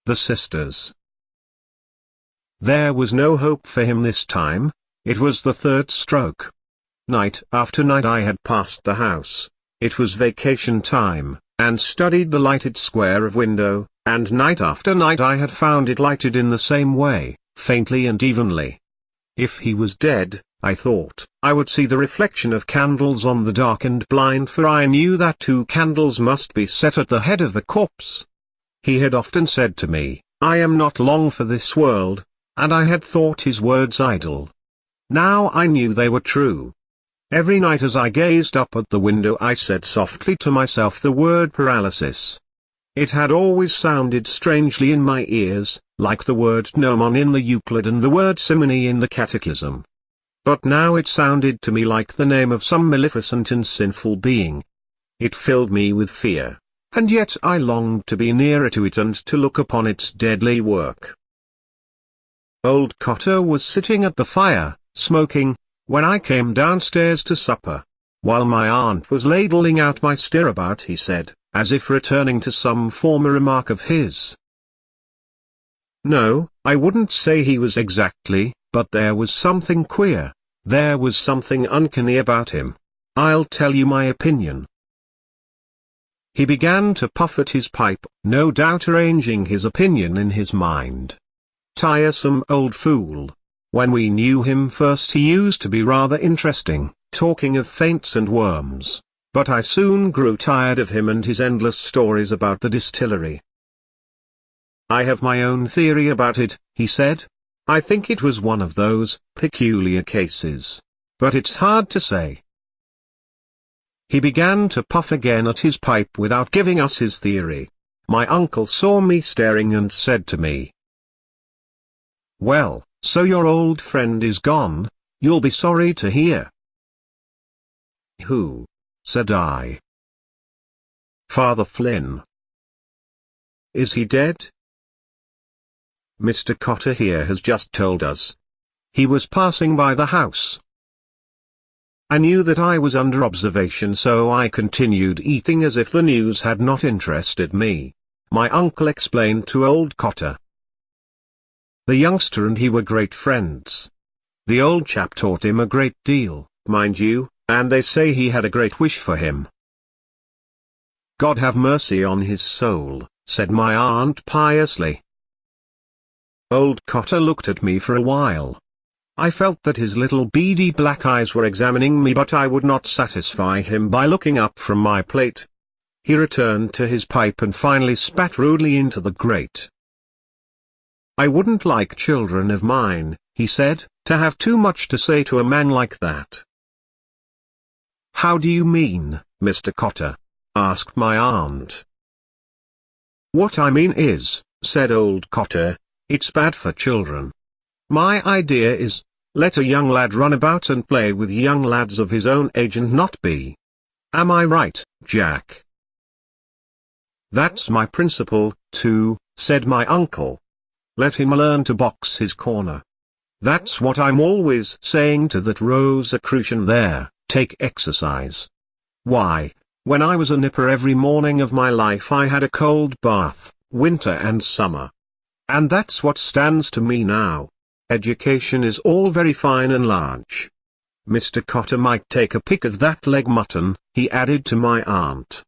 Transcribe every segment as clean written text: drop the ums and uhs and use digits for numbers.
the sisters. There was no hope for him this time. It was the third stroke. Night after night I had passed the house. It was vacation time, and studied the lighted square of window, and night after night I had found it lighted in the same way, faintly and evenly. If he was dead, I thought, I would see the reflection of candles on the darkened blind, for I knew that 2 candles must be set at the head of the corpse. He had often said to me, I am not long for this world, and I had thought his words idle. Now I knew they were true. Every night as I gazed up at the window I said softly to myself the word paralysis. It had always sounded strangely in my ears, like the word gnomon in the Euclid and the word simony in the Catechism. But now it sounded to me like the name of some maleficent and sinful being. It filled me with fear, and yet I longed to be nearer to it and to look upon its deadly work. Old Cotter was sitting at the fire, smoking, when I came downstairs to supper. While my aunt was ladling out my stirabout, he said, as if returning to some former remark of his. No, I wouldn't say he was exactly, but there was something queer, there was something uncanny about him. I'll tell you my opinion. He began to puff at his pipe, no doubt arranging his opinion in his mind. Tiresome old fool. When we knew him first he used to be rather interesting, talking of faints and worms, but I soon grew tired of him and his endless stories about the distillery. I have my own theory about it, he said. I think it was one of those peculiar cases. But it's hard to say. He began to puff again at his pipe without giving us his theory. My uncle saw me staring and said to me, "Well, so your old friend is gone, you'll be sorry to hear." "Who?" said I. "Father Flynn." "Is he dead?" "Mr. Cotter here has just told us. He was passing by the house." I knew that I was under observation, so I continued eating as if the news had not interested me. My uncle explained to old Cotter. The youngster and he were great friends. The old chap taught him a great deal, mind you, and they say he had a great wish for him. "God have mercy on his soul," said my aunt piously. Old Cotter looked at me for a while. I felt that his little beady black eyes were examining me, but I would not satisfy him by looking up from my plate. He returned to his pipe and finally spat rudely into the grate. "I wouldn't like children of mine," he said, "to have too much to say to a man like that." "How do you mean, Mr. Cotter?" asked my aunt. "What I mean is," said old Cotter, "it's bad for children. My idea is, let a young lad run about and play with young lads of his own age and not be. Am I right, Jack?" "That's my principle, too," said my uncle. "Let him learn to box his corner. That's what I'm always saying to that Rosicrucian there, take exercise. Why, when I was a nipper every morning of my life I had a cold bath, winter and summer. And that's what stands to me now. Education is all very fine and large. Mr. Cotter might take a pick at that leg mutton," he added to my aunt.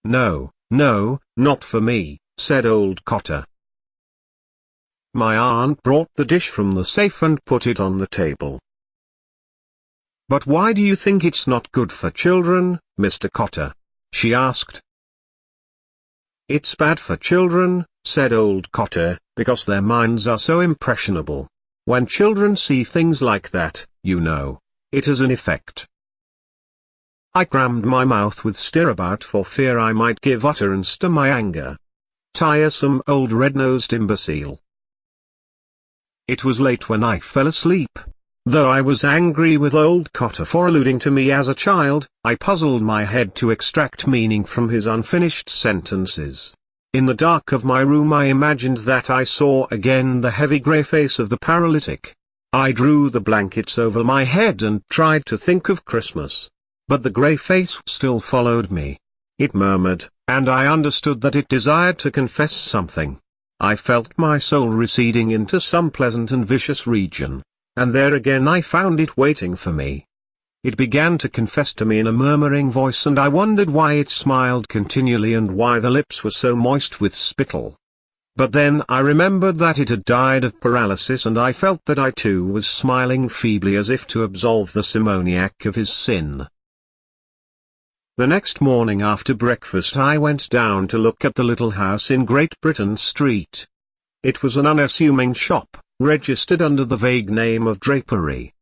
"No, no, not for me," said old Cotter. My aunt brought the dish from the safe and put it on the table. "But why do you think it's not good for children, Mr. Cotter?" she asked. "It's bad for children," said old Cotter, "because their minds are so impressionable. When children see things like that, you know, it has an effect." I crammed my mouth with stirabout for fear I might give utterance to my anger. Tiresome old red-nosed imbecile. It was late when I fell asleep. Though I was angry with old Cotter for alluding to me as a child, I puzzled my head to extract meaning from his unfinished sentences. In the dark of my room I imagined that I saw again the heavy grey face of the paralytic. I drew the blankets over my head and tried to think of Christmas. But the grey face still followed me. It murmured, and I understood that it desired to confess something. I felt my soul receding into some pleasant and vicious region, and there again I found it waiting for me. It began to confess to me in a murmuring voice, and I wondered why it smiled continually and why the lips were so moist with spittle. But then I remembered that it had died of paralysis, and I felt that I too was smiling feebly as if to absolve the simoniac of his sin. The next morning after breakfast I went down to look at the little house in Great Britain Street. It was an unassuming shop, registered under the vague name of drapery.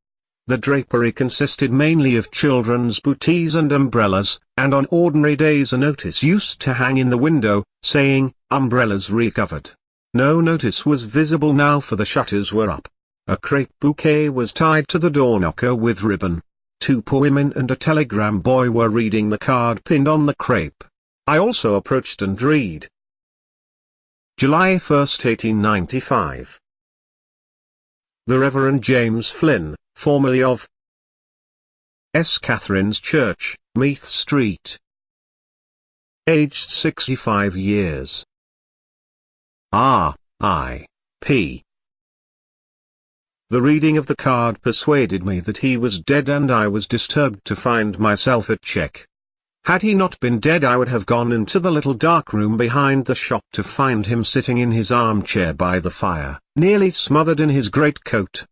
The drapery consisted mainly of children's bootees and umbrellas, and on ordinary days a notice used to hang in the window, saying, "Umbrellas recovered." No notice was visible now, for the shutters were up. A crape bouquet was tied to the door knocker with ribbon. 2 poor women and a telegram boy were reading the card pinned on the crepe. I also approached and read. July 1st, 1895. The Reverend James Flynn, formerly of S. Catherine's Church, Meath Street. Aged 65 years. R.I.P. The reading of the card persuaded me that he was dead, and I was disturbed to find myself at check. Had he not been dead, I would have gone into the little dark room behind the shop to find him sitting in his armchair by the fire, nearly smothered in his greatcoat.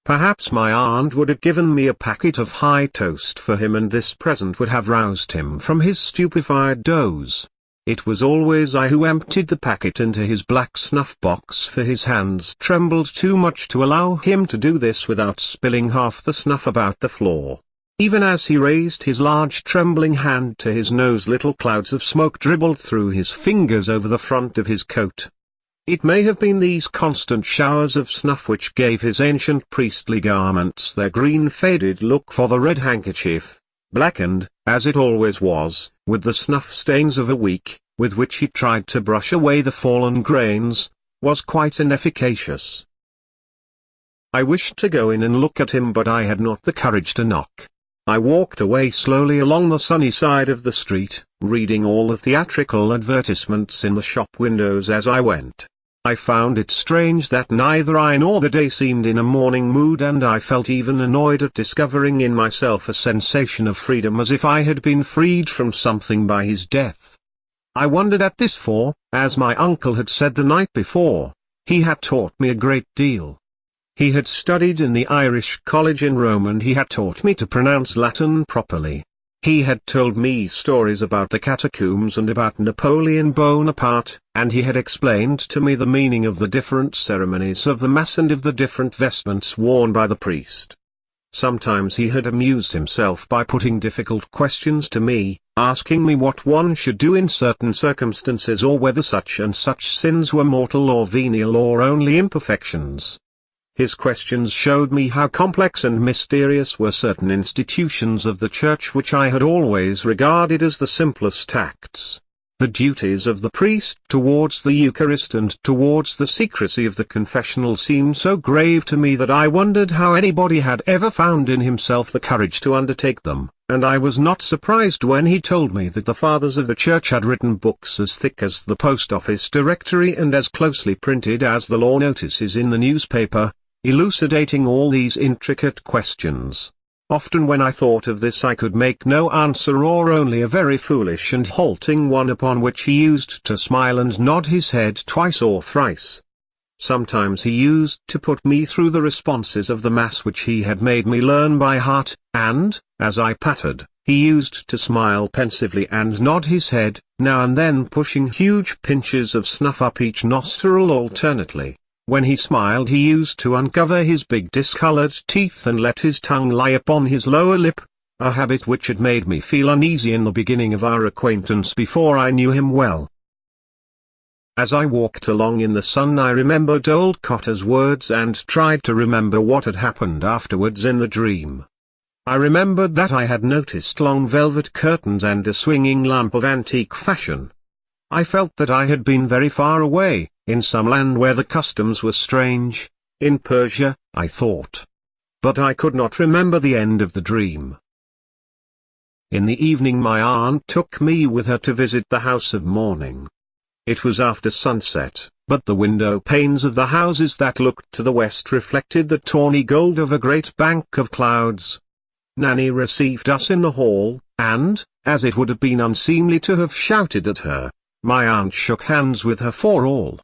Perhaps my aunt would have given me a packet of high toast for him, and this present would have roused him from his stupefied doze. It was always I who emptied the packet into his black snuff-box, for his hands trembled too much to allow him to do this without spilling half the snuff about the floor. Even as he raised his large trembling hand to his nose, little clouds of smoke dribbled through his fingers over the front of his coat. It may have been these constant showers of snuff which gave his ancient priestly garments their green faded look, for the red handkerchief, blackened, as it always was, with the snuff stains of a week, with which he tried to brush away the fallen grains, was quite inefficacious. I wished to go in and look at him, but I had not the courage to knock. I walked away slowly along the sunny side of the street, reading all the theatrical advertisements in the shop windows as I went. I found it strange that neither I nor the day seemed in a mourning mood, and I felt even annoyed at discovering in myself a sensation of freedom, as if I had been freed from something by his death. I wondered at this, for, as my uncle had said the night before, he had taught me a great deal. He had studied in the Irish college in Rome, and he had taught me to pronounce Latin properly. He had told me stories about the catacombs and about Napoleon Bonaparte, and he had explained to me the meaning of the different ceremonies of the Mass and of the different vestments worn by the priest. Sometimes he had amused himself by putting difficult questions to me, asking me what one should do in certain circumstances, or whether such and such sins were mortal or venial or only imperfections. His questions showed me how complex and mysterious were certain institutions of the Church which I had always regarded as the simplest acts. The duties of the priest towards the Eucharist and towards the secrecy of the confessional seemed so grave to me that I wondered how anybody had ever found in himself the courage to undertake them, and I was not surprised when he told me that the Fathers of the Church had written books as thick as the post office directory and as closely printed as the law notices in the newspaper, elucidating all these intricate questions. Often when I thought of this I could make no answer, or only a very foolish and halting one, upon which he used to smile and nod his head twice or thrice. Sometimes he used to put me through the responses of the Mass which he had made me learn by heart, and, as I pattered, he used to smile pensively and nod his head, now and then pushing huge pinches of snuff up each nostril alternately. When he smiled he used to uncover his big discolored teeth and let his tongue lie upon his lower lip, a habit which had made me feel uneasy in the beginning of our acquaintance before I knew him well. As I walked along in the sun I remembered old Cotter's words and tried to remember what had happened afterwards in the dream. I remembered that I had noticed long velvet curtains and a swinging lamp of antique fashion. I felt that I had been very far away, in some land where the customs were strange, in Persia, I thought. But I could not remember the end of the dream. In the evening my aunt took me with her to visit the house of mourning. It was after sunset, but the window panes of the houses that looked to the west reflected the tawny gold of a great bank of clouds. Nanny received us in the hall, and, as it would have been unseemly to have shouted at her, my aunt shook hands with her for all.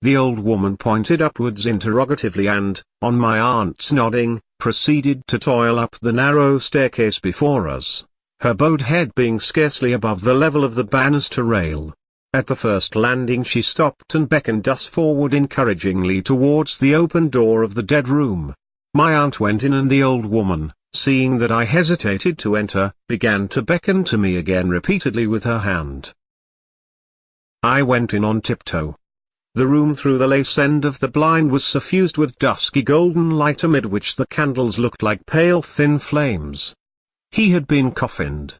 The old woman pointed upwards interrogatively and, on my aunt's nodding, proceeded to toil up the narrow staircase before us, her bowed head being scarcely above the level of the banister rail. At the first landing she stopped and beckoned us forward encouragingly towards the open door of the dead room. My aunt went in and the old woman, seeing that I hesitated to enter, began to beckon to me again repeatedly with her hand. I went in on tiptoe. The room through the lace end of the blind was suffused with dusky golden light amid which the candles looked like pale thin flames. He had been coffined.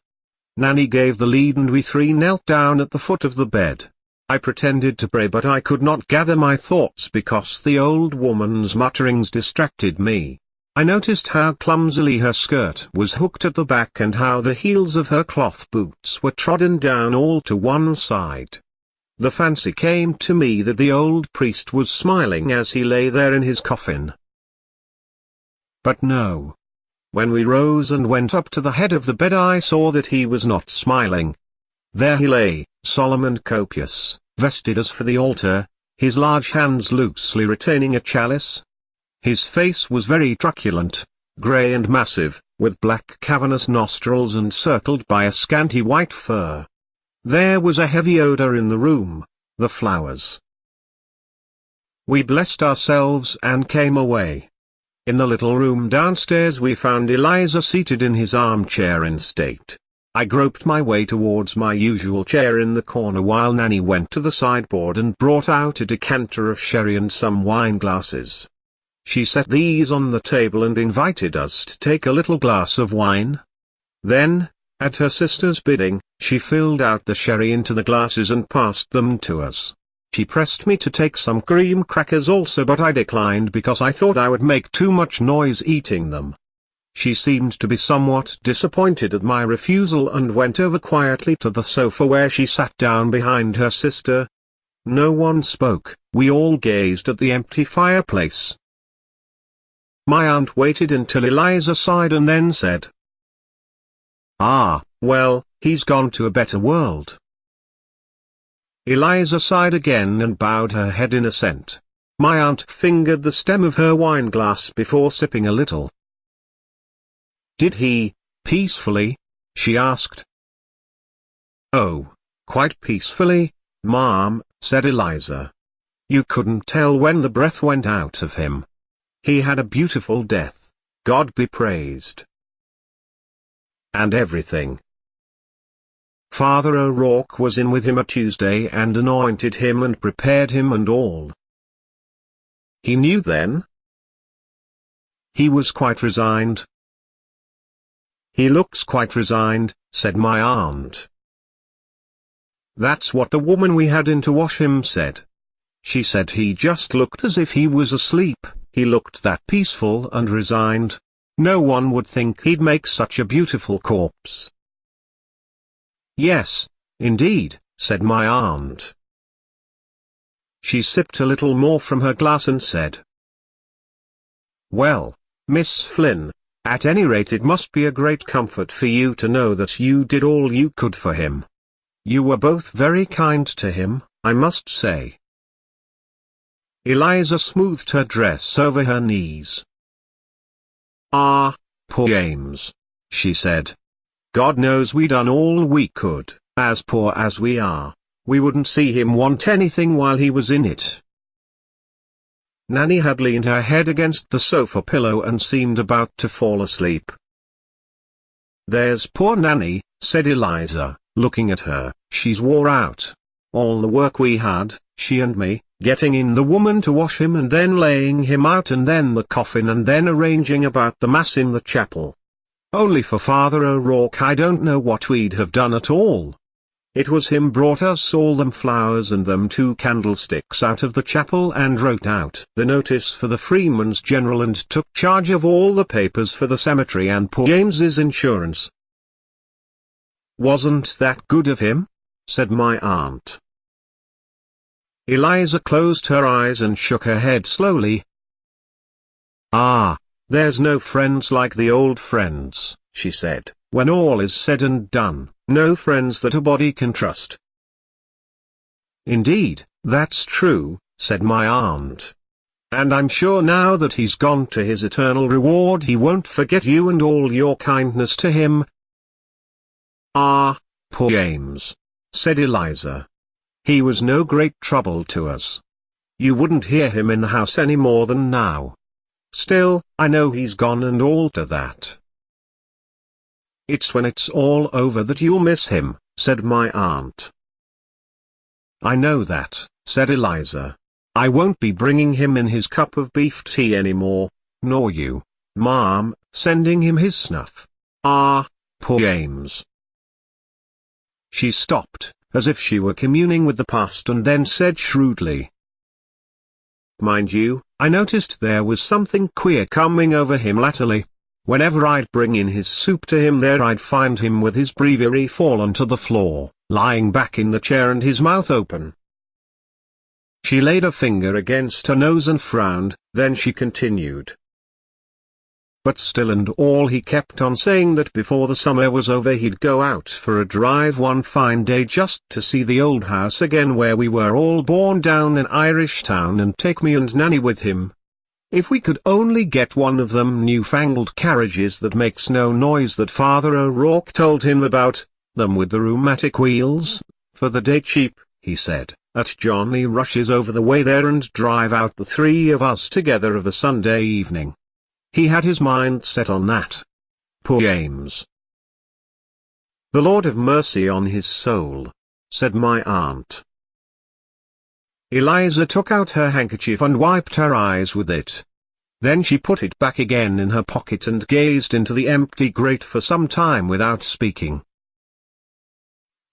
Nanny gave the lead and we three knelt down at the foot of the bed. I pretended to pray but I could not gather my thoughts because the old woman's mutterings distracted me. I noticed how clumsily her skirt was hooked at the back and how the heels of her cloth boots were trodden down all to one side. The fancy came to me that the old priest was smiling as he lay there in his coffin. But no. When we rose and went up to the head of the bed I saw that he was not smiling. There he lay, solemn and copious, vested as for the altar, his large hands loosely retaining a chalice. His face was very truculent, grey and massive, with black cavernous nostrils encircled by a scanty white fur. There was a heavy odour in the room, the flowers. We blessed ourselves and came away. In the little room downstairs we found Eliza seated in his armchair in state. I groped my way towards my usual chair in the corner while Nanny went to the sideboard and brought out a decanter of sherry and some wine glasses. She set these on the table and invited us to take a little glass of wine. Then, at her sister's bidding, she filled out the sherry into the glasses and passed them to us. She pressed me to take some cream crackers also but I declined because I thought I would make too much noise eating them. She seemed to be somewhat disappointed at my refusal and went over quietly to the sofa where she sat down behind her sister. No one spoke, we all gazed at the empty fireplace. My aunt waited until Eliza sighed and then said, "Ah, well, he's gone to a better world." Eliza sighed again and bowed her head in assent. My aunt fingered the stem of her wineglass before sipping a little. "Did he, peacefully?" she asked. "Oh, quite peacefully, ma'am," said Eliza. "You couldn't tell when the breath went out of him. He had a beautiful death, God be praised. And everything. Father O'Rourke was in with him a Tuesday and anointed him and prepared him and all." "He knew then?" "He was quite resigned." "He looks quite resigned," said my aunt. "That's what the woman we had in to wash him said. She said he just looked as if he was asleep, he looked that peaceful and resigned. No one would think he'd make such a beautiful corpse." "Yes, indeed," said my aunt. She sipped a little more from her glass and said, "Well, Miss Flynn, at any rate it must be a great comfort for you to know that you did all you could for him. You were both very kind to him, I must say." Eliza smoothed her dress over her knees. "Ah, poor James," she said. "God knows we done all we could, as poor as we are, we wouldn't see him want anything while he was in it." Nanny had leaned her head against the sofa pillow and seemed about to fall asleep. "There's poor Nanny," said Eliza, looking at her, "she's wore out. All the work we had, she and me, getting in the woman to wash him and then laying him out and then the coffin and then arranging about the mass in the chapel. Only for Father O'Rourke I don't know what we'd have done at all. It was him brought us all them flowers and them 2 candlesticks out of the chapel and wrote out the notice for the Freeman's General and took charge of all the papers for the cemetery and poor James's insurance. "Wasn't that good of him?" said my aunt. Eliza closed her eyes and shook her head slowly. "Ah, there's no friends like the old friends," she said, "when all is said and done, no friends that a body can trust." "Indeed, that's true," said my aunt. "And I'm sure now that he's gone to his eternal reward he won't forget you and all your kindness to him." "Ah, poor James," said Eliza. "He was no great trouble to us. You wouldn't hear him in the house any more than now. Still, I know he's gone and all to that." "It's when it's all over that you'll miss him," said my aunt. "I know that," said Eliza. "I won't be bringing him in his cup of beef tea anymore, nor you, Ma'am, sending him his snuff. Ah, poor James." She stopped, as if she were communing with the past, and then said shrewdly, "Mind you, I noticed there was something queer coming over him latterly. Whenever I'd bring in his soup to him there I'd find him with his breviary fallen to the floor, lying back in the chair and his mouth open." She laid a finger against her nose and frowned, then she continued, "But still and all he kept on saying that before the summer was over he'd go out for a drive one fine day just to see the old house again where we were all born down in Irish Town, and take me and Nanny with him. If we could only get one of them newfangled carriages that makes no noise that Father O'Rourke told him about, them with the rheumatic wheels, for the day cheap, he said, at Johnny rushes over the way there and drive out the three of us together of a Sunday evening. He had his mind set on that. Poor James." "The Lord have mercy on his soul," said my aunt. Eliza took out her handkerchief and wiped her eyes with it. Then she put it back again in her pocket and gazed into the empty grate for some time without speaking.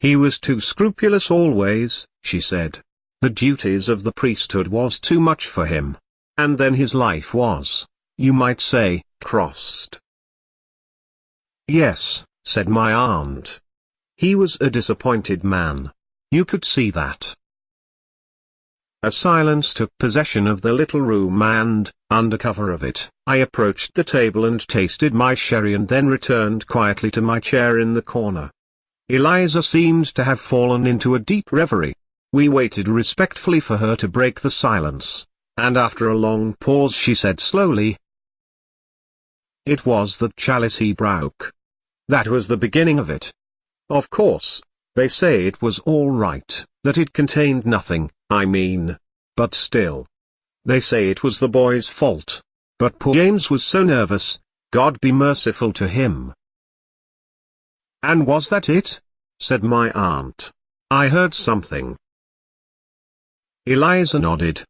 "He was too scrupulous always," she said. "The duties of the priesthood was too much for him. And then his life was, you might say, crossed." "Yes," said my aunt. "He was a disappointed man. You could see that." A silence took possession of the little room and, under cover of it, I approached the table and tasted my sherry and then returned quietly to my chair in the corner. Eliza seemed to have fallen into a deep reverie. We waited respectfully for her to break the silence, and after a long pause she said slowly, "It was that chalice he broke. That was the beginning of it. Of course, they say it was all right, that it contained nothing, I mean. But still. They say it was the boy's fault. But poor James was so nervous, God be merciful to him." "And was that it?" said my aunt. "I heard something." Eliza nodded.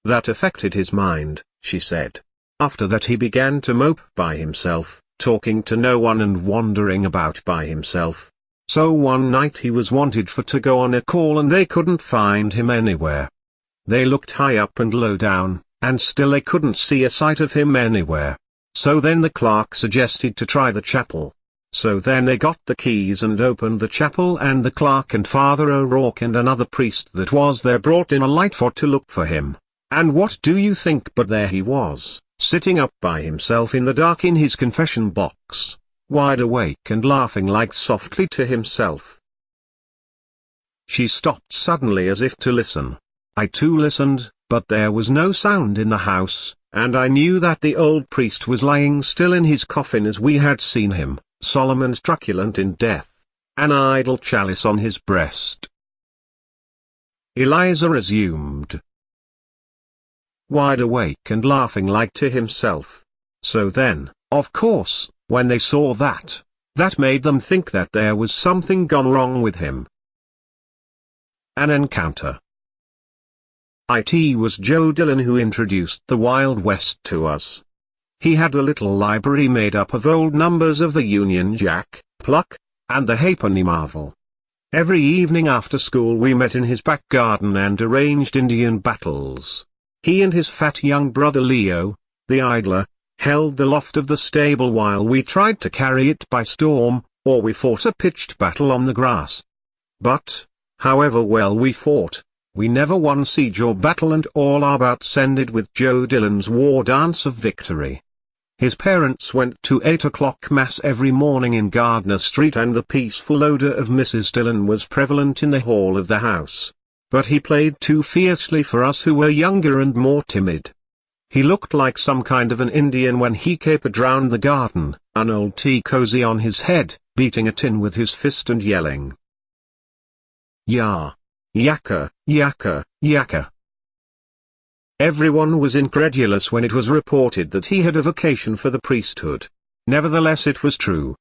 "That affected his mind," she said. "After that he began to mope by himself, talking to no one and wandering about by himself. So one night he was wanted for to go on a call and they couldn't find him anywhere. They looked high up and low down, and still they couldn't see a sight of him anywhere. So then the clerk suggested to try the chapel. So then they got the keys and opened the chapel, and the clerk and Father O'Rourke and another priest that was there brought in a light for to look for him. And what do you think but there he was, sitting up by himself in the dark in his confession box, wide awake and laughing like softly to himself." She stopped suddenly as if to listen. I too listened, but there was no sound in the house, and I knew that the old priest was lying still in his coffin as we had seen him, solemn and truculent in death, an idle chalice on his breast. Eliza resumed. "Wide awake and laughing like to himself. So then, of course, when they saw that, that made them think that there was something gone wrong with him." An encounter. It was Joe Dillon who introduced the Wild West to us. He had a little library made up of old numbers of the Union Jack, Pluck, and the Halfpenny Marvel. Every evening after school we met in his back garden and arranged Indian battles. He and his fat young brother Leo, the idler, held the loft of the stable while we tried to carry it by storm, or we fought a pitched battle on the grass. But, however well we fought, we never won siege or battle, and all our bouts ended with Joe Dillon's war dance of victory. His parents went to 8 o'clock mass every morning in Gardner Street, and the peaceful odor of Mrs. Dillon was prevalent in the hall of the house. But he played too fiercely for us who were younger and more timid. He looked like some kind of an Indian when he capered round the garden, an old tea cozy on his head, beating a tin with his fist and yelling, "Ya! Yakka, yakka, yakka!" Everyone was incredulous when it was reported that he had a vocation for the priesthood. Nevertheless, it was true.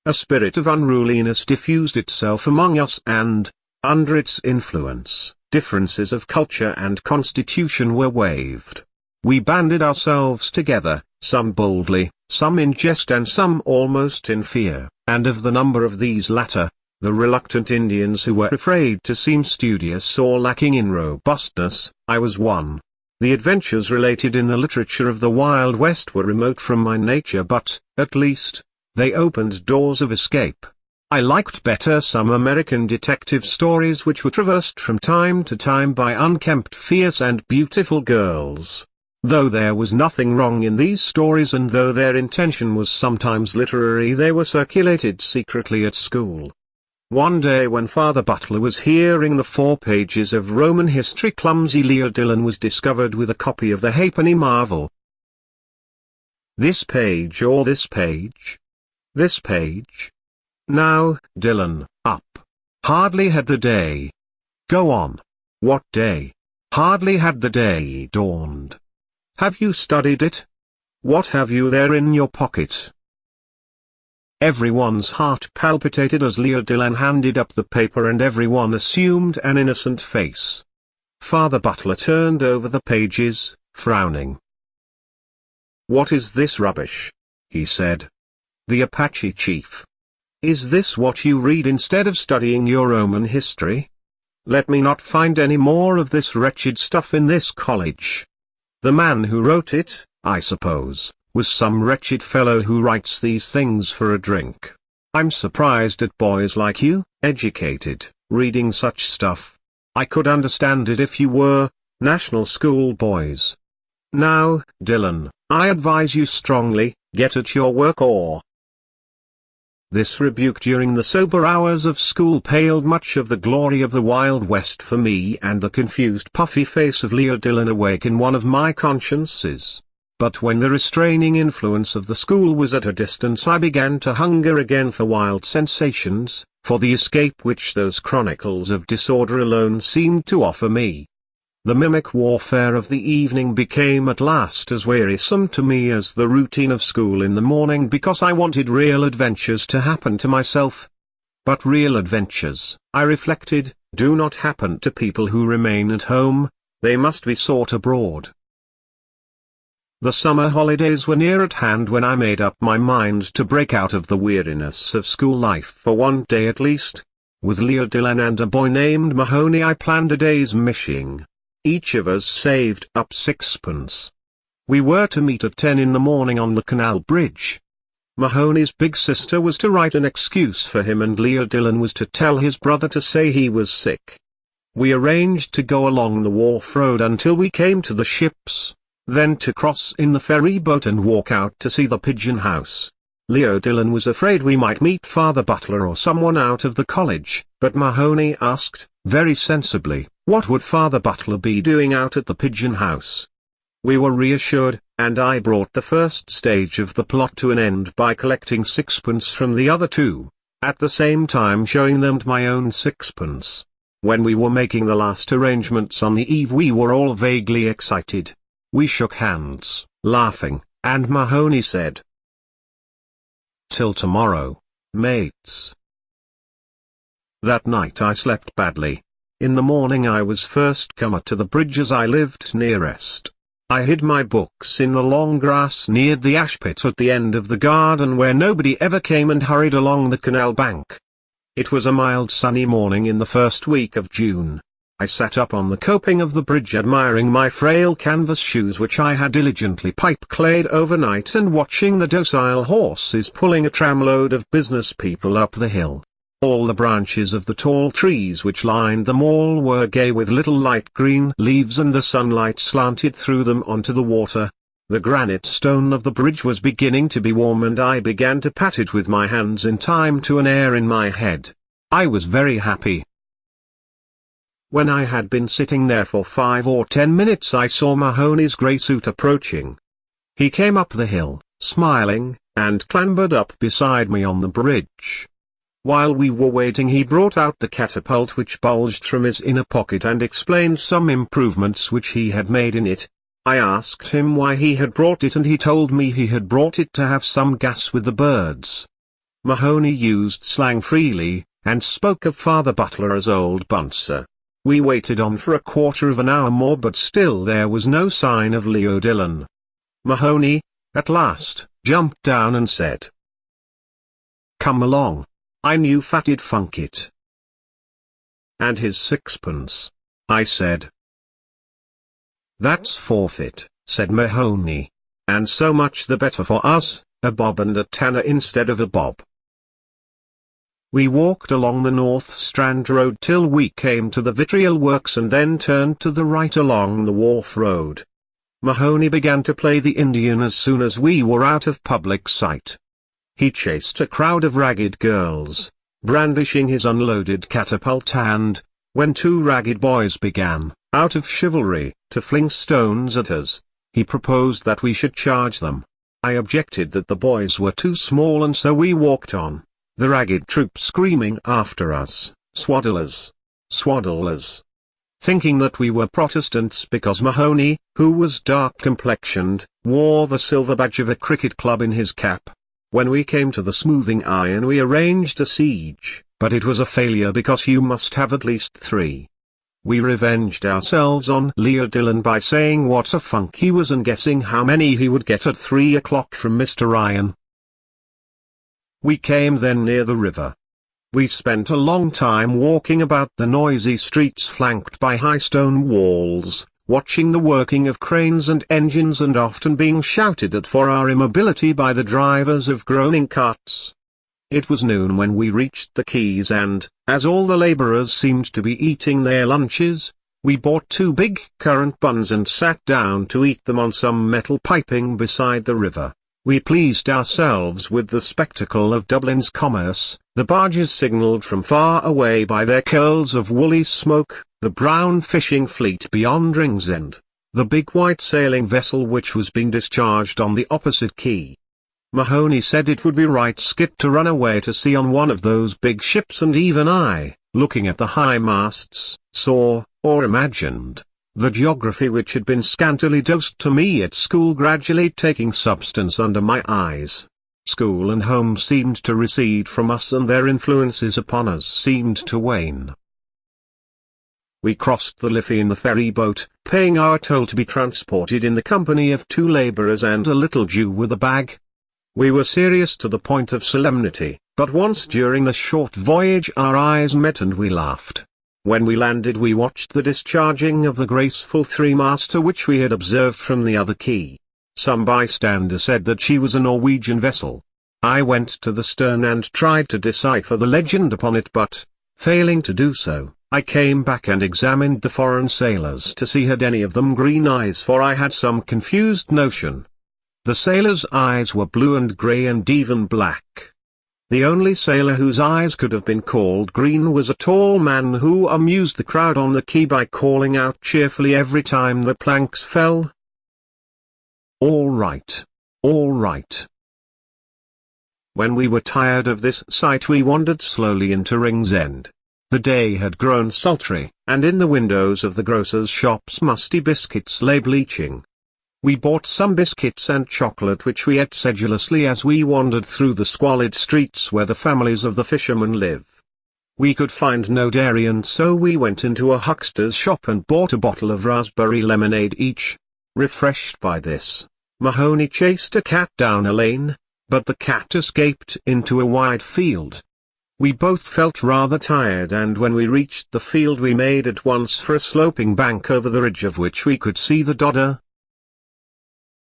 A spirit of unruliness diffused itself among us, and, under its influence, differences of culture and constitution were waived. We banded ourselves together, some boldly, some in jest, and some almost in fear, and of the number of these latter, the reluctant Indians who were afraid to seem studious or lacking in robustness, I was one. The adventures related in the literature of the Wild West were remote from my nature, but, at least, they opened doors of escape. I liked better some American detective stories which were traversed from time to time by unkempt, fierce and beautiful girls. Though there was nothing wrong in these stories, and though their intention was sometimes literary, they were circulated secretly at school. One day when Father Butler was hearing the 4 pages of Roman history, clumsy Leo Dillon was discovered with a copy of the Halfpenny Marvel. "This page or this page? This page? Now, Dillon, up. Hardly had the day. Go on. What day? Hardly had the day dawned. Have you studied it? What have you there in your pocket?" Everyone's heart palpitated as Leo Dillon handed up the paper, and everyone assumed an innocent face. Father Butler turned over the pages, frowning. "What is this rubbish?" he said. "The Apache chief. Is this what you read instead of studying your Roman history? Let me not find any more of this wretched stuff in this college. The man who wrote it, I suppose, was some wretched fellow who writes these things for a drink. I'm surprised at boys like you, educated, reading such stuff. I could understand it if you were national school boys. Now, Dillon, I advise you strongly, get at your work or—" This rebuke during the sober hours of school paled much of the glory of the Wild West for me, and the confused puffy face of Leo Dillon awakened one of my consciences. But when the restraining influence of the school was at a distance, I began to hunger again for wild sensations, for the escape which those chronicles of disorder alone seemed to offer me. The mimic warfare of the evening became at last as wearisome to me as the routine of school in the morning, because I wanted real adventures to happen to myself. But real adventures, I reflected, do not happen to people who remain at home, they must be sought abroad. The summer holidays were near at hand when I made up my mind to break out of the weariness of school life for one day at least. With Leo Dillon and a boy named Mahoney I planned a day's mishing. Each of us saved up 6pence. We were to meet at 10 in the morning on the canal bridge. Mahoney's big sister was to write an excuse for him, and Leo Dillon was to tell his brother to say he was sick. We arranged to go along the wharf road until we came to the ships, then to cross in the ferry boat and walk out to see the pigeon house. Leo Dillon was afraid we might meet Father Butler or someone out of the college, but Mahoney asked, very sensibly, what would Father Butler be doing out at the pigeon house? We were reassured, and I brought the first stage of the plot to an end by collecting 6pence from the other two, at the same time showing them my own 6pence. When we were making the last arrangements on the eve, we were all vaguely excited. We shook hands, laughing, and Mahoney said, "Till tomorrow, mates." That night I slept badly. In the morning I was first comer to the bridge as I lived nearest. I hid my books in the long grass near the ash pit at the end of the garden where nobody ever came, and hurried along the canal bank. It was a mild sunny morning in the first week of June. I sat up on the coping of the bridge admiring my frail canvas shoes which I had diligently pipe-clayed overnight and watching the docile horses pulling a tramload of business people up the hill. All the branches of the tall trees which lined them all were gay with little light green leaves and the sunlight slanted through them onto the water. The granite stone of the bridge was beginning to be warm and I began to pat it with my hands in time to an air in my head. I was very happy. When I had been sitting there for 5 or 10 minutes I saw Mahoney's grey suit approaching. He came up the hill, smiling, and clambered up beside me on the bridge. While we were waiting he brought out the catapult which bulged from his inner pocket and explained some improvements which he had made in it. I asked him why he had brought it and he told me he had brought it to have some gas with the birds. Mahoney used slang freely, and spoke of Father Butler as Old Bunser. We waited on for a quarter of an hour more but still there was no sign of Leo Dillon. Mahoney, at last, jumped down and said, "Come along. I knew Fatty'd funk it." "And his sixpence?" I said. "That's forfeit," said Mahoney. "And so much the better for us, a bob and a tanner instead of a bob." We walked along the North Strand Road till we came to the Vitriol Works and then turned to the right along the Wharf Road. Mahoney began to play the Indian as soon as we were out of public sight. He chased a crowd of ragged girls, brandishing his unloaded catapult and, when 2 ragged boys began, out of chivalry, to fling stones at us, he proposed that we should charge them. I objected that the boys were too small and so we walked on, the ragged troop screaming after us, "Swaddlers! Swaddlers!" thinking that we were Protestants because Mahoney, who was dark-complexioned, wore the silver badge of a cricket club in his cap. When we came to the smoothing iron we arranged a siege, but it was a failure because you must have at least 3. We revenged ourselves on Leo Dillon by saying what a funk he was and guessing how many he would get at 3 o'clock from Mr. Ryan. We came then near the river. We spent a long time walking about the noisy streets flanked by high stone walls, watching the working of cranes and engines and often being shouted at for our immobility by the drivers of groaning carts. It was noon when we reached the quays and, as all the labourers seemed to be eating their lunches, we bought 2 big currant buns and sat down to eat them on some metal piping beside the river. We pleased ourselves with the spectacle of Dublin's commerce. The barges signalled from far away by their curls of woolly smoke, the brown fishing fleet beyond Ringsend, the big white sailing vessel which was being discharged on the opposite quay. Mahoney said it would be right skit to run away to sea on one of those big ships and even I, looking at the high masts, saw, or imagined, the geography which had been scantily dosed to me at school gradually taking substance under my eyes. School and home seemed to recede from us and their influences upon us seemed to wane. We crossed the Liffey in the ferry boat, paying our toll to be transported in the company of 2 labourers and a little Jew with a bag. We were serious to the point of solemnity, but once during the short voyage our eyes met and we laughed. When we landed we watched the discharging of the graceful 3-master which we had observed from the other quay. Some bystander said that she was a Norwegian vessel. I went to the stern and tried to decipher the legend upon it but, failing to do so, I came back and examined the foreign sailors to see had any of them green eyes for I had some confused notion. The sailors' eyes were blue and grey and even black. The only sailor whose eyes could have been called green was a tall man who amused the crowd on the quay by calling out cheerfully every time the planks fell, "All right. All right." When we were tired of this sight we wandered slowly into Ringsend. The day had grown sultry, and in the windows of the grocers' shops musty biscuits lay bleaching. We bought some biscuits and chocolate which we ate sedulously as we wandered through the squalid streets where the families of the fishermen live. We could find no dairy and so we went into a huckster's shop and bought a bottle of raspberry lemonade each. Refreshed by this, Mahoney chased a cat down a lane, but the cat escaped into a wide field. We both felt rather tired, and when we reached the field we made at once for a sloping bank over the ridge of which we could see the Dodder.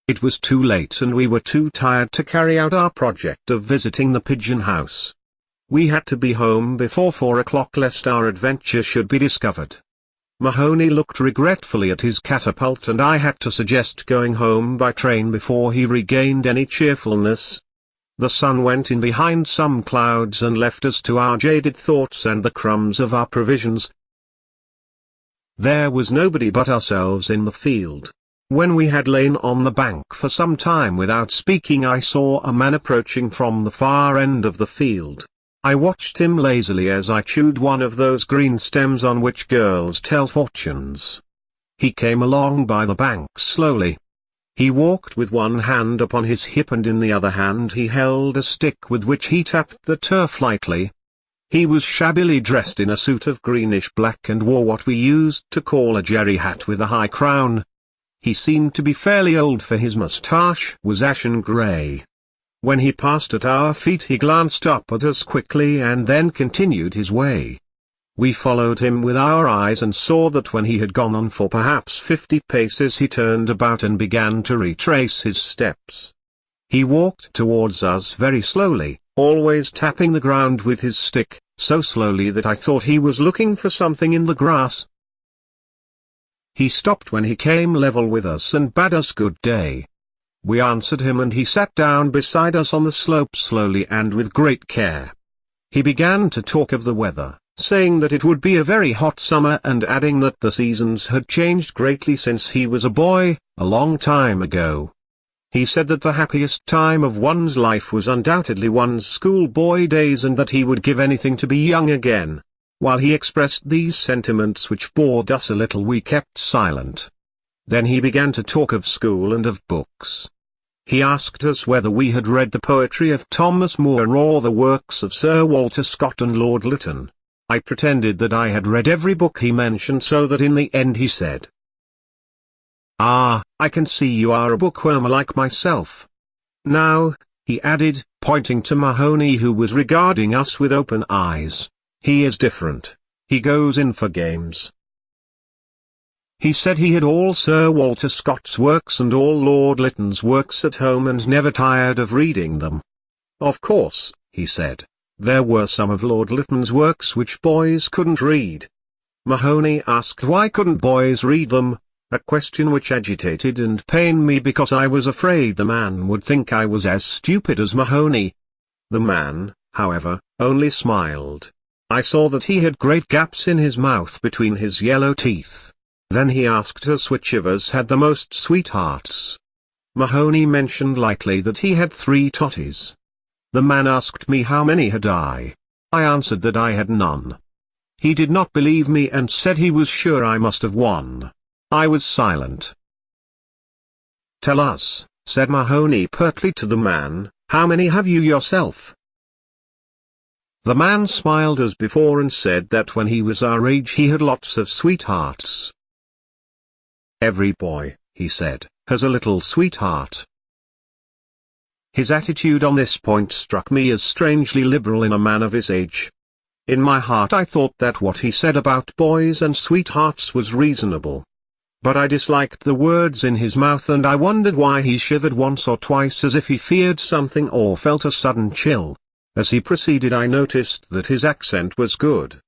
It was too late and we were too tired to carry out our project of visiting the pigeon house. We had to be home before 4 o'clock lest our adventure should be discovered. Mahoney looked regretfully at his catapult and I had to suggest going home by train before he regained any cheerfulness. The sun went in behind some clouds and left us to our jaded thoughts and the crumbs of our provisions. There was nobody but ourselves in the field. When we had lain on the bank for some time without speaking, I saw a man approaching from the far end of the field. I watched him lazily as I chewed one of those green stems on which girls tell fortunes. He came along by the bank slowly. He walked with one hand upon his hip and in the other hand he held a stick with which he tapped the turf lightly. He was shabbily dressed in a suit of greenish black and wore what we used to call a jerry hat with a high crown. He seemed to be fairly old, for his moustache was ashen grey. When he passed at our feet he glanced up at us quickly and then continued his way. We followed him with our eyes and saw that when he had gone on for perhaps 50 paces he turned about and began to retrace his steps. He walked towards us very slowly, always tapping the ground with his stick, so slowly that I thought he was looking for something in the grass. He stopped when he came level with us and bade us good day. We answered him and he sat down beside us on the slope slowly and with great care. He began to talk of the weather, saying that it would be a very hot summer and adding that the seasons had changed greatly since he was a boy, a long time ago. He said that the happiest time of one's life was undoubtedly one's schoolboy days and that he would give anything to be young again. While he expressed these sentiments which bored us a little, we kept silent. Then he began to talk of school and of books. He asked us whether we had read the poetry of Thomas Moore or the works of Sir Walter Scott and Lord Lytton. I pretended that I had read every book he mentioned, so that in the end he said, "Ah, I can see you are a bookworm like myself. Now," he added, pointing to Mahoney who was regarding us with open eyes, "he is different. He goes in for games." He said he had all Sir Walter Scott's works and all Lord Lytton's works at home and never tired of reading them. Of course, he said, there were some of Lord Lytton's works which boys couldn't read. Mahoney asked why couldn't boys read them, a question which agitated and pained me because I was afraid the man would think I was as stupid as Mahoney. The man, however, only smiled. I saw that he had great gaps in his mouth between his yellow teeth. Then he asked us which of us had the most sweethearts. Mahoney mentioned lightly that he had 3 totties. The man asked me how many had I. I answered that I had none. He did not believe me and said he was sure I must have one. I was silent. "Tell us," said Mahoney pertly to the man, "how many have you yourself?" The man smiled as before and said that when he was our age he had lots of sweethearts. "Every boy," he said, "has a little sweetheart." His attitude on this point struck me as strangely liberal in a man of his age. In my heart I thought that what he said about boys and sweethearts was reasonable. But I disliked the words in his mouth and I wondered why he shivered once or twice as if he feared something or felt a sudden chill. As he proceeded I noticed that his accent was good.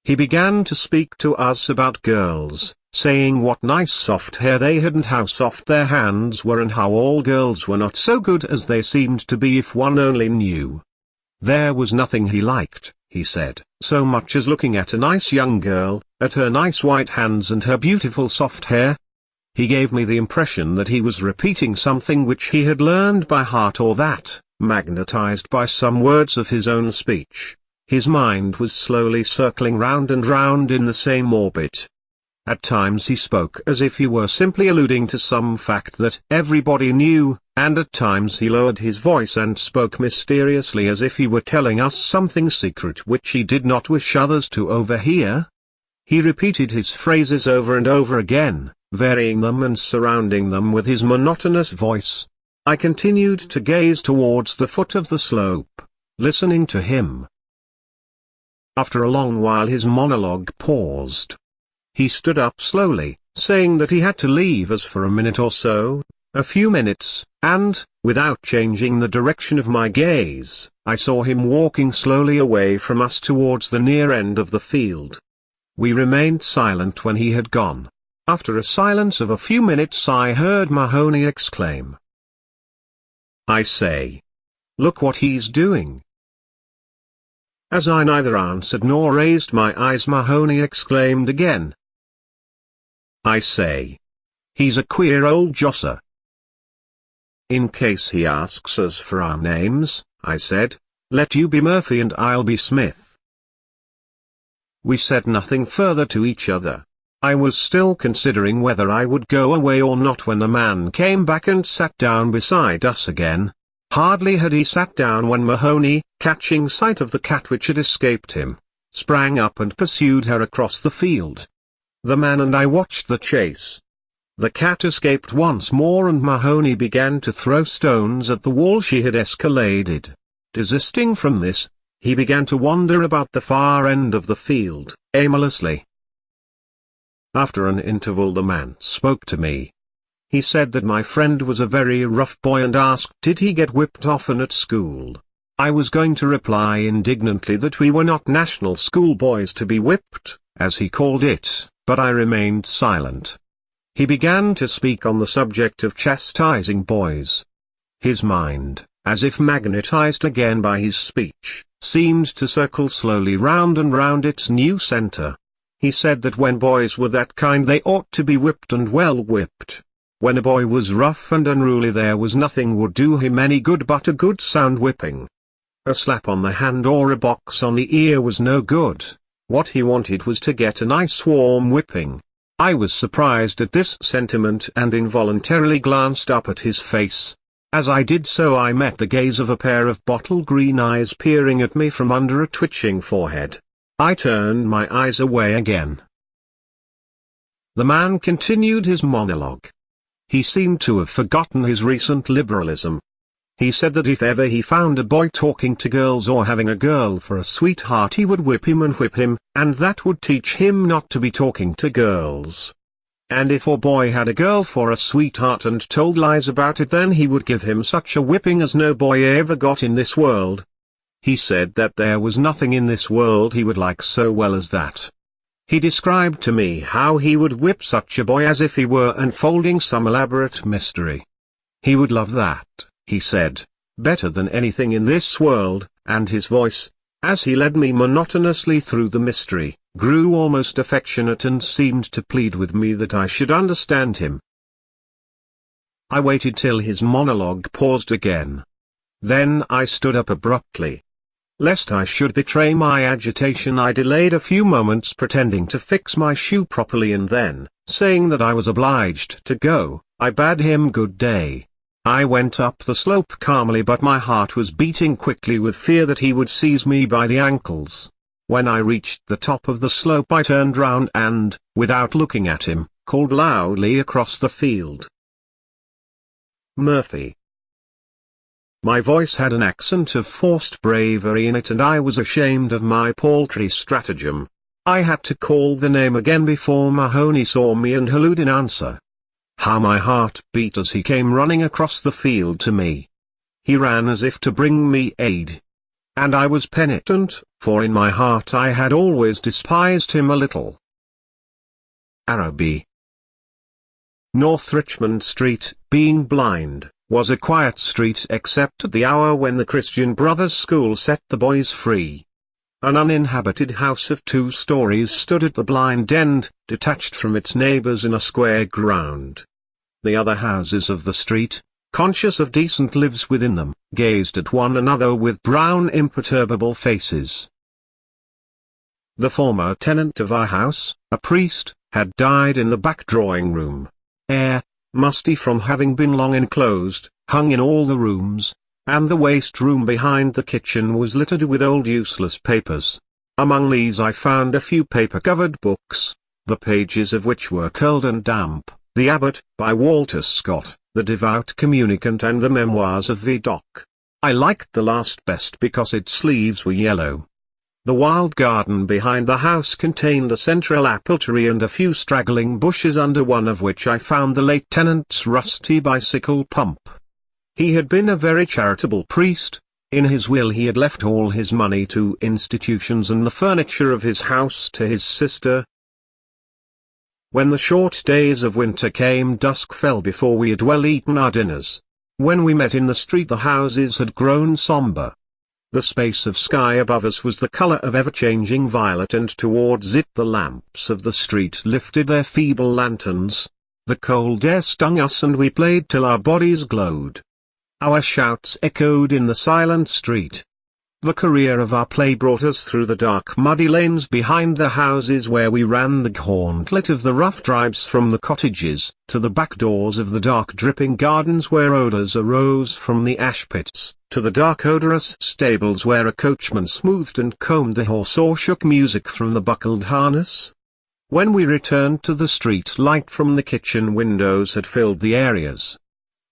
He began to speak to us about girls, saying what nice soft hair they had and how soft their hands were and how all girls were not so good as they seemed to be if one only knew. There was nothing he liked, he said, so much as looking at a nice young girl, at her nice white hands and her beautiful soft hair. He gave me the impression that he was repeating something which he had learned by heart, or that, magnetized by some words of his own speech, his mind was slowly circling round and round in the same orbit. At times he spoke as if he were simply alluding to some fact that everybody knew, and at times he lowered his voice and spoke mysteriously as if he were telling us something secret which he did not wish others to overhear. He repeated his phrases over and over again, varying them and surrounding them with his monotonous voice. I continued to gaze towards the foot of the slope, listening to him. After a long while his monologue paused. He stood up slowly, saying that he had to leave us for a minute or so, a few minutes, and, without changing the direction of my gaze, I saw him walking slowly away from us towards the near end of the field. We remained silent when he had gone. After a silence of a few minutes I heard Mahoney exclaim, "I say! Look what he's doing!" As I neither answered nor raised my eyes, Mahoney exclaimed again, "I say! He's a queer old josser." "In case he asks us for our names," I said, "let you be Murphy and I'll be Smith." We said nothing further to each other. I was still considering whether I would go away or not when the man came back and sat down beside us again. Hardly had he sat down when Mahoney, catching sight of the cat which had escaped him, sprang up and pursued her across the field. The man and I watched the chase. The cat escaped once more and Mahoney began to throw stones at the wall she had escaladed. Desisting from this, he began to wander about the far end of the field, aimlessly. After an interval the man spoke to me. He said that my friend was a very rough boy and asked did he get whipped often at school. I was going to reply indignantly that we were not national school boys to be whipped, as he called it, but I remained silent. He began to speak on the subject of chastising boys. His mind, as if magnetized again by his speech, seemed to circle slowly round and round its new center. He said that when boys were that kind they ought to be whipped and well whipped. When a boy was rough and unruly there was nothing would do him any good but a good sound whipping. A slap on the hand or a box on the ear was no good. What he wanted was to get a nice warm whipping. I was surprised at this sentiment and involuntarily glanced up at his face. As I did so I met the gaze of a pair of bottle green eyes peering at me from under a twitching forehead. I turned my eyes away again. The man continued his monologue. He seemed to have forgotten his recent liberalism. He said that if ever he found a boy talking to girls or having a girl for a sweetheart he would whip him, and that would teach him not to be talking to girls. And if a boy had a girl for a sweetheart and told lies about it then he would give him such a whipping as no boy ever got in this world. He said that there was nothing in this world he would like so well as that. He described to me how he would whip such a boy as if he were unfolding some elaborate mystery. He would love that, he said, better than anything in this world, and his voice, as he led me monotonously through the mystery, grew almost affectionate and seemed to plead with me that I should understand him. I waited till his monologue paused again. Then I stood up abruptly. Lest I should betray my agitation I delayed a few moments pretending to fix my shoe properly and then, saying that I was obliged to go, I bade him good day. I went up the slope calmly but my heart was beating quickly with fear that he would seize me by the ankles. When I reached the top of the slope I turned round and, without looking at him, called loudly across the field. Murphy. My voice had an accent of forced bravery in it and I was ashamed of my paltry stratagem. I had to call the name again before Mahoney saw me and hallooed in answer. How my heart beat as he came running across the field to me. He ran as if to bring me aid. And I was penitent, for in my heart I had always despised him a little. Araby. North Richmond Street, being blind, was a quiet street except at the hour when the Christian Brothers School set the boys free. An uninhabited house of 2 stories stood at the blind end, detached from its neighbors in a square ground. The other houses of the street, conscious of decent lives within them, gazed at one another with brown imperturbable faces. The former tenant of our house, a priest, had died in the back drawing-room. Air, musty from having been long enclosed, hung in all the rooms, and the waste room behind the kitchen was littered with old useless papers. Among these I found a few paper-covered books, the pages of which were curled and damp, The Abbot, by Walter Scott, The Devout Communicant and the Memoirs of Vidocq. I liked the last best because its sleeves were yellow. The wild garden behind the house contained a central apple tree and a few straggling bushes, under one of which I found the late tenant's rusty bicycle pump. He had been a very charitable priest. In his will he had left all his money to institutions and the furniture of his house to his sister. When the short days of winter came, dusk fell before we had well eaten our dinners. When we met in the street, the houses had grown sombre. The space of sky above us was the color of ever-changing violet, and towards it the lamps of the street lifted their feeble lanterns. The cold air stung us and we played till our bodies glowed. Our shouts echoed in the silent street. The career of our play brought us through the dark muddy lanes behind the houses, where we ran the gauntlet of the rough drives from the cottages, to the back doors of the dark dripping gardens where odours arose from the ash pits, to the dark odorous stables where a coachman smoothed and combed the horse or shook music from the buckled harness. When we returned to the street, light from the kitchen windows had filled the areas.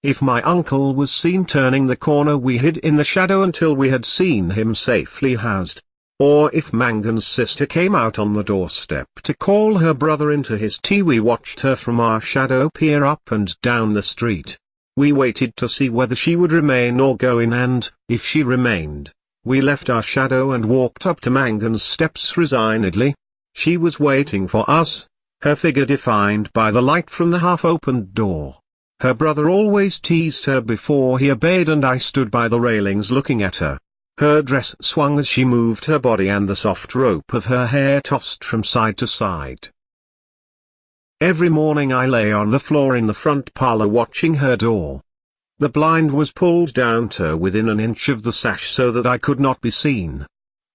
If my uncle was seen turning the corner, we hid in the shadow until we had seen him safely housed. Or if Mangan's sister came out on the doorstep to call her brother into his tea, we watched her from our shadow peer up and down the street. We waited to see whether she would remain or go in, and, if she remained, we left our shadow and walked up to Mangan's steps resignedly. She was waiting for us, her figure defined by the light from the half-opened door. Her brother always teased her before he obeyed, and I stood by the railings looking at her. Her dress swung as she moved her body, and the soft rope of her hair tossed from side to side. Every morning I lay on the floor in the front parlour watching her door. The blind was pulled down to within an inch of the sash so that I could not be seen.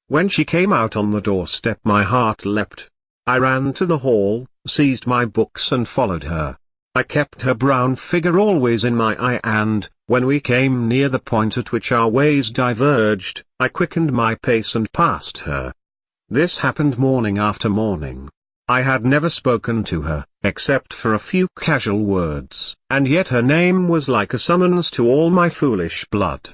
When she came out on the doorstep, my heart leapt. I ran to the hall, seized my books and followed her. I kept her brown figure always in my eye, and, when we came near the point at which our ways diverged, I quickened my pace and passed her. This happened morning after morning. I had never spoken to her, except for a few casual words, and yet her name was like a summons to all my foolish blood.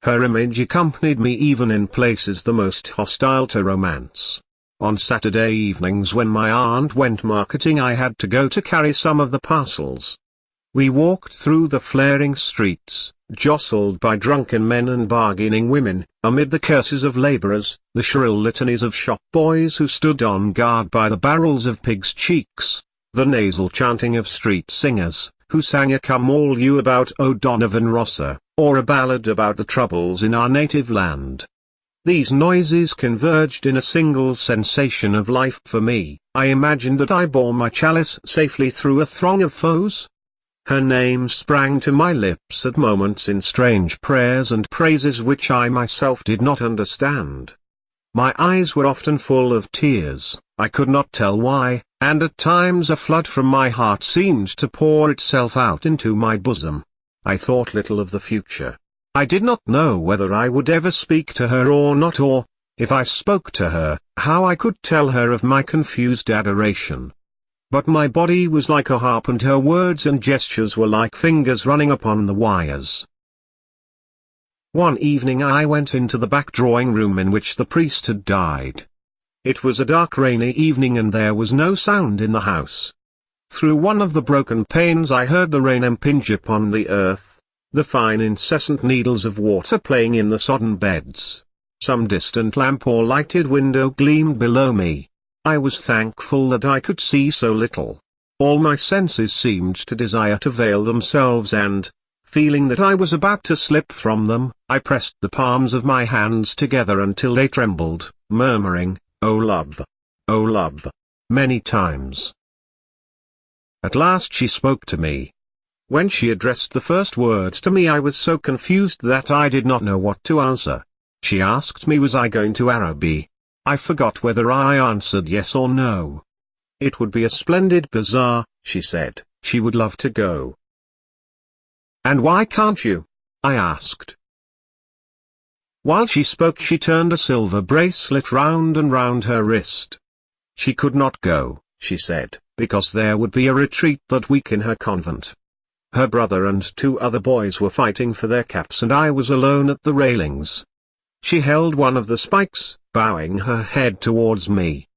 Her image accompanied me even in places the most hostile to romance. On Saturday evenings, when my aunt went marketing, I had to go to carry some of the parcels. We walked through the flaring streets, jostled by drunken men and bargaining women, amid the curses of labourers, the shrill litanies of shop boys who stood on guard by the barrels of pigs' cheeks, the nasal chanting of street singers, who sang a come all you about O'Donovan Rossa, or a ballad about the troubles in our native land. These noises converged in a single sensation of life for me. I imagined that I bore my chalice safely through a throng of foes. Her name sprang to my lips at moments in strange prayers and praises which I myself did not understand. My eyes were often full of tears, I could not tell why, and at times a flood from my heart seemed to pour itself out into my bosom. I thought little of the future. I did not know whether I would ever speak to her or not, or, if I spoke to her, how I could tell her of my confused adoration. But my body was like a harp, and her words and gestures were like fingers running upon the wires. One evening I went into the back drawing-room in which the priest had died. It was a dark rainy evening, and there was no sound in the house. Through one of the broken panes I heard the rain impinge upon the earth, the fine incessant needles of water playing in the sodden beds. Some distant lamp or lighted window gleamed below me. I was thankful that I could see so little. All my senses seemed to desire to veil themselves, and, feeling that I was about to slip from them, I pressed the palms of my hands together until they trembled, murmuring, "O love! O love!" many times. At last she spoke to me. When she addressed the first words to me, I was so confused that I did not know what to answer. She asked me was I going to Araby. I forgot whether I answered yes or no. It would be a splendid bazaar, she said, she would love to go. "And why can't you?" I asked. While she spoke she turned a silver bracelet round and round her wrist. She could not go, she said, because there would be a retreat that week in her convent. Her brother and 2 other boys were fighting for their caps, and I was alone at the railings. She held one of the spikes, bowing her head towards me.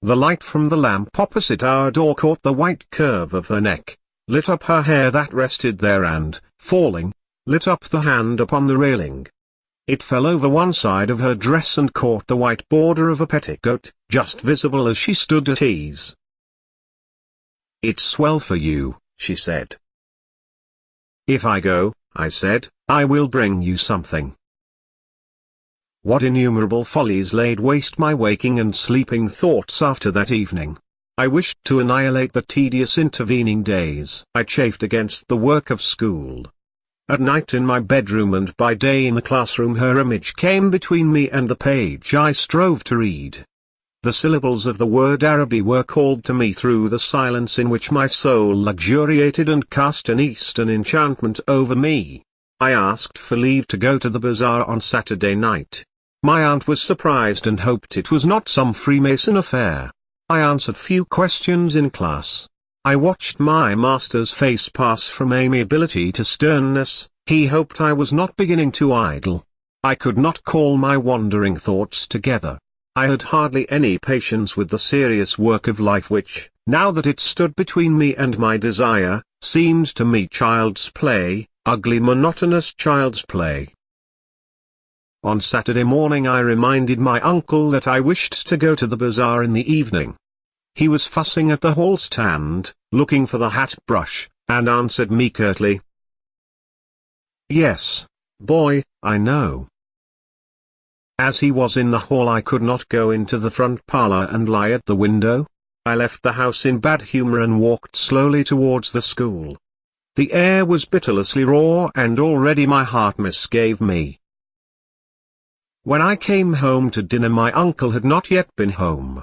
The light from the lamp opposite our door caught the white curve of her neck, lit up her hair that rested there and, falling, lit up the hand upon the railing. It fell over one side of her dress and caught the white border of a petticoat, just visible as she stood at ease. "It's well for you," she said. "If I go," I said, "I will bring you something." What innumerable follies laid waste my waking and sleeping thoughts after that evening. I wished to annihilate the tedious intervening days. I chafed against the work of school. At night in my bedroom and by day in the classroom her image came between me and the page I strove to read. The syllables of the word Araby were called to me through the silence in which my soul luxuriated and cast an Eastern enchantment over me. I asked for leave to go to the bazaar on Saturday night. My aunt was surprised and hoped it was not some Freemason affair. I answered few questions in class. I watched my master's face pass from amiability to sternness. He hoped I was not beginning to idle. I could not call my wandering thoughts together. I had hardly any patience with the serious work of life which, now that it stood between me and my desire, seemed to me child's play, ugly monotonous child's play. On Saturday morning I reminded my uncle that I wished to go to the bazaar in the evening. He was fussing at the hall stand, looking for the hat brush, and answered me curtly, "Yes, boy, I know." As he was in the hall I could not go into the front parlour and lie at the window. I left the house in bad humour and walked slowly towards the school. The air was pitilessly raw and already my heart misgave me. When I came home to dinner my uncle had not yet been home.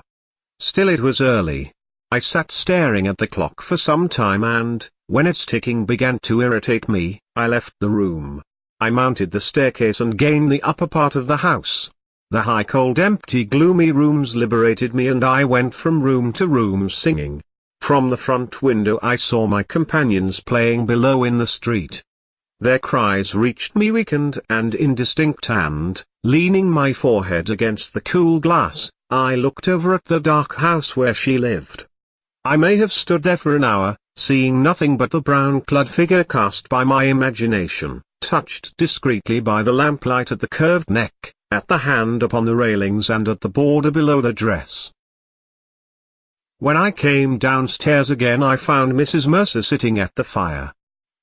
Still it was early. I sat staring at the clock for some time and, when its ticking began to irritate me, I left the room. I mounted the staircase and gained the upper part of the house. The high cold empty gloomy rooms liberated me and I went from room to room singing. From the front window I saw my companions playing below in the street. Their cries reached me weakened and indistinct and, leaning my forehead against the cool glass, I looked over at the dark house where she lived. I may have stood there for an hour, seeing nothing but the brown-clad figure cast by my imagination, touched discreetly by the lamplight at the curved neck, at the hand upon the railings and at the border below the dress. When I came downstairs again I found Mrs. Mercer sitting at the fire.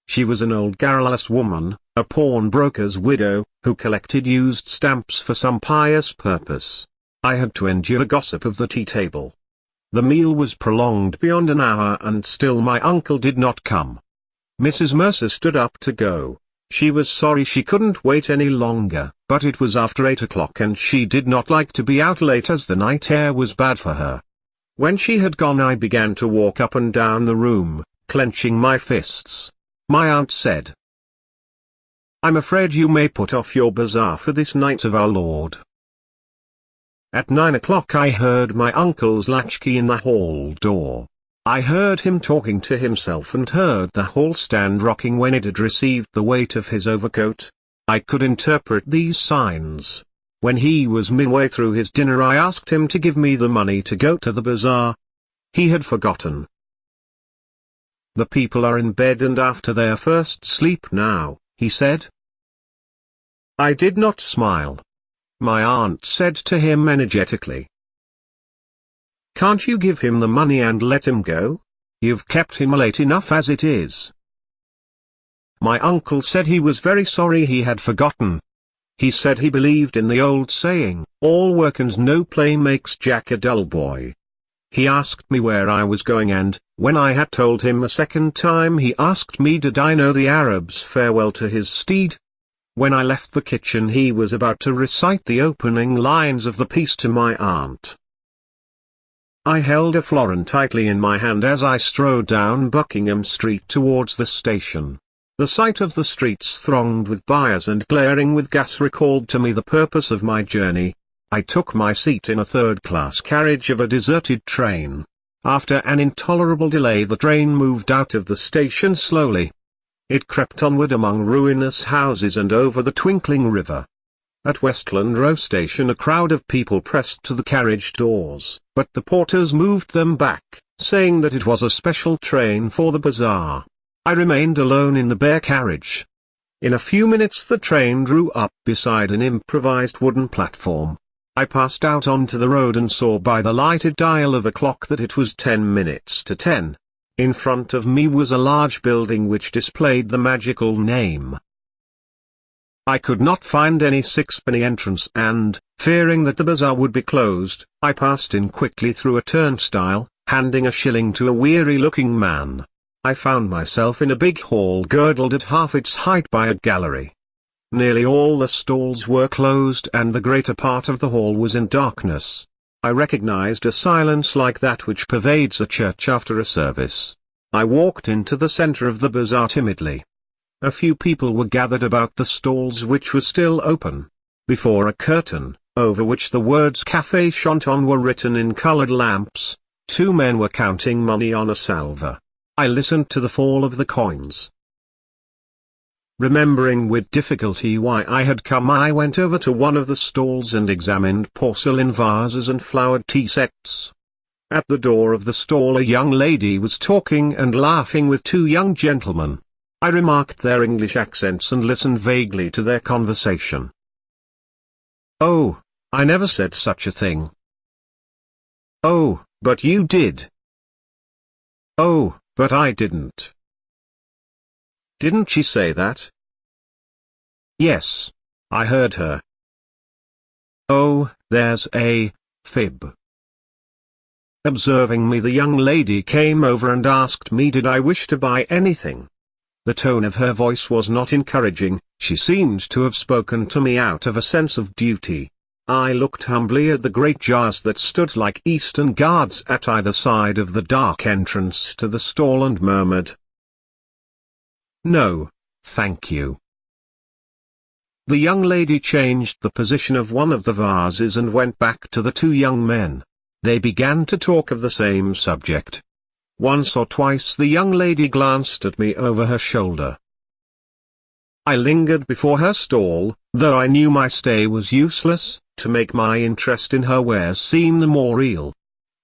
She was an old garrulous woman, a pawnbroker's widow, who collected used stamps for some pious purpose. I had to endure the gossip of the tea-table. The meal was prolonged beyond an hour and still my uncle did not come. Mrs. Mercer stood up to go. She was sorry she couldn't wait any longer, but it was after 8 o'clock and she did not like to be out late as the night air was bad for her. When she had gone I began to walk up and down the room, clenching my fists. My aunt said, "I'm afraid you may put off your bazaar for this night of our Lord." At 9 o'clock I heard my uncle's latchkey in the hall door. I heard him talking to himself and heard the hall stand rocking when it had received the weight of his overcoat. I could interpret these signs. When he was midway through his dinner I asked him to give me the money to go to the bazaar. He had forgotten. "The people are in bed and after their first sleep now," he said. I did not smile. My aunt said to him energetically, "Can't you give him the money and let him go? You've kept him late enough as it is." My uncle said he was very sorry he had forgotten. He said he believed in the old saying, "All work and no play makes Jack a dull boy." He asked me where I was going and, when I had told him a second time he asked me did I know the Arab's farewell to his steed. When I left the kitchen he was about to recite the opening lines of the piece to my aunt. I held a florin tightly in my hand as I strode down Buckingham Street towards the station. The sight of the streets thronged with buyers and glaring with gas recalled to me the purpose of my journey. I took my seat in a third-class carriage of a deserted train. After an intolerable delay the train moved out of the station slowly. It crept onward among ruinous houses and over the twinkling river. At Westland Row Station a crowd of people pressed to the carriage doors, but the porters moved them back, saying that it was a special train for the bazaar. I remained alone in the bare carriage. In a few minutes the train drew up beside an improvised wooden platform. I passed out onto the road and saw by the lighted dial of a clock that it was 10 minutes to 10. In front of me was a large building which displayed the magical name. I could not find any sixpenny entrance and, fearing that the bazaar would be closed, I passed in quickly through a turnstile, handing a shilling to a weary-looking man. I found myself in a big hall girdled at half its height by a gallery. Nearly all the stalls were closed and the greater part of the hall was in darkness. I recognized a silence like that which pervades a church after a service. I walked into the center of the bazaar timidly. A few people were gathered about the stalls which were still open. Before a curtain, over which the words Café Chanton were written in colored lamps, two men were counting money on a salver. I listened to the fall of the coins. Remembering with difficulty why I had come, I went over to one of the stalls and examined porcelain vases and flowered tea sets. At the door of the stall a young lady was talking and laughing with two young gentlemen. I remarked their English accents and listened vaguely to their conversation. "Oh, I never said such a thing." "Oh, but you did." "Oh, but I didn't." "Didn't she say that?" "Yes, I heard her." "Oh, there's a fib." Observing me, the young lady came over and asked me did I wish to buy anything. The tone of her voice was not encouraging, she seemed to have spoken to me out of a sense of duty. I looked humbly at the great jars that stood like Eastern guards at either side of the dark entrance to the stall and murmured, "No, thank you." The young lady changed the position of one of the vases and went back to the two young men. They began to talk of the same subject. Once or twice the young lady glanced at me over her shoulder. I lingered before her stall, though I knew my stay was useless, to make my interest in her wares seem the more real.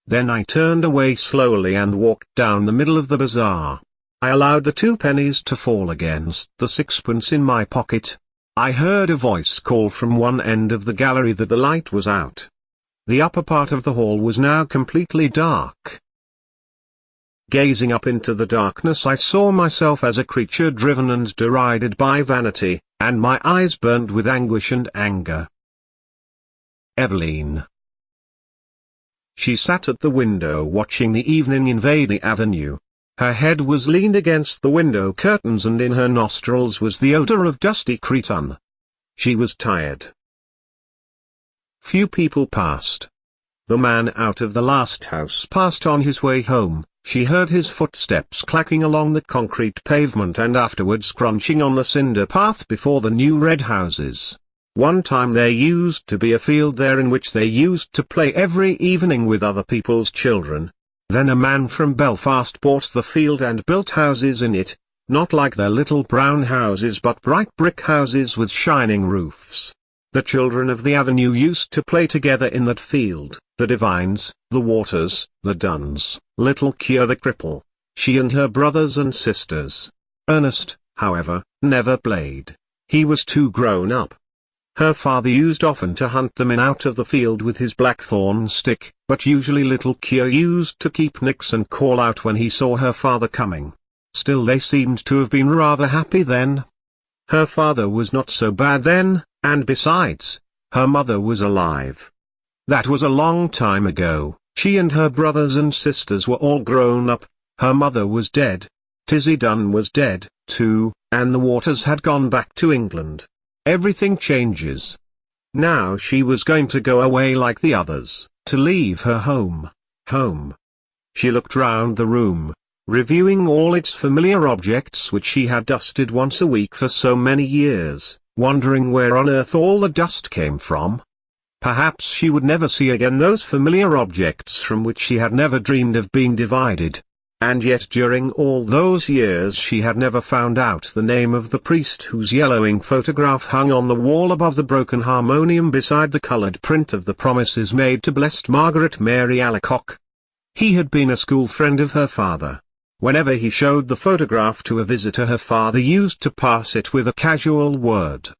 Then I turned away slowly and walked down the middle of the bazaar. I allowed the 2 pennies to fall against the 6pence in my pocket. I heard a voice call from one end of the gallery that the light was out. The upper part of the hall was now completely dark. Gazing up into the darkness, I saw myself as a creature driven and derided by vanity, and my eyes burned with anguish and anger. Eveline. She sat at the window watching the evening invade the avenue. Her head was leaned against the window curtains and in her nostrils was the odor of dusty cretonne. She was tired. Few people passed. The man out of the last house passed on his way home. She heard his footsteps clacking along the concrete pavement and afterwards crunching on the cinder path before the new red houses. One time there used to be a field there in which they used to play every evening with other people's children. Then a man from Belfast bought the field and built houses in it, not like their little brown houses but bright brick houses with shining roofs. The children of the avenue used to play together in that field, the Devines, the Waters, the Dunns, little Keir the cripple, she and her brothers and sisters. Ernest, however, never played. He was too grown up. Her father used often to hunt them in out of the field with his blackthorn stick, but usually little Keir used to keep nix and call out when he saw her father coming. Still they seemed to have been rather happy then. Her father was not so bad then, and besides, her mother was alive. That was a long time ago. She and her brothers and sisters were all grown up. Her mother was dead. Tizzy Dunn was dead, too, and the Waters had gone back to England. Everything changes. Now she was going to go away like the others, to leave her home. Home. She looked round the room, reviewing all its familiar objects which she had dusted once a week for so many years, wondering where on earth all the dust came from. Perhaps she would never see again those familiar objects from which she had never dreamed of being divided. and yet during all those years she had never found out the name of the priest whose yellowing photograph hung on the wall above the broken harmonium beside the coloured print of the promises made to Blessed Margaret Mary Alacoque. He had been a school friend of her father. Whenever he showed the photograph to a visitor, her father used to pass it with a casual word.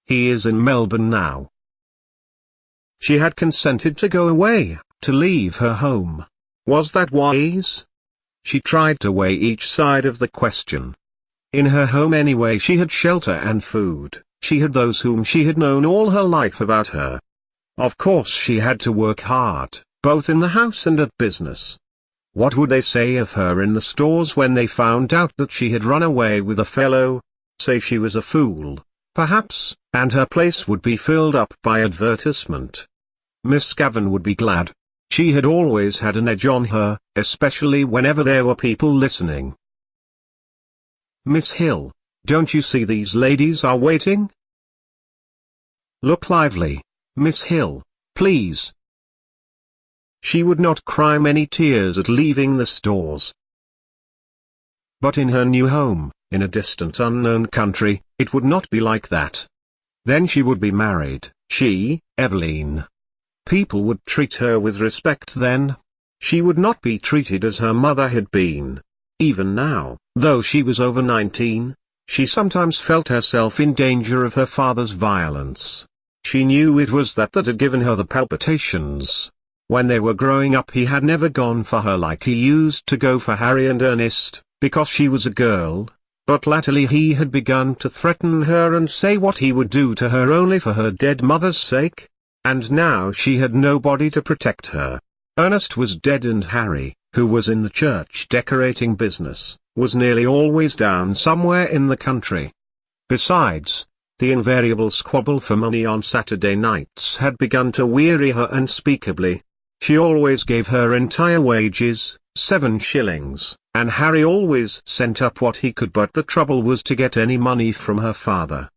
"He is in Melbourne now." She had consented to go away, to leave her home. Was that wise? She tried to weigh each side of the question. In her home anyway she had shelter and food, she had those whom she had known all her life about her. Of course she had to work hard, both in the house and at business. What would they say of her in the stores when they found out that she had run away with a fellow? Say she was a fool, perhaps, and her place would be filled up by advertisement. Miss Gavan would be glad. She had always had an edge on her, especially whenever there were people listening. "Miss Hill, don't you see these ladies are waiting? Look lively, Miss Hill, please." She would not cry many tears at leaving the stores. But in her new home, in a distant unknown country, it would not be like that. Then she would be married, she, Eveline. People would treat her with respect then. She would not be treated as her mother had been. Even now, though she was over 19, she sometimes felt herself in danger of her father's violence. She knew it was that had given her the palpitations. When they were growing up he had never gone for her like he used to go for Harry and Ernest, because she was a girl, but latterly he had begun to threaten her and say what he would do to her only for her dead mother's sake. And now she had nobody to protect her. Ernest was dead and Harry, who was in the church decorating business, was nearly always down somewhere in the country. Besides, the invariable squabble for money on Saturday nights had begun to weary her unspeakably. She always gave her entire wages, 7 shillings, and Harry always sent up what he could, but the trouble was to get any money from her father.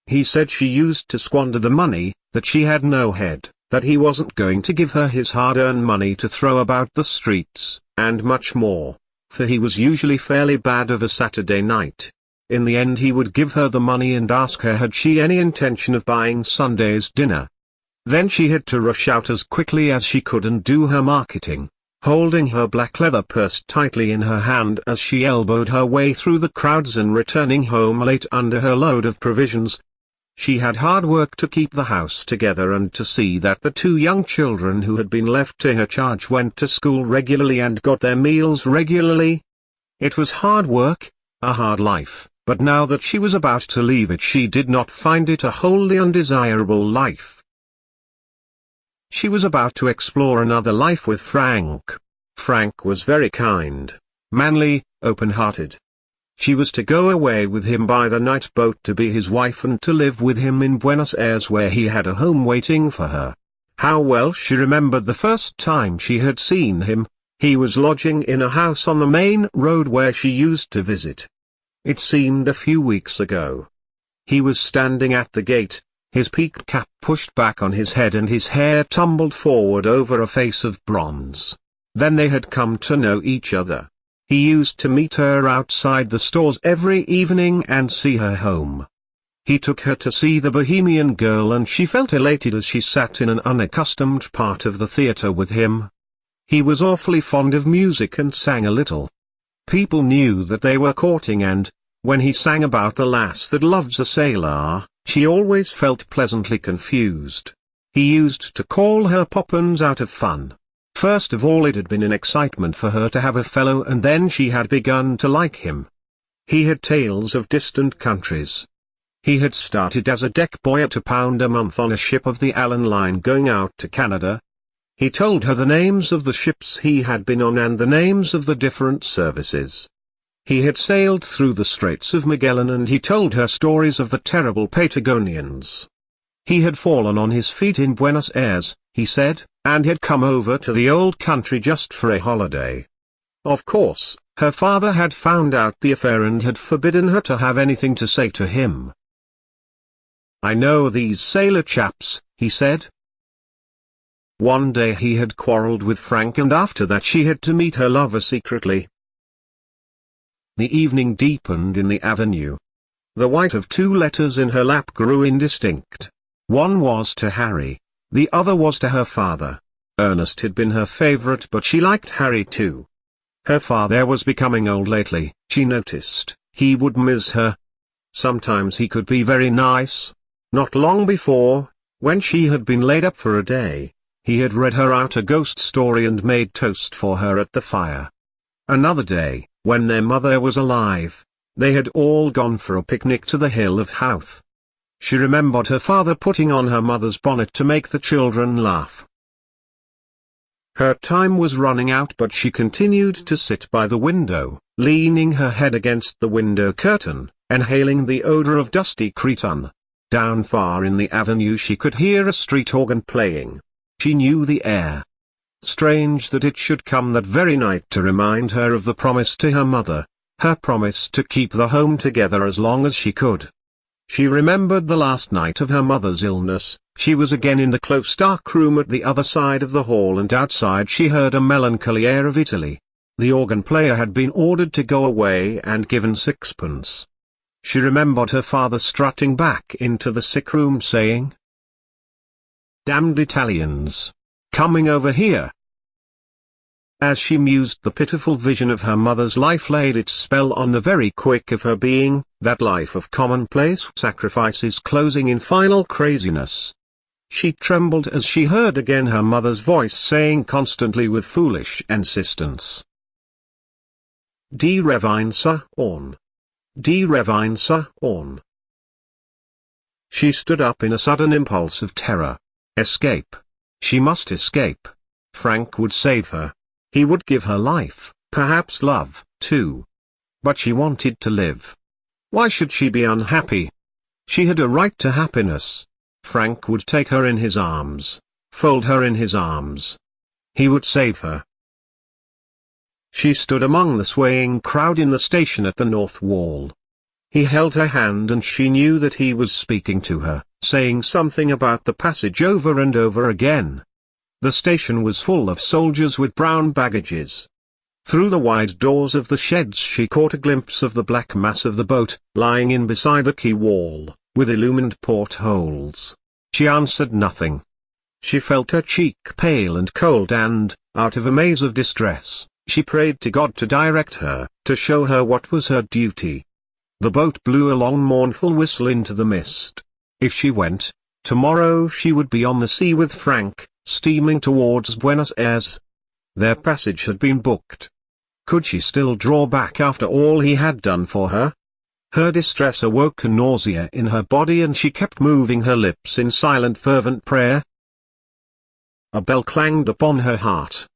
He said she used to squander the money, that she had no head, that he wasn't going to give her his hard-earned money to throw about the streets, and much more, for he was usually fairly bad of a Saturday night. In the end he would give her the money and ask her had she any intention of buying Sunday's dinner. Then she had to rush out as quickly as she could and do her marketing, holding her black leather purse tightly in her hand as she elbowed her way through the crowds and returning home late under her load of provisions. She had hard work to keep the house together and to see that the 2 young children who had been left to her charge went to school regularly and got their meals regularly. It was hard work, a hard life, but now that she was about to leave it she did not find it a wholly undesirable life. She was about to explore another life with Frank. Frank was very kind, manly, open-hearted. She was to go away with him by the night boat to be his wife and to live with him in Buenos Aires where he had a home waiting for her. How well she remembered the first time she had seen him. He was lodging in a house on the main road where she used to visit. It seemed a few weeks ago. He was standing at the gate, his peaked cap pushed back on his head and his hair tumbled forward over a face of bronze. Then they had come to know each other. He used to meet her outside the stores every evening and see her home. He took her to see The Bohemian Girl and she felt elated as she sat in an unaccustomed part of the theatre with him. He was awfully fond of music and sang a little. People knew that they were courting and, when he sang about the lass that loves a sailor, she always felt pleasantly confused. He used to call her Poppins out of fun. First of all it had been an excitement for her to have a fellow and then she had begun to like him. He had tales of distant countries. He had started as a deck boy at £1 a month on a ship of the Allen Line going out to Canada. He told her the names of the ships he had been on and the names of the different services. He had sailed through the Straits of Magellan and he told her stories of the terrible Patagonians. He had fallen on his feet in Buenos Aires, he said, and had come over to the old country just for a holiday. Of course, her father had found out the affair and had forbidden her to have anything to say to him. "I know these sailor chaps," he said. One day he had quarrelled with Frank, and after that she had to meet her lover secretly. The evening deepened in the avenue. The white of two letters in her lap grew indistinct. One was to Harry. The other was to her father. Ernest had been her favourite, but she liked Harry too. Her father was becoming old lately, she noticed. He would miss her. Sometimes he could be very nice. Not long before, when she had been laid up for a day, he had read her out a ghost story and made toast for her at the fire. Another day, when their mother was alive, they had all gone for a picnic to the Hill of Howth. She remembered her father putting on her mother's bonnet to make the children laugh. Her time was running out, but she continued to sit by the window, leaning her head against the window curtain, inhaling the odour of dusty cretonne. Down far in the avenue she could hear a street organ playing. She knew the air. Strange that it should come that very night to remind her of the promise to her mother, her promise to keep the home together as long as she could. She remembered the last night of her mother's illness. She was again in the close dark room at the other side of the hall, and outside she heard a melancholy air of Italy. The organ player had been ordered to go away and given sixpence. She remembered her father strutting back into the sick room saying, "Damned Italians! Coming over here!" As she mused, the pitiful vision of her mother's life laid its spell on the very quick of her being, that life of commonplace sacrifices closing in final craziness. She trembled as she heard again her mother's voice saying constantly with foolish insistence, "Die Revinsa on. Die Revinsa on." She stood up in a sudden impulse of terror. Escape. She must escape. Frank would save her. He would give her life, perhaps love, too. But she wanted to live. Why should she be unhappy? She had a right to happiness. Frank would take her in his arms, fold her in his arms. He would save her. She stood among the swaying crowd in the station at the north wall. He held her hand and she knew that he was speaking to her, saying something about the passage over and over again. The station was full of soldiers with brown baggages. Through the wide doors of the sheds she caught a glimpse of the black mass of the boat, lying in beside the quay wall, with illumined portholes. She answered nothing. She felt her cheek pale and cold and, out of a maze of distress, she prayed to God to direct her, to show her what was her duty. The boat blew a long mournful whistle into the mist. If she went, tomorrow she would be on the sea with Frank, steaming towards Buenos Aires. Their passage had been booked. Could she still draw back after all he had done for her? Her distress awoke a nausea in her body and she kept moving her lips in silent fervent prayer. A bell clanged upon her heart.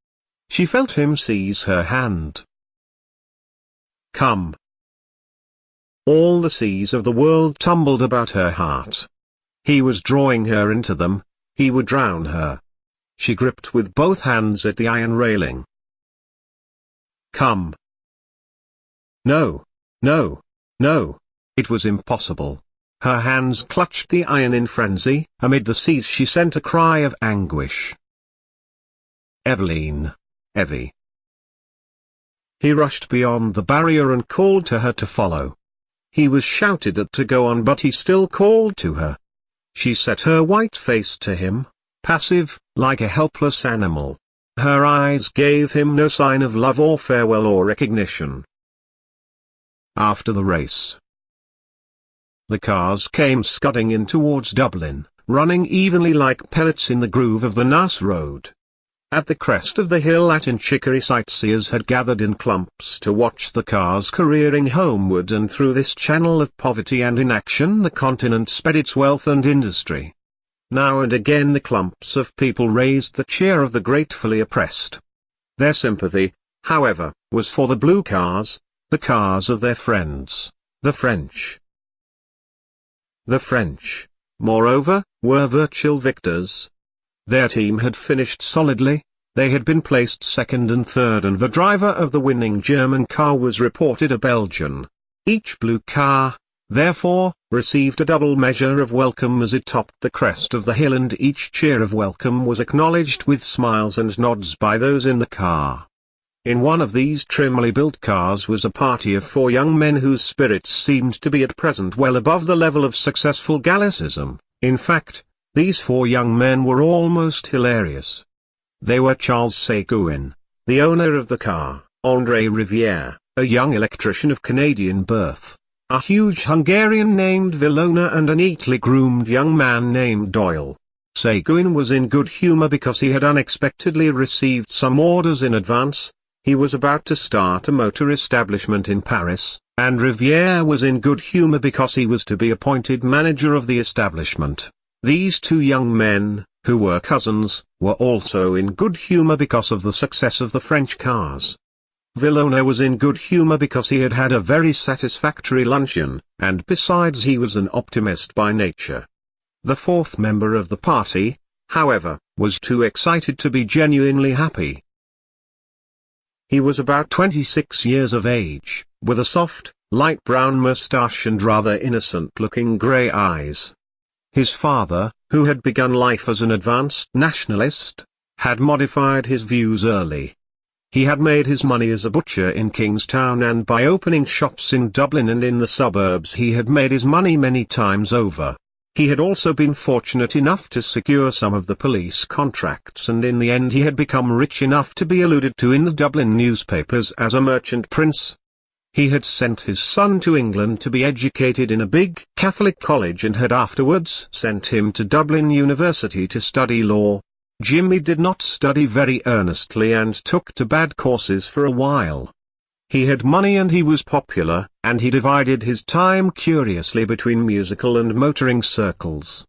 She felt him seize her hand. "Come." All the seas of the world tumbled about her heart. He was drawing her into them. He would drown her. She gripped with both hands at the iron railing. "Come." No, no, no. It was impossible. Her hands clutched the iron in frenzy. Amid the seas she sent a cry of anguish. "Eveline. Evie." He rushed beyond the barrier and called to her to follow. He was shouted at to go on, but he still called to her. She set her white face to him, passive, like a helpless animal. Her eyes gave him no sign of love or farewell or recognition. After the race, the cars came scudding in towards Dublin, running evenly like pellets in the groove of the Naas Road. At the crest of the hill at Inchicory sightseers had gathered in clumps to watch the cars careering homeward, and through this channel of poverty and inaction the continent sped its wealth and industry. Now and again the clumps of people raised the cheer of the gratefully oppressed. Their sympathy, however, was for the blue cars, the cars of their friends, the French. The French, moreover, were virtual victors. Their team had finished solidly. They had been placed second and third, and the driver of the winning German car was reported a Belgian. Each blue car, therefore, received a double measure of welcome as it topped the crest of the hill, and each cheer of welcome was acknowledged with smiles and nods by those in the car. In one of these trimly built cars was a party of 4 young men whose spirits seemed to be at present well above the level of successful Gallicism. In fact, these 4 young men were almost hilarious. They were Charles Seguin, the owner of the car, André Rivière, a young electrician of Canadian birth, a huge Hungarian named Vilona, and a neatly groomed young man named Doyle. Seguin was in good humor because he had unexpectedly received some orders in advance. He was about to start a motor establishment in Paris, and Rivière was in good humor because he was to be appointed manager of the establishment. These 2 young men, who were cousins, were also in good humor because of the success of the French cars. Vilona was in good humor because he had had a very satisfactory luncheon, and besides he was an optimist by nature. The 4th member of the party, however, was too excited to be genuinely happy. He was about 26 years of age, with a soft, light brown moustache and rather innocent-looking grey eyes. His father, who had begun life as an advanced nationalist, had modified his views early. He had made his money as a butcher in Kingstown, and by opening shops in Dublin and in the suburbs he had made his money many times over. He had also been fortunate enough to secure some of the police contracts, and in the end he had become rich enough to be alluded to in the Dublin newspapers as a merchant prince. He had sent his son to England to be educated in a big Catholic college, and had afterwards sent him to Dublin University to study law. Jimmy did not study very earnestly and took to bad courses for a while. He had money and he was popular, and he divided his time curiously between musical and motoring circles.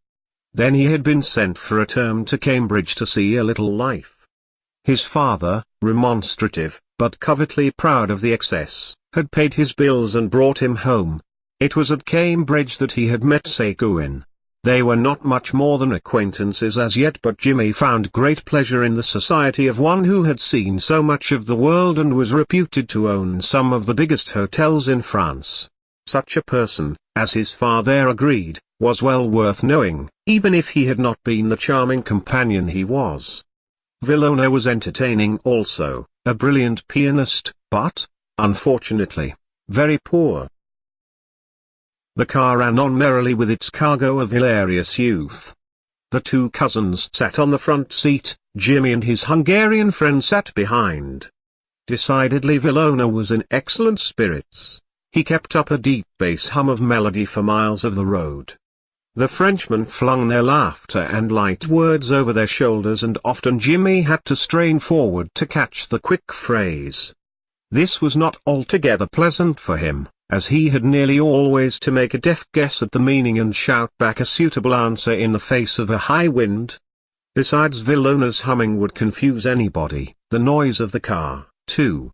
Then he had been sent for a term to Cambridge to see a little life. His father, remonstrative, but covertly proud of the excess, had paid his bills and brought him home. It was at Cambridge that he had met Seguin. They were not much more than acquaintances as yet, but Jimmy found great pleasure in the society of one who had seen so much of the world and was reputed to own some of the biggest hotels in France. Such a person, as his father agreed, was well worth knowing, even if he had not been the charming companion he was. Vilona was entertaining also, a brilliant pianist, but, unfortunately, very poor. The car ran on merrily with its cargo of hilarious youth. The 2 cousins sat on the front seat, Jimmy and his Hungarian friend sat behind. Decidedly Vilona was in excellent spirits. He kept up a deep bass hum of melody for miles of the road. The Frenchmen flung their laughter and light words over their shoulders, and often Jimmy had to strain forward to catch the quick phrase. This was not altogether pleasant for him, as he had nearly always to make a deft guess at the meaning and shout back a suitable answer in the face of a high wind. Besides, Vilona's humming would confuse anybody. The noise of the car, too.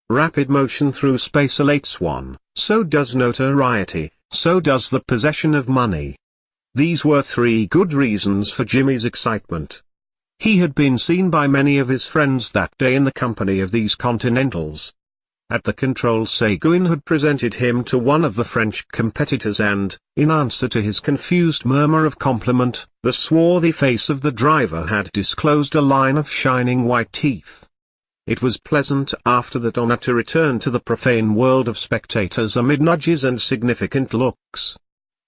Rapid motion through space elates one, so does notoriety, so does the possession of money. These were 3 good reasons for Jimmy's excitement. He had been seen by many of his friends that day in the company of these Continentals. At the control Seguin had presented him to one of the French competitors, and, in answer to his confused murmur of compliment, the swarthy face of the driver had disclosed a line of shining white teeth. It was pleasant after that honor to return to the profane world of spectators amid nudges and significant looks.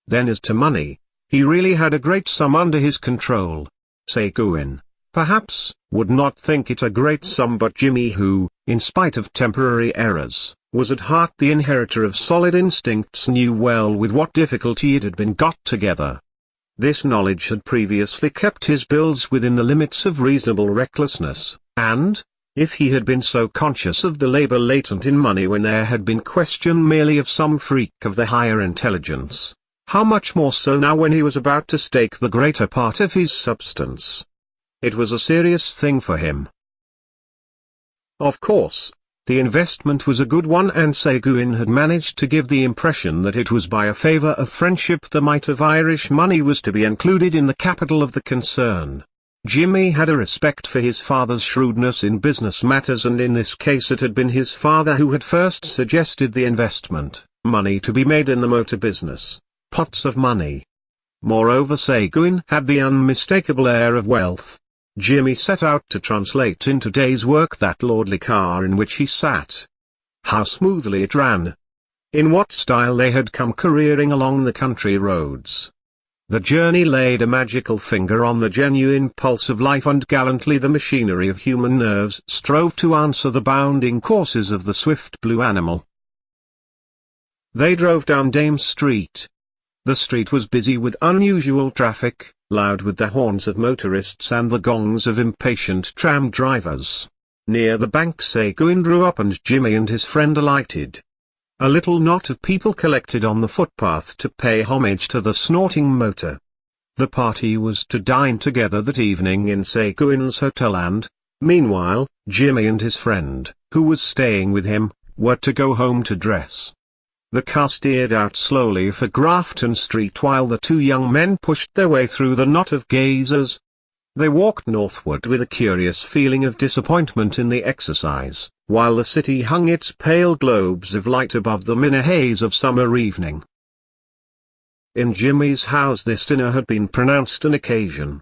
Then as to money, he really had a great sum under his control. Seguin, perhaps, would not think it a great sum, but Jimmy, who, in spite of temporary errors, was at heart the inheritor of solid instincts, knew well with what difficulty it had been got together. This knowledge had previously kept his bills within the limits of reasonable recklessness, and, if he had been so conscious of the labor latent in money when there had been question merely of some freak of the higher intelligence, how much more so now when he was about to stake the greater part of his substance. It was a serious thing for him. Of course, the investment was a good one, and Seguin had managed to give the impression that it was by a favor of friendship the mite of Irish money was to be included in the capital of the concern. Jimmy had a respect for his father's shrewdness in business matters, and in this case it had been his father who had first suggested the investment. money to be made in the motor business, pots of money. Moreover, Seguin had the unmistakable air of wealth. Jimmy set out to translate into day's work that lordly car in which he sat. How smoothly it ran! In what style they had come careering along the country roads! The journey laid a magical finger on the genuine pulse of life, and gallantly the machinery of human nerves strove to answer the bounding courses of the swift blue animal. They drove down Dame Street. The street was busy with unusual traffic, loud with the horns of motorists and the gongs of impatient tram drivers. Near the bank Seguin drew up and Jimmy and his friend alighted. A little knot of people collected on the footpath to pay homage to the snorting motor. The party was to dine together that evening in Seguin's hotel, and, meanwhile, Jimmy and his friend, who was staying with him, were to go home to dress. The car steered out slowly for Grafton Street while the two young men pushed their way through the knot of gazers. They walked northward with a curious feeling of disappointment in the exercise, while the city hung its pale globes of light above them in a haze of summer evening. In Jimmy's house this dinner had been pronounced an occasion.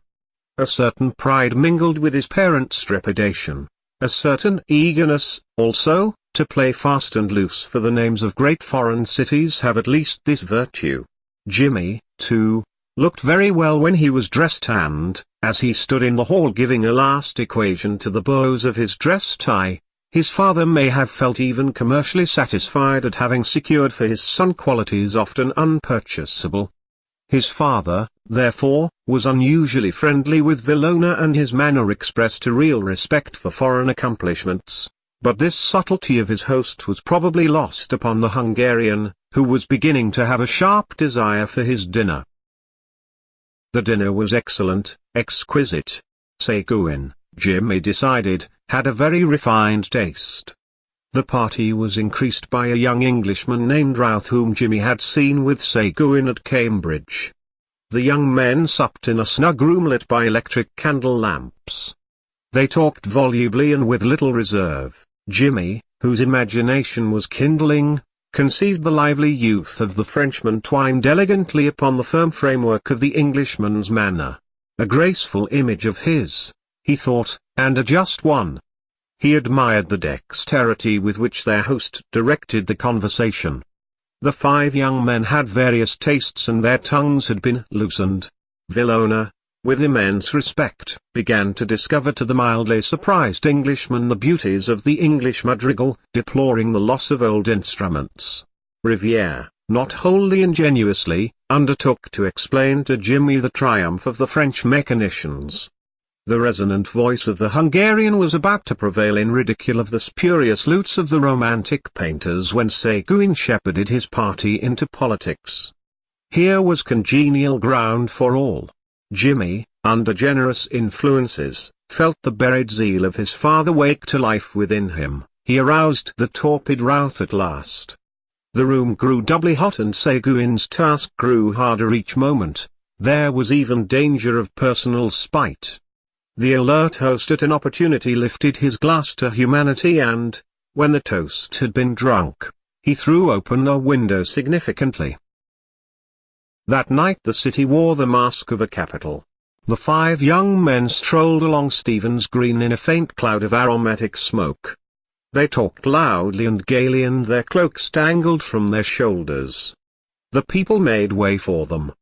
A certain pride mingled with his parents' trepidation, a certain eagerness, also, to play fast and loose, for the names of great foreign cities have at least this virtue. Jimmy, too, looked very well when he was dressed, and, as he stood in the hall giving a last equation to the bows of his dress tie, his father may have felt even commercially satisfied at having secured for his son qualities often unpurchasable. His father, therefore, was unusually friendly with Villona, and his manner expressed a real respect for foreign accomplishments. But this subtlety of his host was probably lost upon the Hungarian, who was beginning to have a sharp desire for his dinner. The dinner was excellent, exquisite. Seguin, Jimmy decided, had a very refined taste. The party was increased by a young Englishman named Routh, whom Jimmy had seen with Seguin at Cambridge. The young men supped in a snug room lit by electric candle lamps. They talked volubly and with little reserve. Jimmy, whose imagination was kindling, conceived the lively youth of the Frenchman twined elegantly upon the firm framework of the Englishman's manner. A graceful image of his, he thought, and a just one. He admired the dexterity with which their host directed the conversation. The five young men had various tastes and their tongues had been loosened. Villona, with immense respect, began to discover to the mildly surprised Englishman the beauties of the English madrigal, deploring the loss of old instruments. Riviere, not wholly ingenuously, undertook to explain to Jimmy the triumph of the French mechanicians. The resonant voice of the Hungarian was about to prevail in ridicule of the spurious lutes of the romantic painters when Seguin shepherded his party into politics. Here was congenial ground for all. Jimmy, under generous influences, felt the buried zeal of his father wake to life within him. He aroused the torpid Routh at last. The room grew doubly hot and Seguin's task grew harder each moment. There was even danger of personal spite. The alert host at an opportunity lifted his glass to humanity and, when the toast had been drunk, he threw open a window significantly. That night the city wore the mask of a capital. The five young men strolled along Stephen's Green in a faint cloud of aromatic smoke. They talked loudly and gaily and their cloaks dangled from their shoulders. The people made way for them.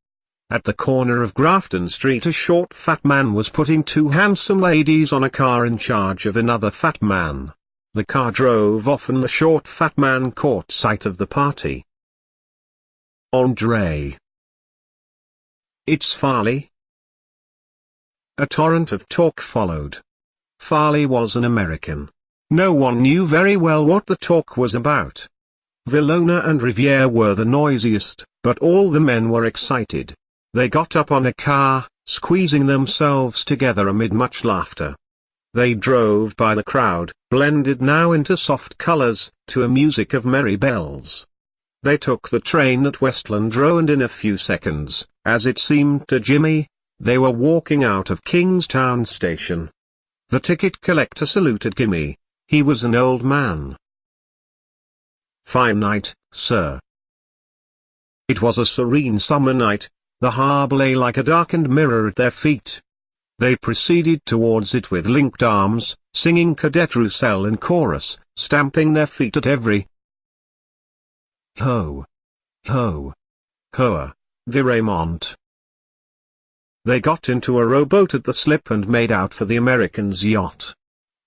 At the corner of Grafton Street a short fat man was putting two handsome ladies on a car in charge of another fat man. The car drove off and the short fat man caught sight of the party. André. It's Farley? A torrent of talk followed. Farley was an American. No one knew very well what the talk was about. Villona and Riviere were the noisiest, but all the men were excited. They got up on a car, squeezing themselves together amid much laughter. They drove by the crowd, blended now into soft colors, to a music of merry bells. They took the train at Westland Row and in a few seconds, as it seemed to Jimmy, they were walking out of Kingstown station. The ticket collector saluted Jimmy. He was an old man. "Fine night, sir," It was a serene summer night. The harbour lay like a darkened mirror at their feet. They proceeded towards it with linked arms, singing Cadet Roussel in chorus, stamping their feet at every ho, ho, hoa, viremont. They got into a rowboat at the slip and made out for the American's yacht.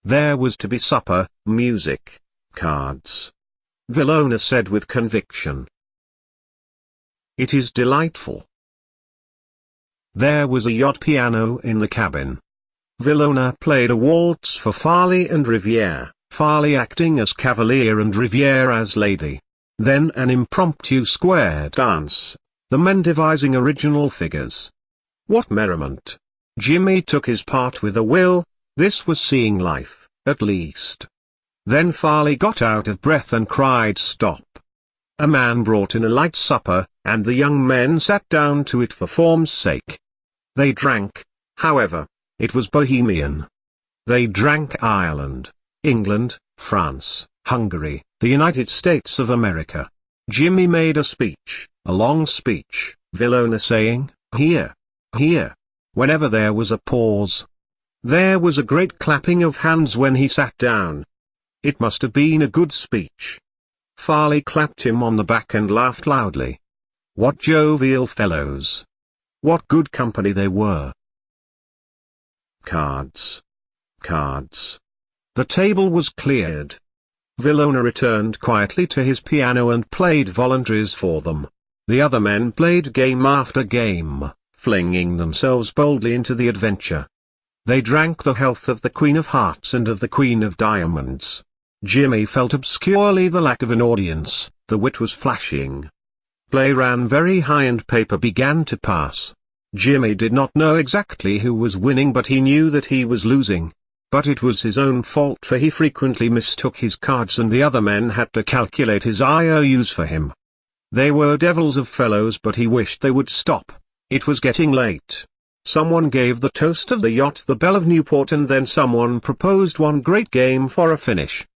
There was to be supper, music, cards. Villona said with conviction. It is delightful. There was a yacht piano in the cabin. Villona played a waltz for Farley and Riviere, Farley acting as cavalier and Riviere as lady. Then an impromptu square dance, the men devising original figures. What merriment! Jimmy took his part with a will. This was seeing life, at least. Then Farley got out of breath and cried stop. A man brought in a light supper, and the young men sat down to it for form's sake. They drank, however. It was Bohemian. They drank Ireland, England, France, Hungary, the United States of America. Jimmy made a speech, a long speech, Villona saying, here, here, whenever there was a pause. There was a great clapping of hands when he sat down. It must have been a good speech. Farley clapped him on the back and laughed loudly. What jovial fellows! What good company they were! Cards. Cards. The table was cleared. Villona returned quietly to his piano and played voluntaries for them. The other men played game after game, flinging themselves boldly into the adventure. They drank the health of the Queen of Hearts and of the Queen of Diamonds. Jimmy felt obscurely the lack of an audience. The wit was flashing. Play ran very high and paper began to pass. Jimmy did not know exactly who was winning, but he knew that he was losing. But it was his own fault, for he frequently mistook his cards and the other men had to calculate his IOUs for him. They were devils of fellows, but he wished they would stop. It was getting late. Someone gave the toast of the yacht the Belle of Newport, and then someone proposed one great game for a finish.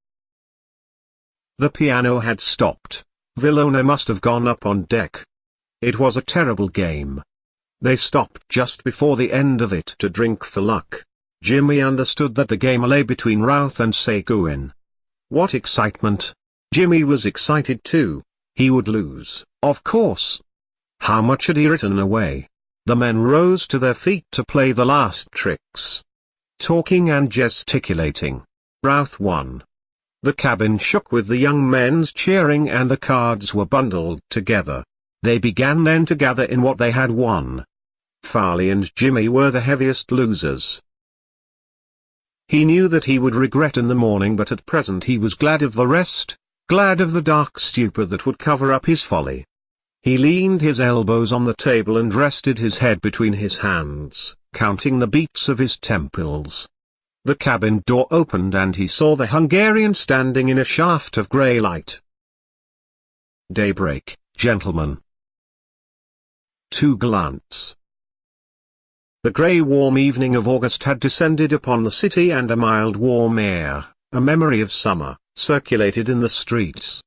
The piano had stopped. Villona must have gone up on deck. It was a terrible game. They stopped just before the end of it to drink for luck. Jimmy understood that the game lay between Routh and Seguin. What excitement! Jimmy was excited too. He would lose, of course. How much had he written away? The men rose to their feet to play the last tricks. Talking and gesticulating. Routh won. The cabin shook with the young men's cheering and the cards were bundled together. They began then to gather in what they had won. Farley and Jimmy were the heaviest losers. He knew that he would regret in the morning, but at present he was glad of the rest, glad of the dark stupor that would cover up his folly. He leaned his elbows on the table and rested his head between his hands, counting the beats of his temples. The cabin door opened and he saw the Hungarian standing in a shaft of grey light. Daybreak, gentlemen. 2 glance. The grey warm evening of August had descended upon the city, and a mild warm air, a memory of summer, circulated in the streets.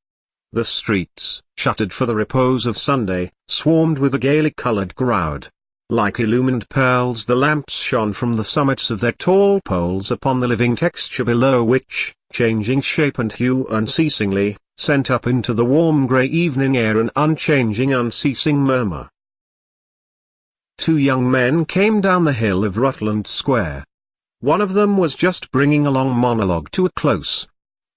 The streets, shuttered for the repose of Sunday, swarmed with a gaily coloured crowd. Like illumined pearls the lamps shone from the summits of their tall poles upon the living texture below, which, changing shape and hue unceasingly, sent up into the warm grey evening air an unchanging unceasing murmur. 2 young men came down the hill of Rutland Square. One of them was just bringing a long monologue to a close.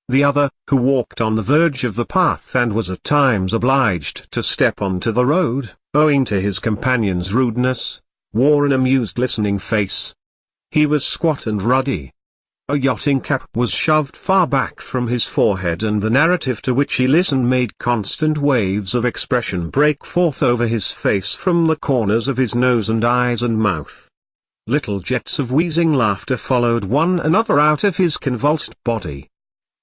The other, who walked on the verge of the path and was at times obliged to step onto the road, owing to his companion's rudeness, wore an amused listening face. He was squat and ruddy. A yachting cap was shoved far back from his forehead, and the narrative to which he listened made constant waves of expression break forth over his face from the corners of his nose and eyes and mouth. Little jets of wheezing laughter followed one another out of his convulsed body.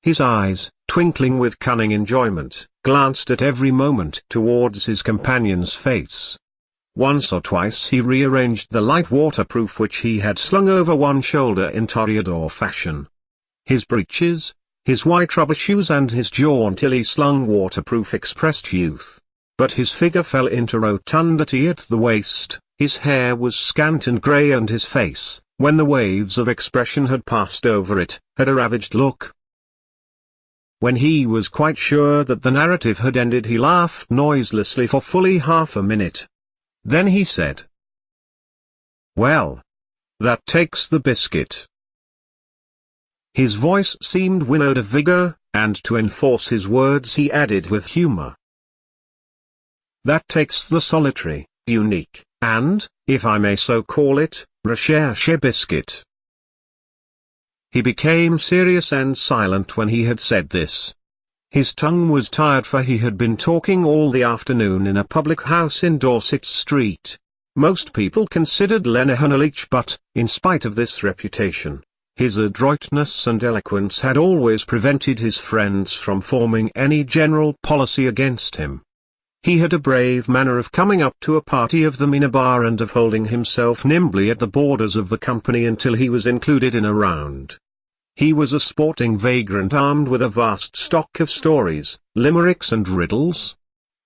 His eyes, twinkling with cunning enjoyment, glanced at every moment towards his companion's face. Once or twice he rearranged the light waterproof which he had slung over one shoulder in toreador fashion. His breeches, his white rubber shoes and his jauntily slung waterproof expressed youth. but his figure fell into rotundity at the waist, his hair was scant and grey, and his face, when the waves of expression had passed over it, had a ravaged look. When he was quite sure that the narrative had ended, he laughed noiselessly for fully half a minute. Then he said, "Well, that takes the biscuit." His voice seemed winnowed of vigour, and to enforce his words he added with humour, "That takes the solitary, unique, and, if I may so call it, recherche biscuit." He became serious and silent when he had said this. His tongue was tired, for he had been talking all the afternoon in a public house in Dorset Street. Most people considered Lenehan a leech, but, in spite of this reputation, his adroitness and eloquence had always prevented his friends from forming any general policy against him. He had a brave manner of coming up to a party of them in a bar and of holding himself nimbly at the borders of the company until he was included in a round. He was a sporting vagrant armed with a vast stock of stories, limericks and riddles.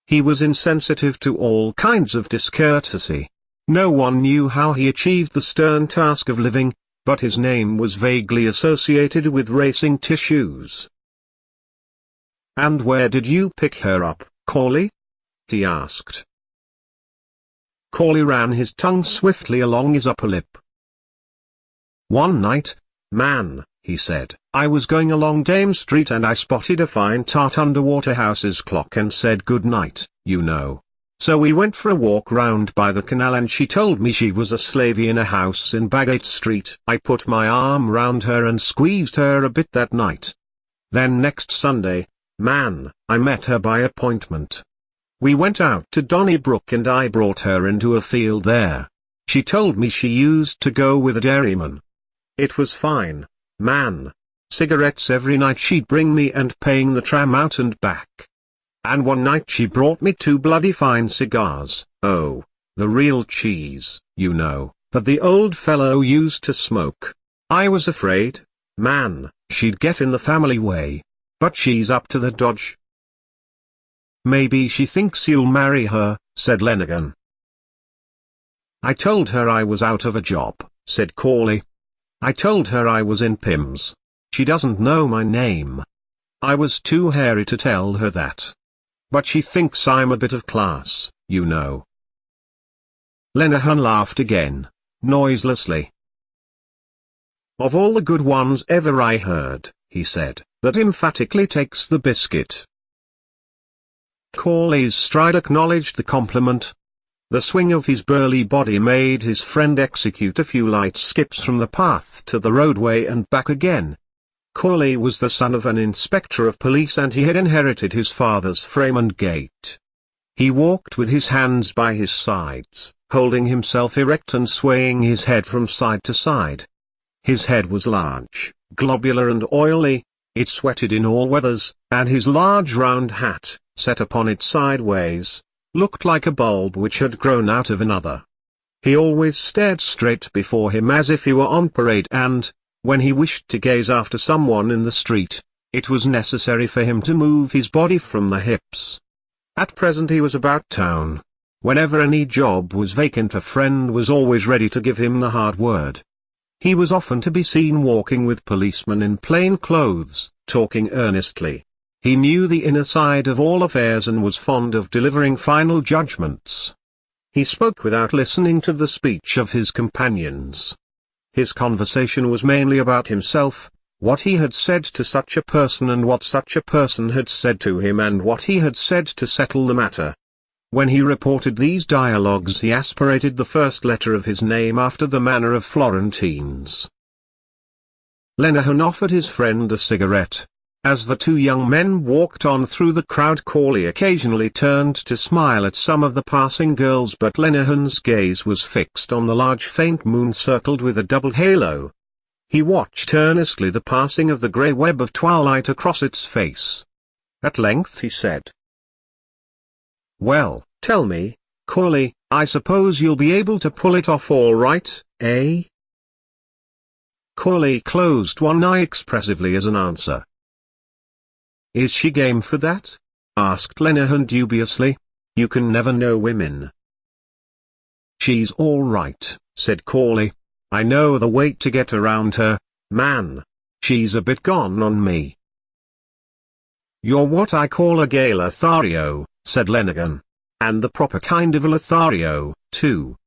He was insensitive to all kinds of discourtesy. No one knew how he achieved the stern task of living, but his name was vaguely associated with racing tissues. "And where did you pick her up, Corley?" he asked. Corley ran his tongue swiftly along his upper lip. "One night, man," he said, "I was going along Dame Street and I spotted a fine tart under Waterhouse's clock and said good night, you know. So we went for a walk round by the canal and she told me she was a slavey in a house in Bagate Street. I put my arm round her and squeezed her a bit that night. Then next Sunday, man, I met her by appointment. We went out to Donnybrook and I brought her into a field there. She told me she used to go with a dairyman. It was fine, man. Cigarettes every night she'd bring me and paying the tram out and back. And one night she brought me 2 bloody fine cigars, oh, the real cheese, you know, that the old fellow used to smoke. I was afraid, man, she'd get in the family way. But she's up to the dodge." "Maybe she thinks you'll marry her," said Lenehan. "I told her I was out of a job," said Corley. "I told her I was in Pimm's. She doesn't know my name. I was too hairy to tell her that. But she thinks I'm a bit of class, you know." Lenehan laughed again, noiselessly. "Of all the good ones ever I heard," he said, "that emphatically takes the biscuit." Corley's stride acknowledged the compliment. The swing of his burly body made his friend execute a few light skips from the path to the roadway and back again. Corley was the son of an inspector of police and he had inherited his father's frame and gait. He walked with his hands by his sides, holding himself erect and swaying his head from side to side. His head was large, globular and oily, it sweated in all weathers, and his large round hat, set upon it sideways, looked like a bulb which had grown out of another. He always stared straight before him as if he were on parade and, when he wished to gaze after someone in the street, it was necessary for him to move his body from the hips. At present he was about town. Whenever any job was vacant a friend was always ready to give him the hard word. He was often to be seen walking with policemen in plain clothes, talking earnestly. He knew the inner side of all affairs and was fond of delivering final judgments. He spoke without listening to the speech of his companions. His conversation was mainly about himself, what he had said to such a person and what such a person had said to him and what he had said to settle the matter. When he reported these dialogues he aspirated the first letter of his name after the manner of Florentines. Lenehan offered his friend a cigarette. As the 2 young men walked on through the crowd Corley occasionally turned to smile at some of the passing girls, but Lenehan's gaze was fixed on the large faint moon circled with a double halo. He watched earnestly the passing of the grey web of twilight across its face. At length he said, "Well, tell me, Corley, I suppose you'll be able to pull it off all right, eh?" Corley closed one eye expressively as an answer. "Is she game for that?" asked Lenehan dubiously. You can never know women. She's all right, said Corley. I know the way to get around her, man. She's a bit gone on me. You're what I call a gay Lothario, said Lenehan. And the proper kind of a Lothario, too.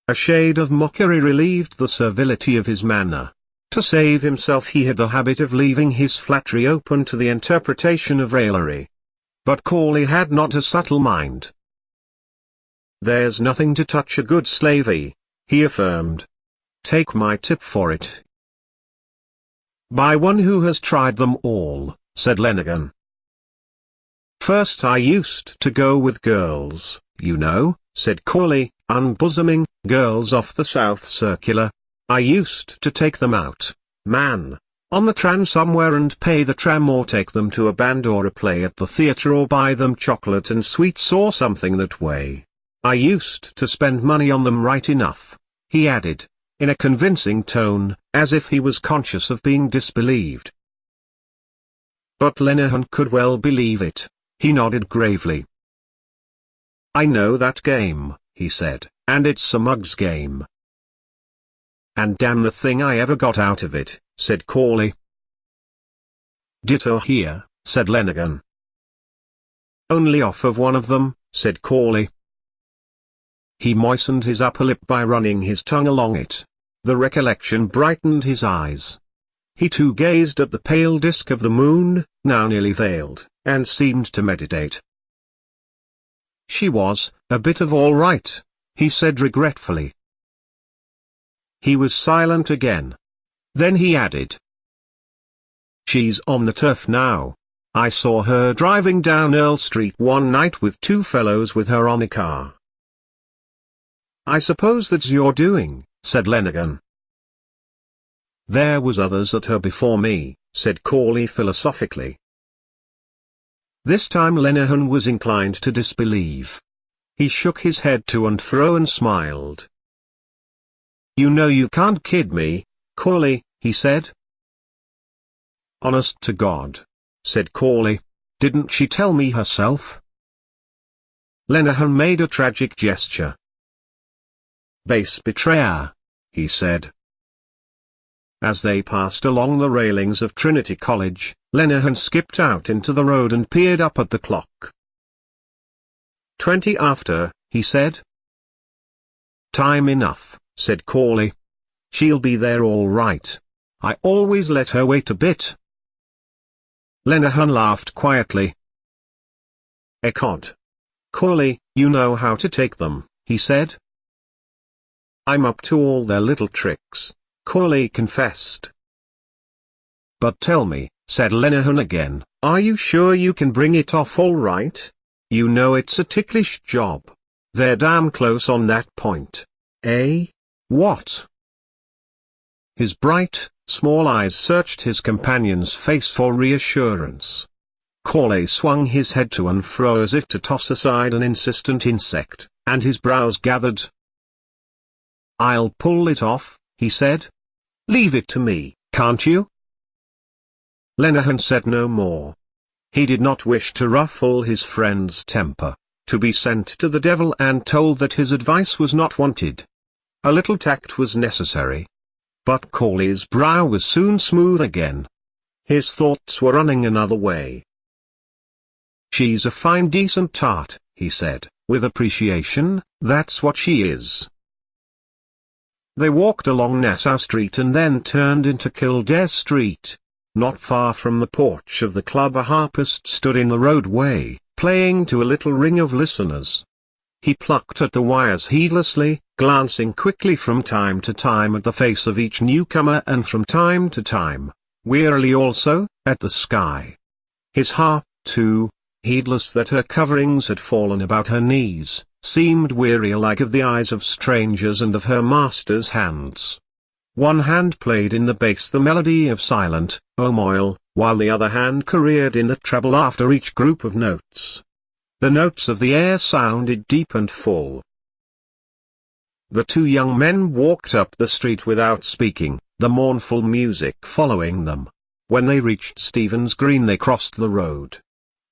A shade of mockery relieved the servility of his manner. To save himself he had a habit of leaving his flattery open to the interpretation of raillery. But Corley had not a subtle mind. There's nothing to touch a good slavey, he affirmed. Take my tip for it. By one who has tried them all, said Lenehan. First I used to go with girls, you know, said Corley, unbosoming, girls off the South Circular. I used to take them out, man, on the tram somewhere and pay the tram or take them to a band or a play at the theatre or buy them chocolate and sweets or something that way. I used to spend money on them right enough, he added, in a convincing tone, as if he was conscious of being disbelieved. But Lenehan could well believe it. He nodded gravely. I know that game, he said, and it's a mug's game. And damn the thing I ever got out of it, said Corley. Ditto here, said Lenehan. Only off of one of them, said Corley. He moistened his upper lip by running his tongue along it. The recollection brightened his eyes. He too gazed at the pale disk of the moon, now nearly veiled, and seemed to meditate. She was a bit of all right, he said regretfully. He was silent again. Then he added. She's on the turf now. I saw her driving down Earl Street one night with two fellows with her on a car. I suppose that's your doing, said Lenehan. There was others at her before me, said Corley philosophically. This time Lenehan was inclined to disbelieve. He shook his head to and fro and smiled. You know you can't kid me, Corley, he said. Honest to God, said Corley. Didn't she tell me herself? Lenehan made a tragic gesture. Base betrayer, he said. As they passed along the railings of Trinity College, Lenehan skipped out into the road and peered up at the clock. 20 after, he said. Time enough, said Corley. She'll be there all right. I always let her wait a bit. Lenehan laughed quietly. Ecod. Corley, you know how to take them, he said. I'm up to all their little tricks, Corley confessed. But tell me, said Lenehan again, are you sure you can bring it off all right? You know it's a ticklish job. They're damn close on that point. Eh? What? His bright, small eyes searched his companion's face for reassurance. Corley swung his head to and fro as if to toss aside an insistent insect, and his brows gathered. I'll pull it off, he said. Leave it to me, can't you? Lenehan said no more. He did not wish to ruffle his friend's temper, to be sent to the devil and told that his advice was not wanted. A little tact was necessary. But Corley's brow was soon smooth again. His thoughts were running another way. She's a fine decent tart, he said, with appreciation, that's what she is. They walked along Nassau Street and then turned into Kildare Street. Not far from the porch of the club a harpist stood in the roadway, playing to a little ring of listeners. He plucked at the wires heedlessly, glancing quickly from time to time at the face of each newcomer and from time to time, wearily also, at the sky. His harp, too, heedless that her coverings had fallen about her knees, seemed weary alike of the eyes of strangers and of her master's hands. One hand played in the bass the melody of Silent, O Moyle, while the other hand careered in the treble after each group of notes. The notes of the air sounded deep and full. The two young men walked up the street without speaking, the mournful music following them. When they reached Stephen's Green they crossed the road.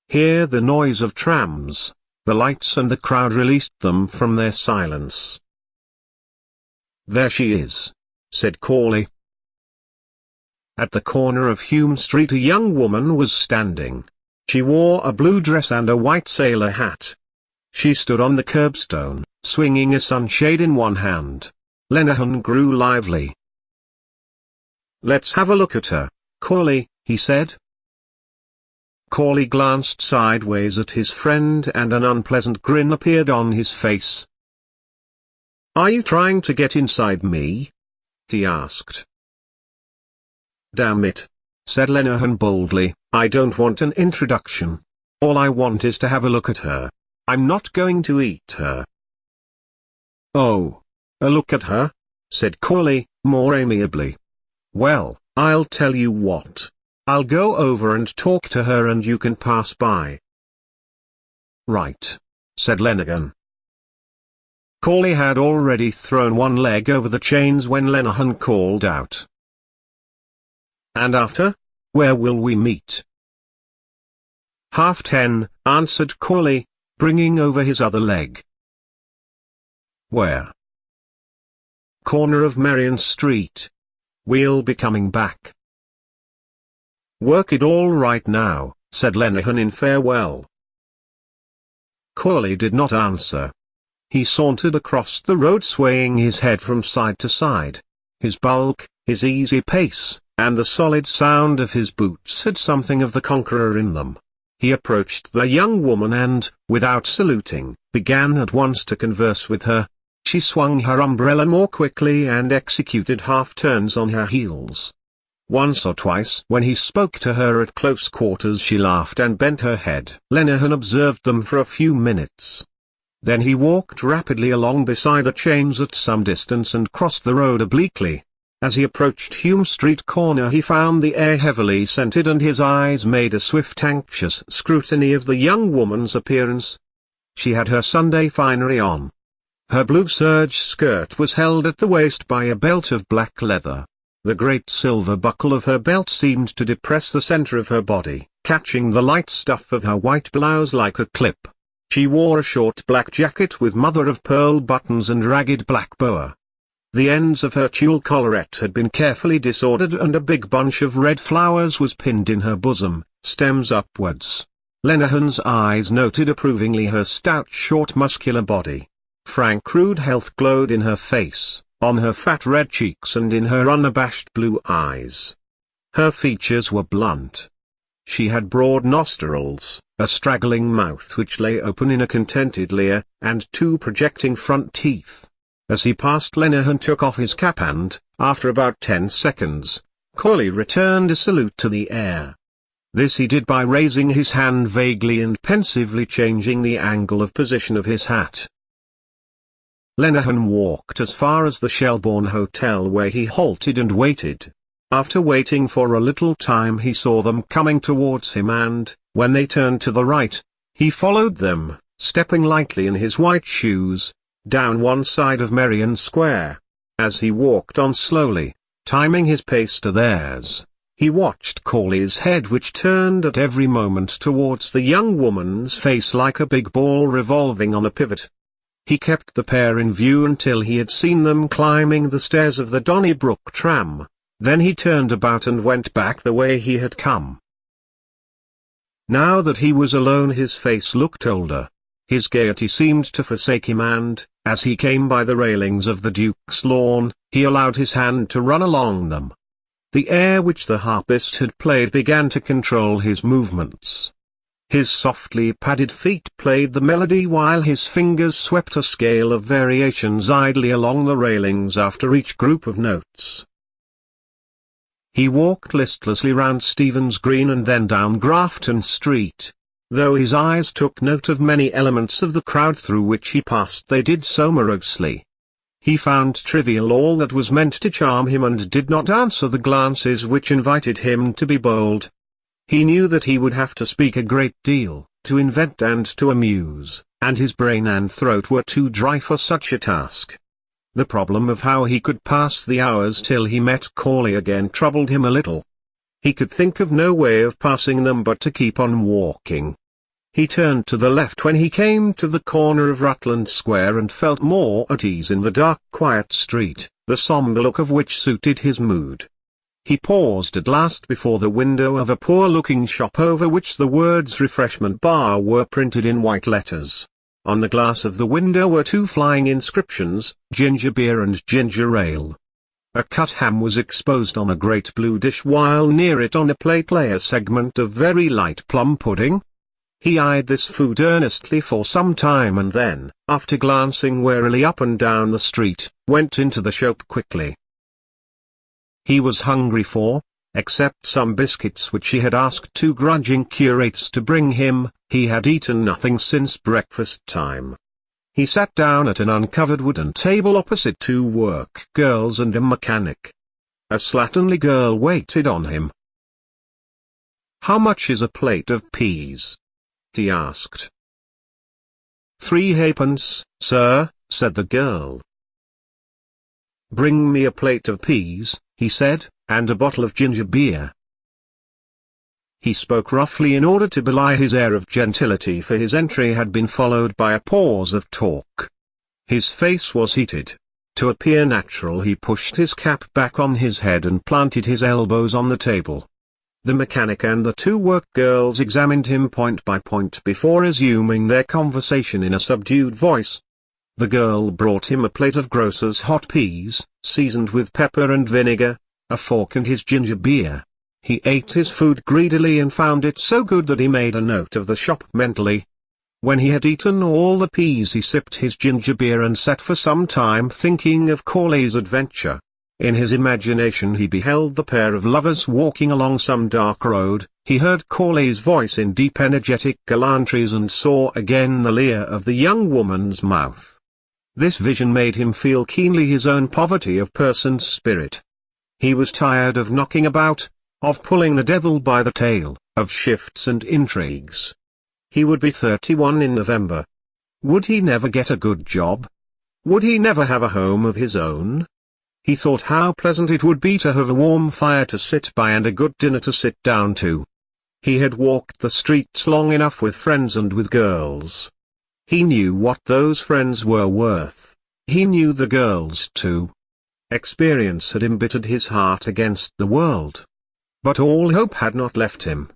Here the noise of trams, The lights and the crowd released them from their silence. "There she is," said Corley. At the corner of Hume Street a young woman was standing. She wore a blue dress and a white sailor hat. She stood on the curbstone, swinging a sunshade in one hand. Lenehan grew lively. "Let's have a look at her, Corley," he said. Corley glanced sideways at his friend and an unpleasant grin appeared on his face. "Are you trying to get inside me?" he asked. "Damn it," said Lenehan boldly, "I don't want an introduction. All I want is to have a look at her. I'm not going to eat her." "Oh, a look at her?" said Corley, more amiably. "Well, I'll tell you what. I'll go over and talk to her and you can pass by." "Right," said Lenehan. Corley had already thrown one leg over the chains when Lenehan called out. "And after? Where will we meet?" 10:30, answered Corley, bringing over his other leg. "Where?" "Corner of Merrion Street. We'll be coming back." "Work it all right now," said Lenehan in farewell. Corley did not answer. He sauntered across the road swaying his head from side to side. His bulk, his easy pace, and the solid sound of his boots had something of the conqueror in them. He approached the young woman and, without saluting, began at once to converse with her. She swung her umbrella more quickly and executed half-turns on her heels. Once or twice when he spoke to her at close quarters she laughed and bent her head. Lenehan observed them for a few minutes. Then he walked rapidly along beside the chains at some distance and crossed the road obliquely. As he approached Hume Street corner he found the air heavily scented and his eyes made a swift anxious scrutiny of the young woman's appearance. She had her Sunday finery on. Her blue serge skirt was held at the waist by a belt of black leather. The great silver buckle of her belt seemed to depress the center of her body, catching the light stuff of her white blouse like a clip. She wore a short black jacket with mother-of-pearl buttons and ragged black boa. The ends of her tulle collarette had been carefully disordered and a big bunch of red flowers was pinned in her bosom, stems upwards. Lenehan's eyes noted approvingly her stout short muscular body. Frank rude health glowed in her face, on her fat red cheeks and in her unabashed blue eyes. Her features were blunt. She had broad nostrils, a straggling mouth which lay open in a contented leer, and two projecting front teeth. As he passed Lenehan took off his cap and, after about 10 seconds, Corley returned a salute to the air. This he did by raising his hand vaguely and pensively changing the angle of position of his hat. Lenehan walked as far as the Shelbourne Hotel where he halted and waited. After waiting for a little time he saw them coming towards him and, when they turned to the right, he followed them, stepping lightly in his white shoes, down one side of Merrion Square. As he walked on slowly, timing his pace to theirs, he watched Corley's head which turned at every moment towards the young woman's face like a big ball revolving on a pivot. He kept the pair in view until he had seen them climbing the stairs of the Donnybrook tram, then he turned about and went back the way he had come. Now that he was alone his face looked older. His gaiety seemed to forsake him and, as he came by the railings of the Duke's lawn, he allowed his hand to run along them. The air which the harpist had played began to control his movements. His softly padded feet played the melody while his fingers swept a scale of variations idly along the railings after each group of notes. He walked listlessly round Stephen's Green and then down Grafton Street. Though his eyes took note of many elements of the crowd through which he passed they did so morosely. He found trivial all that was meant to charm him and did not answer the glances which invited him to be bold. He knew that he would have to speak a great deal, to invent and to amuse, and his brain and throat were too dry for such a task. The problem of how he could pass the hours till he met Corley again troubled him a little. He could think of no way of passing them but to keep on walking. He turned to the left when he came to the corner of Rutland Square and felt more at ease in the dark quiet street, the sombre look of which suited his mood. He paused at last before the window of a poor-looking shop over which the words "Refreshment Bar" were printed in white letters. On the glass of the window were two flying inscriptions, "Ginger Beer" and "Ginger Ale." A cut ham was exposed on a great blue dish while near it on a plate lay a segment of very light plum pudding. He eyed this food earnestly for some time and then, after glancing warily up and down the street, went into the shop quickly. He was hungry for, except some biscuits which he had asked two grudging curates to bring him, he had eaten nothing since breakfast time. He sat down at an uncovered wooden table opposite two work girls and a mechanic. A slatternly girl waited on him. "How much is a plate of peas?" he asked. "3 halfpence, sir," said the girl. "Bring me a plate of peas," he said, "and a bottle of ginger beer." He spoke roughly in order to belie his air of gentility, for his entry had been followed by a pause of talk. His face was heated. To appear natural he pushed his cap back on his head and planted his elbows on the table. The mechanic and the two work girls examined him point by point before resuming their conversation in a subdued voice. The girl brought him a plate of grocer's hot peas, seasoned with pepper and vinegar, a fork and his ginger beer. He ate his food greedily and found it so good that he made a note of the shop mentally. When he had eaten all the peas he sipped his ginger beer and sat for some time thinking of Corley's adventure. In his imagination he beheld the pair of lovers walking along some dark road, he heard Corley's voice in deep energetic gallantries and saw again the leer of the young woman's mouth. This vision made him feel keenly his own poverty of person spirit. He was tired of knocking about, of pulling the devil by the tail, of shifts and intrigues. He would be 31 in November. Would he never get a good job? Would he never have a home of his own? He thought how pleasant it would be to have a warm fire to sit by and a good dinner to sit down to. He had walked the streets long enough with friends and with girls. He knew what those friends were worth. He knew the girls too. Experience had embittered his heart against the world. But all hope had not left him.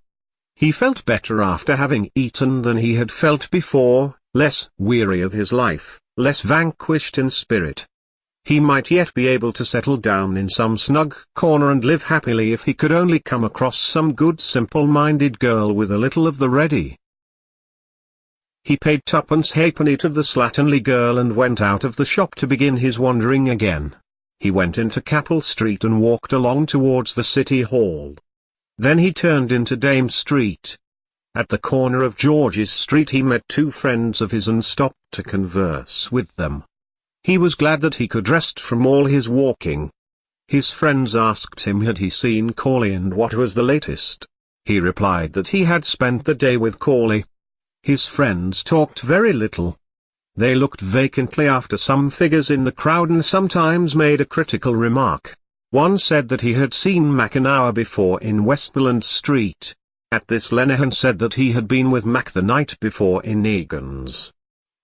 He felt better after having eaten than he had felt before, less weary of his life, less vanquished in spirit. He might yet be able to settle down in some snug corner and live happily if he could only come across some good simple-minded girl with a little of the ready. He paid 2 halfpenny to the slatternly girl and went out of the shop to begin his wandering again. He went into Capel Street and walked along towards the City Hall. Then he turned into Dame Street. At the corner of George's Street he met two friends of his and stopped to converse with them. He was glad that he could rest from all his walking. His friends asked him had he seen Corley and what was the latest. He replied that he had spent the day with Corley. His friends talked very little. They looked vacantly after some figures in the crowd and sometimes made a critical remark. One said that he had seen Mac an hour before in Westmoreland Street. At this Lenehan said that he had been with Mac the night before in Egan's.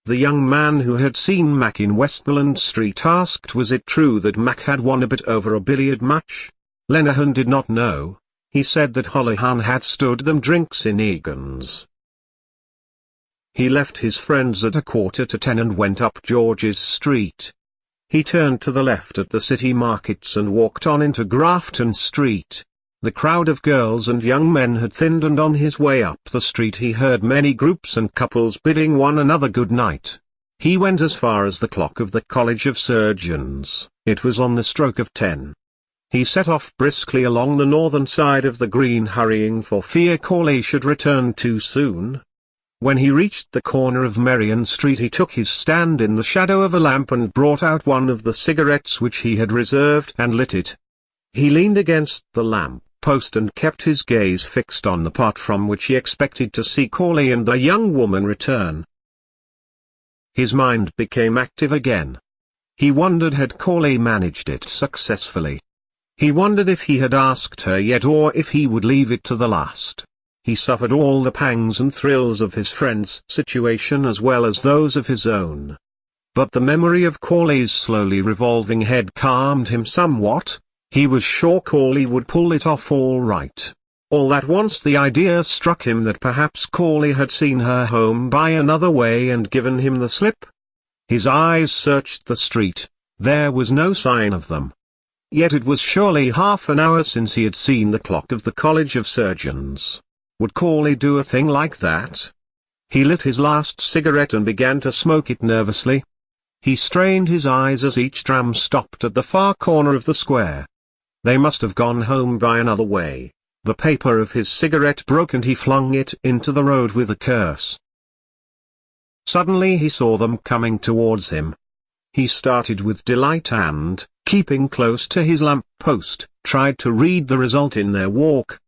The young man who had seen Mac in Westmoreland Street asked was it true that Mac had won a bit over a billiard match. Lenehan did not know. He said that Holohan had stood them drinks in Egan's. He left his friends at 10:15 and went up George's Street. He turned to the left at the City Markets and walked on into Grafton Street. The crowd of girls and young men had thinned and on his way up the street he heard many groups and couples bidding one another good night. He went as far as the clock of the College of Surgeons. It was on the stroke of 10. He set off briskly along the northern side of the green, hurrying for fear Corley should return too soon. When he reached the corner of Merrion Street he took his stand in the shadow of a lamp and brought out one of the cigarettes which he had reserved and lit it. He leaned against the lamp post and kept his gaze fixed on the part from which he expected to see Corley and the young woman return. His mind became active again. He wondered had Corley managed it successfully. He wondered if he had asked her yet or if he would leave it to the last. He suffered all the pangs and thrills of his friend's situation as well as those of his own. But the memory of Corley's slowly revolving head calmed him somewhat. He was sure Corley would pull it off all right. All at once the idea struck him that perhaps Corley had seen her home by another way and given him the slip. His eyes searched the street. There was no sign of them. Yet it was surely half an hour since he had seen the clock of the College of Surgeons. Would Corley do a thing like that? He lit his last cigarette and began to smoke it nervously. He strained his eyes as each tram stopped at the far corner of the square. They must have gone home by another way. The paper of his cigarette broke and he flung it into the road with a curse. Suddenly he saw them coming towards him. He started with delight and, keeping close to his lamp post, tried to read the result in their walk.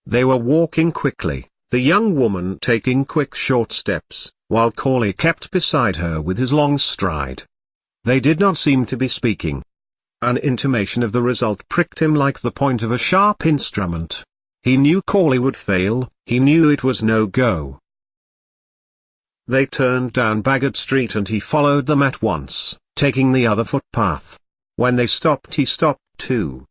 They were walking quickly, the young woman taking quick short steps, while Corley kept beside her with his long stride. They did not seem to be speaking. An intimation of the result pricked him like the point of a sharp instrument. He knew Corley would fail, he knew it was no go. They turned down Bagot Street and he followed them at once, taking the other footpath. When they stopped he stopped too.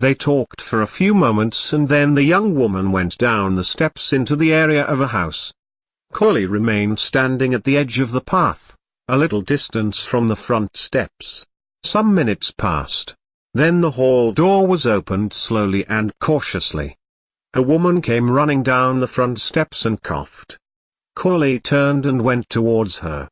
They talked for a few moments and then the young woman went down the steps into the area of a house. Corley remained standing at the edge of the path, a little distance from the front steps. Some minutes passed. Then the hall door was opened slowly and cautiously. A woman came running down the front steps and coughed. Corley turned and went towards her.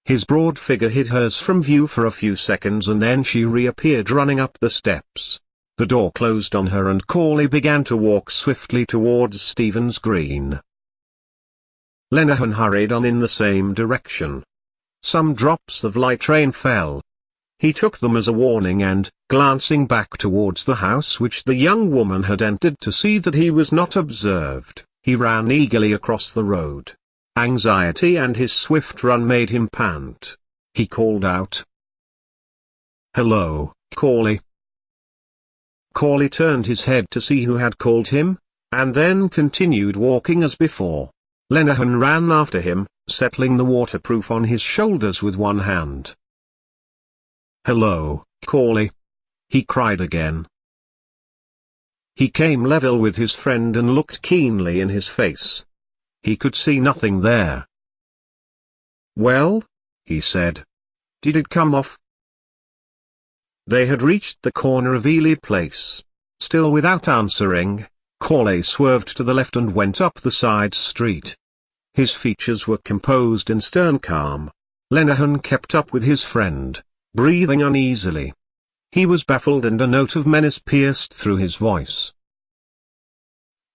His broad figure hid hers from view for a few seconds and then she reappeared running up the steps. The door closed on her and Corley began to walk swiftly towards Stephen's Green. Lenehan hurried on in the same direction. Some drops of light rain fell. He took them as a warning and, glancing back towards the house which the young woman had entered to see that he was not observed, he ran eagerly across the road. Anxiety and his swift run made him pant. He called out, "Hello, Corley." Corley turned his head to see who had called him, and then continued walking as before. Lenehan ran after him, settling the waterproof on his shoulders with one hand. "Hello, Corley," he cried again. He came level with his friend and looked keenly in his face. He could see nothing there. "Well?" he said. "Did it come off?" They had reached the corner of Ely Place. Still without answering, Corley swerved to the left and went up the side street. His features were composed in stern calm. Lenehan kept up with his friend, breathing uneasily. He was baffled and a note of menace pierced through his voice.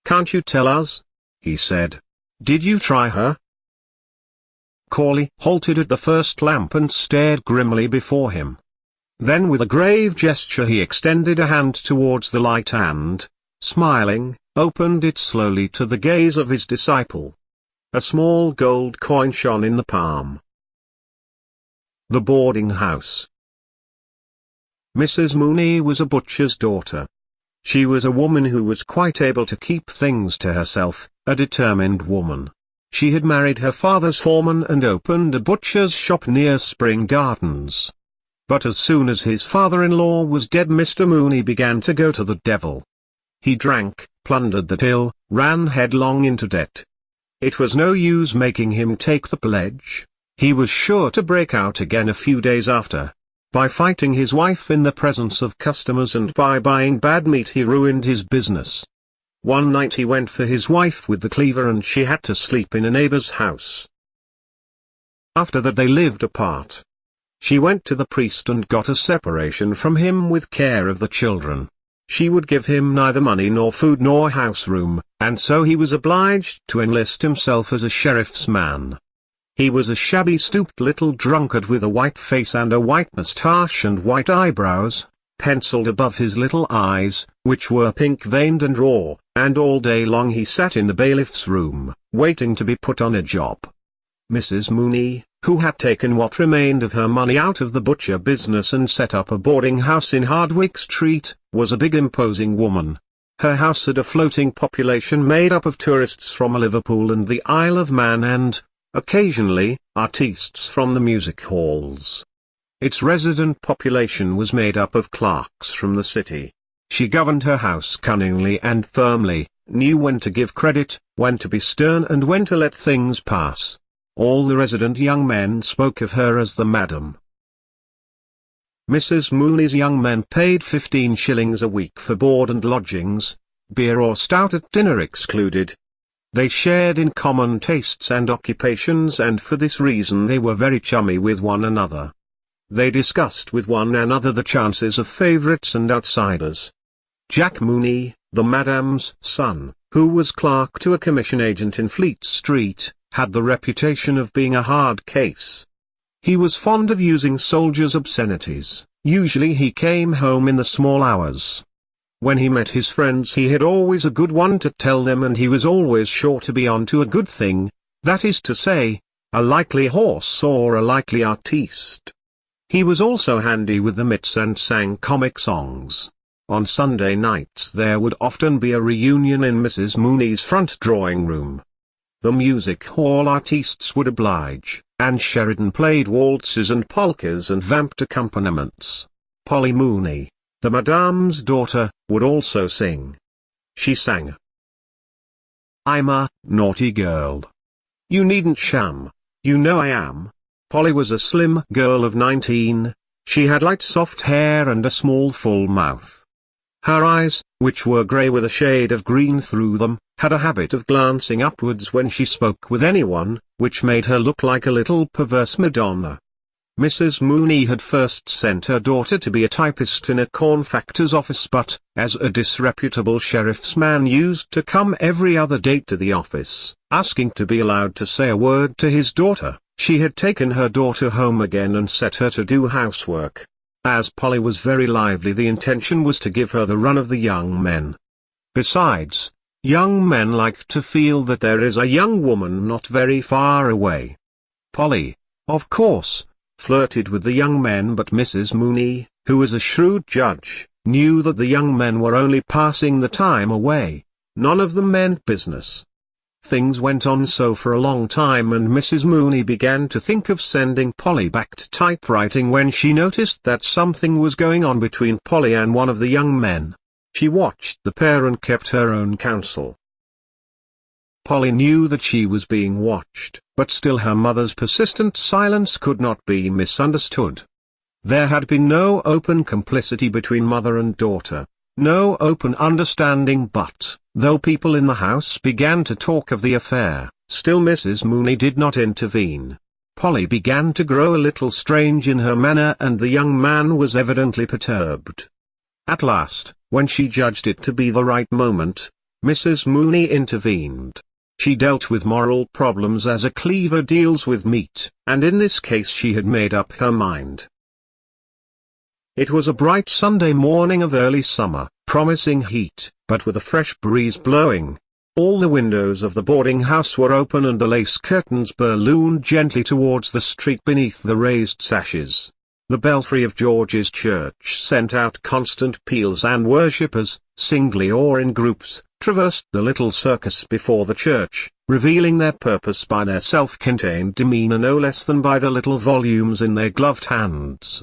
"Can't you tell us?" he said. "Did you try her?" Corley halted at the first lamp and stared grimly before him. Then with a grave gesture he extended a hand towards the light and, smiling, opened it slowly to the gaze of his disciple. A small gold coin shone in the palm. The boarding house. Mrs. Mooney was a butcher's daughter. She was a woman who was quite able to keep things to herself, a determined woman. She had married her father's foreman and opened a butcher's shop near Spring Gardens. But as soon as his father-in-law was dead, Mr. Mooney began to go to the devil. He drank, plundered the till, ran headlong into debt. It was no use making him take the pledge. He was sure to break out again a few days after. By fighting his wife in the presence of customers and by buying bad meat he ruined his business. One night he went for his wife with the cleaver and she had to sleep in a neighbor's house. After that they lived apart. She went to the priest and got a separation from him with care of the children. She would give him neither money nor food nor house room, and so he was obliged to enlist himself as a sheriff's man. He was a shabby stooped little drunkard with a white face and a white moustache and white eyebrows, penciled above his little eyes, which were pink-veined and raw, and all day long he sat in the bailiff's room, waiting to be put on a job. Mrs. Mooney, who had taken what remained of her money out of the butcher business and set up a boarding house in Hardwick Street, was a big imposing woman. Her house had a floating population made up of tourists from Liverpool and the Isle of Man and, occasionally, artistes from the music halls. Its resident population was made up of clerks from the city. She governed her house cunningly and firmly, knew when to give credit, when to be stern and when to let things pass. All the resident young men spoke of her as the Madam. Mrs. Mooney's young men paid 15 shillings a week for board and lodgings, beer or stout at dinner excluded. They shared in common tastes and occupations, and for this reason they were very chummy with one another. They discussed with one another the chances of favourites and outsiders. Jack Mooney, the Madam's son, who was clerk to a commission agent in Fleet Street, had the reputation of being a hard case. He was fond of using soldiers' obscenities. Usually he came home in the small hours. When he met his friends he had always a good one to tell them, and he was always sure to be on to a good thing, that is to say, a likely horse or a likely artiste. He was also handy with the mitts and sang comic songs. On Sunday nights there would often be a reunion in Mrs. Mooney's front drawing-room. The music hall artistes would oblige, and Sheridan played waltzes and polkas and vamped accompaniments. Polly Mooney, the Madame's daughter, would also sing. She sang, "I'm a naughty girl. You needn't sham, you know I am." Polly was a slim girl of 19, she had light soft hair and a small full mouth. Her eyes, which were grey with a shade of green through them, had a habit of glancing upwards when she spoke with anyone, which made her look like a little perverse Madonna. Mrs. Mooney had first sent her daughter to be a typist in a corn factor's office, but, as a disreputable sheriff's man used to come every other day to the office, asking to be allowed to say a word to his daughter, she had taken her daughter home again and set her to do housework. As Polly was very lively, the intention was to give her the run of the young men. Besides, young men like to feel that there is a young woman not very far away. Polly, of course, flirted with the young men, but Mrs. Mooney, who was a shrewd judge, knew that the young men were only passing the time away. None of them meant business. Things went on so for a long time, and Mrs. Mooney began to think of sending Polly back to typewriting when she noticed that something was going on between Polly and one of the young men. She watched the pair and kept her own counsel. Polly knew that she was being watched, but still her mother's persistent silence could not be misunderstood. There had been no open complicity between mother and daughter, no open understanding, but, though people in the house began to talk of the affair, still Mrs. Mooney did not intervene. Polly began to grow a little strange in her manner, and the young man was evidently perturbed. At last, when she judged it to be the right moment, Mrs. Mooney intervened. She dealt with moral problems as a cleaver deals with meat, and in this case she had made up her mind. It was a bright Sunday morning of early summer, promising heat, but with a fresh breeze blowing. All the windows of the boarding house were open and the lace curtains ballooned gently towards the street beneath the raised sashes. The belfry of George's church sent out constant peals, and worshippers, singly or in groups, traversed the little circus before the church, revealing their purpose by their self-contained demeanour no less than by the little volumes in their gloved hands.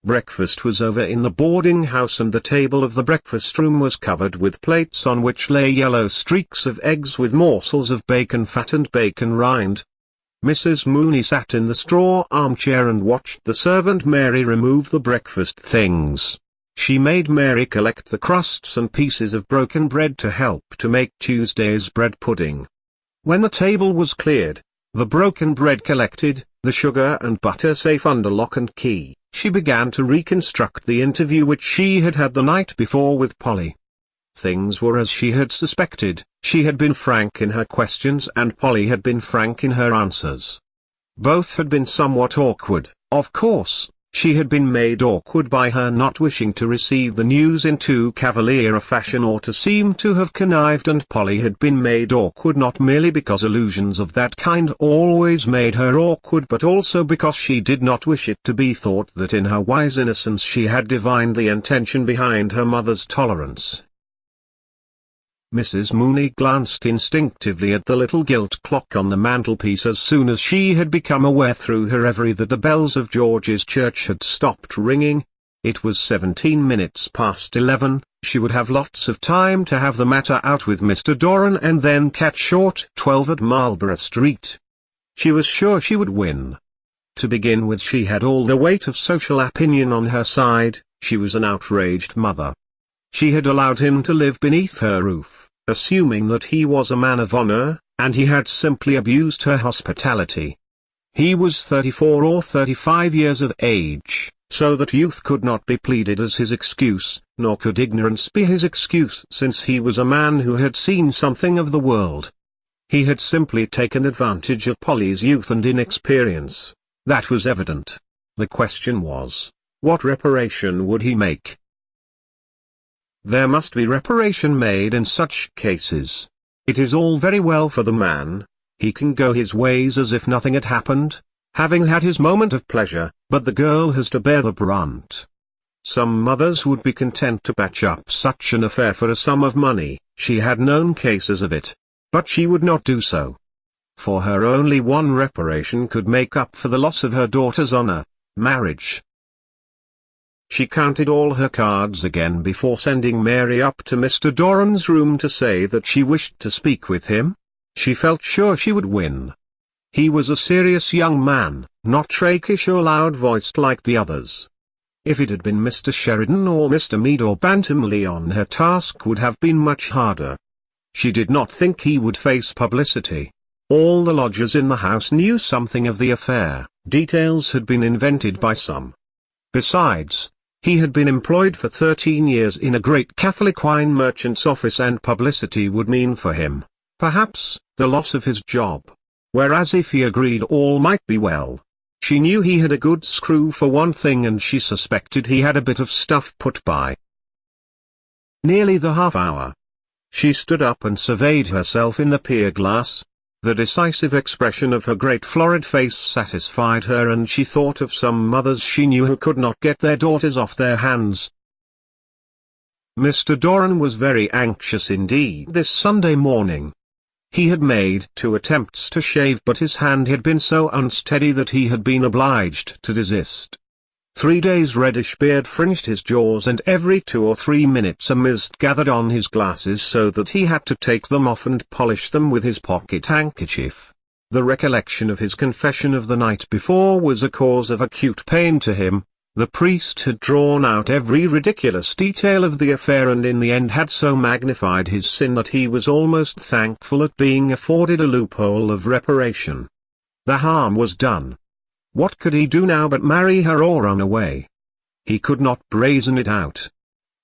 Breakfast was over in the boarding house, and the table of the breakfast room was covered with plates on which lay yellow streaks of eggs with morsels of bacon fat and bacon rind. Mrs. Mooney sat in the straw armchair and watched the servant Mary remove the breakfast things. She made Mary collect the crusts and pieces of broken bread to help to make Tuesday's bread pudding. When the table was cleared, the broken bread collected, the sugar and butter safe under lock and key, she began to reconstruct the interview which she had had the night before with Polly. Things were as she had suspected. She had been frank in her questions and Polly had been frank in her answers. Both had been somewhat awkward, of course. She had been made awkward by her not wishing to receive the news in too cavalier a fashion or to seem to have connived, and Polly had been made awkward not merely because allusions of that kind always made her awkward, but also because she did not wish it to be thought that in her wise innocence she had divined the intention behind her mother's tolerance. Mrs. Mooney glanced instinctively at the little gilt clock on the mantelpiece as soon as she had become aware through her reverie that the bells of George's church had stopped ringing. It was 17 minutes past 11, she would have lots of time to have the matter out with Mr. Doran and then catch short 12 at Marlborough Street. She was sure she would win. To begin with, she had all the weight of social opinion on her side. She was an outraged mother. She had allowed him to live beneath her roof, assuming that he was a man of honor, and he had simply abused her hospitality. He was 34 or 35 years of age, so that youth could not be pleaded as his excuse, nor could ignorance be his excuse, since he was a man who had seen something of the world. He had simply taken advantage of Polly's youth and inexperience. That was evident. The question was, what reparation would he make? There must be reparation made in such cases. It is all very well for the man. He can go his ways as if nothing had happened, having had his moment of pleasure, but the girl has to bear the brunt. Some mothers would be content to patch up such an affair for a sum of money. She had known cases of it. But she would not do so. For her, only one reparation could make up for the loss of her daughter's honor: marriage. She counted all her cards again before sending Mary up to Mr. Doran's room to say that she wished to speak with him. She felt sure she would win. He was a serious young man, not rakish or loud-voiced like the others. If it had been Mr. Sheridan or Mr. Meade or Bantam Leon, her task would have been much harder. She did not think he would face publicity. All the lodgers in the house knew something of the affair. Details had been invented by some. Besides, he had been employed for 13 years in a great Catholic wine merchant's office, and publicity would mean for him, perhaps, the loss of his job. Whereas if he agreed, all might be well. She knew he had a good screw for one thing, and she suspected he had a bit of stuff put by. Nearly the half hour. She stood up and surveyed herself in the pier glass. The decisive expression of her great florid face satisfied her, and she thought of some mothers she knew who could not get their daughters off their hands. Mr. Doran was very anxious indeed this Sunday morning. He had made 2 attempts to shave, but his hand had been so unsteady that he had been obliged to desist. 3 days' reddish beard fringed his jaws, and every 2 or 3 minutes a mist gathered on his glasses, so that he had to take them off and polish them with his pocket handkerchief. The recollection of his confession of the night before was a cause of acute pain to him. The priest had drawn out every ridiculous detail of the affair, and in the end had so magnified his sin that he was almost thankful at being afforded a loophole of reparation. The harm was done. What could he do now but marry her or run away? He could not brazen it out.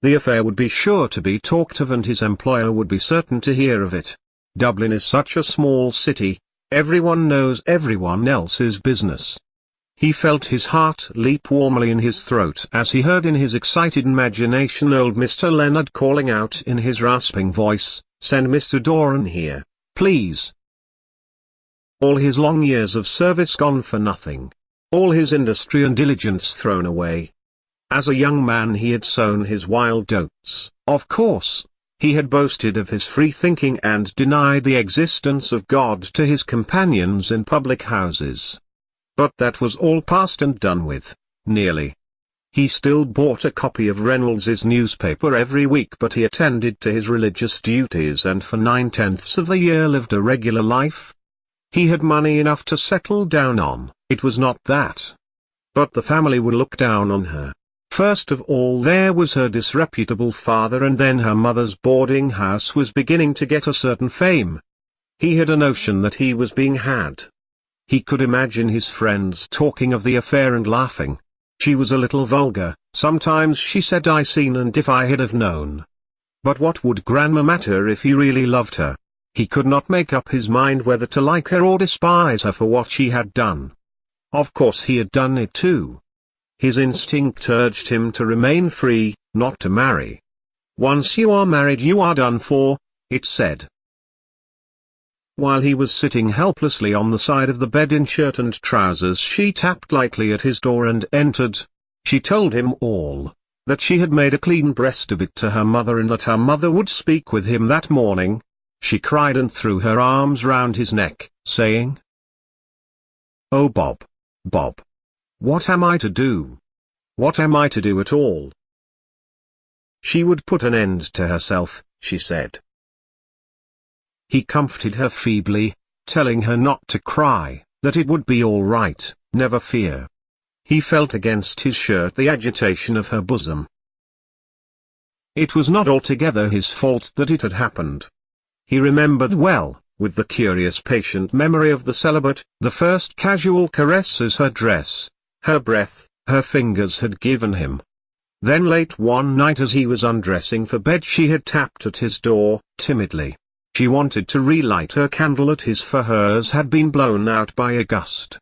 The affair would be sure to be talked of, and his employer would be certain to hear of it. Dublin is such a small city, everyone knows everyone else's business. He felt his heart leap warmly in his throat as he heard in his excited imagination old Mr. Leonard calling out in his rasping voice, "Send Mr. Doran here, please." All his long years of service gone for nothing. All his industry and diligence thrown away. As a young man he had sown his wild oats, of course. He had boasted of his free thinking and denied the existence of God to his companions in public houses. But that was all past and done with, nearly. He still bought a copy of Reynolds's newspaper every week, but he attended to his religious duties and for 9/10 of the year lived a regular life. He had money enough to settle down on, it was not that. But the family would look down on her. First of all there was her disreputable father, and then her mother's boarding house was beginning to get a certain fame. He had a notion that he was being had. He could imagine his friends talking of the affair and laughing. She was a little vulgar, sometimes she said "I seen and if I had have known." But what would grandma matter if he really loved her? He could not make up his mind whether to like her or despise her for what she had done. Of course he had done it too. His instinct urged him to remain free, not to marry. "Once you are married you are done for," it said. While he was sitting helplessly on the side of the bed in shirt and trousers, she tapped lightly at his door and entered. She told him all. that she had made a clean breast of it to her mother and that her mother would speak with him that morning. She cried and threw her arms round his neck, saying, "Oh Bob, Bob! What am I to do? What am I to do at all?" She would put an end to herself, she said. He comforted her feebly, telling her not to cry, that it would be all right, never fear. He felt against his shirt the agitation of her bosom. It was not altogether his fault that it had happened. He remembered well, with the curious patient memory of the celibate, the first casual caresses her dress, her breath, her fingers had given him. Then late one night as he was undressing for bed she had tapped at his door, timidly. She wanted to relight her candle at his for hers had been blown out by a gust.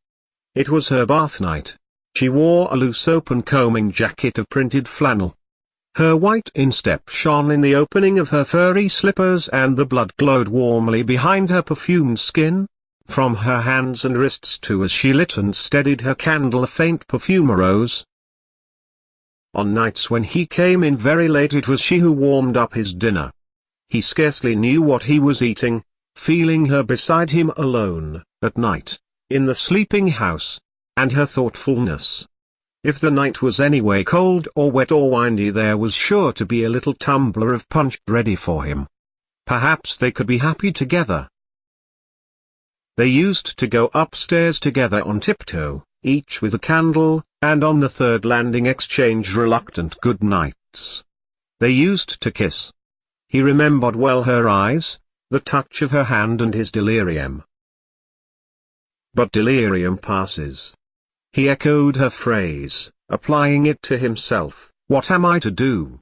It was her bath night. She wore a loose open combing jacket of printed flannel. Her white instep shone in the opening of her furry slippers and the blood glowed warmly behind her perfumed skin. From her hands and wrists too as she lit and steadied her candle a faint perfume arose. On nights when he came in very late it was she who warmed up his dinner. He scarcely knew what he was eating, feeling her beside him alone, at night, in the sleeping house, and her thoughtfulness. If the night was anyway cold or wet or windy there was sure to be a little tumbler of punch ready for him. Perhaps they could be happy together. They used to go upstairs together on tiptoe, each with a candle, and on the third landing exchange reluctant good nights. They used to kiss. He remembered well her eyes, the touch of her hand and his delirium. But delirium passes. He echoed her phrase, applying it to himself, "What am I to do?"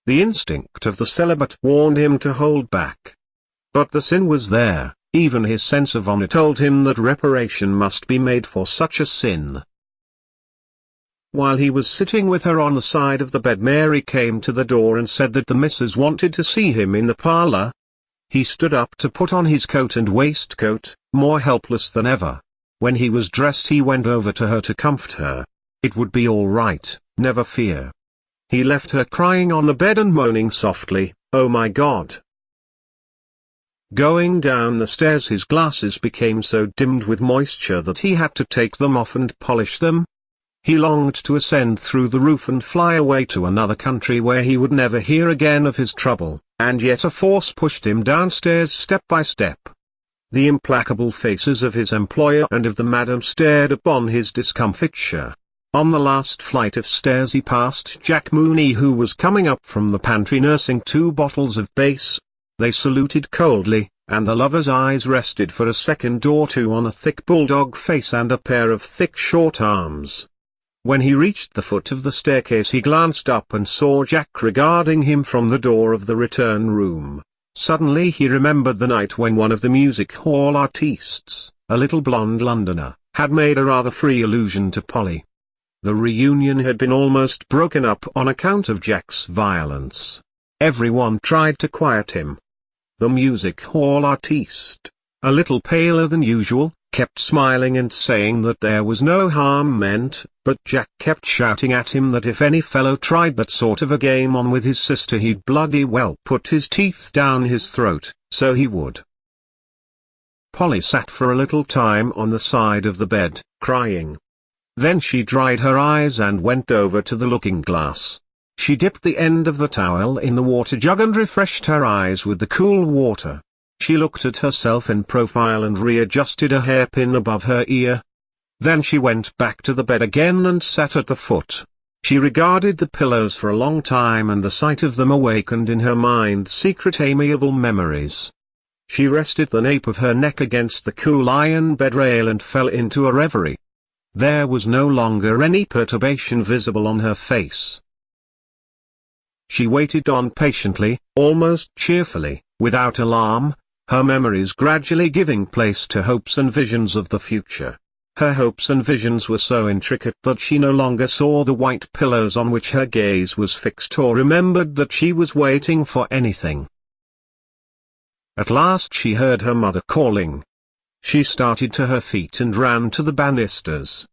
The instinct of the celibate warned him to hold back. But the sin was there, even his sense of honor told him that reparation must be made for such a sin. While he was sitting with her on the side of the bed Mary came to the door and said that the missus wanted to see him in the parlour. He stood up to put on his coat and waistcoat, more helpless than ever. When he was dressed he went over to her to comfort her. It would be all right, never fear. He left her crying on the bed and moaning softly, "Oh my God." Going down the stairs his glasses became so dimmed with moisture that he had to take them off and polish them. He longed to ascend through the roof and fly away to another country where he would never hear again of his trouble, and yet a force pushed him downstairs step by step. The implacable faces of his employer and of the madam stared upon his discomfiture. On the last flight of stairs he passed Jack Mooney who was coming up from the pantry nursing 2 bottles of base. They saluted coldly, and the lover's eyes rested for a second or two on a thick bulldog face and a pair of thick short arms. When he reached the foot of the staircase he glanced up and saw Jack regarding him from the door of the return room. Suddenly he remembered the night when one of the music hall artistes, a little blonde Londoner, had made a rather free allusion to Polly. The reunion had been almost broken up on account of Jack's violence. Everyone tried to quiet him. The music hall artiste, a little paler than usual, kept smiling and saying that there was no harm meant, but Jack kept shouting at him that if any fellow tried that sort of a game on with his sister he'd bloody well put his teeth down his throat, so he would. Polly sat for a little time on the side of the bed, crying. Then she dried her eyes and went over to the looking-glass. She dipped the end of the towel in the water jug and refreshed her eyes with the cool water. She looked at herself in profile and readjusted a hairpin above her ear. Then she went back to the bed again and sat at the foot. She regarded the pillows for a long time and the sight of them awakened in her mind secret amiable memories. She rested the nape of her neck against the cool iron bed rail and fell into a reverie. There was no longer any perturbation visible on her face. She waited on patiently, almost cheerfully, without alarm, her memories gradually giving place to hopes and visions of the future. Her hopes and visions were so intricate that she no longer saw the white pillows on which her gaze was fixed or remembered that she was waiting for anything. At last she heard her mother calling. She started to her feet and ran to the banisters.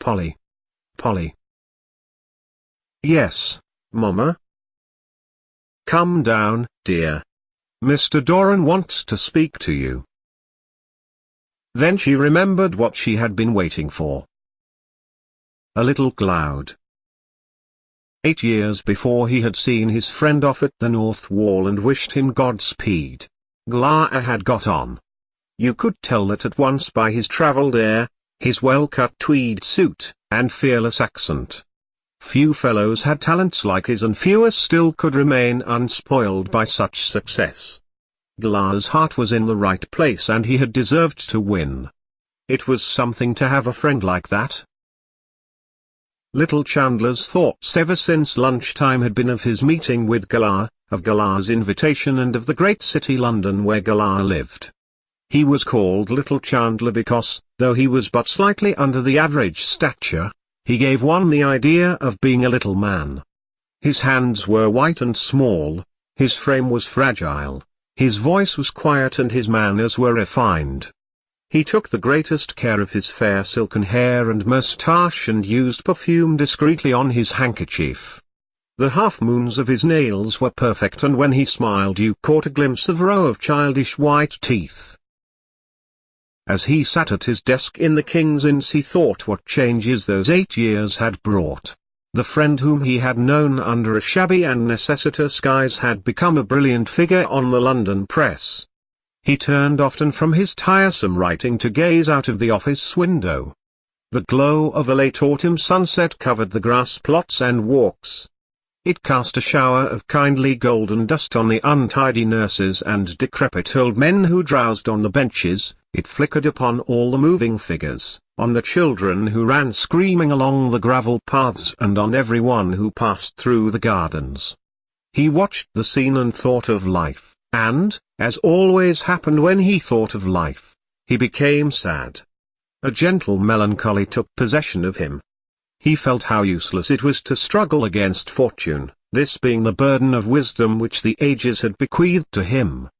"Polly! Polly!" Yes, Mama. Come down, dear. Mr. Doran wants to speak to you. Then she remembered what she had been waiting for. A little cloud. 8 years before he had seen his friend off at the north wall and wished him Godspeed. Glahar had got on. You could tell that at once by his travelled air, his well-cut tweed suit, and fearless accent. Few fellows had talents like his, and fewer still could remain unspoiled by such success. Glahar's heart was in the right place and he had deserved to win. It was something to have a friend like that. Little Chandler's thoughts ever since lunchtime had been of his meeting with Glahar, of Gala's invitation, and of the great city London where Gala lived. He was called Little Chandler because, though he was but slightly under the average stature, he gave one the idea of being a little man. His hands were white and small, his frame was fragile, his voice was quiet and his manners were refined. He took the greatest care of his fair silken hair and moustache and used perfume discreetly on his handkerchief. The half-moons of his nails were perfect, and when he smiled you caught a glimpse of a row of childish white teeth. As he sat at his desk in the King's Inns he thought what changes those 8 years had brought. The friend whom he had known under a shabby and necessitous guise had become a brilliant figure on the London press. He turned often from his tiresome writing to gaze out of the office window. The glow of a late autumn sunset covered the grass plots and walks. It cast a shower of kindly golden dust on the untidy nurses and decrepit old men who drowsed on the benches, it flickered upon all the moving figures, on the children who ran screaming along the gravel paths and on everyone who passed through the gardens. He watched the scene and thought of life, and, as always happened when he thought of life, he became sad. A gentle melancholy took possession of him. He felt how useless it was to struggle against fortune, this being the burden of wisdom which the ages had bequeathed to him.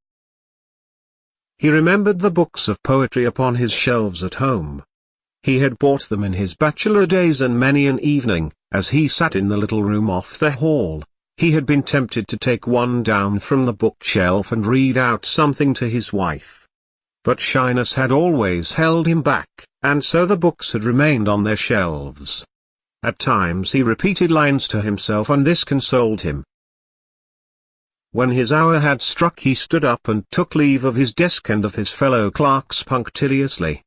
He remembered the books of poetry upon his shelves at home. He had bought them in his bachelor days, and many an evening, as he sat in the little room off the hall, he had been tempted to take one down from the bookshelf and read out something to his wife. But shyness had always held him back, and so the books had remained on their shelves. At times he repeated lines to himself, and this consoled him. When his hour had struck he stood up and took leave of his desk and of his fellow clerks punctiliously.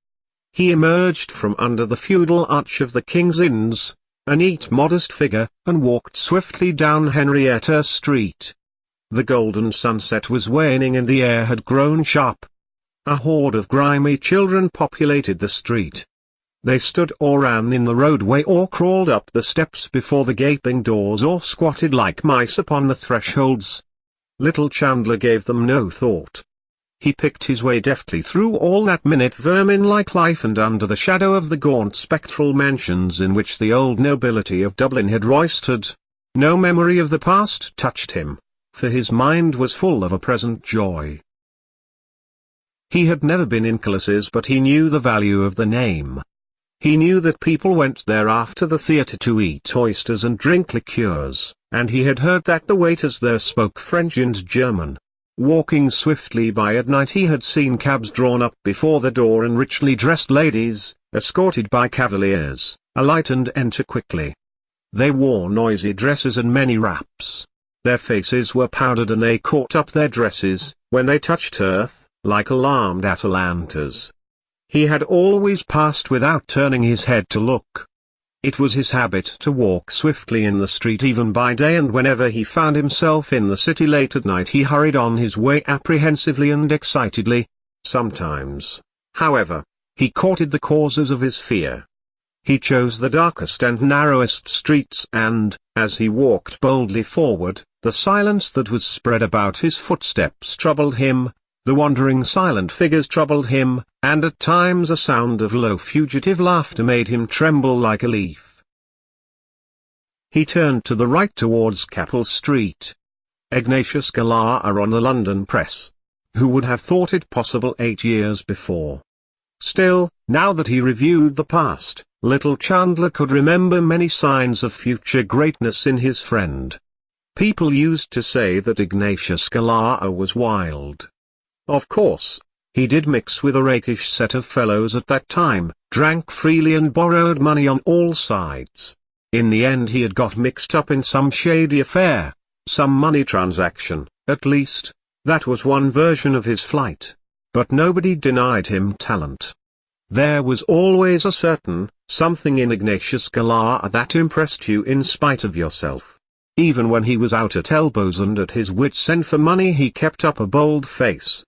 He emerged from under the feudal arch of the King's Inns, a neat modest figure, and walked swiftly down Henrietta Street. The golden sunset was waning and the air had grown sharp. A horde of grimy children populated the street. They stood or ran in the roadway or crawled up the steps before the gaping doors or squatted like mice upon the thresholds. Little Chandler gave them no thought. He picked his way deftly through all that minute vermin-like life, and under the shadow of the gaunt spectral mansions in which the old nobility of Dublin had roistered, no memory of the past touched him, for his mind was full of a present joy. He had never been in Colosse's, but he knew the value of the name. He knew that people went there after the theatre to eat oysters and drink liqueurs, and he had heard that the waiters there spoke French and German. Walking swiftly by at night he had seen cabs drawn up before the door and richly dressed ladies, escorted by cavaliers, alight and enter quickly. They wore noisy dresses and many wraps. Their faces were powdered and they caught up their dresses, when they touched earth, like alarmed Atalantas. He had always passed without turning his head to look. It was his habit to walk swiftly in the street even by day, and whenever he found himself in the city late at night he hurried on his way apprehensively and excitedly. Sometimes, however, he courted the causes of his fear. He chose the darkest and narrowest streets, and, as he walked boldly forward, the silence that was spread about his footsteps troubled him. The wandering silent figures troubled him, and at times a sound of low fugitive laughter made him tremble like a leaf. He turned to the right towards Capel Street. Ignatius Glahar on the London press. Who would have thought it possible 8 years before? Still, Now that he reviewed the past, little Chandler could remember many signs of future greatness in his friend. People used to say that Ignatius Galara was wild. Of course, he did mix with a rakish set of fellows at that time, drank freely and borrowed money on all sides. In the end he had got mixed up in some shady affair, some money transaction, at least, that was one version of his flight. But nobody denied him talent. There was always a certain something in Ignatius Galara that impressed you in spite of yourself. Even when he was out at elbows and at his wits' end for money, he kept up a bold face.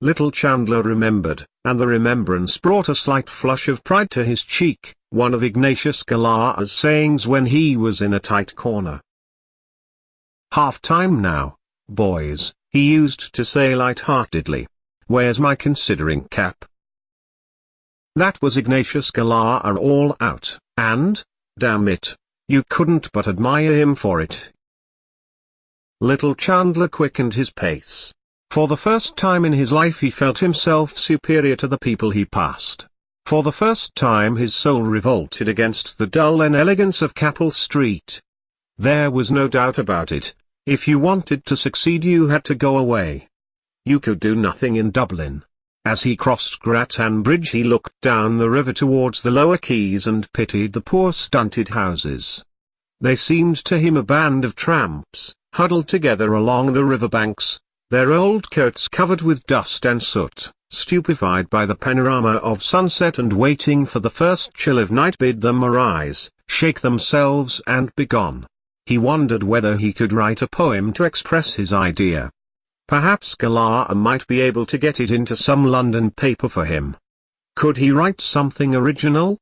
Little Chandler remembered, and the remembrance brought a slight flush of pride to his cheek, one of Ignatius Galara's sayings when he was in a tight corner. "Half time now, boys," he used to say light-heartedly. "Where's my considering cap?" That was Ignatius Galara all out, and, damn it, you couldn't but admire him for it. Little Chandler quickened his pace. For the first time in his life he felt himself superior to the people he passed. For the first time his soul revolted against the dull inelegance of Capel Street. There was no doubt about it, if you wanted to succeed you had to go away. You could do nothing in Dublin. As he crossed Grattan Bridge he looked down the river towards the lower quays and pitied the poor stunted houses. They seemed to him a band of tramps, huddled together along the river banks, their old coats covered with dust and soot, stupefied by the panorama of sunset and waiting for the first chill of night bid them arise, shake themselves and be gone. He wondered whether he could write a poem to express his idea. Perhaps Galara might be able to get it into some London paper for him. Could he write something original?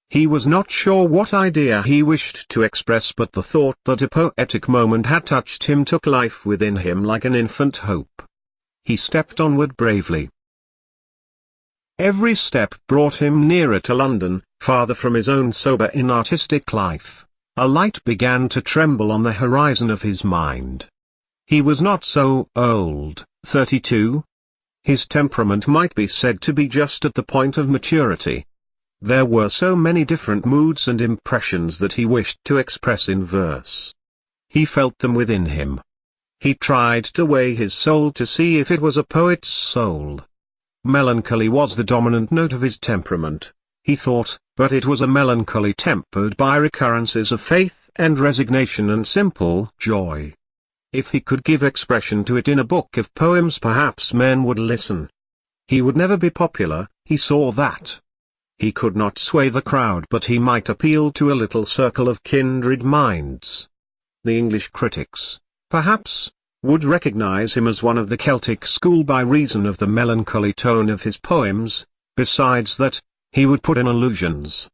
He was not sure what idea he wished to express, but the thought that a poetic moment had touched him took life within him like an infant hope. He stepped onward bravely. Every step brought him nearer to London, farther from his own sober inartistic life. A light began to tremble on the horizon of his mind. He was not so old, 32. His temperament might be said to be just at the point of maturity. There were so many different moods and impressions that he wished to express in verse. He felt them within him. He tried to weigh his soul to see if it was a poet's soul. Melancholy was the dominant note of his temperament, he thought, but it was a melancholy tempered by recurrences of faith and resignation and simple joy. If he could give expression to it in a book of poems, perhaps men would listen. He would never be popular, he saw that. He could not sway the crowd, but he might appeal to a little circle of kindred minds. The English critics, perhaps, would recognize him as one of the Celtic school by reason of the melancholy tone of his poems. Besides that, he would put in allusions.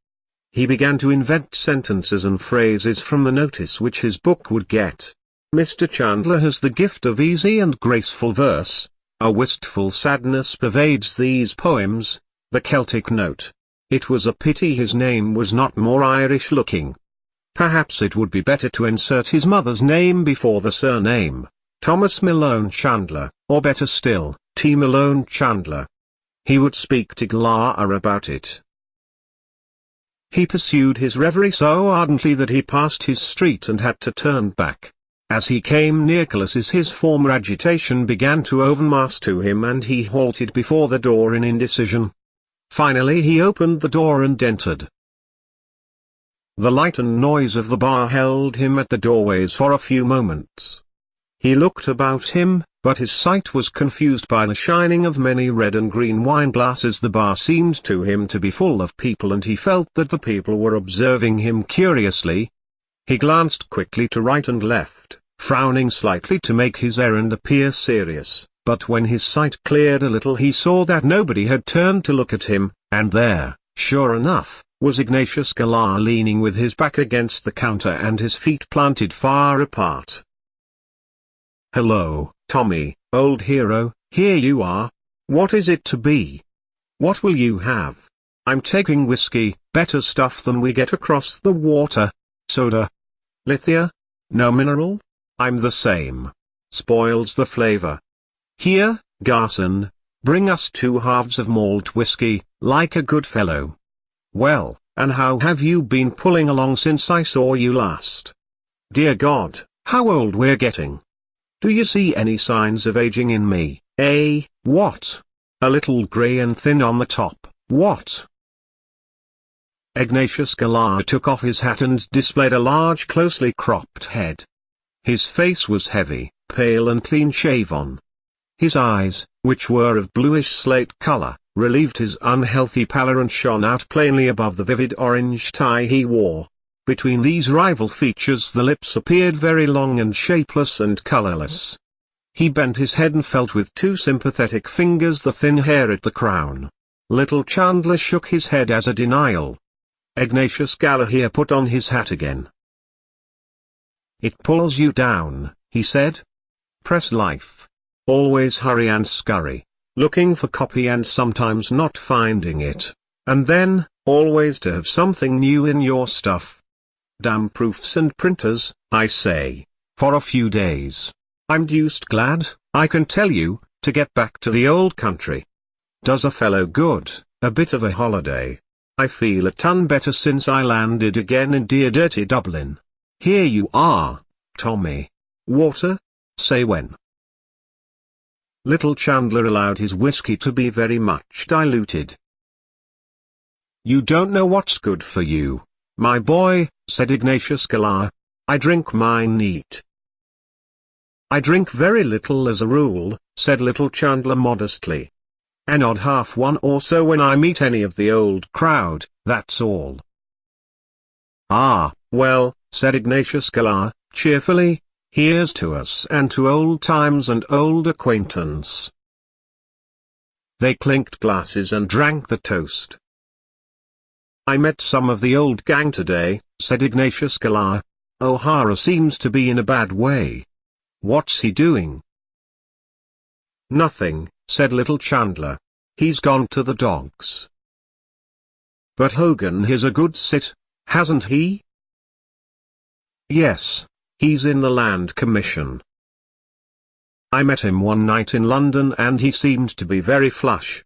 He began to invent sentences and phrases from the notice which his book would get. Mr. Chandler has the gift of easy and graceful verse. A wistful sadness pervades these poems, the Celtic note. It was a pity his name was not more Irish-looking. Perhaps it would be better to insert his mother's name before the surname, Thomas Malone Chandler, or better still, T. Malone Chandler. He would speak to Galara about it. He pursued his reverie so ardently that he passed his street and had to turn back. As he came near Colossus his former agitation began to overmaster him and he halted before the door in indecision. Finally he opened the door and entered. The light and noise of the bar held him at the doorways for a few moments. He looked about him, but his sight was confused by the shining of many red and green wine glasses. The bar seemed to him to be full of people and he felt that the people were observing him curiously. He glanced quickly to right and left, frowning slightly to make his errand appear serious, but when his sight cleared a little he saw that nobody had turned to look at him, and there, sure enough, was Ignatius Galara leaning with his back against the counter and his feet planted far apart. "Hello, Tommy, old hero, here you are. What is it to be? What will you have? I'm taking whiskey, better stuff than we get across the water. Soda? Lithia? No mineral? I'm the same. Spoils the flavor. Here, Garson, Bring us 2 halves of malt whiskey, like a good fellow. Well, and how have you been pulling along since I saw you last? Dear God, how old we're getting. Do you see any signs of aging in me, eh? What? A little grey and thin on the top, what? Ignatius Galar took off his hat and displayed a large closely cropped head. His face was heavy, pale and clean-shaven. His eyes, which were of bluish slate color, relieved his unhealthy pallor and shone out plainly above the vivid orange tie he wore. Between these rival features the lips appeared very long and shapeless and colorless. He bent his head and felt with 2 sympathetic fingers the thin hair at the crown. Little Chandler shook his head as a denial. Ignatius Galar put on his hat again. It pulls you down, he said. Press life. Always hurry and scurry, looking for copy and sometimes not finding it, and then, always to have something new in your stuff. Damn proofs and printers, I say, for a few days. I'm deuced glad, I can tell you, to get back to the old country. Does a fellow good, a bit of a holiday. I feel a ton better since I landed again in dear dirty Dublin. Here you are, Tommy. Water? Say when. Little Chandler allowed his whiskey to be very much diluted. You don't know what's good for you, my boy, said Ignatius Galar. I drink mine neat. I drink very little as a rule, said Little Chandler modestly. An odd half one or so when I meet any of the old crowd, that's all. Ah, well, said Ignatius Galar, cheerfully, here's to us and to old times and old acquaintance. They clinked glasses and drank the toast. I met some of the old gang today, said Ignatius Galar. O'Hara seems to be in a bad way. What's he doing? Nothing, said Little Chandler. He's gone to the dogs. But Hogan has a good sit, hasn't he? Yes, he's in the Land Commission. I met him one night in London and he seemed to be very flush.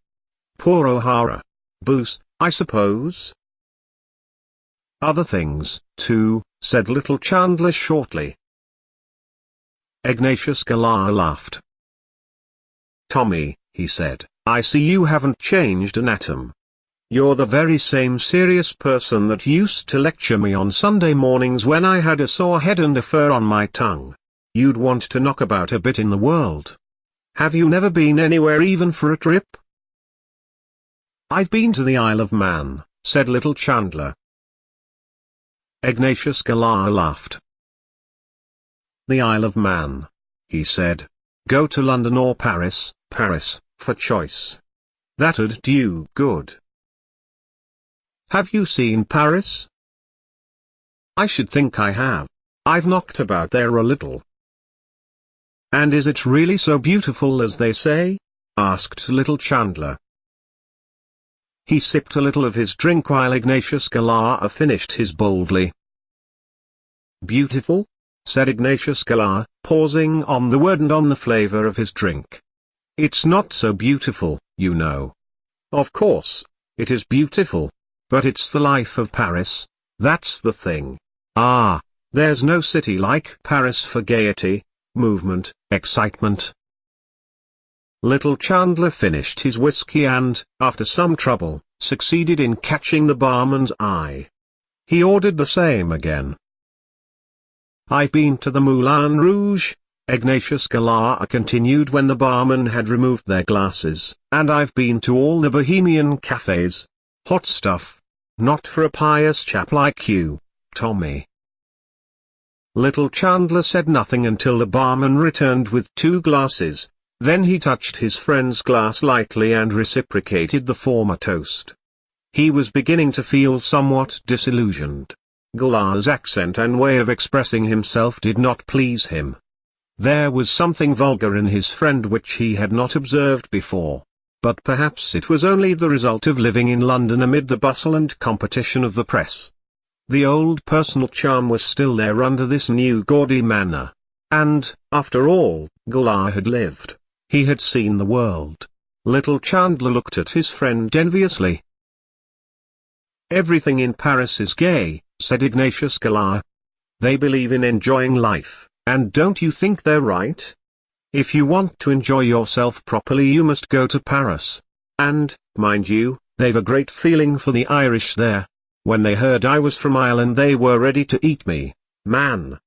Poor O'Hara. Booze, I suppose. Other things, too, said Little Chandler shortly. Ignatius Galar laughed. Tommy, he said, I see you haven't changed an atom. You're the very same serious person that used to lecture me on Sunday mornings when I had a sore head and a fur on my tongue. You'd want to knock about a bit in the world. Have you never been anywhere even for a trip? I've been to the Isle of Man, said Little Chandler. Ignatius Galar laughed. The Isle of Man, he said. Go to London or Paris, for choice. That'd do you good. Have you seen Paris? I should think I have. I've knocked about there a little. And is it really so beautiful as they say? Asked Little Chandler. He sipped a little of his drink while Ignatius Galar finished his boldly. Beautiful? Said Ignatius Galar, pausing on the word and on the flavor of his drink. It's not so beautiful, you know. Of course, it is beautiful, but it's the life of Paris, that's the thing. Ah, there's no city like Paris for gaiety, movement, excitement. Little Chandler finished his whiskey and, after some trouble, succeeded in catching the barman's eye. He ordered the same again. I've been to the Moulin Rouge, Ignatius Galar continued when the barman had removed their glasses, and I've been to all the Bohemian cafes. Hot stuff. Not for a pious chap like you, Tommy. Little Chandler said nothing until the barman returned with 2 glasses, then he touched his friend's glass lightly and reciprocated the former toast. He was beginning to feel somewhat disillusioned. Galar's accent and way of expressing himself did not please him. There was something vulgar in his friend which he had not observed before. But perhaps it was only the result of living in London amid the bustle and competition of the press. The old personal charm was still there under this new gaudy manner. And, after all, Galar had lived. He had seen the world. Little Chandler looked at his friend enviously. "Everything in Paris is gay," said Ignatius Galar. "They believe in enjoying life, and don't you think they're right? If you want to enjoy yourself properly you must go to Paris. And, mind you, they've a great feeling for the Irish there. When they heard I was from Ireland they were ready to eat me, man."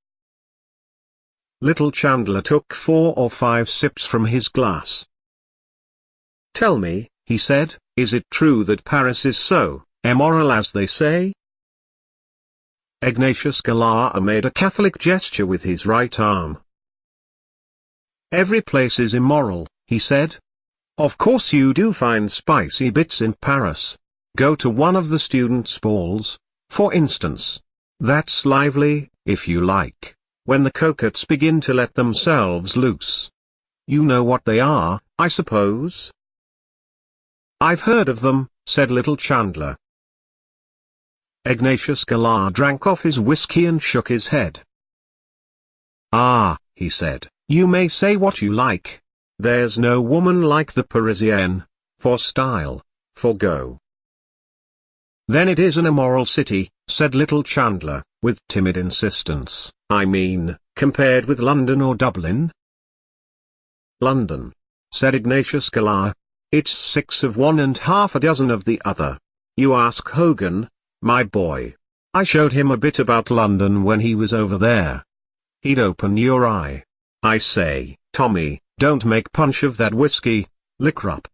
Little Chandler took 4 or 5 sips from his glass. "Tell me," he said, "is it true that Paris is so immoral as they say?" Ignatius Galar made a Catholic gesture with his right arm. "Every place is immoral," he said. "Of course you do find spicy bits in Paris. Go to one of the students' balls, for instance. That's lively, if you like, when the cocottes begin to let themselves loose. You know what they are, I suppose?" "I've heard of them," said Little Chandler. Ignatius Galar drank off his whiskey and shook his head. "Ah," he said, "you may say what you like. There's no woman like the Parisienne, for style, for go." "Then it is an immoral city," said Little Chandler, with timid insistence. "I mean, compared with London or Dublin?" "London," said Ignatius Galar. "It's 6 of one and half a dozen of the other. You ask Hogan, my boy. I showed him a bit about London when he was over there. He'd open your eye. I say, Tommy, don't make punch of that whiskey, liquor up."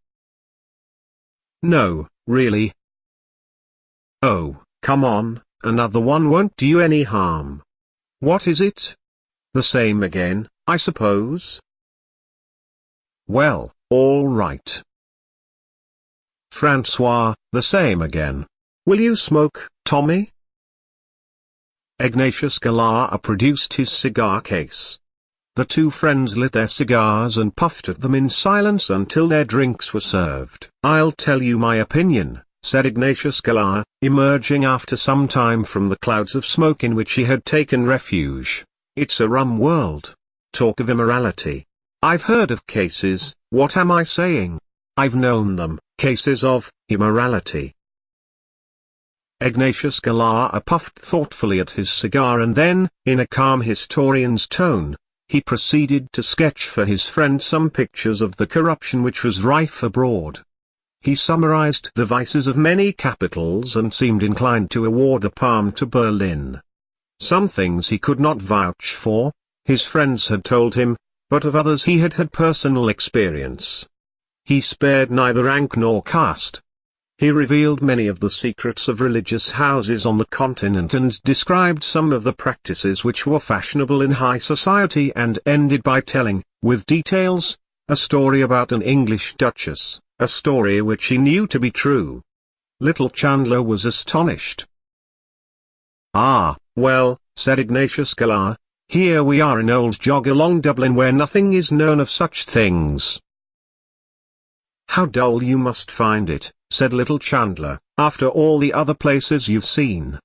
"No, really." "Oh, come on, another one won't do you any harm. What is it? The same again, I suppose?" "Well, all right. Francois, the same again. Will you smoke, Tommy?" Ignatius Galar produced his cigar case. The two friends lit their cigars and puffed at them in silence until their drinks were served. "I'll tell you my opinion," said Ignatius Galar, emerging after some time from the clouds of smoke in which he had taken refuge. "It's a rum world. Talk of immorality. I've heard of cases, what am I saying? I've known them, cases of immorality." Ignatius Galar puffed thoughtfully at his cigar and then, in a calm historian's tone, he proceeded to sketch for his friend some pictures of the corruption which was rife abroad. He summarized the vices of many capitals and seemed inclined to award the palm to Berlin. Some things he could not vouch for, his friends had told him, but of others he had had personal experience. He spared neither rank nor caste. He revealed many of the secrets of religious houses on the continent and described some of the practices which were fashionable in high society and ended by telling, with details, a story about an English duchess, a story which he knew to be true. Little Chandler was astonished. "Ah, well," said Ignatius Galar, "here we are in old jog-along Dublin where nothing is known of such things." "How dull you must find it," said Little Chandler, "after all the other places you've seen."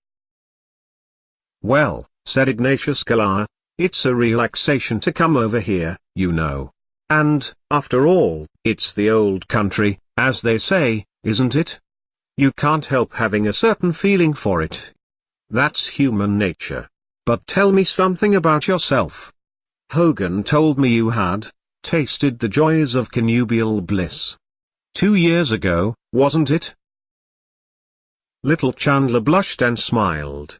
"Well," said Ignatius Galar, "it's a relaxation to come over here, you know. And, after all, it's the old country, as they say, isn't it? You can't help having a certain feeling for it. That's human nature. But tell me something about yourself. Hogan told me you had tasted the joys of connubial bliss. 2 years ago, wasn't it?" Little Chandler blushed and smiled.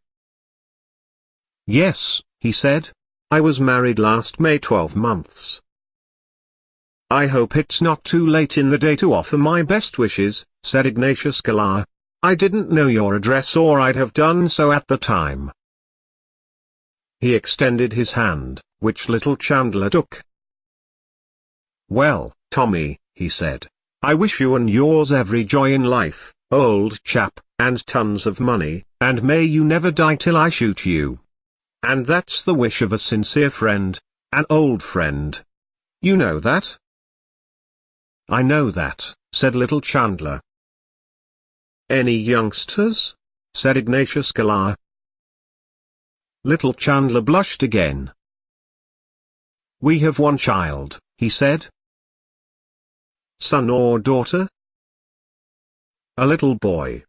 "Yes," he said. "I was married last May 12 months." "I hope it's not too late in the day to offer my best wishes," said Ignatius Galar. "I didn't know your address or I'd have done so at the time." He extended his hand, which Little Chandler took. "Well, Tommy," he said, "I wish you and yours every joy in life, old chap, and tons of money, and may you never die till I shoot you. And that's the wish of a sincere friend, an old friend. You know that?" "I know that," said Little Chandler. "Any youngsters?" said Ignatius Galar. Little Chandler blushed again. "We have one child," he said. son or daughter? A little boy.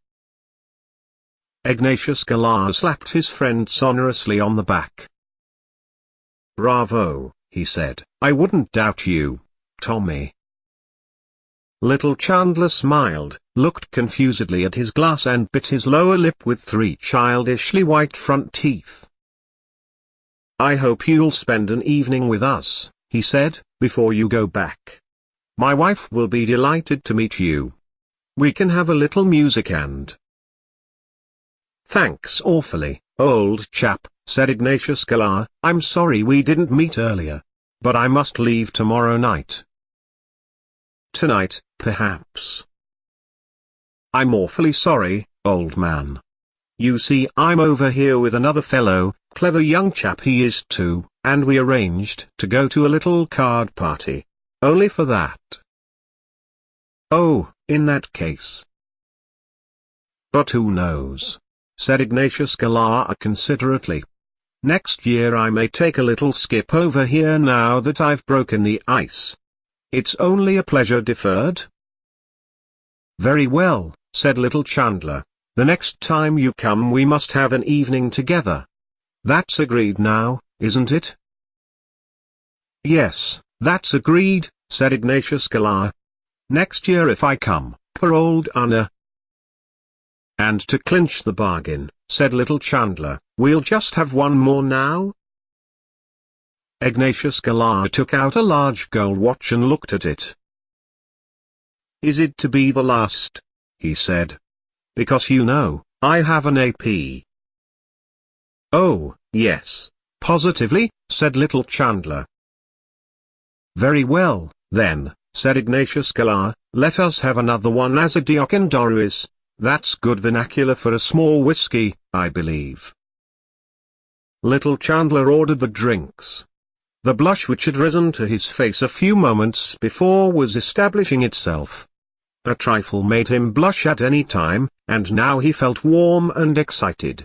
Ignatius Galar slapped his friend sonorously on the back. "Bravo," he said. "I wouldn't doubt you, Tommy." Little Chandler smiled, looked confusedly at his glass and bit his lower lip with 3 childishly white front teeth. "I hope you'll spend an evening with us," he said, "before you go back. My wife will be delighted to meet you. We can have a little music and—" "Thanks awfully, old chap," said Ignatius Galar. "I'm sorry we didn't meet earlier. But I must leave tomorrow night." "Tonight, perhaps." "I'm awfully sorry, old man. You see, I'm over here with another fellow, clever young chap he is too, and we arranged to go to a little card party. Only for that." "Oh, in that case." "But who knows?" said Ignatius Galar considerately. "Next year I may take a little skip over here now that I've broken the ice. It's only a pleasure deferred." "Very well," said little Chandler. "The next time you come we must have an evening together. That's agreed now, isn't it?" "Yes, that's agreed," said Ignatius Galar. "Next year if I come, per old Anna." "And to clinch the bargain," said little Chandler, "we'll just have one more now." Ignatius Galar took out a large gold watch and looked at it. "Is it to be the last?" he said. "Because you know, I have an AP." "Oh, yes, positively," said little Chandler. "Very well, then," said Ignatius Galar, "let us have another one as a Diokon Doris. That's good vernacular for a small whiskey, I believe." Little Chandler ordered the drinks. The blush which had risen to his face a few moments before was establishing itself. A trifle made him blush at any time, and now he felt warm and excited.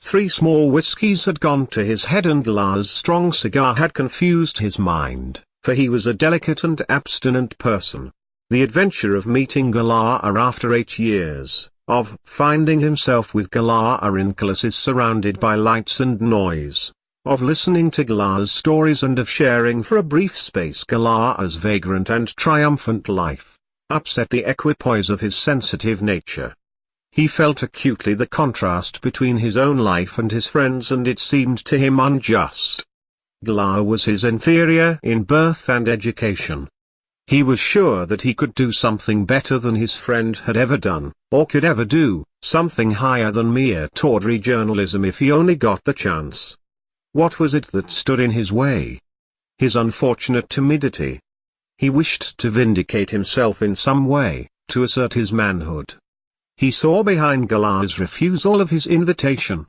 3 small whiskies had gone to his head and Galar's strong cigar had confused his mind, for he was a delicate and abstinent person. The adventure of meeting Galar after 8 years, of finding himself with Galar in classes surrounded by lights and noise, of listening to Galar's stories and of sharing for a brief space Galar's vagrant and triumphant life, upset the equipoise of his sensitive nature. He felt acutely the contrast between his own life and his friend's, and it seemed to him unjust. Galar was his inferior in birth and education. He was sure that he could do something better than his friend had ever done, or could ever do, something higher than mere tawdry journalism if he only got the chance. What was it that stood in his way? His unfortunate timidity. He wished to vindicate himself in some way, to assert his manhood. He saw behind Galar's refusal of his invitation.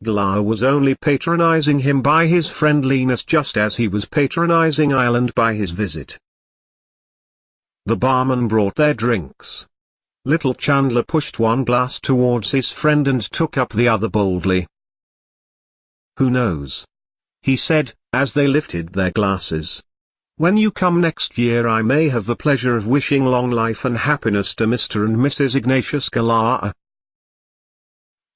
Galar was only patronizing him by his friendliness, just as he was patronizing Ireland by his visit. The barman brought their drinks. Little Chandler pushed one glass towards his friend and took up the other boldly. "Who knows?" he said, as they lifted their glasses. "When you come next year I may have the pleasure of wishing long life and happiness to Mr. and Mrs. Ignatius Galar."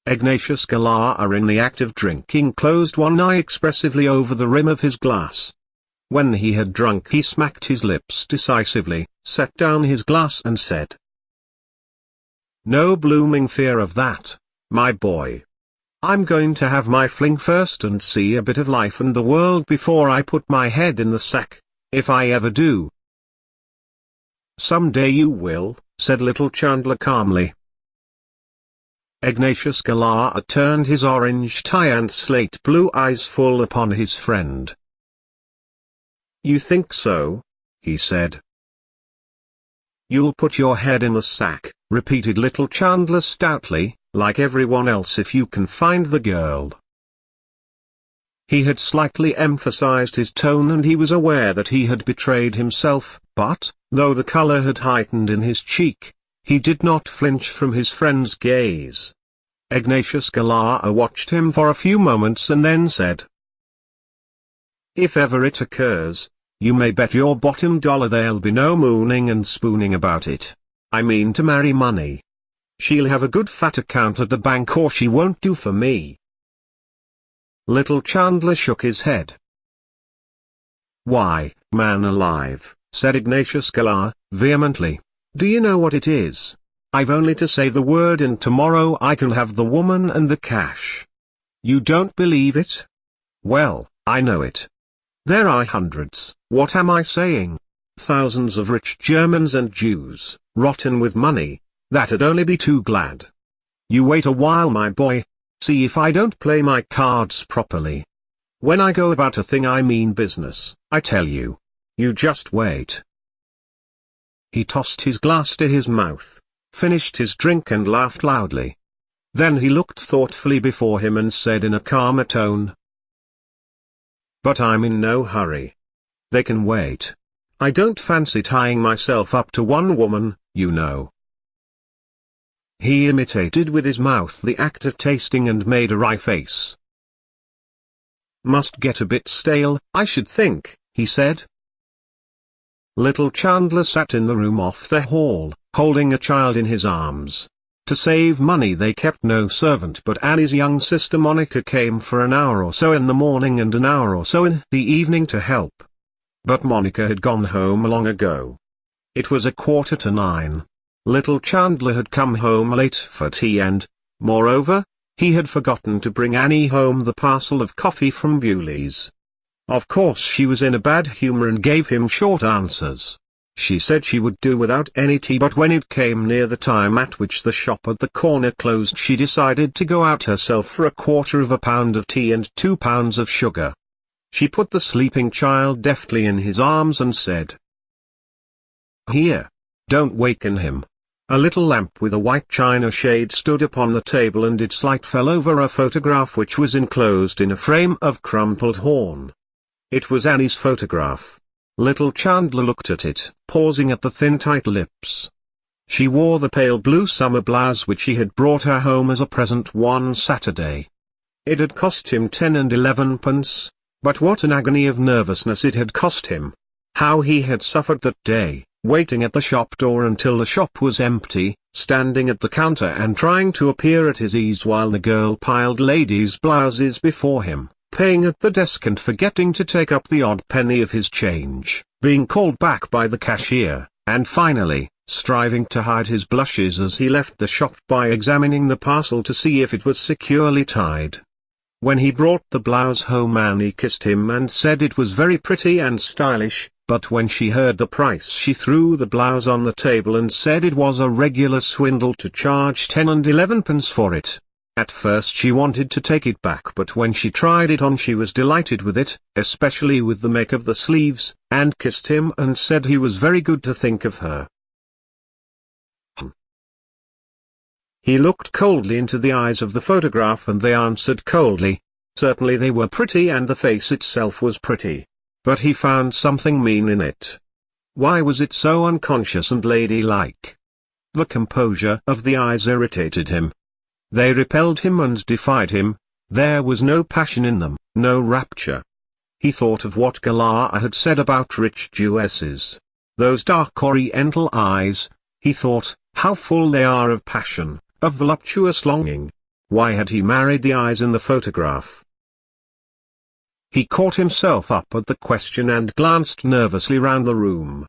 Ignatius Galar, in the act of drinking, closed one eye expressively over the rim of his glass. When he had drunk he smacked his lips decisively, set down his glass and said, "No blooming fear of that, my boy. I'm going to have my fling first and see a bit of life and the world before I put my head in the sack, if I ever do." "Some day you will," said little Chandler calmly. Ignatius Galar turned his orange tie and slate blue eyes full upon his friend. "You think so?" he said. "You'll put your head in the sack," repeated little Chandler stoutly, "like everyone else if you can find the girl." He had slightly emphasized his tone and he was aware that he had betrayed himself, but, though the color had heightened in his cheek, he did not flinch from his friend's gaze. Ignatius Galar watched him for a few moments and then said, "If ever it occurs, You may bet your bottom dollar there'll be no mooning and spooning about it. I mean to marry money. She'll have a good fat account at the bank or she won't do for me." Little Chandler shook his head. "Why, man alive," said Ignatius Galar, vehemently. "Do you know what it is? I've only to say the word and tomorrow I can have the woman and the cash. You don't believe it? Well, I know it. There are hundreds, what am I saying? Thousands of rich Germans and Jews, rotten with money, that'd only be too glad. You wait a while, my boy. See if I don't play my cards properly. When I go about a thing I mean business, I tell you. You just wait." He tossed his glass to his mouth, finished his drink and laughed loudly. Then he looked thoughtfully before him and said in a calmer tone, "But I'm in no hurry. They can wait. I don't fancy tying myself up to one woman, you know." He imitated with his mouth the act of tasting and made a wry face. "Must get a bit stale, I should think," he said. Little Chandler sat in the room off the hall, holding a child in his arms. To save money they kept no servant, but Annie's young sister Monica came for an hour or so in the morning and an hour or so in the evening to help. But Monica had gone home long ago. It was 9:15. Little Chandler had come home late for tea and, moreover, he had forgotten to bring Annie home the parcel of coffee from Bewley's. Of course she was in a bad humor and gave him short answers. She said she would do without any tea, but when it came near the time at which the shop at the corner closed she decided to go out herself for 1/4 pound of tea and 2 pounds of sugar. She put the sleeping child deftly in his arms and said, "Here. Don't waken him." A little lamp with a white china shade stood upon the table and its light fell over a photograph which was enclosed in a frame of crumpled horn. It was Annie's photograph. Little Chandler looked at it, pausing at the thin tight lips. She wore the pale blue summer blouse which he had brought her home as a present one Saturday. It had cost him 10 and 11 pence, but what an agony of nervousness it had cost him. How he had suffered that day, waiting at the shop door until the shop was empty, standing at the counter and trying to appear at his ease while the girl piled ladies' blouses before him, paying at the desk and forgetting to take up the odd penny of his change, being called back by the cashier, and finally, striving to hide his blushes as he left the shop by examining the parcel to see if it was securely tied. When he brought the blouse home Annie kissed him and said it was very pretty and stylish, but when she heard the price she threw the blouse on the table and said it was a regular swindle to charge 10 and 11 pence for it. At first she wanted to take it back, but when she tried it on she was delighted with it, especially with the make of the sleeves, and kissed him and said he was very good to think of her. He looked coldly into the eyes of the photograph and they answered coldly. Certainly they were pretty and the face itself was pretty. But he found something mean in it. Why was it so unconscious and ladylike? The composure of the eyes irritated him. They repelled him and defied him. There was no passion in them, no rapture. He thought of what Galar had said about rich Jewesses. Those dark oriental eyes, he thought, how full they are of passion, of voluptuous longing. Why had he married the eyes in the photograph? He caught himself up at the question and glanced nervously round the room.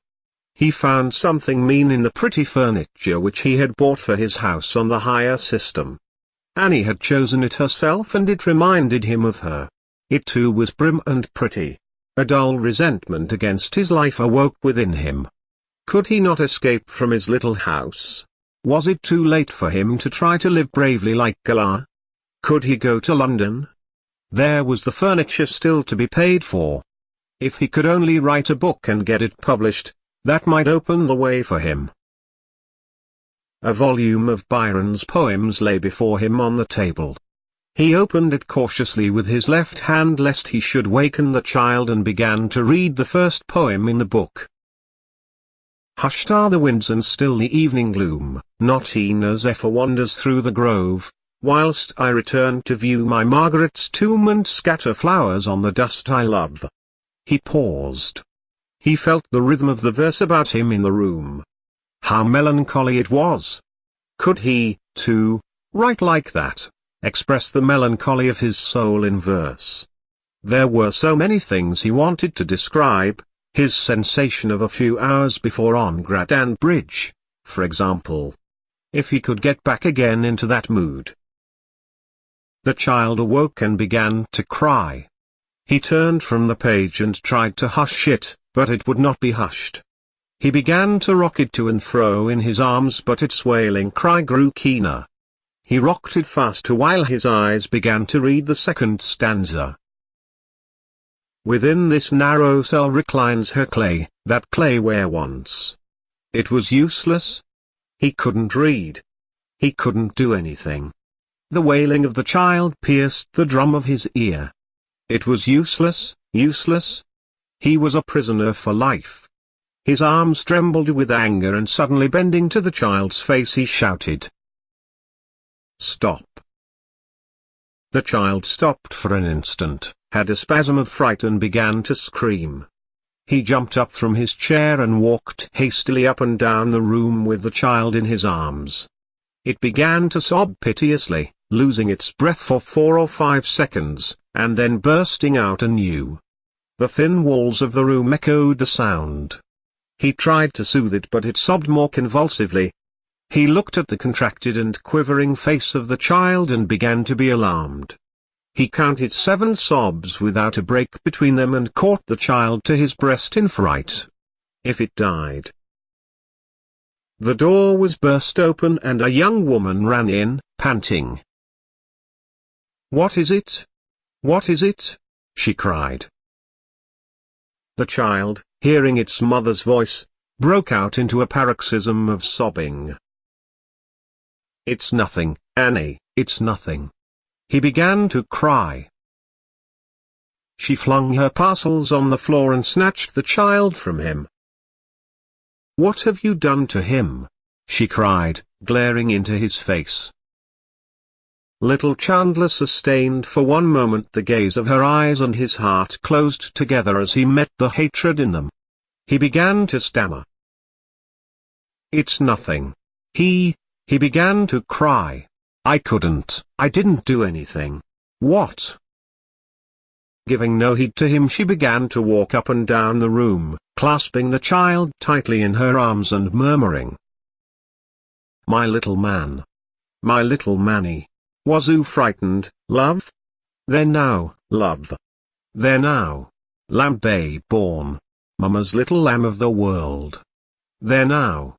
He found something mean in the pretty furniture which he had bought for his house on the hire system. Annie had chosen it herself and it reminded him of her. It too was prim and pretty. A dull resentment against his life awoke within him. Could he not escape from his little house? Was it too late for him to try to live bravely like Galar? Could he go to London? There was the furniture still to be paid for. If he could only write a book and get it published, that might open the way for him. A volume of Byron's poems lay before him on the table. He opened it cautiously with his left hand lest he should waken the child and began to read the first poem in the book. Hushed are the winds and still the evening gloom, not e'en as zephyr wanders through the grove, whilst I return to view my Margaret's tomb and scatter flowers on the dust I love. He paused. He felt the rhythm of the verse about him in the room. How melancholy it was! Could he, too, write like that, express the melancholy of his soul in verse? There were so many things he wanted to describe: his sensation of a few hours before on Gradan Bridge, for example. If he could get back again into that mood. The child awoke and began to cry. He turned from the page and tried to hush it, but it would not be hushed. He began to rock it to and fro in his arms, but its wailing cry grew keener. He rocked it faster while his eyes began to read the second stanza. Within this narrow cell reclines her clay, that clay where once it was useless. He couldn't read. He couldn't do anything. The wailing of the child pierced the drum of his ear. It was useless, useless. He was a prisoner for life. His arms trembled with anger, and suddenly bending to the child's face he shouted, "Stop!" The child stopped for an instant, had a spasm of fright and began to scream. He jumped up from his chair and walked hastily up and down the room with the child in his arms. It began to sob piteously, losing its breath for 4 or 5 seconds, and then bursting out anew. The thin walls of the room echoed the sound. He tried to soothe it, but it sobbed more convulsively. He looked at the contracted and quivering face of the child and began to be alarmed. He counted 7 sobs without a break between them and caught the child to his breast in fright. If it died. The door was burst open and a young woman ran in, panting. "What is it? What is it?" she cried. The child, hearing its mother's voice, broke out into a paroxysm of sobbing. "It's nothing, Annie, it's nothing." He began to cry. She flung her parcels on the floor and snatched the child from him. "What have you done to him?" she cried, glaring into his face. Little Chandler sustained for one moment the gaze of her eyes, and his heart closed together as he met the hatred in them. He began to stammer. "It's nothing. He began to cry. I didn't do anything." "What?" Giving no heed to him, she began to walk up and down the room, clasping the child tightly in her arms and murmuring, "My little man. My little Manny. Was oo frightened, love? There now, love. There now. Lamb babe born. Mama's little lamb of the world. There now."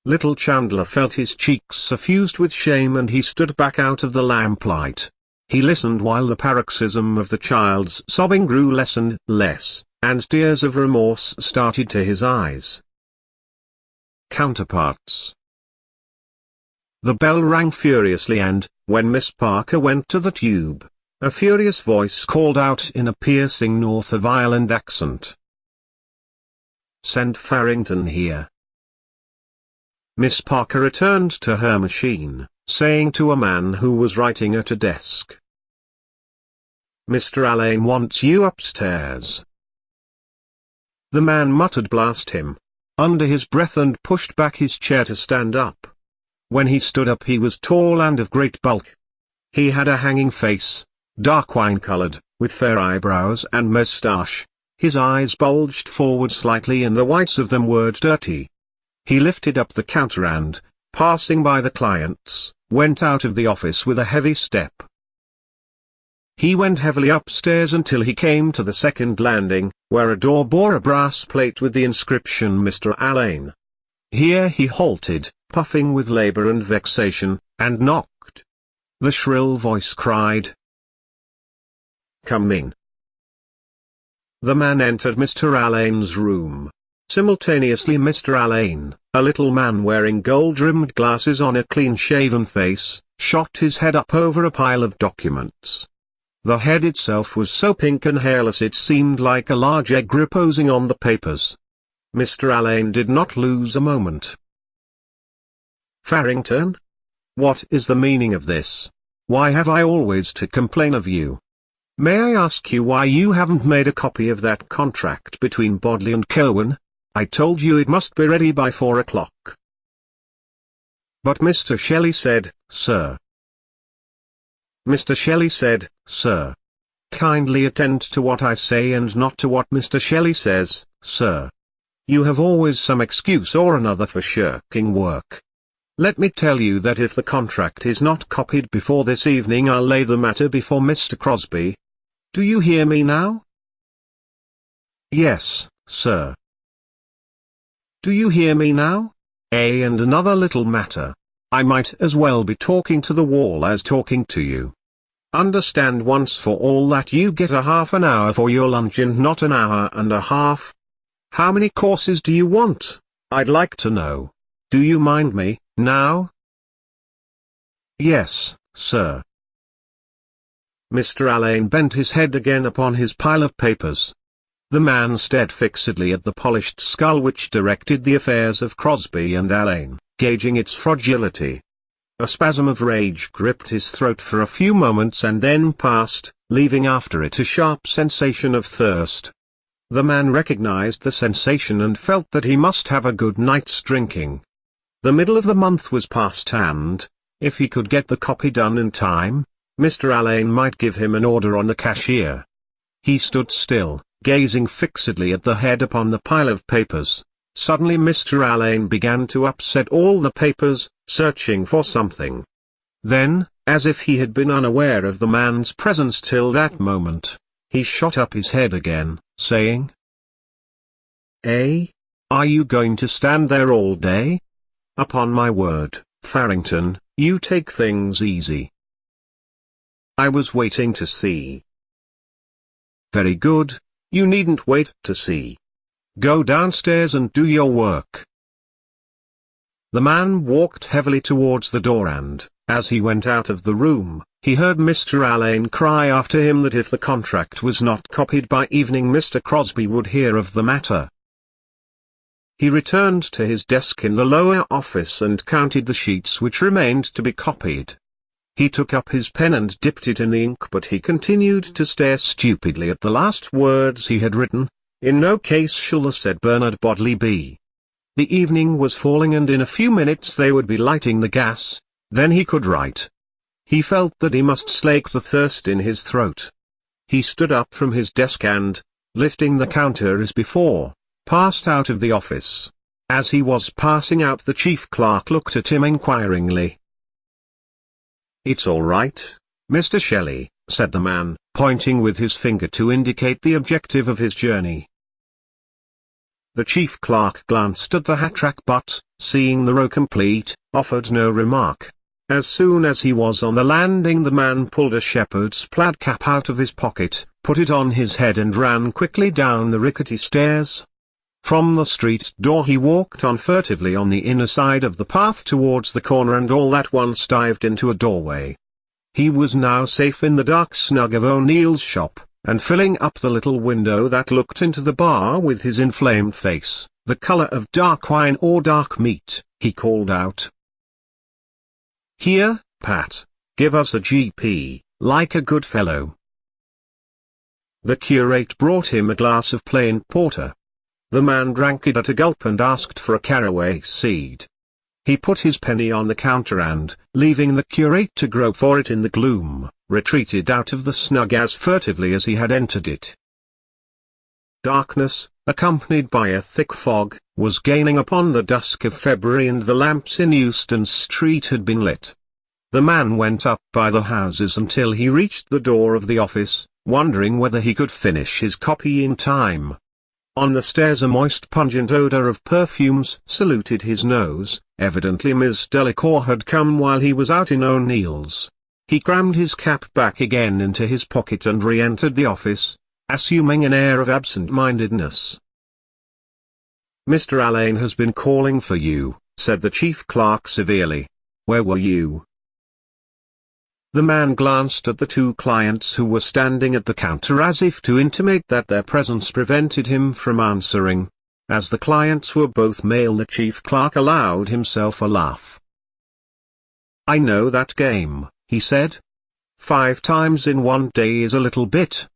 Little Chandler felt his cheeks suffused with shame, and he stood back out of the lamplight. He listened while the paroxysm of the child's sobbing grew less and less, and tears of remorse started to his eyes. Counterparts. The bell rang furiously, and, when Miss Parker went to the tube, a furious voice called out in a piercing North of Ireland accent, "Send Farrington here." Miss Parker returned to her machine, saying to a man who was writing at a desk, "Mr. Alleyne wants you upstairs." The man muttered "Blast him" under his breath and pushed back his chair to stand up. When he stood up he was tall and of great bulk. He had a hanging face, dark wine-colored, with fair eyebrows and moustache. His eyes bulged forward slightly and the whites of them were dirty. He lifted up the counter and, passing by the clients, went out of the office with a heavy step. He went heavily upstairs until he came to the second landing, where a door bore a brass plate with the inscription "Mr. Alleyne." Here he halted, puffing with labor and vexation, and knocked. The shrill voice cried, "Come in." The man entered Mr. Alleyne's room. Simultaneously Mr. Alleyne, a little man wearing gold-rimmed glasses on a clean-shaven face, shot his head up over a pile of documents. The head itself was so pink and hairless it seemed like a large egg reposing on the papers. Mr. Alleyne did not lose a moment. "Farrington? What is the meaning of this? Why have I always to complain of you? May I ask you why you haven't made a copy of that contract between Bodley and Cowan? I told you it must be ready by 4 o'clock. But Mr. Shelley said, sir. Mr. Shelley said, sir. Kindly attend to what I say and not to what Mr. Shelley says, sir. You have always some excuse or another for shirking work. Let me tell you that if the contract is not copied before this evening, I'll lay the matter before Mr. Crosby. Do you hear me now? Yes, sir. Do you hear me now? And another little matter. I might as well be talking to the wall as talking to you. Understand once for all that you get a half an hour for your lunch and not an hour and a half. How many courses do you want? I'd like to know. Do you mind me, now? Yes, sir. Mr. Alleyne bent his head again upon his pile of papers. The man stared fixedly at the polished skull which directed the affairs of Crosby and Alleyne, gauging its fragility. A spasm of rage gripped his throat for a few moments and then passed, leaving after it a sharp sensation of thirst. The man recognized the sensation and felt that he must have a good night's drinking. The middle of the month was past and, if he could get the copy done in time, Mr. Alleyne might give him an order on the cashier. He stood still, gazing fixedly at the head upon the pile of papers. Suddenly Mr. Alleyne began to upset all the papers, searching for something. Then, as if he had been unaware of the man's presence till that moment, he shot up his head again, saying, Are you going to stand there all day? Upon my word, Farrington, you take things easy. I was waiting to see. Very good, you needn't wait to see. Go downstairs and do your work. The man walked heavily towards the door and, as he went out of the room, he heard Mr. Alleyne cry after him that if the contract was not copied by evening Mr. Crosby would hear of the matter. He returned to his desk in the lower office and counted the sheets which remained to be copied. He took up his pen and dipped it in the ink, but he continued to stare stupidly at the last words he had written. In no case shall the said Bernard Bodley be. The evening was falling and in a few minutes they would be lighting the gas, then he could write. He felt that he must slake the thirst in his throat. He stood up from his desk and, lifting the counter as before, passed out of the office. As he was passing out, the chief clerk looked at him inquiringly. It's all right, Mr. Shelley, said the man, pointing with his finger to indicate the objective of his journey. The chief clerk glanced at the hat rack but, seeing the row complete, offered no remark. As soon as he was on the landing, the man pulled a shepherd's plaid cap out of his pocket, put it on his head and ran quickly down the rickety stairs. From the street door he walked on furtively on the inner side of the path towards the corner and all at once dived into a doorway. He was now safe in the dark snug of O'Neill's shop, and filling up the little window that looked into the bar with his inflamed face, the color of dark wine or dark meat, he called out. Here, Pat, give us a GP, like a good fellow. The curate brought him a glass of plain porter. The man drank it at a gulp and asked for a caraway seed. He put his penny on the counter and, leaving the curate to grope for it in the gloom, retreated out of the snug as furtively as he had entered it. Darkness, accompanied by a thick fog, was gaining upon the dusk of February and the lamps in Euston Street had been lit. The man went up by the houses until he reached the door of the office, wondering whether he could finish his copy in time. On the stairs a moist pungent odour of perfumes saluted his nose, evidently Miss Delacour had come while he was out in O'Neill's. He crammed his cap back again into his pocket and re-entered the office, assuming an air of absent-mindedness. Mr. Alleyne has been calling for you, said the chief clerk severely. Where were you? The man glanced at the two clients who were standing at the counter as if to intimate that their presence prevented him from answering. As the clients were both male, the chief clerk allowed himself a laugh. I know that game, he said. 5 times in one day is a little bit.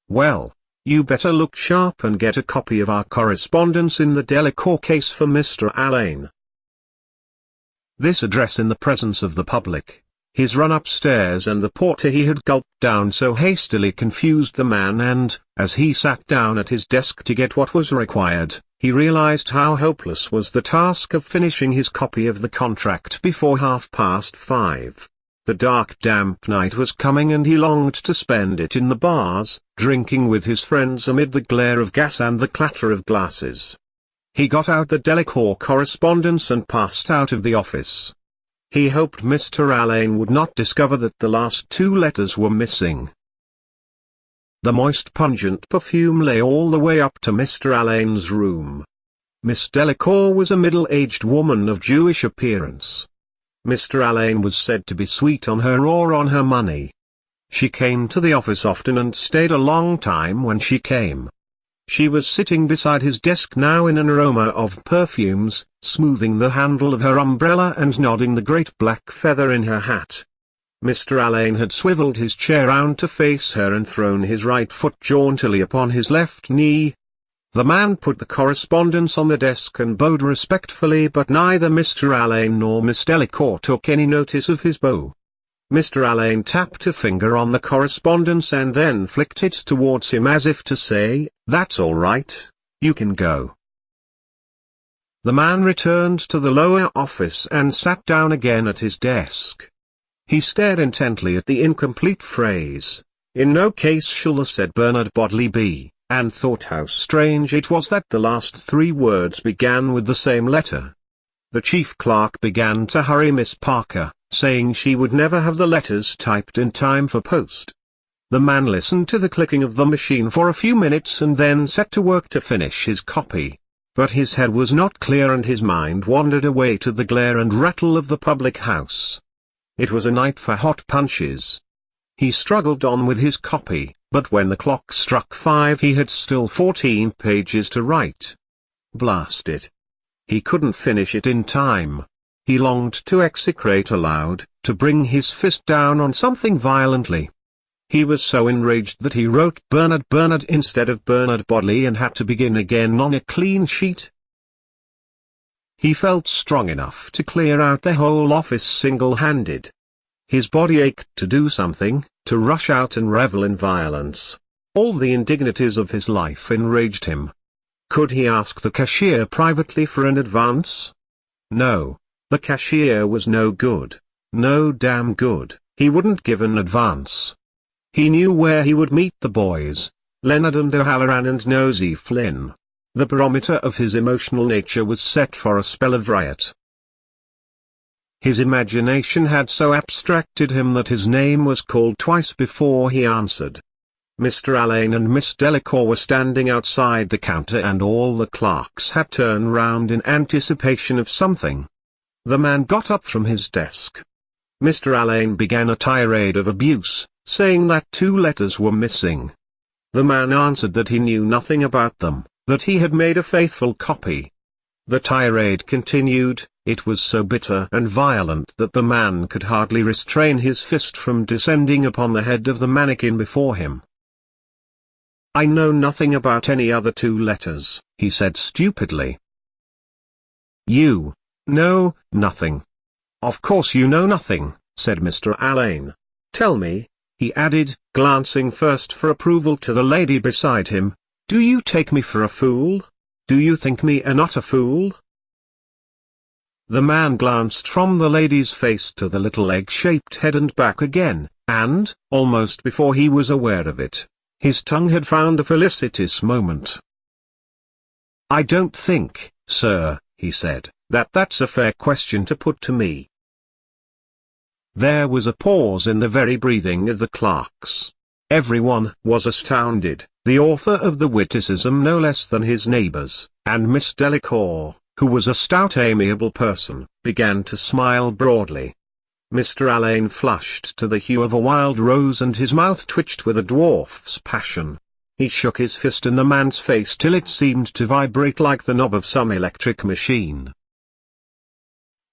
Well, you better look sharp and get a copy of our correspondence in the Delacour case for Mr. Alleyne." This address in the presence of the public, his run upstairs and the porter he had gulped down so hastily confused the man, and, as he sat down at his desk to get what was required, he realized how hopeless was the task of finishing his copy of the contract before 5:30. The dark damp night was coming and he longed to spend it in the bars, drinking with his friends amid the glare of gas and the clatter of glasses. He got out the Delacour correspondence and passed out of the office. He hoped Mr. Alleyne would not discover that the last 2 letters were missing. The moist pungent perfume lay all the way up to Mr. Alleyne's room. Miss Delacour was a middle-aged woman of Jewish appearance. Mr. Alleyne was said to be sweet on her or on her money. She came to the office often and stayed a long time when she came. She was sitting beside his desk now in an aroma of perfumes, smoothing the handle of her umbrella and nodding the great black feather in her hat. Mr. Alleyne had swiveled his chair round to face her and thrown his right foot jauntily upon his left knee. The man put the correspondence on the desk and bowed respectfully, but neither Mr. Alleyne nor Miss Delacour took any notice of his bow. Mr. Alleyne tapped a finger on the correspondence and then flicked it towards him as if to say, "That's all right, you can go." The man returned to the lower office and sat down again at his desk. He stared intently at the incomplete phrase, "In no case shall the said Bernard Bodley be," and thought how strange it was that the last 3 words began with the same letter. The chief clerk began to hurry Miss Parker, saying she would never have the letters typed in time for post. The man listened to the clicking of the machine for a few minutes and then set to work to finish his copy. But his head was not clear and his mind wandered away to the glare and rattle of the public house. It was a night for hot punches. He struggled on with his copy, but when the clock struck 5 he had still 14 pages to write. Blast it! He couldn't finish it in time. He longed to execrate aloud, to bring his fist down on something violently. He was so enraged that he wrote Bernard instead of Bernard Bodley and had to begin again on a clean sheet. He felt strong enough to clear out the whole office single-handed. His body ached to do something, to rush out and revel in violence. All the indignities of his life enraged him. Could he ask the cashier privately for an advance? No. The cashier was no good. No damn good. He wouldn't give an advance. He knew where he would meet the boys, Leonard and O'Halloran and Nosey Flynn. The barometer of his emotional nature was set for a spell of riot. His imagination had so abstracted him that his name was called twice before he answered. Mr. Alleyne and Miss Delacour were standing outside the counter and all the clerks had turned round in anticipation of something. The man got up from his desk. Mr. Alleyne began a tirade of abuse, saying that 2 letters were missing. The man answered that he knew nothing about them, that he had made a faithful copy. The tirade continued. It was so bitter and violent that the man could hardly restrain his fist from descending upon the head of the mannequin before him. "I know nothing about any other 2 letters, he said stupidly. "You know nothing. Of course you know nothing," said Mr. Alleyne. "Tell me," he added, glancing first for approval to the lady beside him, "do you take me for a fool? Do you think me a not a fool?" The man glanced from the lady's face to the little egg-shaped head and back again, and, almost before he was aware of it, his tongue had found a felicitous moment. "I don't think, sir," he said, "that that's a fair question to put to me." There was a pause in the very breathing of the clerks. Everyone was astounded, the author of the witticism no less than his neighbors, and Miss Delacour, who was a stout amiable person, began to smile broadly. Mr. Alleyne flushed to the hue of a wild rose and his mouth twitched with a dwarf's passion. He shook his fist in the man's face till it seemed to vibrate like the knob of some electric machine.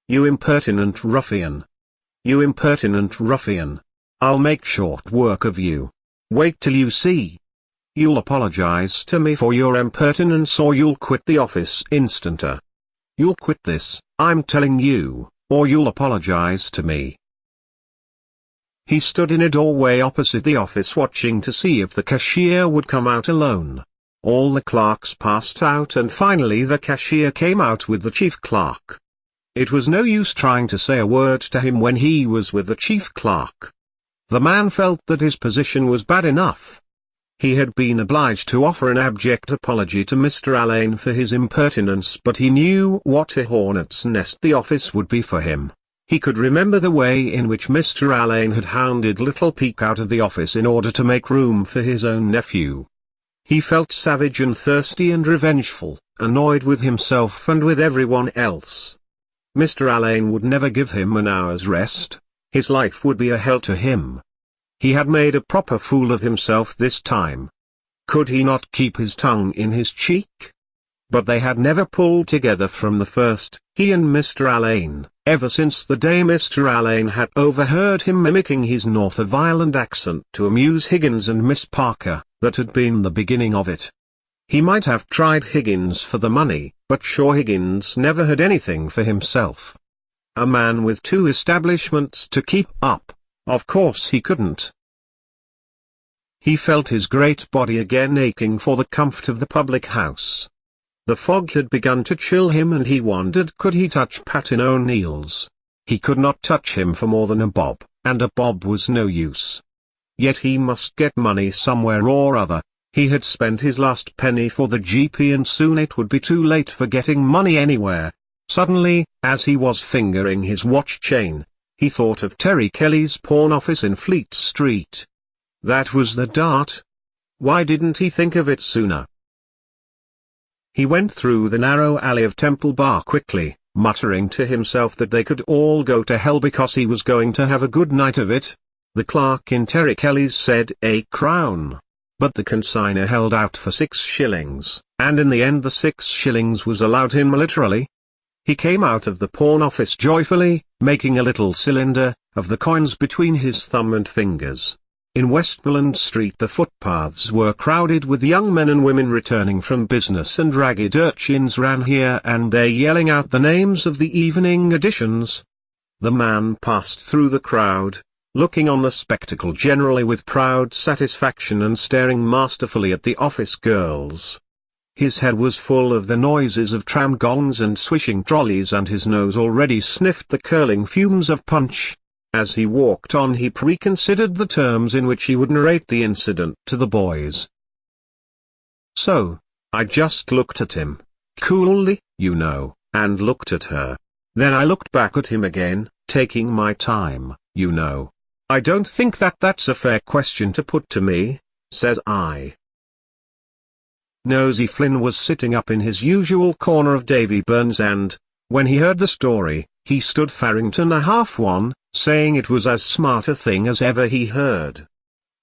"You impertinent ruffian! You impertinent ruffian! I'll make short work of you. Wait till you see. You'll apologize to me for your impertinence or you'll quit the office instanter. You'll quit this, I'm telling you, or you'll apologize to me. He stood in a doorway opposite the office watching to see if the cashier would come out alone. All the clerks passed out and finally the cashier came out with the chief clerk. It was no use trying to say a word to him when he was with the chief clerk. The man felt that his position was bad enough. He had been obliged to offer an abject apology to Mr. Alleyne for his impertinence, but he knew what a hornet's nest the office would be for him. He could remember the way in which Mr. Alleyne had hounded little Peake out of the office in order to make room for his own nephew. He felt savage and thirsty and revengeful, annoyed with himself and with everyone else. Mr. Alleyne would never give him an hour's rest. His life would be a hell to him. He had made a proper fool of himself this time. Could he not keep his tongue in his cheek? But they had never pulled together from the first, he and Mr. Alleyne, ever since the day Mr. Alleyne had overheard him mimicking his North of Ireland accent to amuse Higgins and Miss Parker. That had been the beginning of it. He might have tried Higgins for the money, but sure Higgins never had anything for himself. A man with 2 establishments to keep up, of course he couldn't. He felt his great body again aching for the comfort of the public house. The fog had begun to chill him and he wondered could he touch Patin O'Neill's. He could not touch him for more than a bob, and a bob was no use. Yet he must get money somewhere or other. He had spent his last penny for the GP and soon it would be too late for getting money anywhere. Suddenly, as he was fingering his watch chain, he thought of Terry Kelly's pawn office in Fleet Street. That was the dart. Why didn't he think of it sooner? He went through the narrow alley of Temple Bar quickly, muttering to himself that they could all go to hell because he was going to have a good night of it. The clerk in Terry Kelly's said £1, but the consignor held out for 6 shillings, and in the end the 6 shillings was allowed him literally. He came out of the pawn office joyfully, making a little cylinder of the coins between his thumb and fingers. In Westmoreland Street the footpaths were crowded with young men and women returning from business and ragged urchins ran here and there yelling out the names of the evening editions. The man passed through the crowd, looking on the spectacle generally with proud satisfaction and staring masterfully at the office girls. His head was full of the noises of tram gongs and swishing trolleys and his nose already sniffed the curling fumes of punch. As he walked on he reconsidered the terms in which he would narrate the incident to the boys. So, I just looked at him, coolly, you know, and looked at her. Then I looked back at him again, taking my time, you know. I don't think that's a fair question to put to me, says I. Nosey Flynn was sitting up in his usual corner of Davy Burns and, when he heard the story, he stood Farrington a half one, saying it was as smart a thing as ever he heard.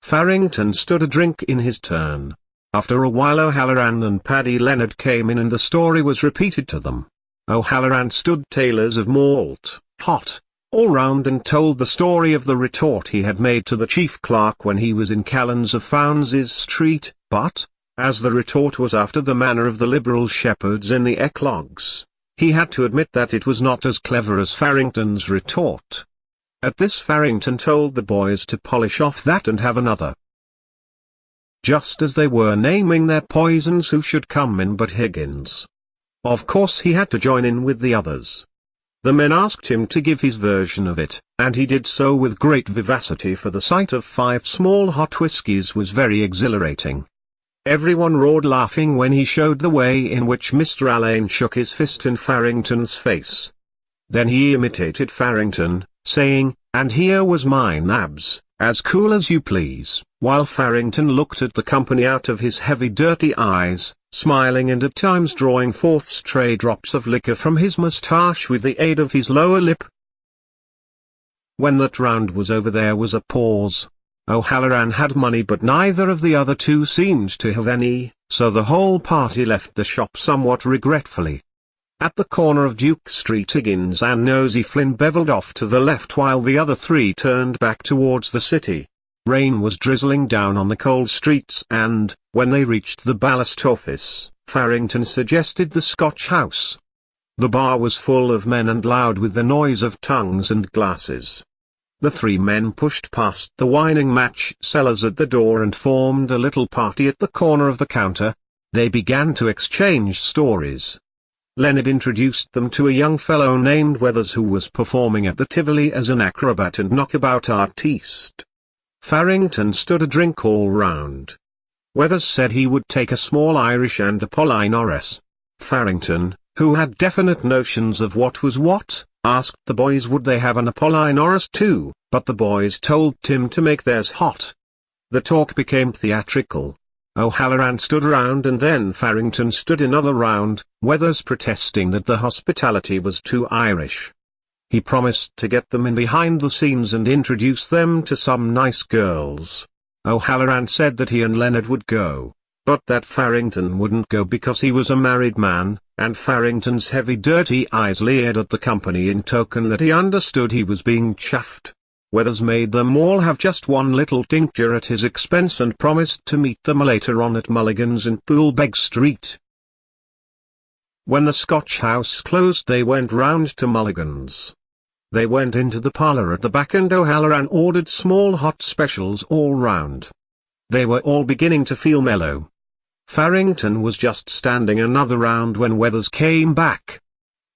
Farrington stood a drink in his turn. After a while O'Halloran and Paddy Leonard came in and the story was repeated to them. O'Halloran stood tailors of malt, hot, all round and told the story of the retort he had made to the chief clerk when he was in Callans of Fownes's Street, but, as the retort was after the manner of the liberal shepherds in the eclogues, he had to admit that it was not as clever as Farrington's retort. At this Farrington told the boys to polish off that and have another. Just as they were naming their poisons who should come in but Higgins. Of course he had to join in with the others. The men asked him to give his version of it, and he did so with great vivacity for the sight of 5 small hot whiskies was very exhilarating. Everyone roared laughing when he showed the way in which Mr. Alleyne shook his fist in Farrington's face. Then he imitated Farrington, saying, "And here was my nabs, as cool as you please," while Farrington looked at the company out of his heavy dirty eyes, smiling and at times drawing forth stray drops of liquor from his moustache with the aid of his lower lip. When that round was over there was a pause. O'Halloran had money but neither of the other two seemed to have any, so the whole party left the shop somewhat regretfully. At the corner of Duke Street, Higgins and Nosey Flynn bevelled off to the left while the other three turned back towards the city. Rain was drizzling down on the cold streets and, when they reached the ballast office, Farrington suggested the Scotch House. The bar was full of men and loud with the noise of tongues and glasses. The three men pushed past the whining match sellers at the door and formed a little party at the corner of the counter. They began to exchange stories. Leonard introduced them to a young fellow named Weathers who was performing at the Tivoli as an acrobat and knockabout artiste. Farrington stood a drink all round. Weathers said he would take a small Irish and Apollinaris. Farrington, who had definite notions of what was what, asked the boys would they have an Apollinaris too, but the boys told Tim to make theirs hot. The talk became theatrical. O'Halloran stood round and then Farrington stood another round, Weathers protesting that the hospitality was too Irish. He promised to get them in behind the scenes and introduce them to some nice girls. O'Halloran said that he and Leonard would go, but that Farrington wouldn't go because he was a married man, and Farrington's heavy dirty eyes leered at the company in token that he understood he was being chaffed. Weathers made them all have just one little tincture at his expense and promised to meet them later on at Mulligan's in Poolbeg Street. When the Scotch House closed they went round to Mulligan's. They went into the parlour at the back and O'Halloran ordered small hot specials all round. They were all beginning to feel mellow. Farrington was just standing another round when Weathers came back.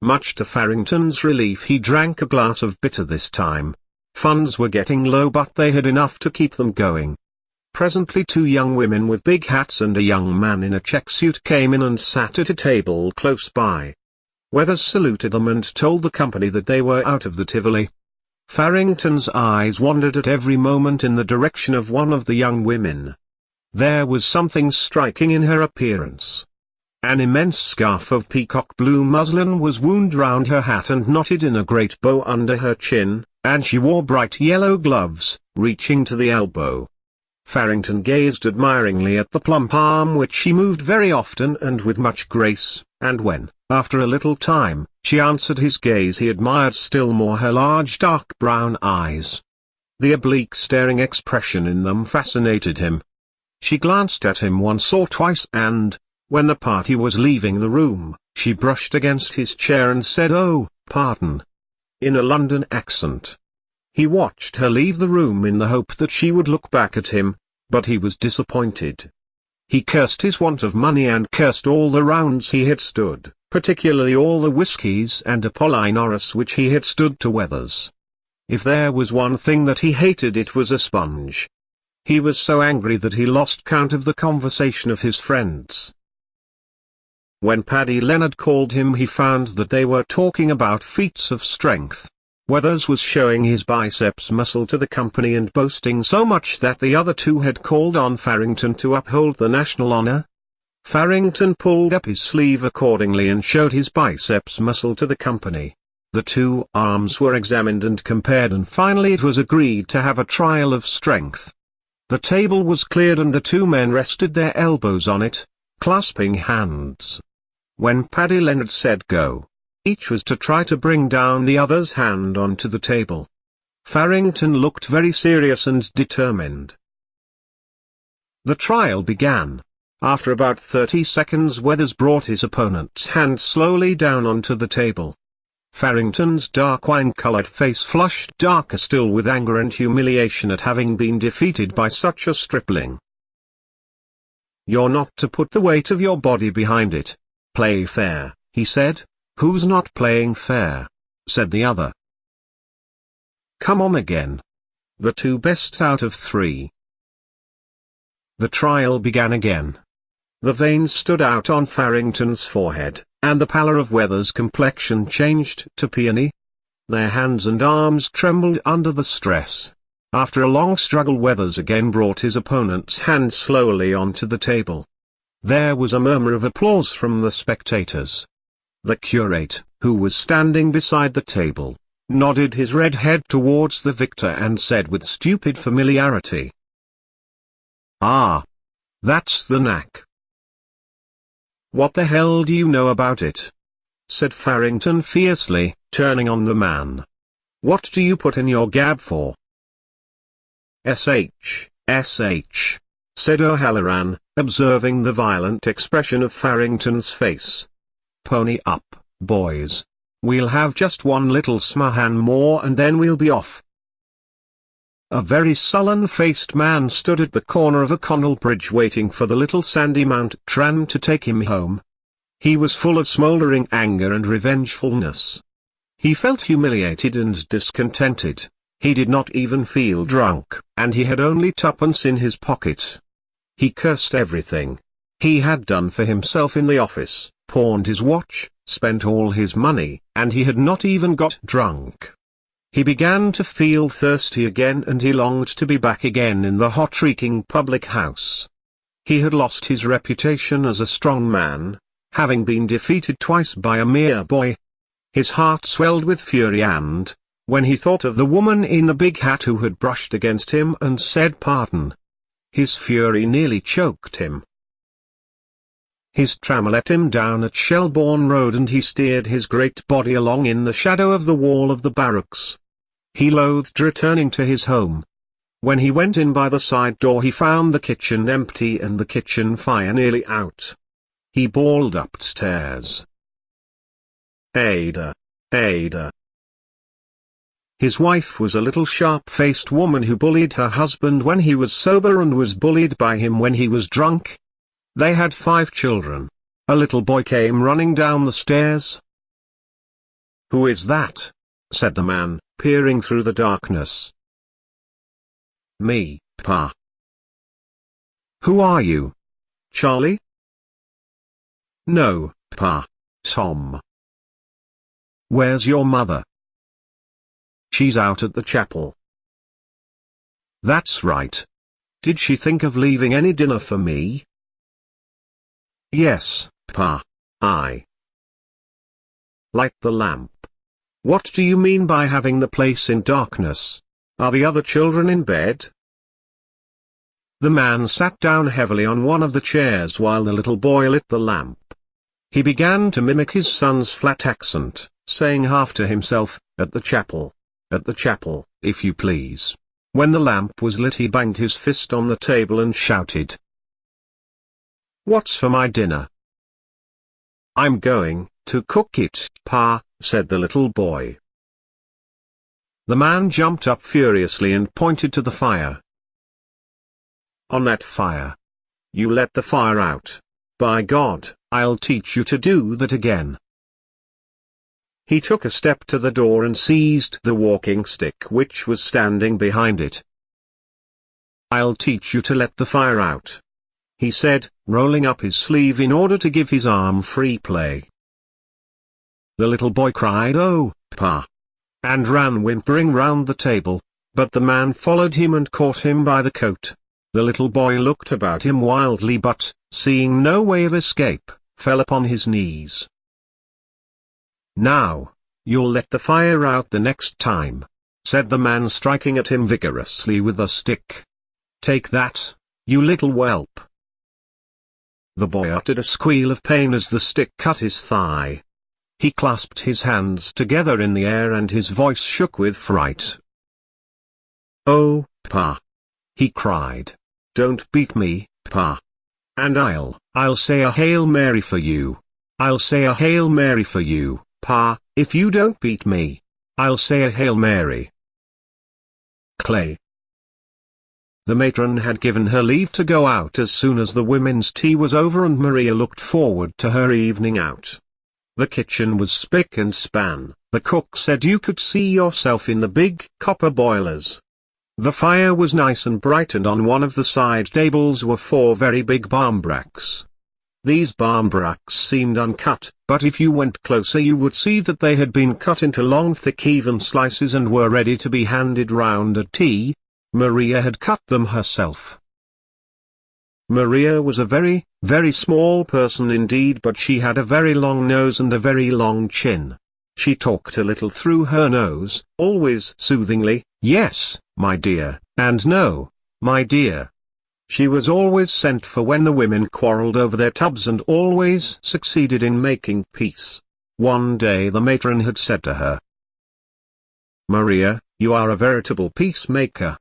Much to Farrington's relief he drank a glass of bitter this time. Funds were getting low but they had enough to keep them going. Presently two young women with big hats and a young man in a check suit came in and sat at a table close by. Weathers saluted them and told the company that they were out of the Tivoli. Farrington's eyes wandered at every moment in the direction of one of the young women. There was something striking in her appearance. An immense scarf of peacock blue muslin was wound round her hat and knotted in a great bow under her chin, and she wore bright yellow gloves, reaching to the elbow. Farrington gazed admiringly at the plump arm which she moved very often and with much grace, and when, after a little time, she answered his gaze he admired still more her large dark brown eyes. The oblique staring expression in them fascinated him. She glanced at him once or twice and, when the party was leaving the room, she brushed against his chair and said, "Oh, pardon," in a London accent. He watched her leave the room in the hope that she would look back at him, but he was disappointed. He cursed his want of money and cursed all the rounds he had stood, particularly all the whiskies and Apollinaris which he had stood to Weathers. If there was one thing that he hated it was a sponge. He was so angry that he lost count of the conversation of his friends. When Paddy Leonard called him he found that they were talking about feats of strength. Weathers was showing his biceps muscle to the company and boasting so much that the other two had called on Farrington to uphold the national honour. Farrington pulled up his sleeve accordingly and showed his biceps muscle to the company. The two arms were examined and compared and finally it was agreed to have a trial of strength. The table was cleared and the two men rested their elbows on it, clasping hands. When Paddy Leonard said go, each was to try to bring down the other's hand onto the table. Farrington looked very serious and determined. The trial began. After about 30 seconds Weathers brought his opponent's hand slowly down onto the table. Farrington's dark wine-coloured face flushed darker still with anger and humiliation at having been defeated by such a stripling. "You're not to put the weight of your body behind it. Play fair," he said. "Who's not playing fair?" said the other. "Come on again. The two best out of three." The trial began again. The veins stood out on Farrington's forehead, and the pallor of Weathers' complexion changed to peony. Their hands and arms trembled under the stress. After a long struggle Weathers again brought his opponent's hand slowly onto the table. There was a murmur of applause from the spectators. The curate, who was standing beside the table, nodded his red head towards the victor and said with stupid familiarity, "Ah, that's the knack." "What the hell do you know about it?" said Farrington fiercely, turning on the man. "What do you put in your gab for?" "SH, said O'Halloran, observing the violent expression of Farrington's face. "Pony up, boys. We'll have just one little smahan more and then we'll be off." A very sullen-faced man stood at the corner of O'Connell Bridge waiting for the little Sandymount tram to take him home. He was full of smouldering anger and revengefulness. He felt humiliated and discontented. He did not even feel drunk, and he had only twopence in his pocket. He cursed everything he had done for himself in the office, pawned his watch, spent all his money, and he had not even got drunk. He began to feel thirsty again, and he longed to be back again in the hot reeking public house. He had lost his reputation as a strong man, having been defeated twice by a mere boy. His heart swelled with fury, and, when he thought of the woman in the big hat who had brushed against him and said pardon, his fury nearly choked him. His tram let him down at Shelbourne Road, and he steered his great body along in the shadow of the wall of the barracks. He loathed returning to his home. When he went in by the side door he found the kitchen empty and the kitchen fire nearly out. He bawled upstairs, "Ada! Ada!" His wife was a little sharp-faced woman who bullied her husband when he was sober and was bullied by him when he was drunk. They had 5 children. A little boy came running down the stairs. "Who is that?" said the man, peering through the darkness. "Me, Pa." "Who are you? Charlie?" "No, Pa, Tom." "Where's your mother?" "She's out at the chapel." "That's right. Did she think of leaving any dinner for me?" "Yes, Pa. I." "Light the lamp." "What do you mean by having the place in darkness? Are the other children in bed?" The man sat down heavily on one of the chairs while the little boy lit the lamp. He began to mimic his son's flat accent, saying half to himself, "At the chapel. At the chapel, if you please." When the lamp was lit he banged his fist on the table and shouted, "What's for my dinner?" "I'm going to cook it, Pa," said the little boy. The man jumped up furiously and pointed to the fire. "On that fire. You let the fire out. By God, I'll teach you to do that again." He took a step to the door and seized the walking stick which was standing behind it. "I'll teach you to let the fire out," he said, rolling up his sleeve in order to give his arm free play. The little boy cried, "Oh, Pa!" and ran whimpering round the table, but the man followed him and caught him by the coat. The little boy looked about him wildly, but, seeing no way of escape, fell upon his knees. "Now, you'll let the fire out the next time," said the man, striking at him vigorously with a stick. "Take that, you little whelp." The boy uttered a squeal of pain as the stick cut his thigh. He clasped his hands together in the air and his voice shook with fright. "Oh, Pa!" he cried. "Don't beat me, Pa. And I'll say a Hail Mary for you. I'll say a Hail Mary for you, Pa, if you don't beat me. I'll say a Hail Mary." Clay. The matron had given her leave to go out as soon as the women's tea was over, and Maria looked forward to her evening out. The kitchen was spick and span. The cook said you could see yourself in the big copper boilers. The fire was nice and bright, and on one of the side tables were 4 very big barmbracks. These barmbracks seemed uncut, but if you went closer you would see that they had been cut into long thick even slices and were ready to be handed round at tea. Maria had cut them herself. Maria was a very, very small person indeed, but she had a very long nose and a very long chin. She talked a little through her nose, always soothingly, "Yes, my dear," and "No, my dear." She was always sent for when the women quarrelled over their tubs and always succeeded in making peace. One day the matron had said to her, "Maria, you are a veritable peacemaker."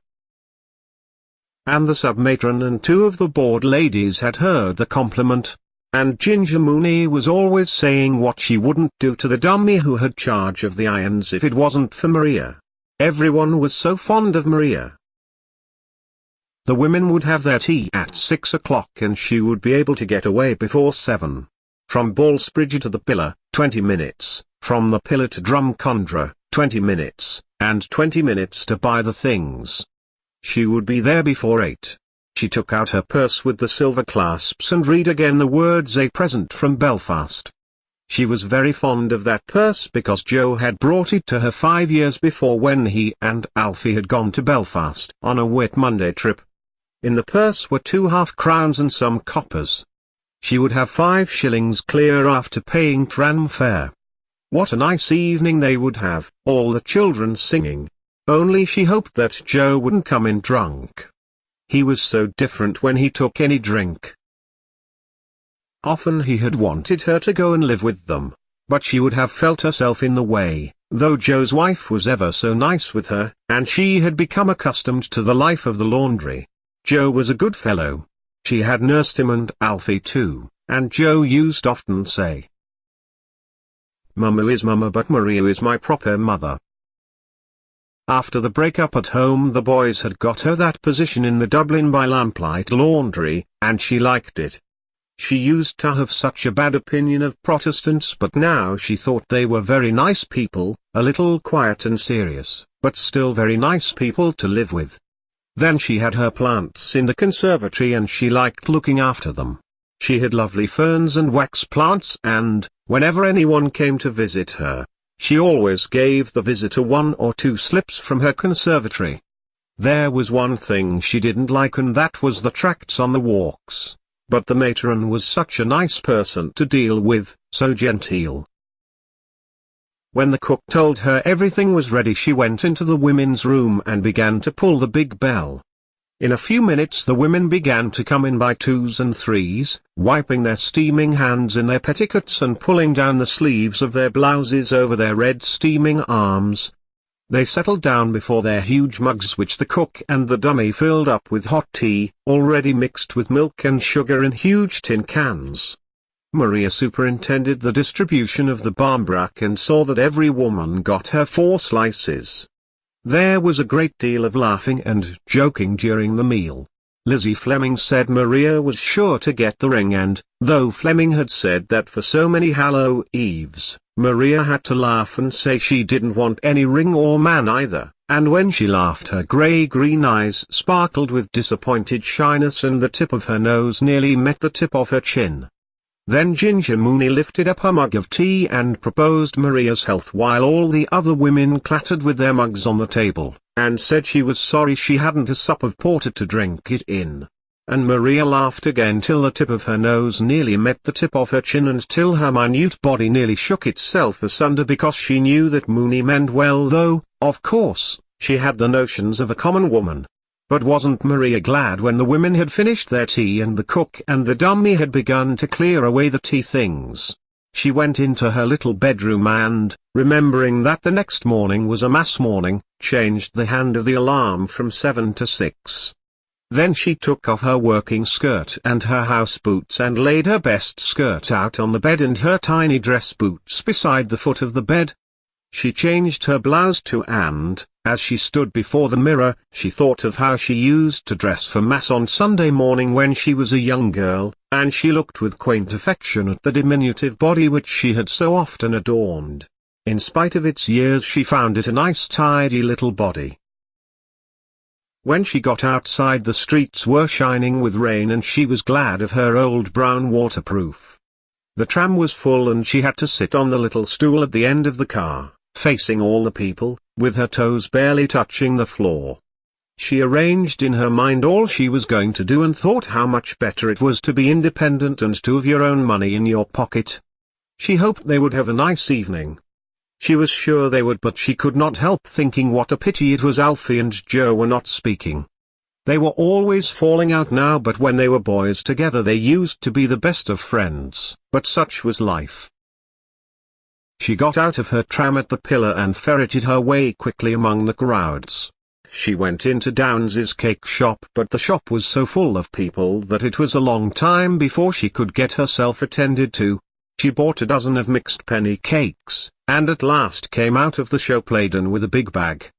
And the sub-matron and two of the board ladies had heard the compliment. And Ginger Mooney was always saying what she wouldn't do to the dummy who had charge of the irons if it wasn't for Maria. Everyone was so fond of Maria. The women would have their tea at 6 o'clock and she would be able to get away before 7. From Ballsbridge to the Pillar, 20 minutes, from the Pillar to Drumcondra, 20 minutes, and 20 minutes to buy the things. She would be there before 8. She took out her purse with the silver clasps and read again the words "A present from Belfast." She was very fond of that purse because Joe had brought it to her 5 years before when he and Alfie had gone to Belfast on a Whit Monday trip. In the purse were 2 half-crowns and some coppers. She would have 5 shillings clear after paying tram fare. What a nice evening they would have, all the children singing. Only she hoped that Joe wouldn't come in drunk. He was so different when he took any drink. Often he had wanted her to go and live with them, but she would have felt herself in the way, though Joe's wife was ever so nice with her, and she had become accustomed to the life of the laundry. Joe was a good fellow. She had nursed him and Alfie too, and Joe used often say, "Mama is Mama but Maria is my proper mother." After the break-up at home the boys had got her that position in the Dublin by lamplight laundry, and she liked it. She used to have such a bad opinion of Protestants but now she thought they were very nice people, a little quiet and serious, but still very nice people to live with. Then she had her plants in the conservatory and she liked looking after them. She had lovely ferns and wax plants and, whenever anyone came to visit her, she always gave the visitor 1 or 2 slips from her conservatory. There was one thing she didn't like and that was the tracts on the walks, but the matron was such a nice person to deal with, so genteel. When the cook told her everything was ready she went into the women's room and began to pull the big bell. In a few minutes the women began to come in by 2s and 3s, wiping their steaming hands in their petticoats and pulling down the sleeves of their blouses over their red steaming arms. They settled down before their huge mugs which the cook and the dummy filled up with hot tea, already mixed with milk and sugar in huge tin cans. Maria superintended the distribution of the barmbrack and saw that every woman got her 4 slices. There was a great deal of laughing and joking during the meal. Lizzie Fleming said Maria was sure to get the ring and, though Fleming had said that for so many Hallow Eves, Maria had to laugh and say she didn't want any ring or man either, and when she laughed her grey-green eyes sparkled with disappointed shyness and the tip of her nose nearly met the tip of her chin. Then Ginger Mooney lifted up her mug of tea and proposed Maria's health while all the other women clattered with their mugs on the table, and said she was sorry she hadn't a sup of porter to drink it in. And Maria laughed again till the tip of her nose nearly met the tip of her chin and till her minute body nearly shook itself asunder because she knew that Mooney meant well though, of course, she had the notions of a common woman. But wasn't Maria glad when the women had finished their tea and the cook and the dummy had begun to clear away the tea things? She went into her little bedroom and, remembering that the next morning was a mass morning, changed the hand of the alarm from 7 to 6. Then she took off her working skirt and her house boots and laid her best skirt out on the bed and her tiny dress boots beside the foot of the bed. She changed her blouse too and, as she stood before the mirror, she thought of how she used to dress for Mass on Sunday morning when she was a young girl, and she looked with quaint affection at the diminutive body which she had so often adorned. In spite of its years she found it a nice tidy little body. When she got outside the streets were shining with rain and she was glad of her old brown waterproof. The tram was full and she had to sit on the little stool at the end of the car, facing all the people, with her toes barely touching the floor. She arranged in her mind all she was going to do and thought how much better it was to be independent and to have your own money in your pocket. She hoped they would have a nice evening. She was sure they would, but she could not help thinking what a pity it was Alfie and Joe were not speaking. They were always falling out now, but when they were boys together they used to be the best of friends, but such was life. She got out of her tram at the pillar and ferreted her way quickly among the crowds. She went into Downes's cake shop, but the shop was so full of people that it was a long time before she could get herself attended to. She bought a dozen of mixed penny cakes, and at last came out of the shop laden with a big bag.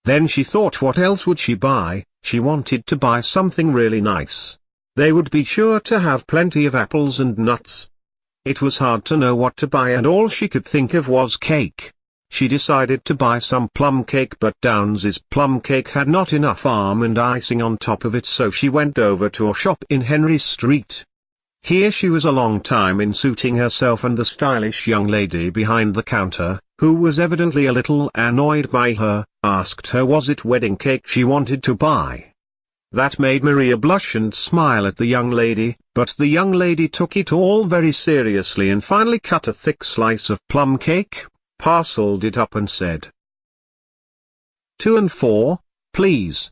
Then she thought, what else would she buy? She wanted to buy something really nice. They would be sure to have plenty of apples and nuts. It was hard to know what to buy, and all she could think of was cake. She decided to buy some plum cake, but Downes's plum cake had not enough almond icing on top of it, so she went over to a shop in Henry Street. Here she was a long time in suiting herself, and the stylish young lady behind the counter, who was evidently a little annoyed by her, asked her was it wedding cake she wanted to buy. That made Maria blush and smile at the young lady, but the young lady took it all very seriously and finally cut a thick slice of plum cake, parceled it up and said, 2 and 4, please.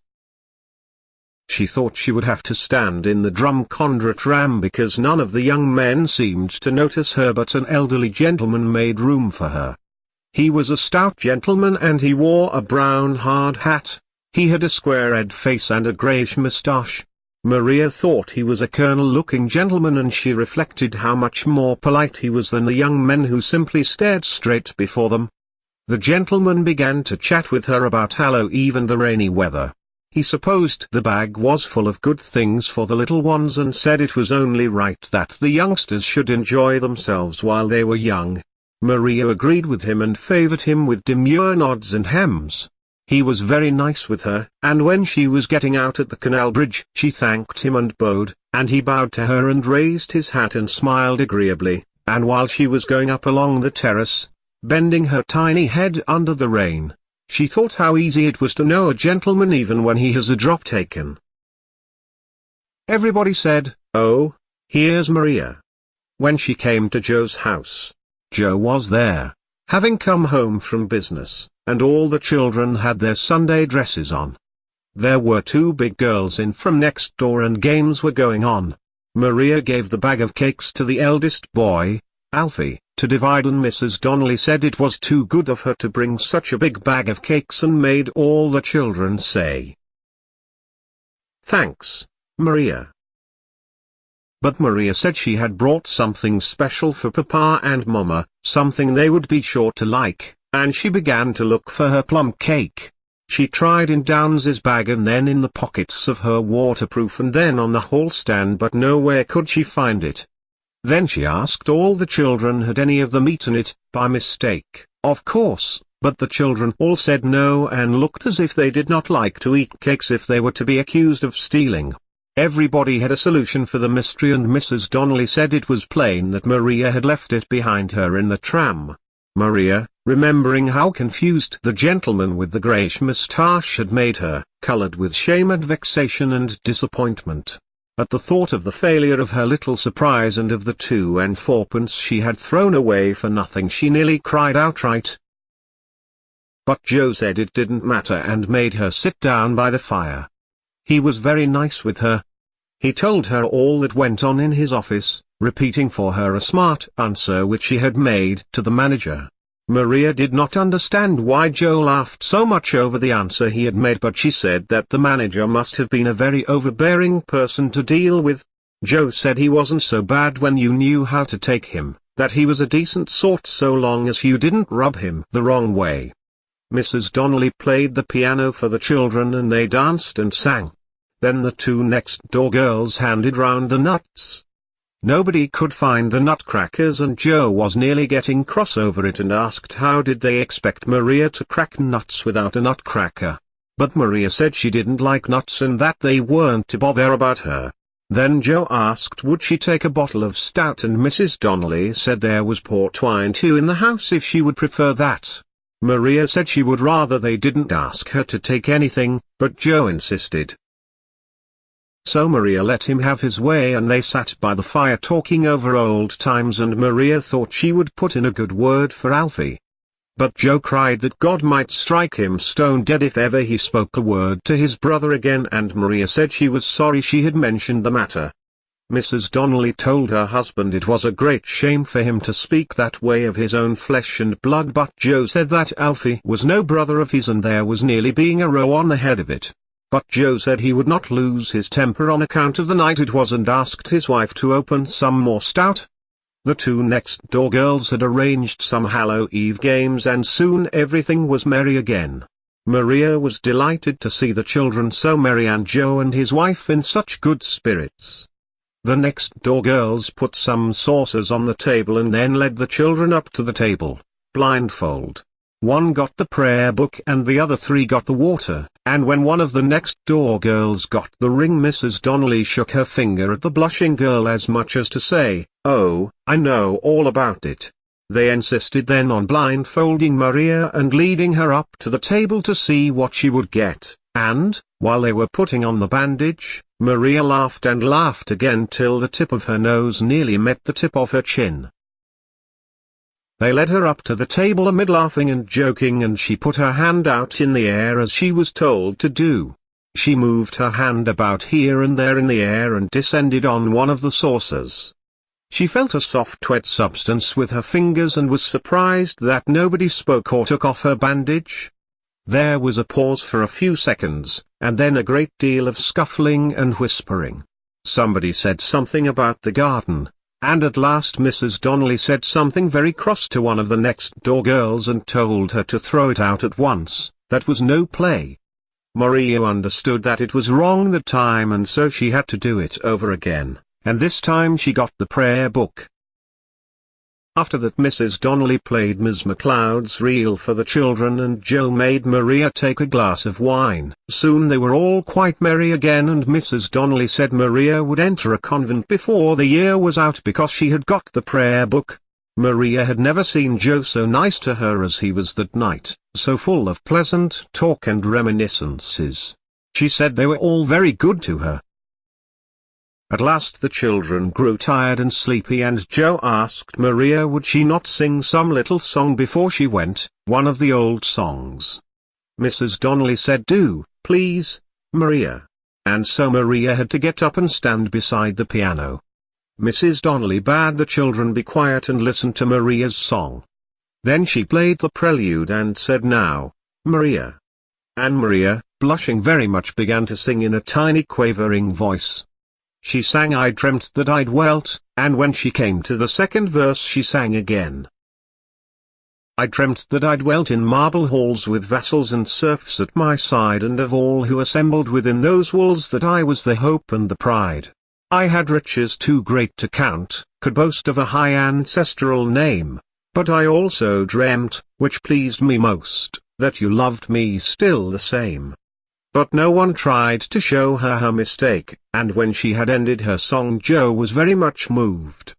She thought she would have to stand in the Drumcondra tram because none of the young men seemed to notice her, but an elderly gentleman made room for her. He was a stout gentleman and he wore a brown hard hat. He had a square-head face and a greyish moustache. Maria thought he was a colonel-looking gentleman, and she reflected how much more polite he was than the young men who simply stared straight before them. The gentleman began to chat with her about Halloween and the rainy weather. He supposed the bag was full of good things for the little ones and said it was only right that the youngsters should enjoy themselves while they were young. Maria agreed with him and favoured him with demure nods and hems. He was very nice with her, and when she was getting out at the canal bridge, she thanked him and bowed, and he bowed to her and raised his hat and smiled agreeably, and while she was going up along the terrace, bending her tiny head under the rain, she thought how easy it was to know a gentleman even when he has a drop taken. Everybody said, "Oh, here's Maria." When she came to Joe's house, Joe was there, having come home from business, and all the children had their Sunday dresses on. There were 2 big girls in from next door and games were going on. Maria gave the bag of cakes to the eldest boy, Alfie, to divide, and Mrs. Donnelly said it was too good of her to bring such a big bag of cakes and made all the children say, "Thanks, Maria." But Maria said she had brought something special for Papa and Mama, something they would be sure to like, and she began to look for her plum cake. She tried in Downes's bag and then in the pockets of her waterproof and then on the hall stand, but nowhere could she find it. Then she asked all the children had any of them eaten it, by mistake, of course, but the children all said no and looked as if they did not like to eat cakes if they were to be accused of stealing. Everybody had a solution for the mystery, and Mrs. Donnelly said it was plain that Maria had left it behind her in the tram. Maria, remembering how confused the gentleman with the greyish moustache had made her, coloured with shame and vexation and disappointment. At the thought of the failure of her little surprise and of the 2 and 4pence she had thrown away for nothing, she nearly cried outright. But Joe said it didn't matter and made her sit down by the fire. He was very nice with her. He told her all that went on in his office, repeating for her a smart answer which he had made to the manager. Maria did not understand why Joe laughed so much over the answer he had made, but she said that the manager must have been a very overbearing person to deal with. Joe said he wasn't so bad when you knew how to take him, that he was a decent sort so long as you didn't rub him the wrong way. Mrs. Donnelly played the piano for the children and they danced and sang. Then the 2 next-door girls handed round the nuts. Nobody could find the nutcrackers and Joe was nearly getting cross over it and asked how did they expect Maria to crack nuts without a nutcracker. But Maria said she didn't like nuts and that they weren't to bother about her. Then Joe asked would she take a bottle of stout, and Mrs. Donnelly said there was port wine too in the house if she would prefer that. Maria said she would rather they didn't ask her to take anything, but Joe insisted. So Maria let him have his way and they sat by the fire talking over old times, and Maria thought she would put in a good word for Alfie. But Joe cried that God might strike him stone dead if ever he spoke a word to his brother again, and Maria said she was sorry she had mentioned the matter. Mrs. Donnelly told her husband it was a great shame for him to speak that way of his own flesh and blood, but Joe said that Alfie was no brother of his and there was nearly being a row on the head of it. But Joe said he would not lose his temper on account of the night it was and asked his wife to open some more stout. The two next door girls had arranged some Hallow Eve games and soon everything was merry again. Maria was delighted to see the children so merry and Joe and his wife in such good spirits. The next door girls put some saucers on the table and then led the children up to the table, blindfold. One got the prayer book and the other three got the water, and when one of the next door girls got the ring, Mrs. Donnelly shook her finger at the blushing girl as much as to say, "Oh, I know all about it." They insisted then on blindfolding Maria and leading her up to the table to see what she would get, and, while they were putting on the bandage, Maria laughed and laughed again till the tip of her nose nearly met the tip of her chin. They led her up to the table amid laughing and joking, and she put her hand out in the air as she was told to do. She moved her hand about here and there in the air and descended on one of the saucers. She felt a soft wet substance with her fingers and was surprised that nobody spoke or took off her bandage. There was a pause for a few seconds, and then a great deal of scuffling and whispering. Somebody said something about the garden, and at last Mrs. Donnelly said something very cross to one of the next door girls and told her to throw it out at once. That was no play. Maria understood that it was wrong that time, and so she had to do it over again, and this time she got the prayer book. After that Mrs. Donnelly played Miss MacLeod's reel for the children and Joe made Maria take a glass of wine. Soon they were all quite merry again, and Mrs. Donnelly said Maria would enter a convent before the year was out because she had got the prayer book. Maria had never seen Joe so nice to her as he was that night, so full of pleasant talk and reminiscences. She said they were all very good to her. At last the children grew tired and sleepy, and Joe asked Maria would she not sing some little song before she went, one of the old songs. Mrs. Donnelly said, "Do, please, Maria." And so Maria had to get up and stand beside the piano. Mrs. Donnelly bade the children be quiet and listen to Maria's song. Then she played the prelude and said, "Now, Maria." And Maria, blushing very much, began to sing in a tiny quavering voice. She sang "I dreamt that I dwelt," and when she came to the second verse she sang again. "I dreamt that I dwelt in marble halls with vassals and serfs at my side, and of all who assembled within those walls that I was the hope and the pride. I had riches too great to count, could boast of a high ancestral name, but I also dreamt, which pleased me most, that you loved me still the same." But no one tried to show her her mistake, and when she had ended her song Joe was very much moved.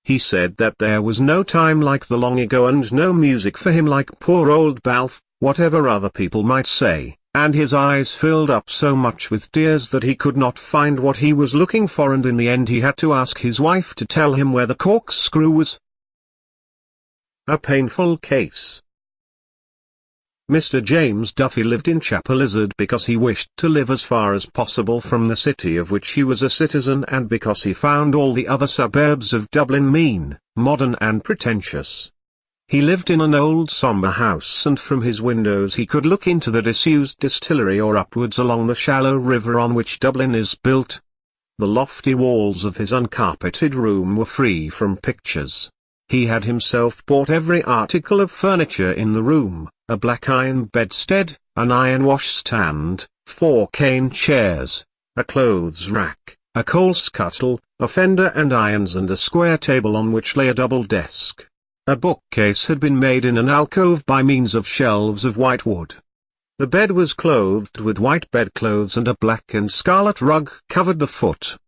He said that there was no time like the long ago and no music for him like poor old Balfe, whatever other people might say, and his eyes filled up so much with tears that he could not find what he was looking for, and in the end he had to ask his wife to tell him where the corkscrew was. A painful case. Mr. James Duffy lived in Chapelizod because he wished to live as far as possible from the city of which he was a citizen, and because he found all the other suburbs of Dublin mean, modern and pretentious. He lived in an old sombre house, and from his windows he could look into the disused distillery or upwards along the shallow river on which Dublin is built. The lofty walls of his uncarpeted room were free from pictures. He had himself bought every article of furniture in the room: a black iron bedstead, an iron washstand, 4 cane chairs, a clothes rack, a coal scuttle, a fender and irons, and a square table on which lay a double desk. A bookcase had been made in an alcove by means of shelves of white wood. The bed was clothed with white bedclothes, and a black and scarlet rug covered the foot.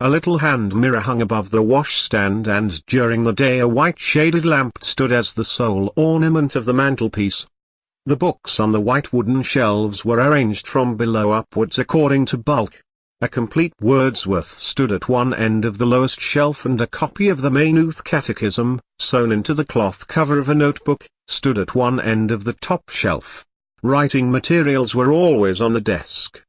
A little hand mirror hung above the washstand, and during the day a white shaded lamp stood as the sole ornament of the mantelpiece. The books on the white wooden shelves were arranged from below upwards according to bulk. A complete Wordsworth stood at one end of the lowest shelf, and a copy of the Maynooth Catechism, sewn into the cloth cover of a notebook, stood at one end of the top shelf. Writing materials were always on the desk.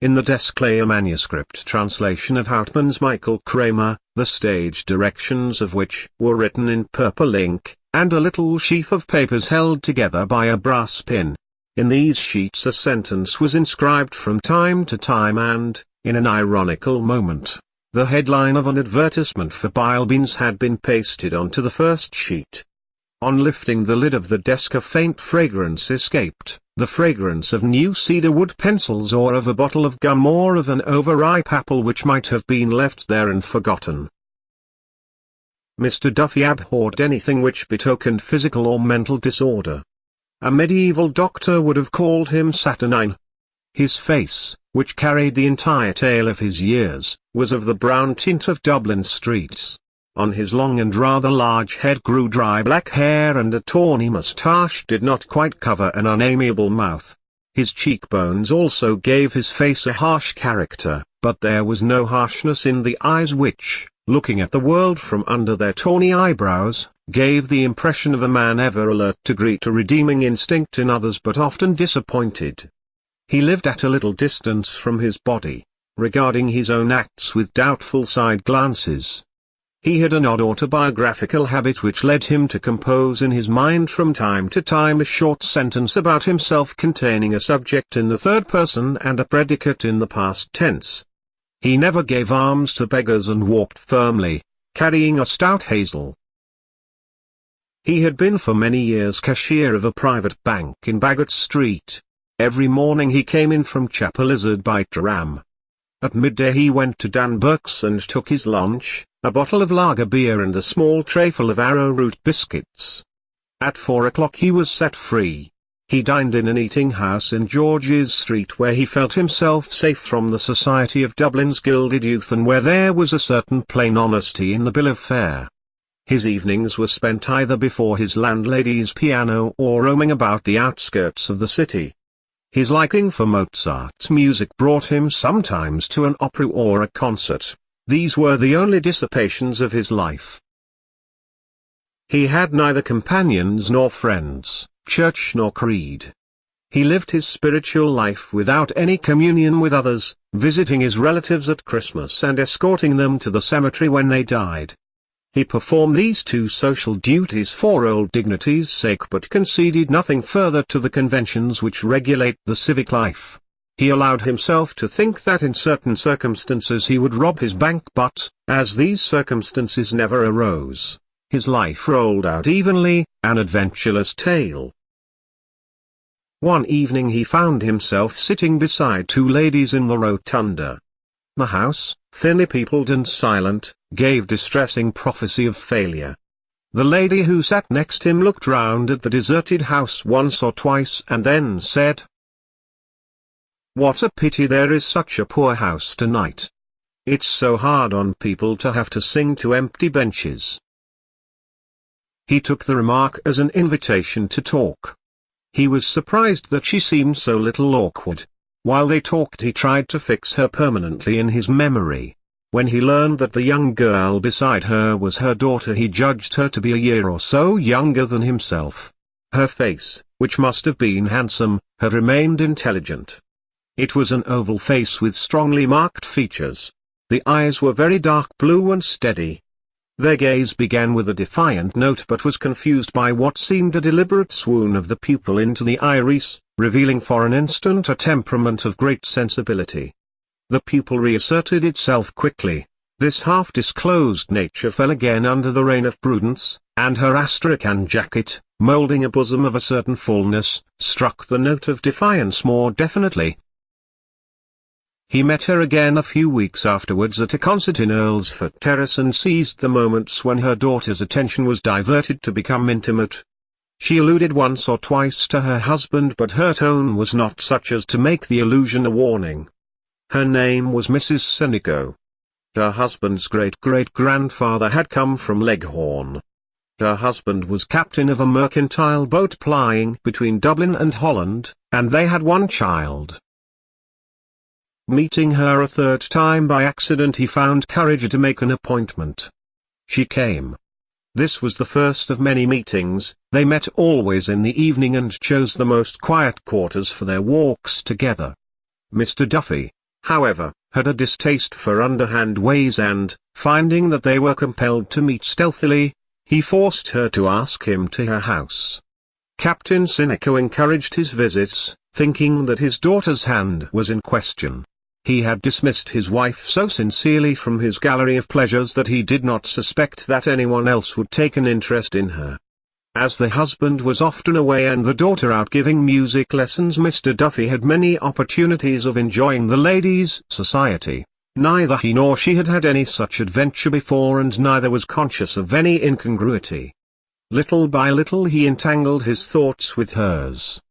In the desk lay a manuscript translation of Hauptmann's Michael Kramer, the stage directions of which were written in purple ink, and a little sheaf of papers held together by a brass pin. In these sheets a sentence was inscribed from time to time and, in an ironical moment, the headline of an advertisement for bile beans had been pasted onto the first sheet. On lifting the lid of the desk a faint fragrance escaped, the fragrance of new cedar wood pencils or of a bottle of gum or of an overripe apple which might have been left there and forgotten. Mr. Duffy abhorred anything which betokened physical or mental disorder. A medieval doctor would have called him saturnine. His face, which carried the entire tale of his years, was of the brown tint of Dublin streets. On his long and rather large head grew dry black hair and a tawny moustache did not quite cover an unamiable mouth. His cheekbones also gave his face a harsh character, but there was no harshness in the eyes which, looking at the world from under their tawny eyebrows, gave the impression of a man ever alert to greet a redeeming instinct in others but often disappointed. He lived at a little distance from his body, regarding his own acts with doubtful side glances. He had an odd autobiographical habit which led him to compose in his mind from time to time a short sentence about himself containing a subject in the third person and a predicate in the past tense. He never gave alms to beggars and walked firmly, carrying a stout hazel. He had been for many years cashier of a private bank in Baggot Street. Every morning he came in from Chapel Lizard by tram. At midday he went to Dan Burke's and took his lunch, a bottle of lager beer and a small trayful of arrowroot biscuits. At 4 o'clock he was set free. He dined in an eating-house in George's Street where he felt himself safe from the society of Dublin's gilded youth and where there was a certain plain honesty in the bill of fare. His evenings were spent either before his landlady's piano or roaming about the outskirts of the city. His liking for Mozart's music brought him sometimes to an opera or a concert. These were the only dissipations of his life. He had neither companions nor friends, church nor creed. He lived his spiritual life without any communion with others, visiting his relatives at Christmas and escorting them to the cemetery when they died. He performed these two social duties for old dignity's sake but conceded nothing further to the conventions which regulate the civic life. He allowed himself to think that in certain circumstances he would rob his bank but, as these circumstances never arose, his life rolled out evenly, an adventureless tale. One evening he found himself sitting beside two ladies in the rotunda. The house, thinly peopled and silent, gave distressing prophecy of failure. The lady who sat next him looked round at the deserted house once or twice and then said, "What a pity there is such a poor house tonight. It's so hard on people to have to sing to empty benches." He took the remark as an invitation to talk. He was surprised that she seemed so little awkward. While they talked he tried to fix her permanently in his memory. When he learned that the young girl beside her was her daughter he judged her to be a year or so younger than himself. Her face, which must have been handsome, had remained intelligent. It was an oval face with strongly marked features. The eyes were very dark blue and steady. Their gaze began with a defiant note but was confused by what seemed a deliberate swoon of the pupil into the iris, revealing for an instant a temperament of great sensibility. The pupil reasserted itself quickly. This half-disclosed nature fell again under the reign of prudence, and her astrakhan jacket, moulding a bosom of a certain fullness, struck the note of defiance more definitely. He met her again a few weeks afterwards at a concert in Earlsfort Terrace and seized the moments when her daughter's attention was diverted to become intimate. She alluded once or twice to her husband but her tone was not such as to make the allusion a warning. Her name was Mrs. Senico. Her husband's great-great-grandfather had come from Leghorn. Her husband was captain of a mercantile boat plying between Dublin and Holland, and they had one child. Meeting her a third time by accident he found courage to make an appointment. She came. This was the first of many meetings. They met always in the evening and chose the most quiet quarters for their walks together. Mr. Duffy, however, had a distaste for underhand ways and, finding that they were compelled to meet stealthily, he forced her to ask him to her house. Captain Sinico encouraged his visits, thinking that his daughter's hand was in question. He had dismissed his wife so sincerely from his gallery of pleasures that he did not suspect that anyone else would take an interest in her. As the husband was often away and the daughter out giving music lessons, Mr. Duffy had many opportunities of enjoying the ladies' society. Neither he nor she had had any such adventure before, and neither was conscious of any incongruity. Little by little he entangled his thoughts with hers.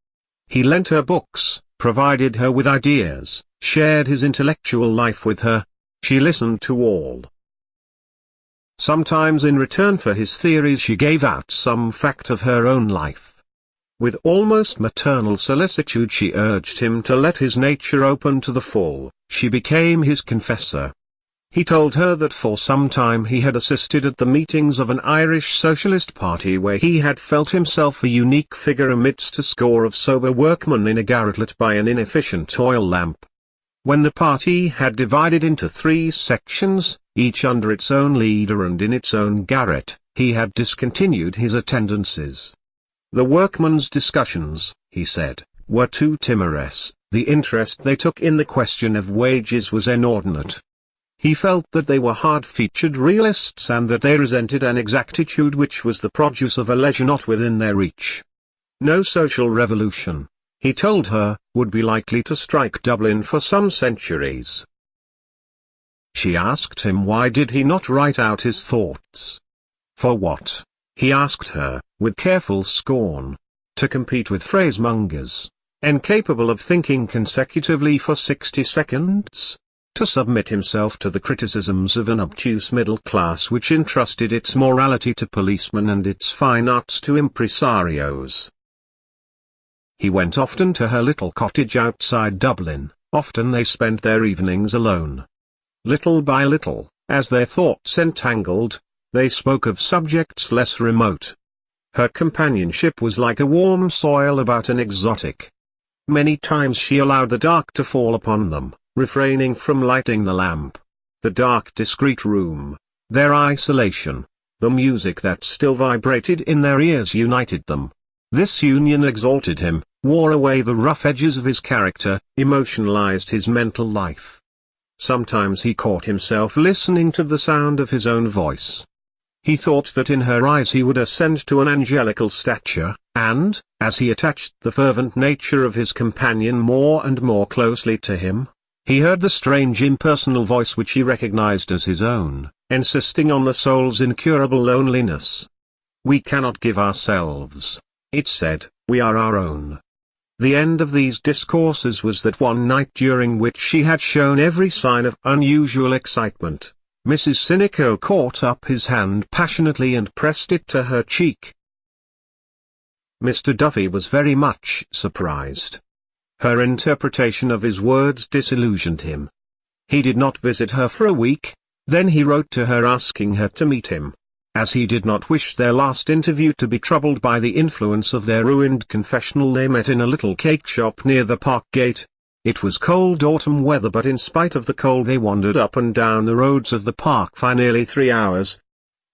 He lent her books, provided her with ideas, shared his intellectual life with her. She listened to all. Sometimes in return for his theories she gave out some fact of her own life. With almost maternal solicitude she urged him to let his nature open to the full. She became his confessor. He told her that for some time he had assisted at the meetings of an Irish Socialist party where he had felt himself a unique figure amidst a score of sober workmen in a garret lit by an inefficient oil lamp. When the party had divided into 3 sections, each under its own leader and in its own garret, he had discontinued his attendances. The workmen's discussions, he said, were too timorous, the interest they took in the question of wages was inordinate. He felt that they were hard-featured realists and that they resented an exactitude which was the produce of a leisure not within their reach. No social revolution, he told her, would be likely to strike Dublin for some centuries. She asked him why did he not write out his thoughts. For what? He asked her, with careful scorn. To compete with phrasemongers, incapable of thinking consecutively for 60 seconds? To submit himself to the criticisms of an obtuse middle class which entrusted its morality to policemen and its fine arts to impresarios. He went often to her little cottage outside Dublin, often they spent their evenings alone. Little by little, as their thoughts entangled, they spoke of subjects less remote. Her companionship was like a warm soil about an exotic. Many times she allowed the dark to fall upon them, refraining from lighting the lamp. The dark discreet room, their isolation, the music that still vibrated in their ears united them. This union exalted him, wore away the rough edges of his character, emotionalized his mental life. Sometimes he caught himself listening to the sound of his own voice. He thought that in her eyes he would ascend to an angelical stature, and, as he attached the fervent nature of his companion more and more closely to him, he heard the strange impersonal voice which he recognized as his own, insisting on the soul's incurable loneliness. "We cannot give ourselves," it said, "we are our own." The end of these discourses was that one night during which she had shown every sign of unusual excitement, Mrs. Sinico caught up his hand passionately and pressed it to her cheek. Mr. Duffy was very much surprised. Her interpretation of his words disillusioned him. He did not visit her for a week, then he wrote to her asking her to meet him. As he did not wish their last interview to be troubled by the influence of their ruined confessional, they met in a little cake shop near the park gate. It was cold autumn weather, but in spite of the cold they wandered up and down the roads of the park for nearly 3 hours.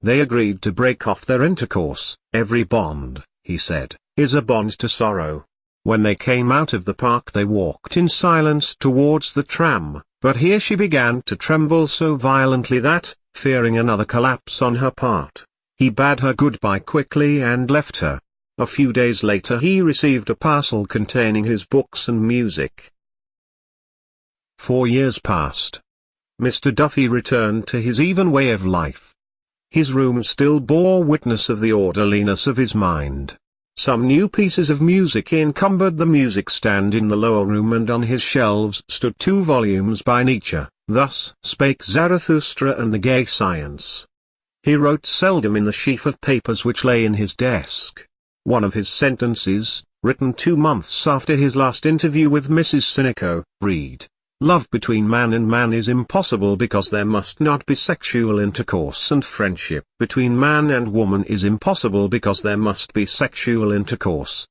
They agreed to break off their intercourse. "Every bond," he said, "is a bond to sorrow." When they came out of the park they walked in silence towards the tram, but here she began to tremble so violently that, fearing another collapse on her part, he bade her goodbye quickly and left her. A few days later he received a parcel containing his books and music. 4 years passed. Mr. Duffy returned to his even way of life. His room still bore witness of the orderliness of his mind. Some new pieces of music encumbered the music stand in the lower room, and on his shelves stood 2 volumes by Nietzsche, Thus Spake Zarathustra and the Gay Science. He wrote seldom in the sheaf of papers which lay in his desk. One of his sentences, written 2 months after his last interview with Mrs. Sinico, read, "Love between man and man is impossible because there must not be sexual intercourse, and friendship between man and woman is impossible because there must be sexual intercourse."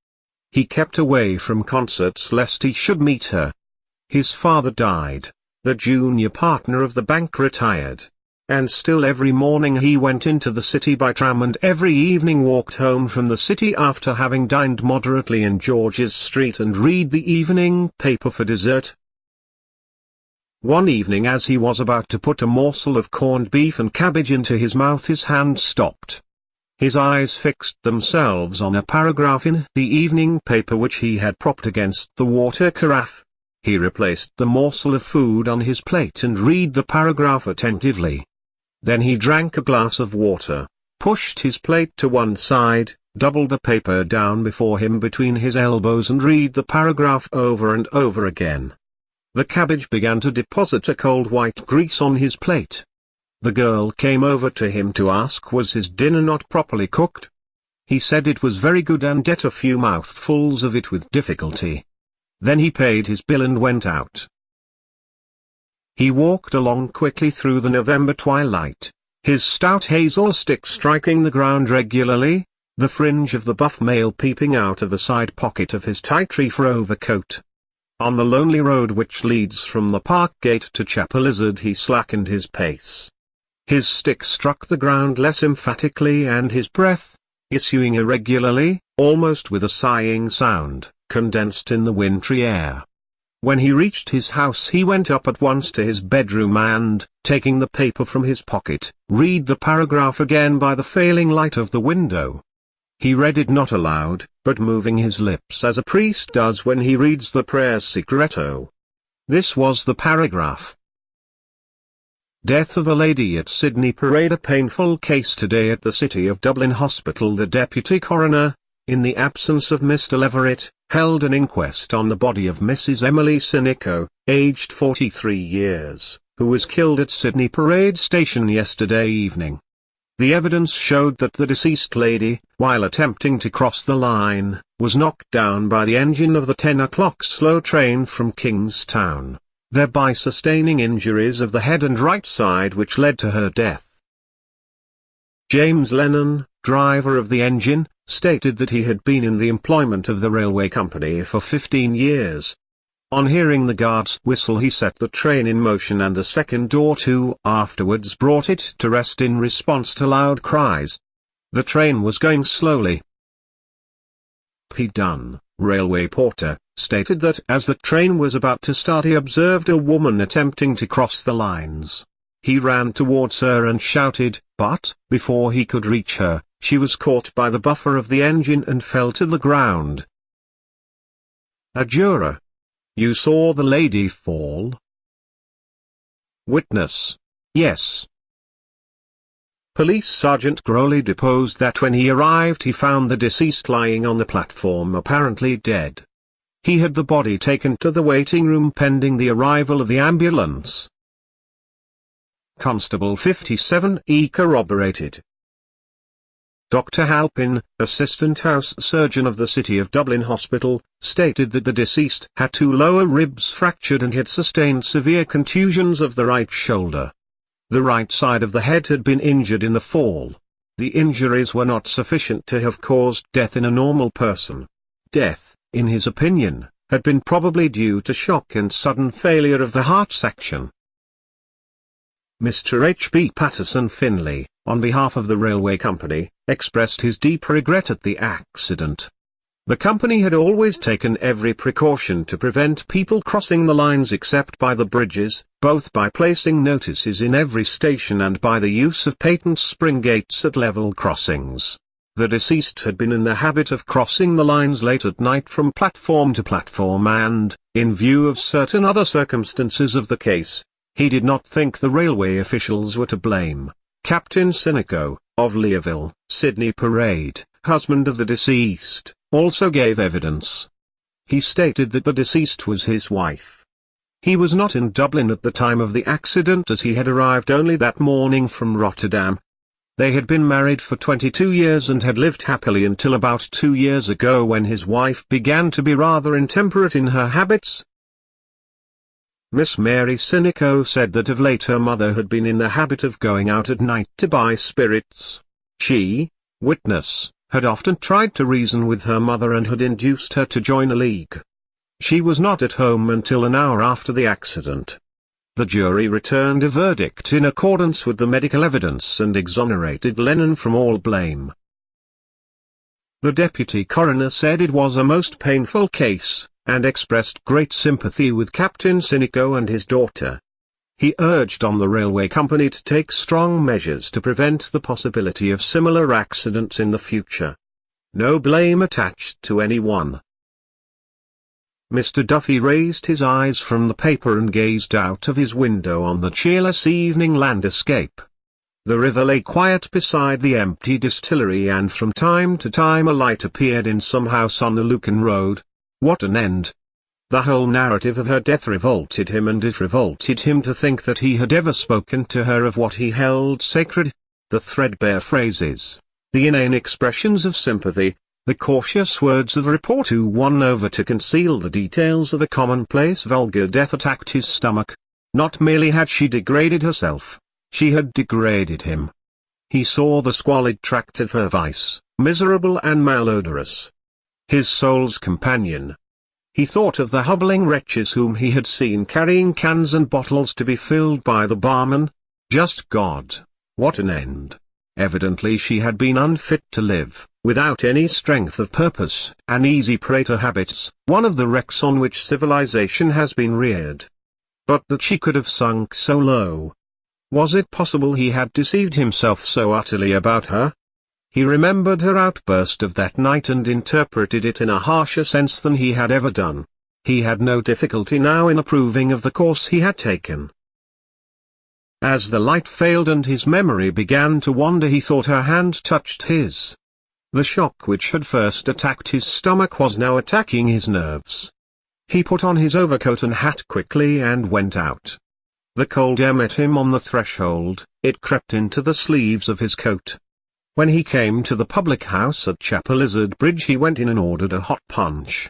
He kept away from concerts lest he should meet her. His father died. The junior partner of the bank retired. And still every morning he went into the city by tram and every evening walked home from the city after having dined moderately in George's Street and read the evening paper for dessert. One evening as he was about to put a morsel of corned beef and cabbage into his mouth, his hand stopped. His eyes fixed themselves on a paragraph in the evening paper which he had propped against the water carafe. He replaced the morsel of food on his plate and read the paragraph attentively. Then he drank a glass of water, pushed his plate to one side, doubled the paper down before him between his elbows and read the paragraph over and over again. The cabbage began to deposit a cold white grease on his plate. The girl came over to him to ask was his dinner not properly cooked. He said it was very good and ate a few mouthfuls of it with difficulty. Then he paid his bill and went out. He walked along quickly through the November twilight, his stout hazel stick striking the ground regularly, the fringe of the buff mail peeping out of a side pocket of his tight reefer overcoat. On the lonely road which leads from the park gate to Chapel Lizard he slackened his pace. His stick struck the ground less emphatically and his breath, issuing irregularly, almost with a sighing sound, condensed in the wintry air. When he reached his house he went up at once to his bedroom and, taking the paper from his pocket, read the paragraph again by the failing light of the window. He read it not aloud, but moving his lips as a priest does when he reads the prayer secreto. This was the paragraph. Death of a lady at Sydney Parade. A painful case today at the City of Dublin Hospital. The deputy coroner, in the absence of Mr. Leverett, held an inquest on the body of Mrs. Emily Sinico, aged 43 years, who was killed at Sydney Parade Station yesterday evening. The evidence showed that the deceased lady, while attempting to cross the line, was knocked down by the engine of the 10 o'clock slow train from Kingstown, thereby sustaining injuries of the head and right side which led to her death. James Lennon, driver of the engine, stated that he had been in the employment of the railway company for 15 years. On hearing the guard's whistle he set the train in motion and a second or two afterwards brought it to rest in response to loud cries. The train was going slowly. P. Dunn, railway porter, stated that as the train was about to start he observed a woman attempting to cross the lines. He ran towards her and shouted, but, before he could reach her, she was caught by the buffer of the engine and fell to the ground. A juror. You saw the lady fall? Witness. Yes. Police Sergeant Growley deposed that when he arrived he found the deceased lying on the platform apparently dead. He had the body taken to the waiting room pending the arrival of the ambulance. Constable 57E corroborated. Dr. Halpin, assistant house surgeon of the City of Dublin Hospital, stated that the deceased had two lower ribs fractured and had sustained severe contusions of the right shoulder. The right side of the head had been injured in the fall. The injuries were not sufficient to have caused death in a normal person. Death, in his opinion, had been probably due to shock and sudden failure of the heart section. Mr. H.B. Patterson Finlay, on behalf of the railway company, expressed his deep regret at the accident. The company had always taken every precaution to prevent people crossing the lines except by the bridges, both by placing notices in every station and by the use of patent spring gates at level crossings. The deceased had been in the habit of crossing the lines late at night from platform to platform and, in view of certain other circumstances of the case, he did not think the railway officials were to blame. Captain Sinico, of Learville, Sydney Parade, husband of the deceased, also gave evidence. He stated that the deceased was his wife. He was not in Dublin at the time of the accident as he had arrived only that morning from Rotterdam. They had been married for 22 years and had lived happily until about 2 years ago when his wife began to be rather intemperate in her habits. Miss Mary Sinico said that of late her mother had been in the habit of going out at night to buy spirits. She, witness, had often tried to reason with her mother and had induced her to join a league. She was not at home until an hour after the accident. The jury returned a verdict in accordance with the medical evidence and exonerated Lennon from all blame. The deputy coroner said it was a most painful case, and expressed great sympathy with Captain Sinico and his daughter. He urged on the railway company to take strong measures to prevent the possibility of similar accidents in the future. No blame attached to anyone. Mr. Duffy raised his eyes from the paper and gazed out of his window on the cheerless evening landscape. The river lay quiet beside the empty distillery, and from time to time a light appeared in some house on the Lucan road. What an end! The whole narrative of her death revolted him, and it revolted him to think that he had ever spoken to her of what he held sacred. The threadbare phrases, the inane expressions of sympathy, the cautious words of report who won over to conceal the details of a commonplace vulgar death attacked his stomach. Not merely had she degraded herself, she had degraded him. He saw the squalid tract of her vice, miserable and malodorous. His soul's companion. He thought of the hobbling wretches whom he had seen carrying cans and bottles to be filled by the barman. Just God, what an end! Evidently she had been unfit to live, without any strength of purpose, an easy prey to habits, one of the wrecks on which civilization has been reared. But that she could have sunk so low. Was it possible he had deceived himself so utterly about her? He remembered her outburst of that night and interpreted it in a harsher sense than he had ever done. He had no difficulty now in approving of the course he had taken. As the light failed and his memory began to wander, he thought her hand touched his. The shock which had first attacked his stomach was now attacking his nerves. He put on his overcoat and hat quickly and went out. The cold air met him on the threshold, it crept into the sleeves of his coat. When he came to the public house at Chapelizod Bridge, he went in and ordered a hot punch.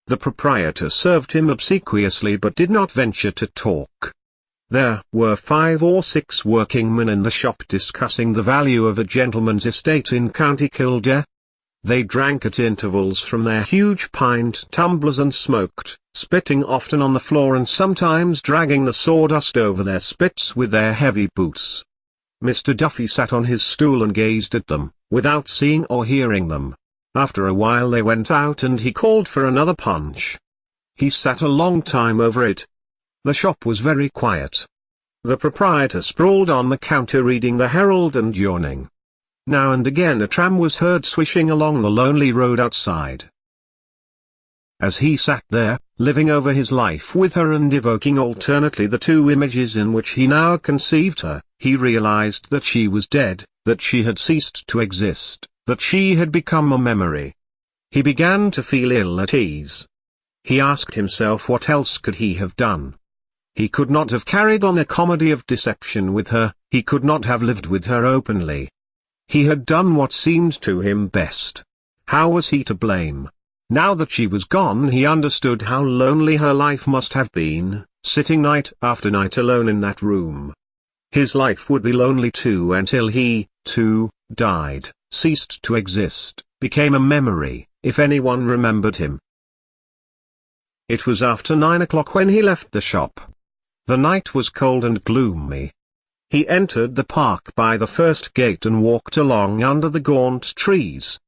The proprietor served him obsequiously but did not venture to talk. There were 5 or 6 working men in the shop discussing the value of a gentleman's estate in County Kildare. They drank at intervals from their huge pint tumblers and smoked, spitting often on the floor and sometimes dragging the sawdust over their spits with their heavy boots. Mr. Duffy sat on his stool and gazed at them, without seeing or hearing them. After a while they went out and he called for another punch. He sat a long time over it. The shop was very quiet. The proprietor sprawled on the counter reading the Herald and yawning. Now and again a tram was heard swishing along the lonely road outside. As he sat there, living over his life with her and evoking alternately the 2 images in which he now conceived her, he realized that she was dead, that she had ceased to exist, that she had become a memory. He began to feel ill at ease. He asked himself what else could he have done. He could not have carried on a comedy of deception with her, he could not have lived with her openly. He had done what seemed to him best. How was he to blame? Now that she was gone, he understood how lonely her life must have been, sitting night after night alone in that room. His life would be lonely too until he, too, died, ceased to exist, became a memory, if anyone remembered him. It was after 9 o'clock when he left the shop. The night was cold and gloomy. He entered the park by the first gate and walked along under the gaunt trees.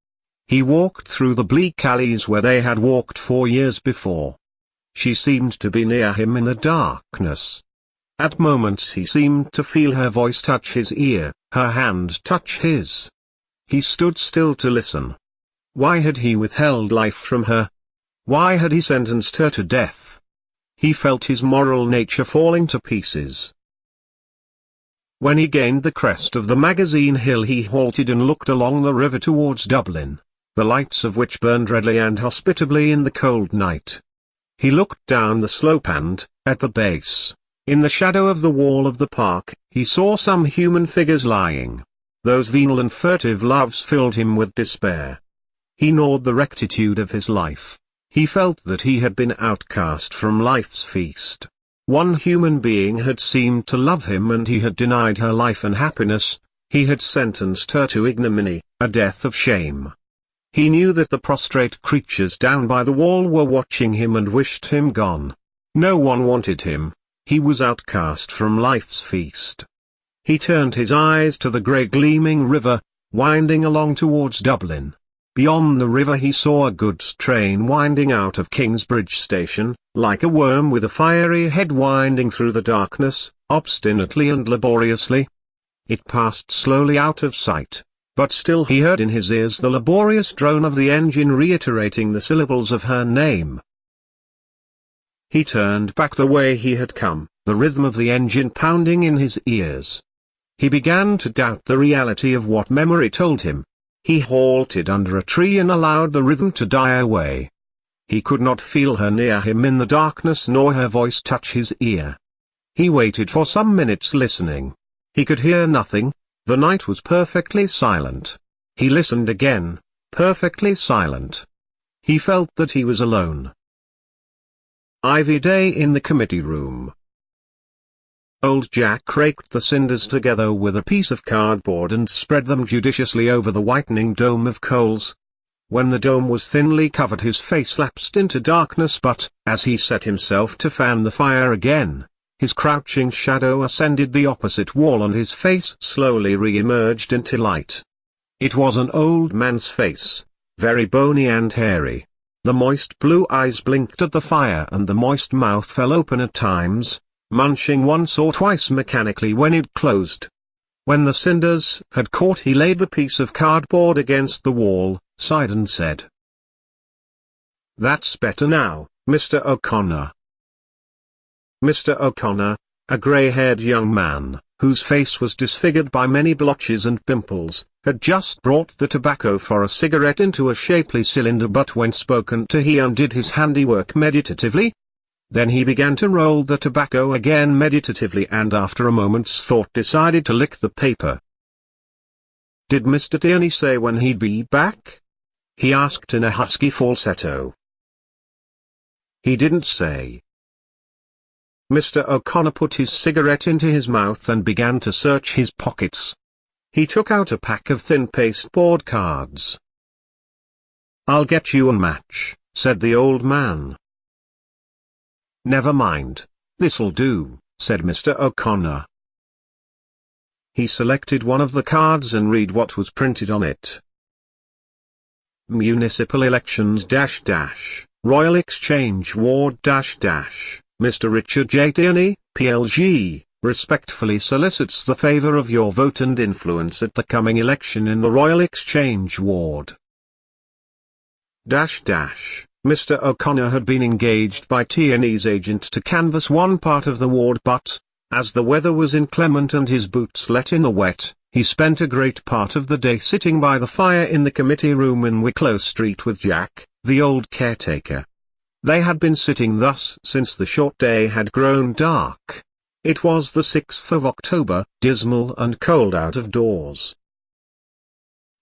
He walked through the bleak alleys where they had walked 4 years before. She seemed to be near him in the darkness. At moments he seemed to feel her voice touch his ear, her hand touch his. He stood still to listen. Why had he withheld life from her? Why had he sentenced her to death? He felt his moral nature falling to pieces. When he gained the crest of the Magazine Hill, he halted and looked along the river towards Dublin, the lights of which burned redly and hospitably in the cold night. He looked down the slope and, at the base, in the shadow of the wall of the park, he saw some human figures lying. Those venal and furtive loves filled him with despair. He gnawed the rectitude of his life. He felt that he had been outcast from life's feast. One human being had seemed to love him and he had denied her life and happiness. He had sentenced her to ignominy, a death of shame. He knew that the prostrate creatures down by the wall were watching him and wished him gone. No one wanted him. He was outcast from life's feast. He turned his eyes to the grey gleaming river, winding along towards Dublin. Beyond the river he saw a goods train winding out of Kingsbridge station, like a worm with a fiery head winding through the darkness, obstinately and laboriously. It passed slowly out of sight, but still he heard in his ears the laborious drone of the engine reiterating the syllables of her name. He turned back the way he had come, the rhythm of the engine pounding in his ears. He began to doubt the reality of what memory told him. He halted under a tree and allowed the rhythm to die away. He could not feel her near him in the darkness nor her voice touch his ear. He waited for some minutes listening. He could hear nothing. The night was perfectly silent. He listened again, perfectly silent. He felt that he was alone. Ivy Day in the committee room. Old Jack raked the cinders together with a piece of cardboard and spread them judiciously over the whitening dome of coals. When the dome was thinly covered his face lapsed into darkness, but, as he set himself to fan the fire again, his crouching shadow ascended the opposite wall and his face slowly re-emerged into light. It was an old man's face, very bony and hairy. The moist blue eyes blinked at the fire and the moist mouth fell open at times, munching once or twice mechanically when it closed. When the cinders had caught, he laid the piece of cardboard against the wall, sighed and said, "That's better now, Mr. O'Connor." Mr. O'Connor, a grey-haired young man, whose face was disfigured by many blotches and pimples, had just brought the tobacco for a cigarette into a shapely cylinder, but when spoken to he undid his handiwork meditatively. Then he began to roll the tobacco again meditatively and after a moment's thought decided to lick the paper. "Did Mr. Tierney say when he'd be back?" he asked in a husky falsetto. "He didn't say." Mr. O'Connor put his cigarette into his mouth and began to search his pockets. He took out a pack of thin pasteboard cards. "I'll get you a match," said the old man. "Never mind, this'll do," said Mr. O'Connor. He selected one of the cards and read what was printed on it. Municipal elections Royal Exchange Ward Mr. Richard J. Tierney, PLG, respectfully solicits the favour of your vote and influence at the coming election in the Royal Exchange Ward. Mr. O'Connor had been engaged by Tierney's agent to canvass one part of the ward, but, as the weather was inclement and his boots let in the wet, he spent a great part of the day sitting by the fire in the committee room in Wicklow Street with Jack, the old caretaker. They had been sitting thus since the short day had grown dark. It was the 6th of October, dismal and cold out of doors.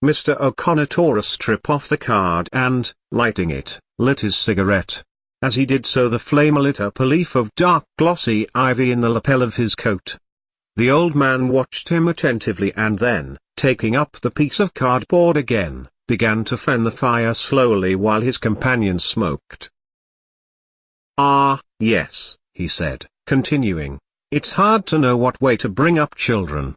Mr. O'Connor tore a strip off the card and, lighting it, lit his cigarette. As he did so the flame lit up a leaf of dark glossy ivy in the lapel of his coat. The old man watched him attentively and then, taking up the piece of cardboard again, began to fan the fire slowly while his companion smoked. "Ah, yes," he said, continuing, "it's hard to know what way to bring up children.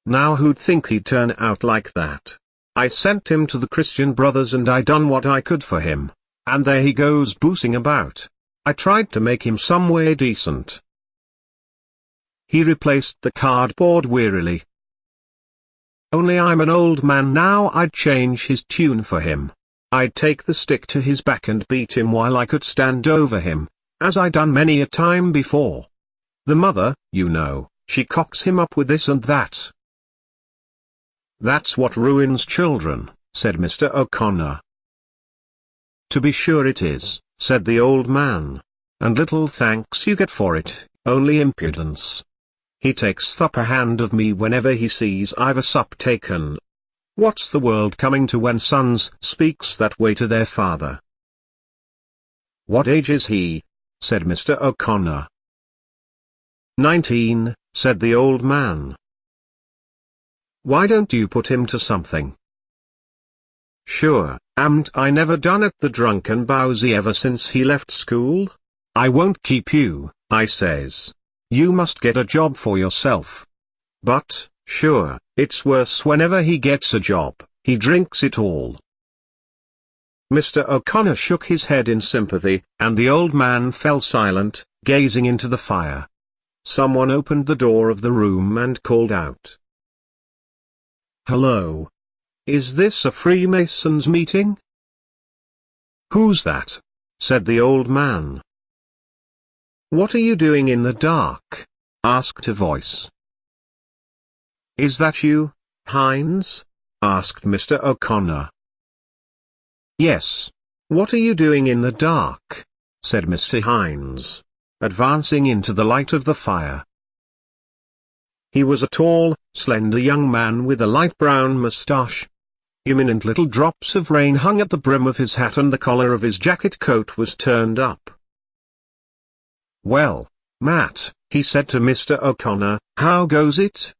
Now who'd think he'd turn out like that? I sent him to the Christian Brothers and I done what I could for him, and there he goes boosing about. I tried to make him some way decent." He replaced the cardboard wearily. "Only I'm an old man now, I'd change his tune for him. I'd take the stick to his back and beat him while I could stand over him, as I done many a time before. The mother, you know, she cocks him up with this and that." "That's what ruins children," said Mr. O'Connor. "To be sure it is," said the old man. "And little thanks you get for it, only impudence. He takes the upper hand of me whenever he sees I've a sup taken. What's the world coming to when sons speaks that way to their father?" "What age is he?" said Mr. O'Connor. 19, said the old man. "Why don't you put him to something?" "Sure, amn't I never done at the drunken bowsy ever since he left school? I won't keep you, I says. You must get a job for yourself. But, sure, it's worse whenever he gets a job, he drinks it all. Mr. O'Connor shook his head in sympathy, and the old man fell silent, gazing into the fire. Someone opened the door of the room and called out. "Hello. Is this a Freemasons meeting?" "Who's that?" said the old man. "What are you doing in the dark?" asked a voice. "Is that you, Hines?" asked Mr. O'Connor. "Yes. What are you doing in the dark?" said Mr. Hines, advancing into the light of the fire. He was a tall, slender young man with a light brown moustache. Imminent little drops of rain hung at the brim of his hat and the collar of his jacket coat was turned up. "Well, Matt," he said to Mr. O'Connor, "how goes it?"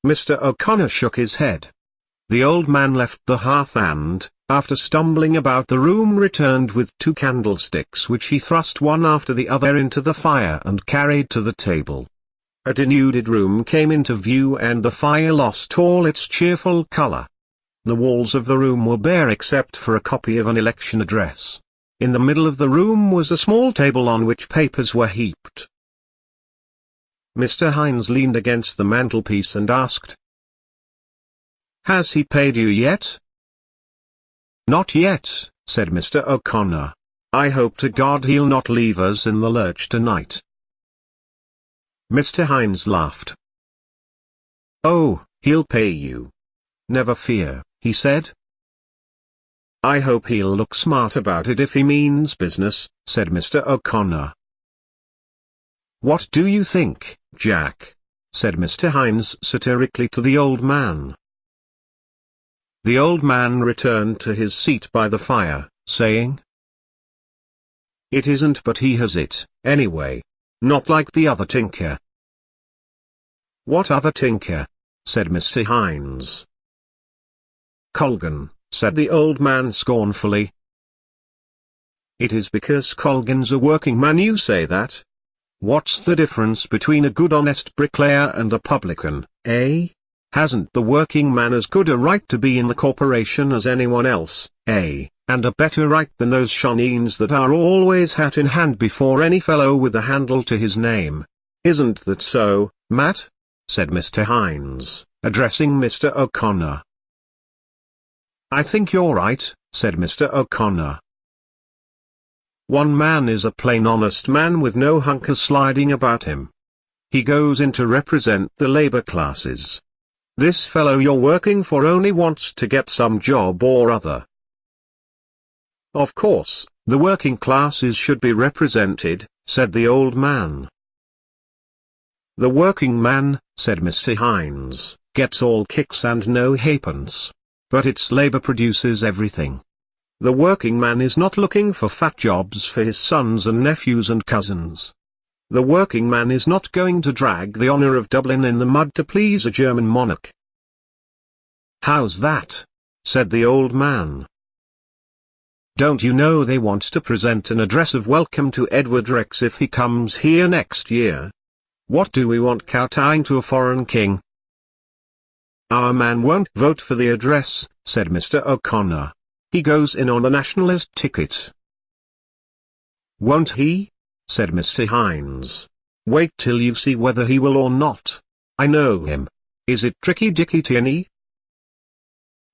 Mr. O'Connor shook his head. The old man left the hearth and, after stumbling about the room, returned with 2 candlesticks which he thrust one after the other into the fire and carried to the table. A denuded room came into view and the fire lost all its cheerful color. The walls of the room were bare except for a copy of an election address. In the middle of the room was a small table on which papers were heaped. Mr. Hines leaned against the mantelpiece and asked, "Has he paid you yet?" "Not yet," said Mr. O'Connor. "I hope to God he'll not leave us in the lurch tonight." Mr. Hines laughed. "Oh, he'll pay you. Never fear," he said. "I hope he'll look smart about it if he means business," said Mr. O'Connor. "What do you think, Jack?" said Mr. Hines satirically to the old man. The old man returned to his seat by the fire, saying, "It isn't, but he has it, anyway. Not like the other tinker." "What other tinker?" said Mr. Hines. "Colgan," said the old man scornfully. "It is because Colgan's a working man you say that? What's the difference between a good honest bricklayer and a publican, eh? Hasn't the working man as good a right to be in the corporation as anyone else, eh, and a better right than those shonneens that are always hat in hand before any fellow with a handle to his name? Isn't that so, Matt?" said Mr. Hines, addressing Mr. O'Connor. "I think you're right," said Mr. O'Connor. "One man is a plain honest man with no hunker sliding about him. He goes in to represent the labor classes. This fellow you're working for only wants to get some job or other." "Of course, the working classes should be represented," said the old man. "The working man," said Mr. Hines, "gets all kicks and no halfpence. But its labor produces everything. The working man is not looking for fat jobs for his sons and nephews and cousins. The working man is not going to drag the honor of Dublin in the mud to please a German monarch." "How's that?" said the old man. "Don't you know they want to present an address of welcome to Edward Rex if he comes here next year? What do we want kowtowing to a foreign king?" "Our man won't vote for the address," said Mr. O'Connor. "He goes in on the nationalist ticket." "Won't he?" said Mr. Hines. "Wait till you see whether he will or not. I know him. Is it Tricky Dicky Tierney?"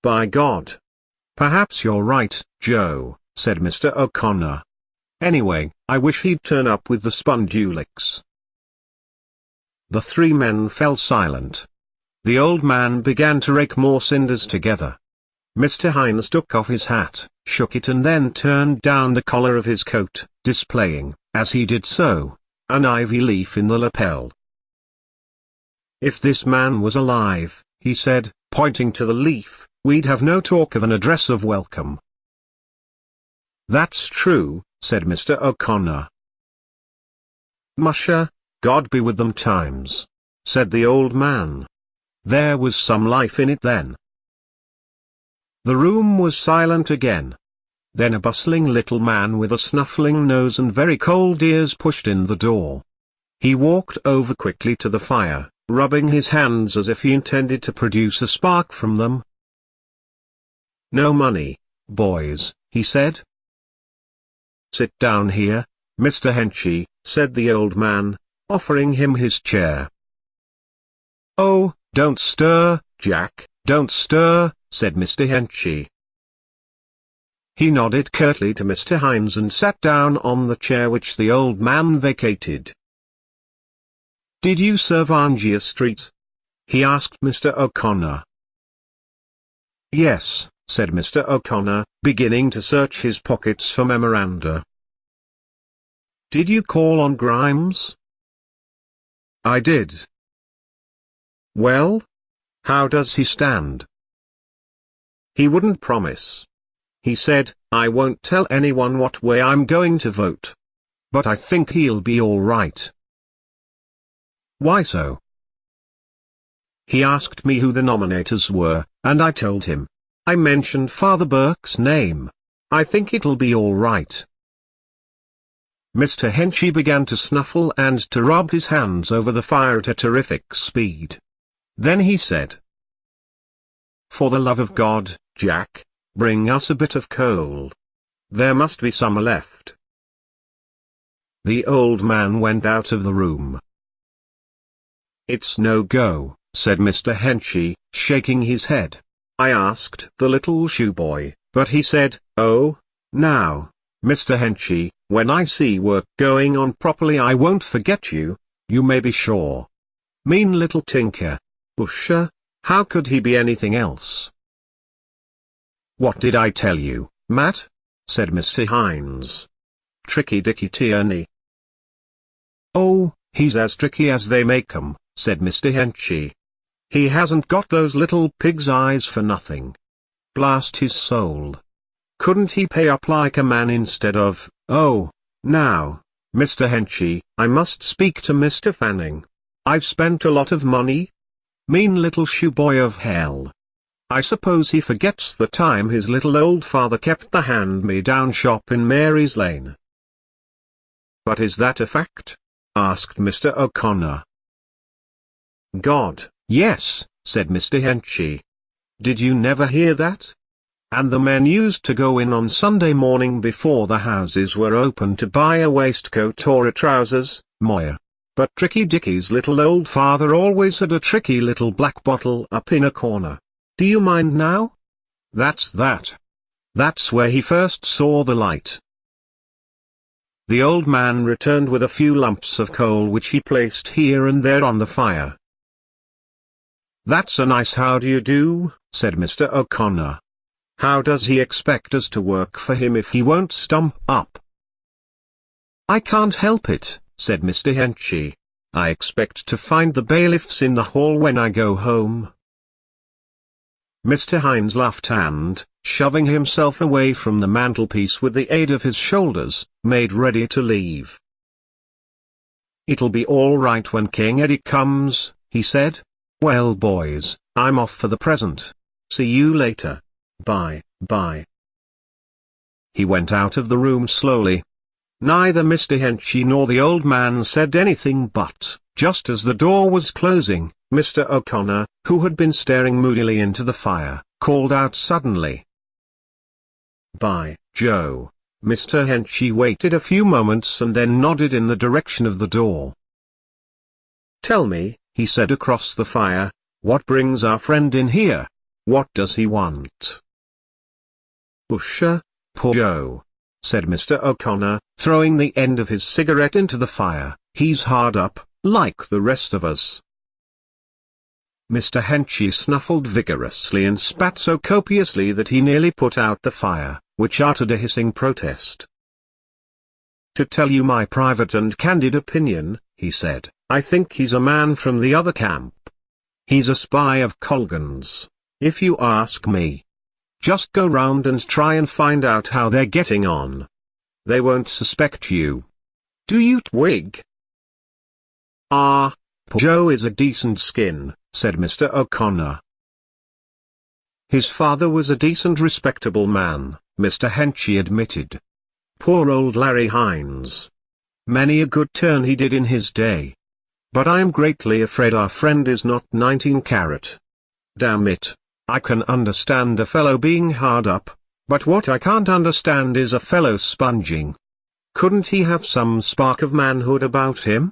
"By God! Perhaps you're right, Joe," said Mr. O'Connor. "Anyway, I wish he'd turn up with the Spundulics." The 3 men fell silent. The old man began to rake more cinders together. Mr. Hines took off his hat, shook it and then turned down the collar of his coat, displaying, as he did so, an ivy leaf in the lapel. "If this man was alive," he said, pointing to the leaf, "we'd have no talk of an address of welcome." "That's true," said Mr. O'Connor. "Musha, God be with them times," said the old man. "There was some life in it then." The room was silent again. Then a bustling little man with a snuffling nose and very cold ears pushed in the door. He walked over quickly to the fire, rubbing his hands as if he intended to produce a spark from them. "No money, boys," he said. "Sit down here, Mr. Henchy," said the old man, offering him his chair. "Oh, don't stir, Jack, don't stir," said Mr. Henchy. He nodded curtly to Mr. Hines and sat down on the chair which the old man vacated. "Did you serve Angier Street?" he asked Mr. O'Connor. "Yes," said Mr. O'Connor, beginning to search his pockets for memoranda. "Did you call on Grimes?" "I did." "Well? How does he stand?" "He wouldn't promise. He said, 'I won't tell anyone what way I'm going to vote. But I think he'll be all right.'" "Why so?" "He asked me who the nominators were, and I told him. I mentioned Father Burke's name. I think it'll be all right." Mr. Henchy began to snuffle and to rub his hands over the fire at a terrific speed. Then he said, "For the love of God, Jack, bring us a bit of coal. There must be some left." The old man went out of the room. "It's no go," said Mr. Henchy, shaking his head. "I asked the little shoeboy, but he said, 'Oh, now, Mr. Henchy, when I see work going on properly I won't forget you, you may be sure.' Mean little tinker. Usher, how could he be anything else?" "What did I tell you, Matt?" said Mr. Hines. "Tricky Dicky Tierney." "Oh, he's as tricky as they make 'em," said Mr. Henchy. "He hasn't got those little pig's eyes for nothing. Blast his soul. Couldn't he pay up like a man instead of, oh, now, Mr. Henchy, I must speak to Mr. Fanning. I've spent a lot of money. Mean little shoeboy of hell. I suppose he forgets the time his little old father kept the hand-me-down shop in Mary's Lane." "But is that a fact?" asked Mr. O'Connor. "God, yes," said Mr. Henchy. "Did you never hear that? And the men used to go in on Sunday morning before the houses were open to buy a waistcoat or a trousers, Moya. But Tricky Dicky's little old father always had a tricky little black bottle up in a corner. Do you mind now? That's that. That's where he first saw the light." The old man returned with a few lumps of coal which he placed here and there on the fire. "That's a nice how do you do," said Mr. O'Connor. "How does he expect us to work for him if he won't stump up?" "I can't help it," said Mr. Henchy. "I expect to find the bailiffs in the hall when I go home." Mr. Hines laughed and, shoving himself away from the mantelpiece with the aid of his shoulders, made ready to leave. "It'll be all right when King Eddie comes," he said. "Well boys, I'm off for the present. See you later. Bye, bye." He went out of the room slowly. Neither Mr. Henchy nor the old man said anything but, just as the door was closing, Mr. O'Connor, who had been staring moodily into the fire, called out suddenly, "By Joe." Mr. Henchy waited a few moments and then nodded in the direction of the door. "Tell me," he said across the fire, "what brings our friend in here? What does he want?" "Usher, poor Joe," said Mr. O'Connor, throwing the end of his cigarette into the fire. "He's hard up, like the rest of us." Mr. Henchy snuffled vigorously and spat so copiously that he nearly put out the fire, which uttered a hissing protest. "To tell you my private and candid opinion," he said, "I think he's a man from the other camp. He's a spy of Colgan's, if you ask me. Just go round and try and find out how they're getting on. They won't suspect you. Do you twig?" "Ah, poor Joe is a decent skin," said Mr. O'Connor. "His father was a decent respectable man," Mr. Henchy admitted. "Poor old Larry Hines. Many a good turn he did in his day. But I am greatly afraid our friend is not 19 carat. Damn it, I can understand a fellow being hard up, but what I can't understand is a fellow sponging. Couldn't he have some spark of manhood about him?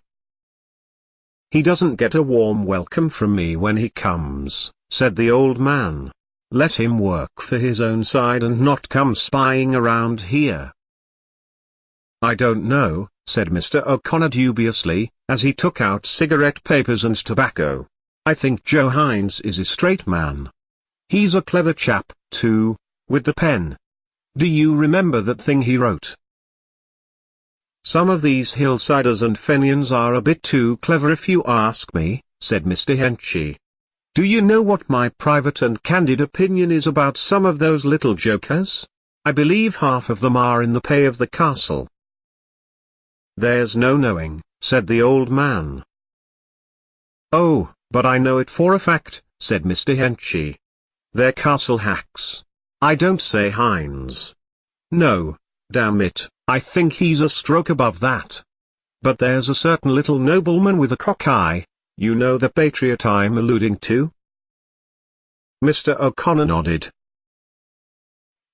He doesn't get a warm welcome from me when he comes, said the old man. Let him work for his own side and not come spying around here. I don't know, said Mr. O'Connor dubiously, as he took out cigarette papers and tobacco. I think Joe Hines is a straight man. He's a clever chap, too, with the pen. Do you remember that thing he wrote? Some of these hillsiders and fenians are a bit too clever if you ask me, said Mr. Henchy. Do you know what my private and candid opinion is about some of those little jokers? I believe half of them are in the pay of the castle. There's no knowing, said the old man. Oh, but I know it for a fact, said Mr. Henchy. They're castle hacks. I don't say Hines. No, damn it, I think he's a stroke above that. But there's a certain little nobleman with a cock eye, you know the patriot I'm alluding to? Mr. O'Connor nodded.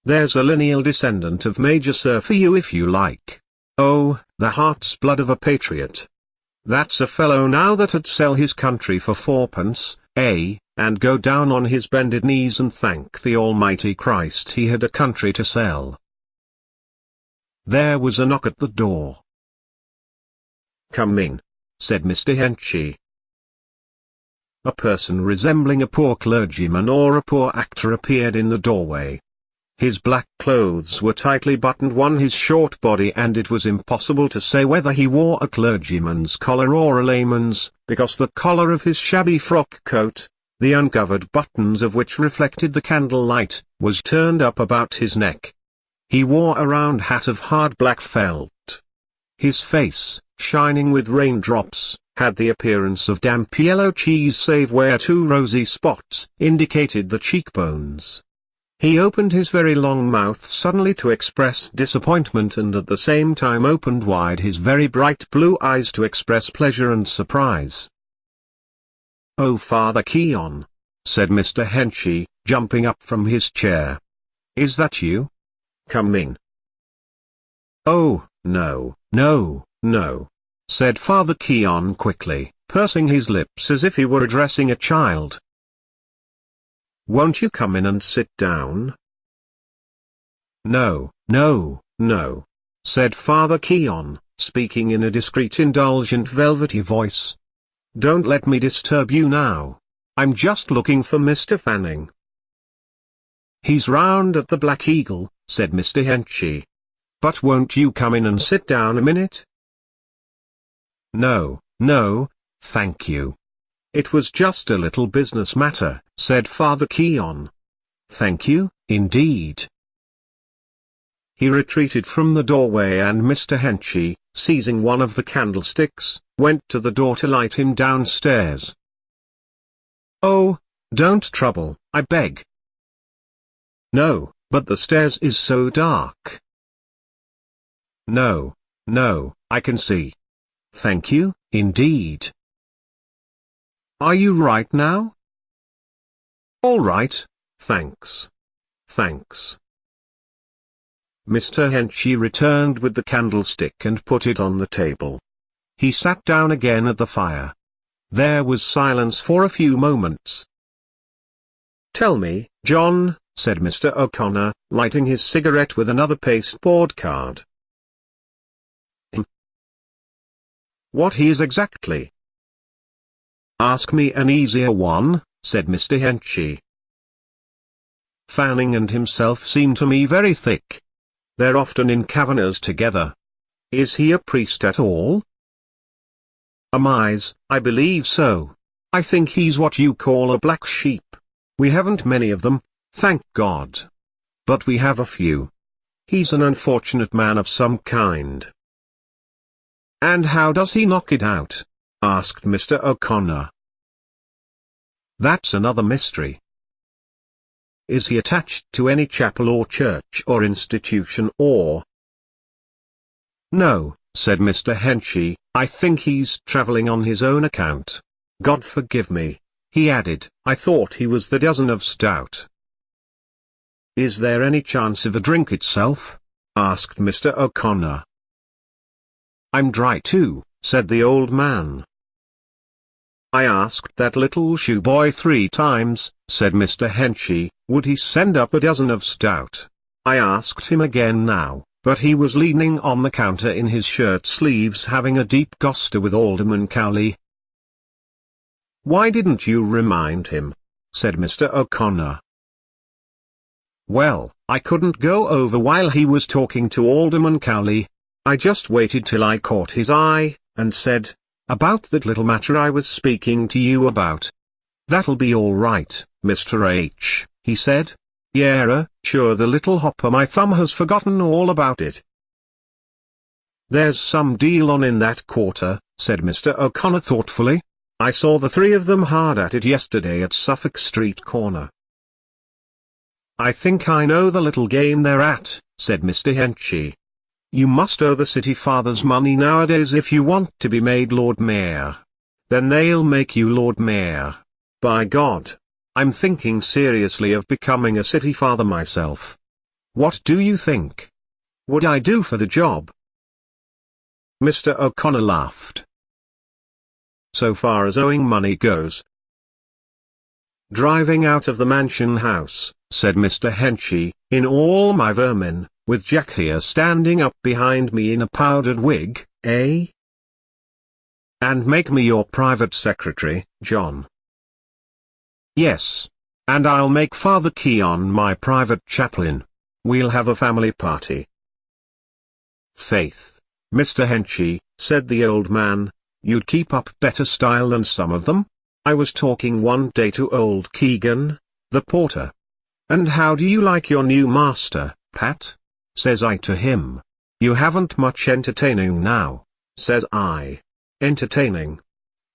There's a lineal descendant of Major Sir for you if you like. Oh, the heart's blood of a patriot. That's a fellow now that'd sell his country for fourpence, and go down on his bended knees and thank the Almighty Christ he had a country to sell. There was a knock at the door. Come in, said Mr. Henchy. A person resembling a poor clergyman or a poor actor appeared in the doorway. His black clothes were tightly buttoned on his short body and it was impossible to say whether he wore a clergyman's collar or a layman's, because the collar of his shabby frock coat, the uncovered buttons of which reflected the candlelight, was turned up about his neck. He wore a round hat of hard black felt. His face, shining with raindrops, had the appearance of damp yellow cheese save where two rosy spots indicated the cheekbones. He opened his very long mouth suddenly to express disappointment and at the same time opened wide his very bright blue eyes to express pleasure and surprise. "Oh, Father Keon," said Mr. Henchy, jumping up from his chair. "Is that you? Come in." "Oh, no, no, no," said Father Keon quickly, pursing his lips as if he were addressing a child. "Won't you come in and sit down?" "No, no, no," said Father Keon, speaking in a discreet indulgent velvety voice. "Don't let me disturb you now. I'm just looking for Mr. Fanning." "He's round at the Black Eagle," said Mr. Henchy. "But won't you come in and sit down a minute?" "No, no, thank you. It was just a little business matter," said Father Keon. "Thank you, indeed." He retreated from the doorway and Mr. Henchy, seizing one of the candlesticks, went to the door to light him downstairs. "Oh, don't trouble, I beg." "No, but the stairs is so dark." "No, no, I can see. Thank you, indeed." "Are you right now?" "All right, thanks. Thanks." Mr. Henchy returned with the candlestick and put it on the table. He sat down again at the fire. There was silence for a few moments. "Tell me, John," said Mr. O'Connor, lighting his cigarette with another pasteboard card. "What he is exactly?" "Ask me an easier one," said Mr. Henchy. "Fanning and himself seem to me very thick. They're often in Kavanagh's together. Is he a priest at all?" "I believe so. I think he's what you call a black sheep. We haven't many of them, thank God. But we have a few. He's an unfortunate man of some kind." "And how does he knock it out?" asked Mr. O'Connor. "That's another mystery." "Is he attached to any chapel or church or institution or—" "No," said Mr. Henchy, "I think he's travelling on his own account. God forgive me," he added, "I thought he was the dozen of stout." "Is there any chance of a drink itself?" asked Mr. O'Connor. "I'm dry too," said the old man. "I asked that little shoe boy 3 times," said Mr. Henchy, "would he send up a dozen of stout. I asked him again now, but he was leaning on the counter in his shirt sleeves having a deep goster with Alderman Cowley." "Why didn't you remind him?" said Mr. O'Connor. "Well, I couldn't go over while he was talking to Alderman Cowley. I just waited till I caught his eye, and said, 'About that little matter I was speaking to you about.' 'That'll be all right, Mr. H,' he said. 'Yeah, sure, the little hopper my thumb has forgotten all about it.'" "There's some deal on in that quarter," said Mr. O'Connor thoughtfully. "I saw the 3 of them hard at it yesterday at Suffolk Street corner." "I think I know the little game they're at," said Mr. Henchy. "You must owe the city fathers money nowadays if you want to be made Lord Mayor. Then they'll make you Lord Mayor. By God, I'm thinking seriously of becoming a city father myself. What do you think? Would I do for the job?" Mr. O'Connor laughed. "So far as owing money goes." "Driving out of the mansion house," said Mr. Henchy, "in all my vermin, with Jack here standing up behind me in a powdered wig, eh? And make me your private secretary, John." "Yes. And I'll make Father Keon my private chaplain. We'll have a family party." "Faith, Mr. Henchy," said the old man, "you'd keep up better style than some of them. I was talking one day to old Keegan, the porter. 'And how do you like your new master, Pat?' says I to him. 'You haven't much entertaining now,' says I. 'Entertaining?'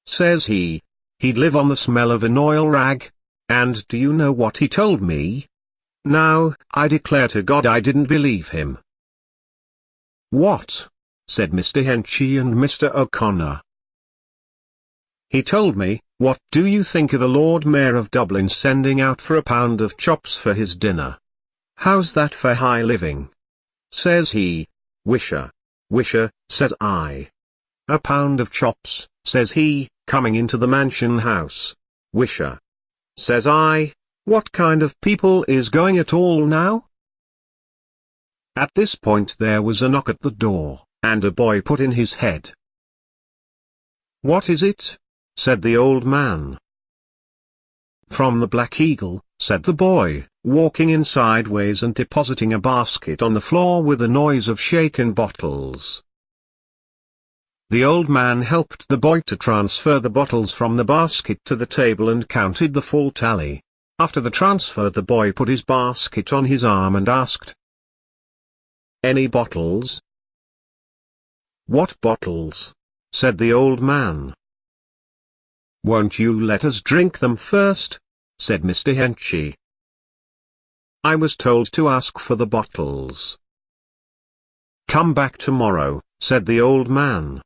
says he. 'He'd live on the smell of an oil rag.' And do you know what he told me? Now, I declare to God I didn't believe him." "What?" said Mr. Henchy and Mr. O'Connor. "He told me, 'What do you think of the Lord Mayor of Dublin sending out for a pound of chops for his dinner? How's that for high living?' says he. 'Wisher, wisher,' says I. 'A pound of chops,' says he, coming into the mansion house. 'Wisher,' says I, 'what kind of people is going at all now?'" At this point there was a knock at the door, and a boy put in his head. "What is it?" said the old man. "From the Black Eagle," said the boy, walking in sideways and depositing a basket on the floor with a noise of shaken bottles. The old man helped the boy to transfer the bottles from the basket to the table and counted the full tally. After the transfer the boy put his basket on his arm and asked, "Any bottles?" "What bottles?" said the old man. "Won't you let us drink them first?" said Mr. Henchy. "I was told to ask for the bottles." "Come back tomorrow," said the old man.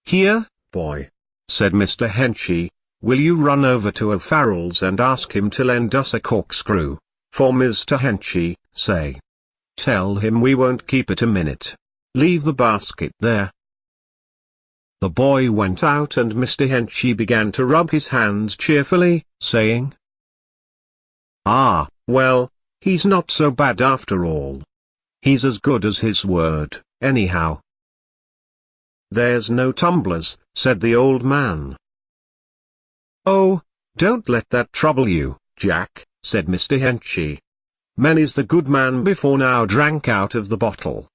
"Here, boy," said Mr. Henchy, "will you run over to O'Farrell's and ask him to lend us a corkscrew, for Mr. Henchy, say. Tell him we won't keep it a minute. Leave the basket there." The boy went out and Mr. Henchy began to rub his hands cheerfully, saying, "Ah, well, he's not so bad after all. He's as good as his word, anyhow." "There's no tumblers," said the old man. "Oh, don't let that trouble you, Jack," said Mr. Henchy. "Many's the good man before now drank out of the bottle."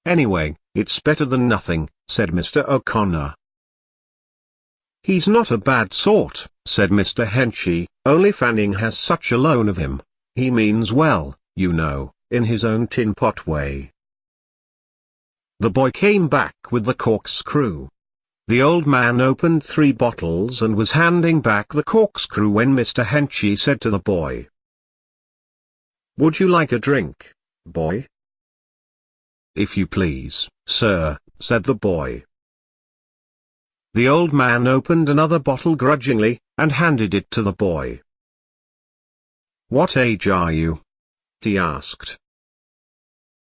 "Anyway, it's better than nothing," said Mr. O'Connor. "He's not a bad sort," said Mr. Henchy, "only Fanning has such a loan of him. He means well, you know, in his own tin pot way." The boy came back with the corkscrew. The old man opened 3 bottles and was handing back the corkscrew when Mr. Henchy said to the boy, "Would you like a drink, boy?" "If you please, sir," said the boy. The old man opened another bottle grudgingly, and handed it to the boy. "What age are you?" he asked.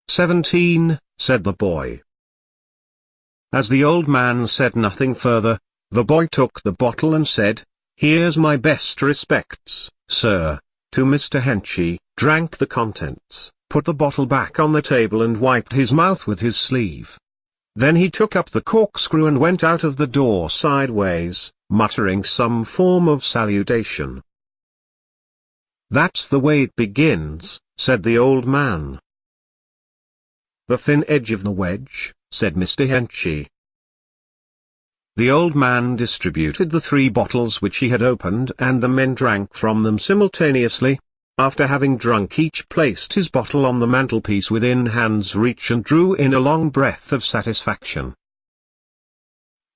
17, said the boy. As the old man said nothing further, the boy took the bottle and said, "Here's my best respects, sir," to Mr. Henchy, drank the contents, put the bottle back on the table and wiped his mouth with his sleeve. Then he took up the corkscrew and went out of the door sideways, muttering some form of salutation. "That's the way it begins," said the old man. "The thin edge of the wedge," said Mr. Henchy. The old man distributed the 3 bottles which he had opened, and the men drank from them simultaneously. After having drunk, each placed his bottle on the mantelpiece within hand's reach and drew in a long breath of satisfaction.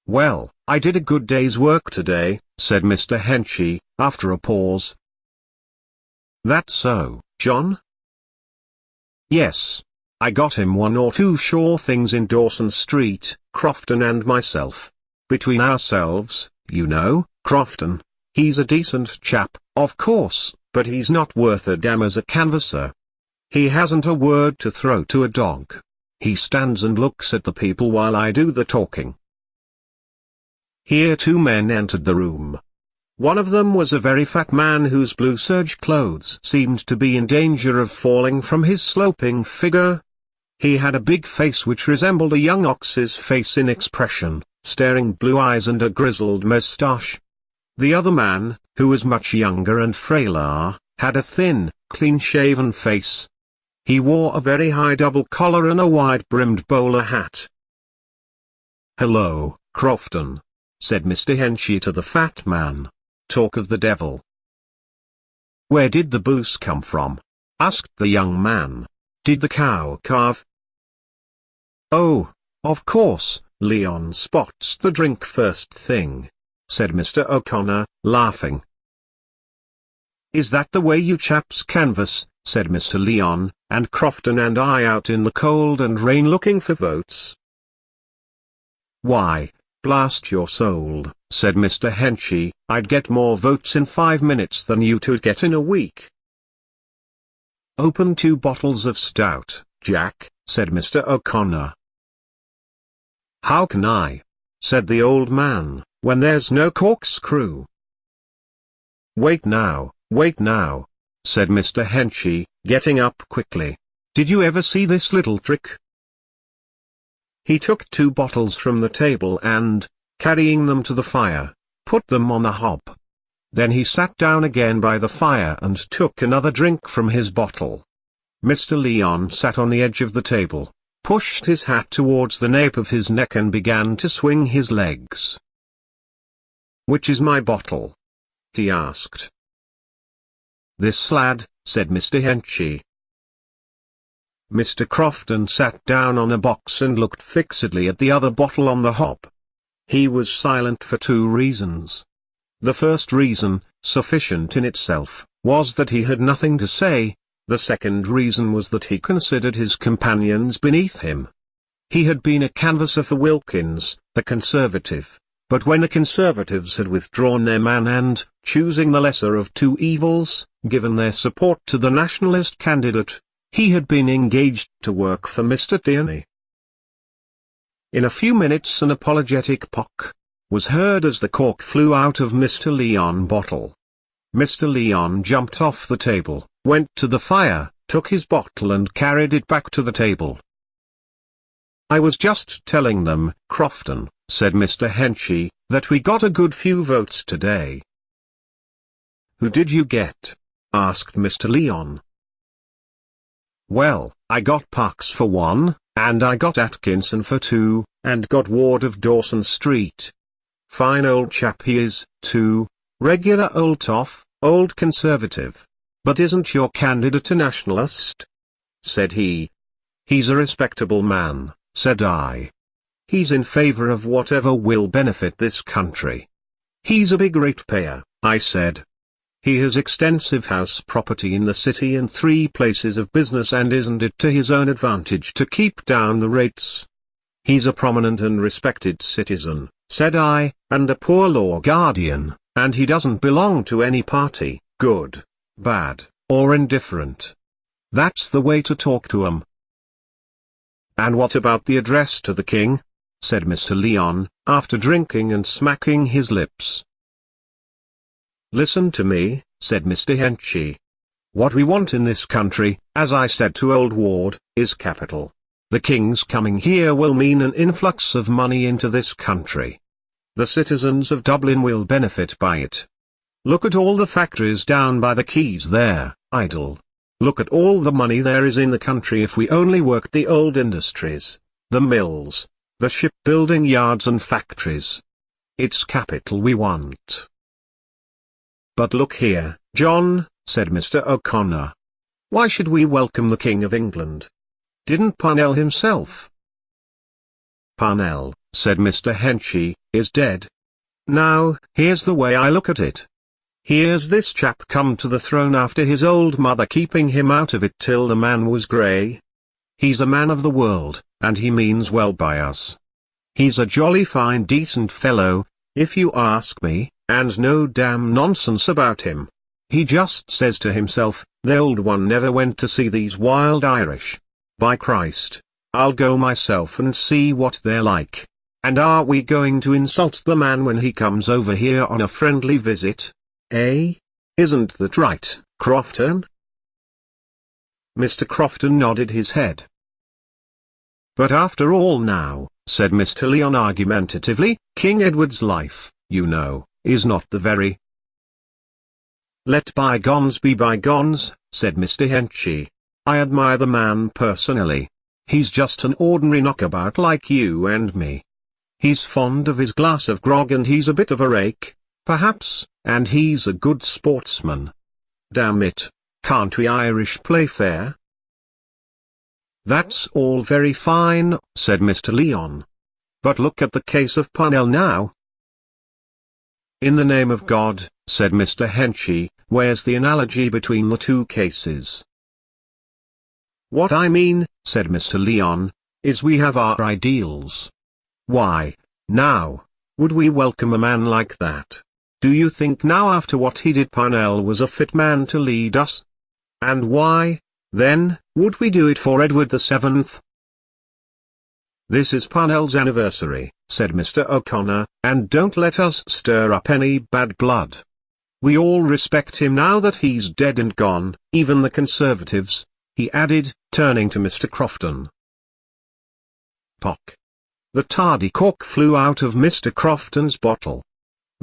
"Well, I did a good day's work today," said Mr. Henchy, after a pause. "That so, John?" "Yes. I got him 1 or 2 sure things in Dawson Street, Crofton and myself. Between ourselves, you know, Crofton, he's a decent chap, of course, but he's not worth a damn as a canvasser. He hasn't a word to throw to a dog. He stands and looks at the people while I do the talking." Here 2 men entered the room. One of them was a very fat man whose blue serge clothes seemed to be in danger of falling from his sloping figure. He had a big face which resembled a young ox's face in expression, staring blue eyes and a grizzled moustache. The other man, who was much younger and frailer, had a thin, clean-shaven face. He wore a very high double collar and a wide-brimmed bowler hat. "Hello, Crofton," said Mr. Henchy to the fat man. "Talk of the devil." "Where did the booze come from?" asked the young man. "Did the cow calve?" "Oh, of course, Leon spots the drink first thing," said Mr. O'Connor, laughing. "Is that the way you chaps canvass?" said Mr. Leon, "and Crofton and I out in the cold and rain looking for votes?" "Why, blast your soul," said Mr. Henchy, "I'd get more votes in 5 minutes than you two'd get in a week." "Open 2 bottles of stout, Jack," said Mr. O'Connor. "How can I?" said the old man, "when there's no corkscrew?" Wait now," said Mr. Henchy, getting up quickly. "Did you ever see this little trick?" He took 2 bottles from the table and, carrying them to the fire, put them on the hob. Then he sat down again by the fire and took another drink from his bottle. Mr. Leon sat on the edge of the table, pushed his hat towards the nape of his neck and began to swing his legs. "Which is my bottle?" he asked. "This lad," said Mr. Henchy. Mr. Crofton sat down on a box and looked fixedly at the other bottle on the hob. He was silent for 2 reasons. The first reason, sufficient in itself, was that he had nothing to say. The second reason was that he considered his companions beneath him. He had been a canvasser for Wilkins, the Conservative, but when the Conservatives had withdrawn their man and, choosing the lesser of 2 evils, given their support to the nationalist candidate, he had been engaged to work for Mr. Tierney. In a few minutes an apologetic pock was heard as the cork flew out of Mr. Leon's bottle. Mr. Leon jumped off the table, went to the fire, took his bottle and carried it back to the table. "I was just telling them, Crofton," said Mr. Henchy, "that we got a good few votes today." "Who did you get?" asked Mr. Leon. "Well, I got Parks for 1, and I got Atkinson for 2, and got Ward of Dawson Street. Fine old chap he is, too, regular old toff, old Conservative. But isn't your candidate a nationalist?" said he. "He's a respectable man," said I. "He's in favor of whatever will benefit this country." "He's a big ratepayer," I said. He has extensive house property in the city and 3 places of business, and isn't it to his own advantage to keep down the rates? He's a prominent and respected citizen, said I, and a poor law guardian, and he doesn't belong to any party, good, bad, or indifferent. That's the way to talk to 'em. And what about the address to the king? Said Mr. Leon, after drinking and smacking his lips. Listen to me, said Mr. Henchy. What we want in this country, as I said to old Ward, is capital. The king's coming here will mean an influx of money into this country. The citizens of Dublin will benefit by it. Look at all the factories down by the quays there, idle. Look at all the money there is in the country if we only worked the old industries, the mills, the shipbuilding yards and factories. It's capital we want. But look here, John, said Mr. O'Connor. Why should we welcome the King of England? Didn't Parnell himself? Parnell, said Mr. Henchy, is dead. Now, here's the way I look at it. Here's this chap come to the throne after his old mother keeping him out of it till the man was grey. He's a man of the world, and he means well by us. He's a jolly fine decent fellow, if you ask me, and no damn nonsense about him. He just says to himself, the old one never went to see these wild Irish. By Christ, I'll go myself and see what they're like. And are we going to insult the man when he comes over here on a friendly visit? Eh? Isn't that right, Crofton? Mr. Crofton nodded his head. But after all now, said Mr. Leon argumentatively, King Edward's life, you know, is not the very. Let bygones be bygones, said Mr. Henchy. I admire the man personally. He's just an ordinary knockabout like you and me. He's fond of his glass of grog and he's a bit of a rake, perhaps, and he's a good sportsman. Damn it, can't we Irish play fair? That's all very fine, said Mr. Leon. But look at the case of Parnell now. In the name of God, said Mr. Henchy, where's the analogy between the 2 cases? What I mean, said Mr. Leon, is we have our ideals. Why, now, would we welcome a man like that? Do you think now after what he did Parnell was a fit man to lead us? And why, then, would we do it for Edward VII? This is Parnell's anniversary, said Mr. O'Connor, and don't let us stir up any bad blood. We all respect him now that he's dead and gone, even the Conservatives, he added, turning to Mr. Crofton. Pock. The tardy cork flew out of Mr. Crofton's bottle.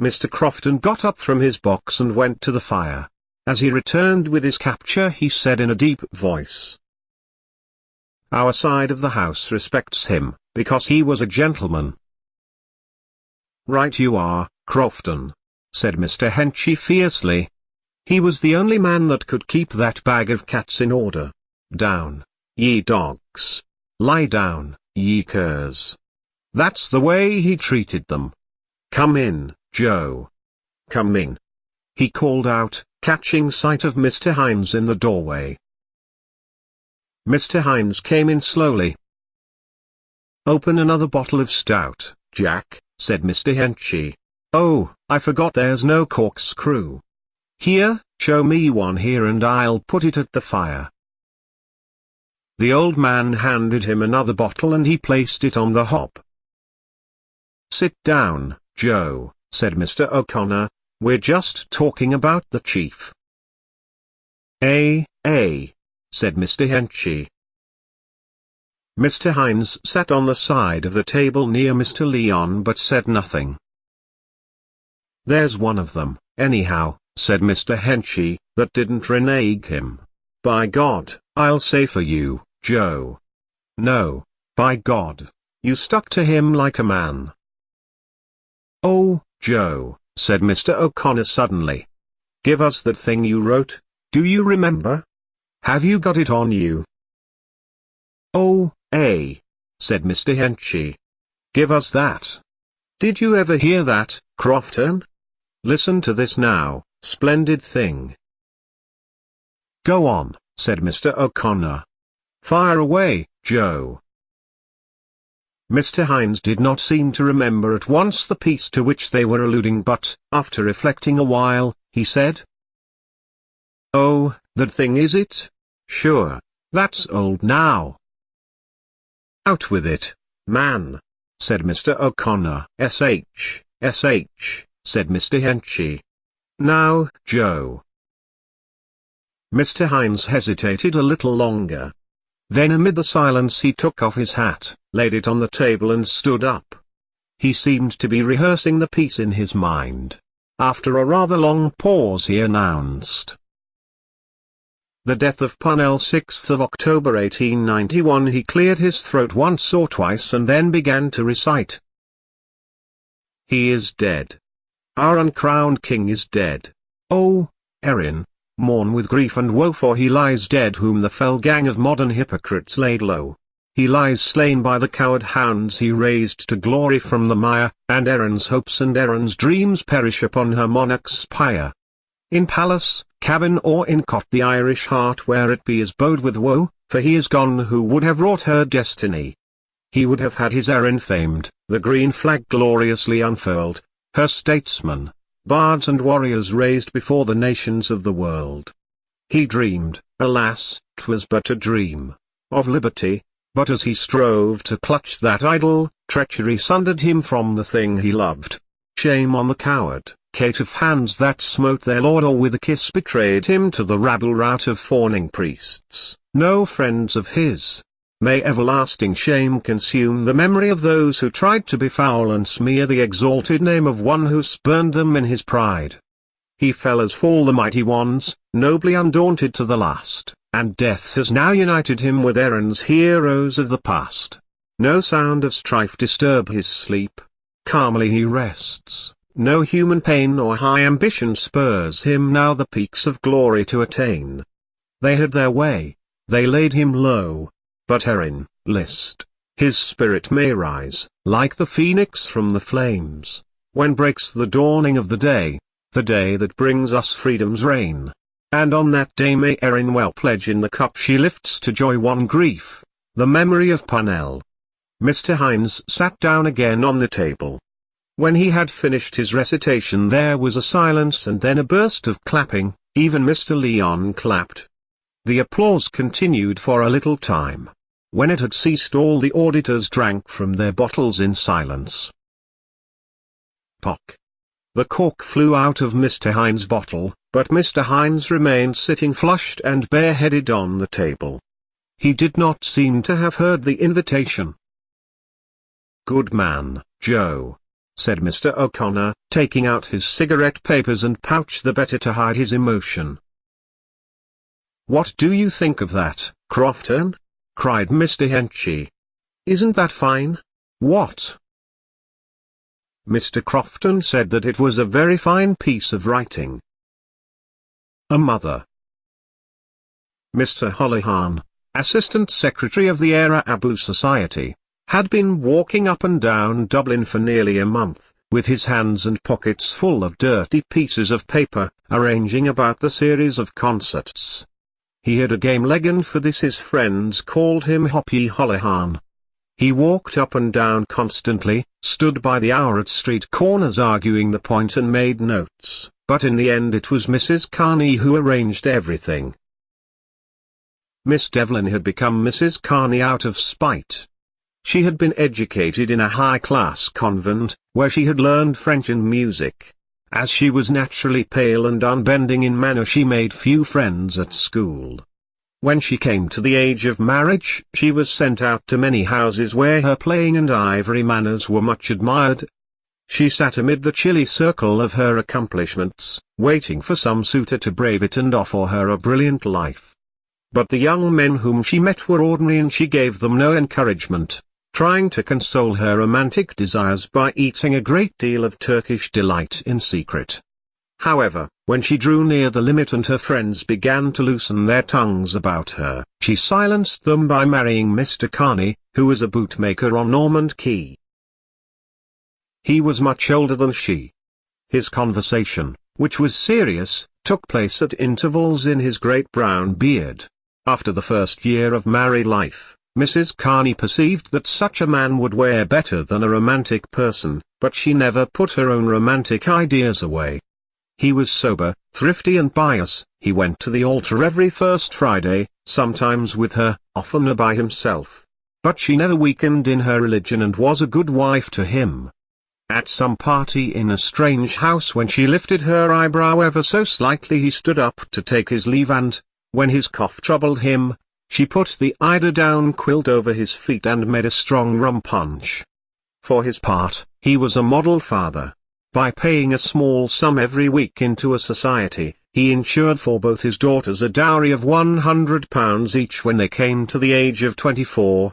Mr. Crofton got up from his box and went to the fire. As he returned with his capture he said in a deep voice, our side of the house respects him, because he was a gentleman. Right you are, Crofton, said Mr. Henchy fiercely. He was the only man that could keep that bag of cats in order. Down, ye dogs. Lie down, ye curs. That's the way he treated them. Come in, Joe. Come in. He called out, catching sight of Mr. Hines in the doorway. Mr. Hines came in slowly. Open another bottle of stout, Jack, said Mr. Henchy. Oh, I forgot there's no corkscrew. Here, show me one here and I'll put it at the fire. The old man handed him another bottle and he placed it on the hob. Sit down, Joe, said Mr. O'Connor, we're just talking about the chief. Said Mr. Henchy. Mr. Hines sat on the side of the table near Mr. Leon but said nothing. There's one of them, anyhow, said Mr. Henchy, that didn't renege him. By God, I'll say for you, Joe. No, by God, you stuck to him like a man. Oh, Joe, said Mr. O'Connor suddenly. Give us that thing you wrote, do you remember? Have you got it on you? Oh, said Mr. Henchy. Give us that. Did you ever hear that, Crofton? Listen to this now, Splendid thing. Go on, said Mr. O'Connor. Fire away, Joe. Mr. Hines did not seem to remember at once the piece to which they were alluding, but, after reflecting a while, he said, "Oh, that thing, is it? Sure, that's old now." "Out with it, man," said Mr. O'Connor. "Sh, said Mr. Henchy. "Now, Joe." Mr. Hines hesitated a little longer. Then amid the silence he took off his hat, laid it on the table and stood up. He seemed to be rehearsing the piece in his mind. After a rather long pause he announced, "The death of Parnell, 6th of October 1891." He cleared his throat once or twice and then began to recite. "He is dead. Our uncrowned king is dead. Oh, Erin, mourn with grief and woe, for he lies dead whom the fell gang of modern hypocrites laid low. He lies slain by the coward hounds he raised to glory from the mire, and Erin's hopes and Erin's dreams perish upon her monarch's pyre. In palace, cabin or in cot the Irish heart where it be is bowed with woe, for he is gone who would have wrought her destiny. He would have had his Erin famed, the green flag gloriously unfurled, her statesmen, bards and warriors raised before the nations of the world. He dreamed, alas, 'twas but a dream, of liberty, but as he strove to clutch that idol, treachery sundered him from the thing he loved. Shame on the coward, caitiff hands that smote their lord or with a kiss betrayed him to the rabble rout of fawning priests, no friends of his. May everlasting shame consume the memory of those who tried to befoul and smear the exalted name of one who spurned them in his pride. He fell as fall the mighty ones, nobly undaunted to the last, and death has now united him with Erin's heroes of the past. No sound of strife disturb his sleep. Calmly he rests. No human pain or high ambition spurs him now the peaks of glory to attain. They had their way. They laid him low. But Erin, list, his spirit may rise, like the phoenix from the flames, when breaks the dawning of the day that brings us freedom's reign. And on that day may Erin well pledge in the cup she lifts to joy one grief, the memory of Parnell. Mr. Hines sat down again on the table. When he had finished his recitation there was a silence and then a burst of clapping. Even Mr. Leon clapped. The applause continued for a little time. When it had ceased all the auditors drank from their bottles in silence. Pock! The cork flew out of Mr. Hines' bottle, but Mr. Hines remained sitting flushed and bareheaded on the table. He did not seem to have heard the invitation. "Good man, Joe," said Mr. O'Connor, taking out his cigarette papers and pouch the better to hide his emotion. "What do you think of that, Crofton?" cried Mr. Henchy. "Isn't that fine?" "What?" Mr. Crofton said that it was a very fine piece of writing. A mother. Mr. Holohan, Assistant Secretary of the Era Abu Society, had been walking up and down Dublin for nearly a month, with his hands and pockets full of dirty pieces of paper, arranging about the series of concerts. He had a game leg and for this his friends called him Hoppy Holohan. He walked up and down constantly, stood by the hour at street corners arguing the point and made notes, but in the end it was Mrs. Carney who arranged everything. Miss Devlin had become Mrs. Carney out of spite. She had been educated in a high-class convent, where she had learned French and music. As she was naturally pale and unbending in manner she made few friends at school. When she came to the age of marriage she was sent out to many houses where her playing and ivory manners were much admired. She sat amid the chilly circle of her accomplishments, waiting for some suitor to brave it and offer her a brilliant life. But the young men whom she met were ordinary and she gave them no encouragement, trying to console her romantic desires by eating a great deal of Turkish delight in secret. However, when she drew near the limit and her friends began to loosen their tongues about her, she silenced them by marrying Mr. Carney, who was a bootmaker on Ormond Quay. He was much older than she. His conversation, which was serious, took place at intervals in his great brown beard. After the first year of married life, Mrs. Carney perceived that such a man would wear better than a romantic person, but she never put her own romantic ideas away. He was sober, thrifty and pious. He went to the altar every first Friday, sometimes with her, oftener by himself. But she never weakened in her religion and was a good wife to him. At some party in a strange house, when she lifted her eyebrow ever so slightly, he stood up to take his leave, and, when his cough troubled him, she put the eider-down quilt over his feet and made a strong rum punch. For his part, he was a model father. By paying a small sum every week into a society, he insured for both his daughters a dowry of £100 each when they came to the age of 24.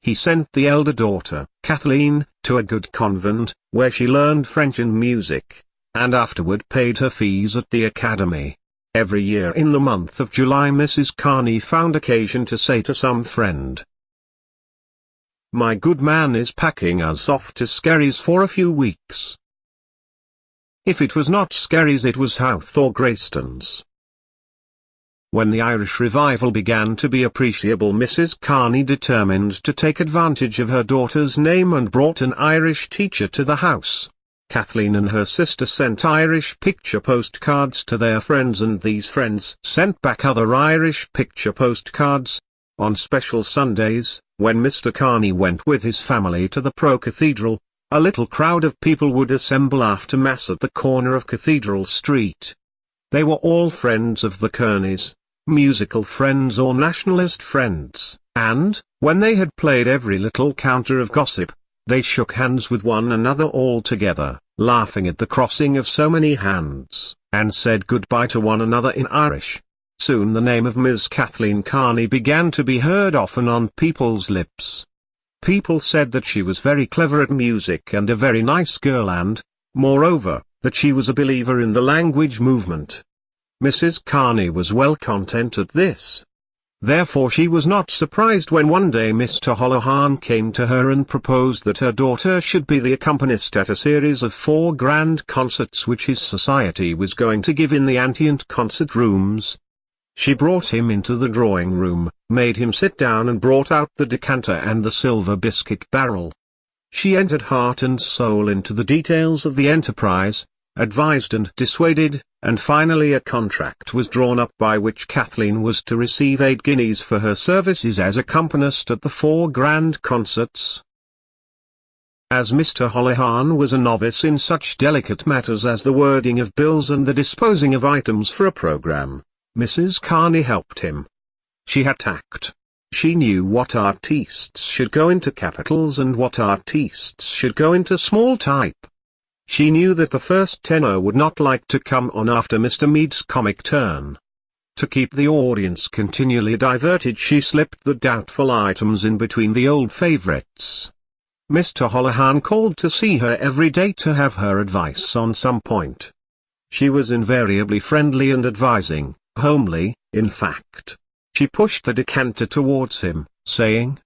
He sent the elder daughter, Kathleen, to a good convent, where she learned French and music, and afterward paid her fees at the academy. Every year in the month of July, Mrs. Carney found occasion to say to some friend, "My good man is packing us off to Skerries for a few weeks." If it was not Skerries, it was Howth or Greystones. When the Irish revival began to be appreciable, Mrs. Carney determined to take advantage of her daughter's name and brought an Irish teacher to the house. Kathleen and her sister sent Irish picture postcards to their friends, and these friends sent back other Irish picture postcards. On special Sundays, when Mr. Carney went with his family to the Pro-Cathedral, a little crowd of people would assemble after Mass at the corner of Cathedral Street. They were all friends of the Kearneys, musical friends or nationalist friends, and, when they had played every little counter of gossip, they shook hands with one another all together, laughing at the crossing of so many hands, and said goodbye to one another in Irish. Soon the name of Miss Kathleen Carney began to be heard often on people's lips. People said that she was very clever at music and a very nice girl, and, moreover, that she was a believer in the language movement. Mrs. Carney was well content at this. Therefore she was not surprised when one day Mr. Holohan came to her and proposed that her daughter should be the accompanist at a series of 4 grand concerts which his society was going to give in the Antient concert rooms. She brought him into the drawing room, made him sit down, and brought out the decanter and the silver biscuit barrel. She entered heart and soul into the details of the enterprise, advised and dissuaded, and finally a contract was drawn up by which Kathleen was to receive 8 guineas for her services as accompanist at the 4 grand concerts. As Mr. Holohan was a novice in such delicate matters as the wording of bills and the disposing of items for a programme, Mrs. Carney helped him. She had tact. She knew what artistes should go into capitals and what artistes should go into small type. She knew that the first tenor would not like to come on after Mr. Meade's comic turn. To keep the audience continually diverted, she slipped the doubtful items in between the old favourites. Mr. Holohan called to see her every day to have her advice on some point. She was invariably friendly and advising, homely, in fact. She pushed the decanter towards him, saying,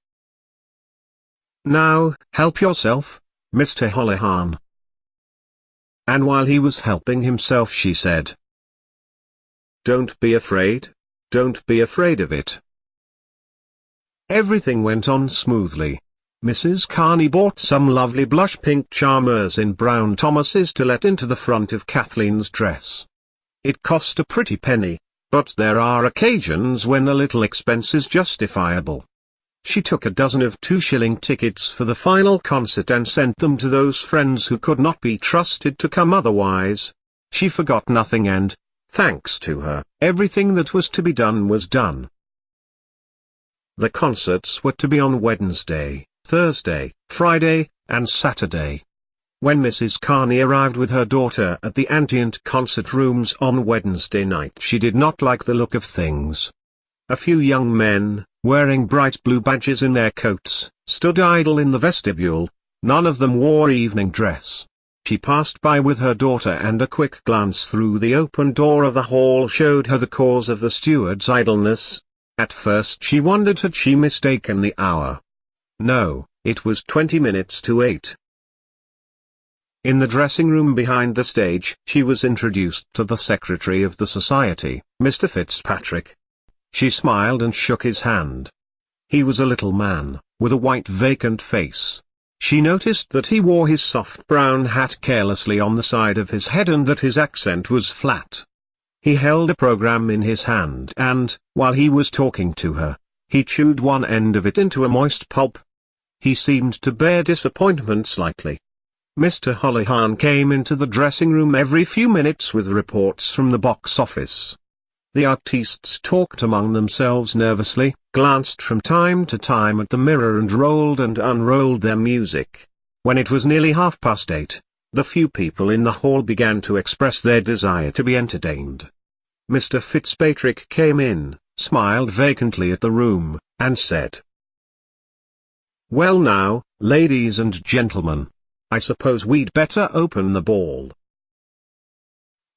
"Now, help yourself, Mr. Holohan." And while he was helping himself she said, "Don't be afraid, don't be afraid of it." Everything went on smoothly. Mrs. Carney bought some lovely blush pink charmers in brown Thomas's to let into the front of Kathleen's dress. It cost a pretty penny, but there are occasions when a little expense is justifiable. She took a dozen of 2-shilling tickets for the final concert and sent them to those friends who could not be trusted to come otherwise. She forgot nothing, and, thanks to her, everything that was to be done was done. The concerts were to be on Wednesday, Thursday, Friday, and Saturday. When Mrs. Carney arrived with her daughter at the Antient concert rooms on Wednesday night, she did not like the look of things. A few young men, wearing bright blue badges in their coats, stood idle in the vestibule. None of them wore evening dress. She passed by with her daughter, and a quick glance through the open door of the hall showed her the cause of the steward's idleness. At first she wondered had she mistaken the hour. No, it was 20 minutes to 8. In the dressing room behind the stage, she was introduced to the secretary of the society, Mr. Fitzpatrick. She smiled and shook his hand. He was a little man, with a white vacant face. She noticed that he wore his soft brown hat carelessly on the side of his head and that his accent was flat. He held a program in his hand and, while he was talking to her, he chewed one end of it into a moist pulp. He seemed to bear disappointment slightly. Mr. Holohan came into the dressing room every few minutes with reports from the box office. The artistes talked among themselves nervously, glanced from time to time at the mirror and rolled and unrolled their music. When it was nearly 8:30, the few people in the hall began to express their desire to be entertained. Mr. Fitzpatrick came in, smiled vacantly at the room, and said, "Well now, ladies and gentlemen, I suppose we'd better open the ball."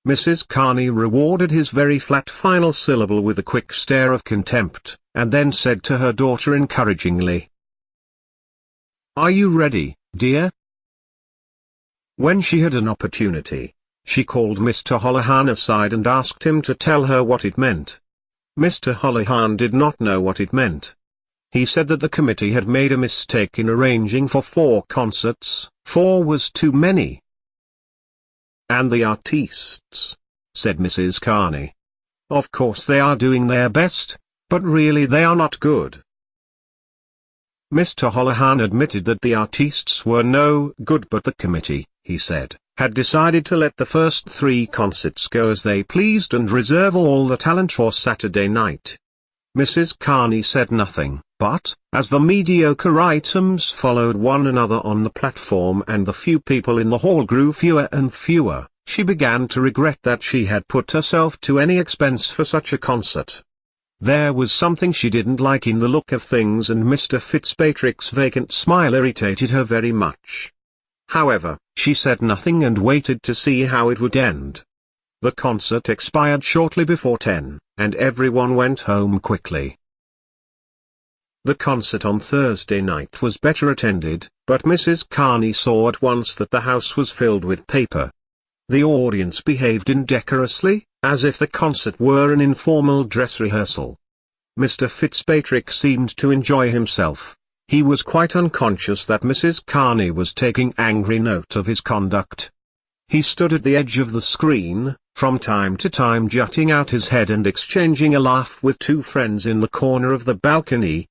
Mrs. Carney rewarded his very flat final syllable with a quick stare of contempt, and then said to her daughter encouragingly, "Are you ready, dear?" When she had an opportunity, she called Mr. Holohan aside and asked him to tell her what it meant. Mr. Holohan did not know what it meant. He said that the committee had made a mistake in arranging for 4 concerts, 4 was too many. "And the artistes," said Mrs. Carney. "Of course they are doing their best, but really they are not good." Mr. Holohan admitted that the artistes were no good, but the committee, he said, had decided to let the first 3 concerts go as they pleased and reserve all the talent for Saturday night. Mrs. Carney said nothing, but, as the mediocre items followed one another on the platform and the few people in the hall grew fewer and fewer, she began to regret that she had put herself to any expense for such a concert. There was something she didn't like in the look of things, and Mr. Fitzpatrick's vacant smile irritated her very much. However, she said nothing and waited to see how it would end. The concert expired shortly before 10, and everyone went home quickly. The concert on Thursday night was better attended, but Mrs. Carney saw at once that the house was filled with paper. The audience behaved indecorously, as if the concert were an informal dress rehearsal. Mr. Fitzpatrick seemed to enjoy himself. He was quite unconscious that Mrs. Carney was taking angry note of his conduct. He stood at the edge of the screen, from time to time jutting out his head and exchanging a laugh with 2 friends in the corner of the balcony.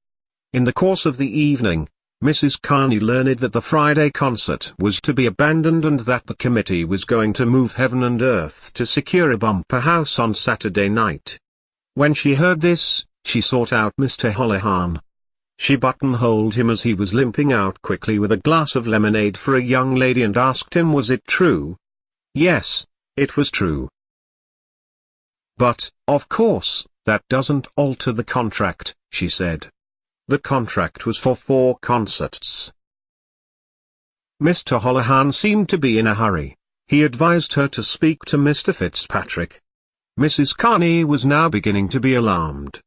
In the course of the evening, Mrs. Carney learned that the Friday concert was to be abandoned and that the committee was going to move heaven and earth to secure a bumper house on Saturday night. When she heard this, she sought out Mr. Holohan. She buttonholed him as he was limping out quickly with a glass of lemonade for a young lady and asked him, was it true? Yes, it was true. "But, of course, that doesn't alter the contract," she said. The contract was for 4 concerts. Mr. Holohan seemed to be in a hurry. He advised her to speak to Mr. Fitzpatrick. Mrs. Carney was now beginning to be alarmed.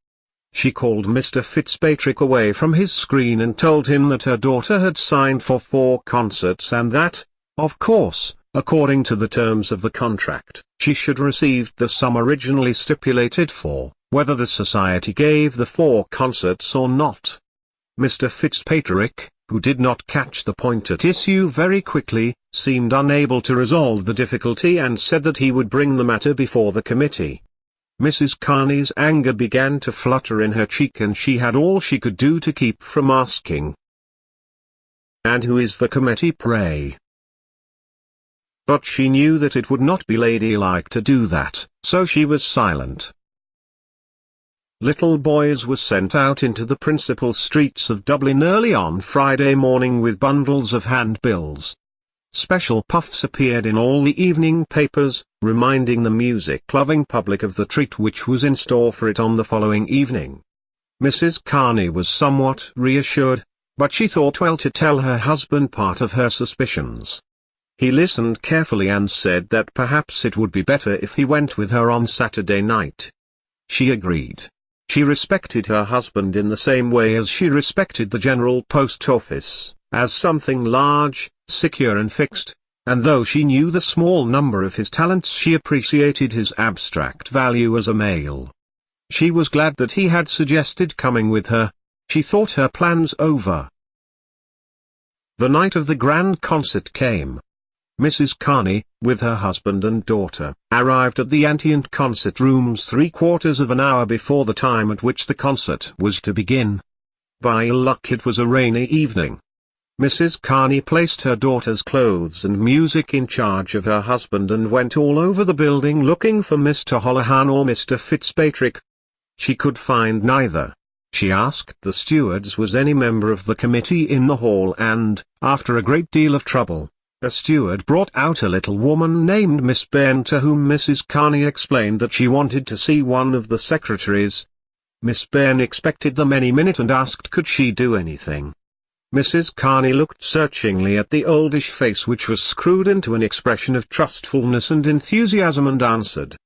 She called Mr. Fitzpatrick away from his screen and told him that her daughter had signed for 4 concerts and that, of course, according to the terms of the contract, she should receive the sum originally stipulated for, whether the society gave the 4 concerts or not. Mr. Fitzpatrick, who did not catch the point at issue very quickly, seemed unable to resolve the difficulty and said that he would bring the matter before the committee. Mrs. Carney's anger began to flutter in her cheek and she had all she could do to keep from asking, "And who is the committee, pray?" But she knew that it would not be ladylike to do that, so she was silent. Little boys were sent out into the principal streets of Dublin early on Friday morning with bundles of handbills. Special puffs appeared in all the evening papers, reminding the music-loving public of the treat which was in store for it on the following evening. Mrs. Carney was somewhat reassured, but she thought well to tell her husband part of her suspicions. He listened carefully and said that perhaps it would be better if he went with her on Saturday night. She agreed. She respected her husband in the same way as she respected the General Post Office, as something large, secure and fixed, and though she knew the small number of his talents, she appreciated his abstract value as a male. She was glad that he had suggested coming with her. She thought her plans over. The night of the grand concert came. Mrs. Carney, with her husband and daughter, arrived at the Antient concert rooms 3/4 of an hour before the time at which the concert was to begin. By ill luck it was a rainy evening. Mrs. Carney placed her daughter's clothes and music in charge of her husband and went all over the building looking for Mr. Holohan or Mr. Fitzpatrick. She could find neither. She asked the stewards was any member of the committee in the hall, and, after a great deal of trouble, a steward brought out a little woman named Miss Bairn, to whom Mrs. Carney explained that she wanted to see one of the secretaries. Miss Bairn expected them any minute and asked could she do anything. Mrs. Carney looked searchingly at the oldish face, which was screwed into an expression of trustfulness and enthusiasm, and answered,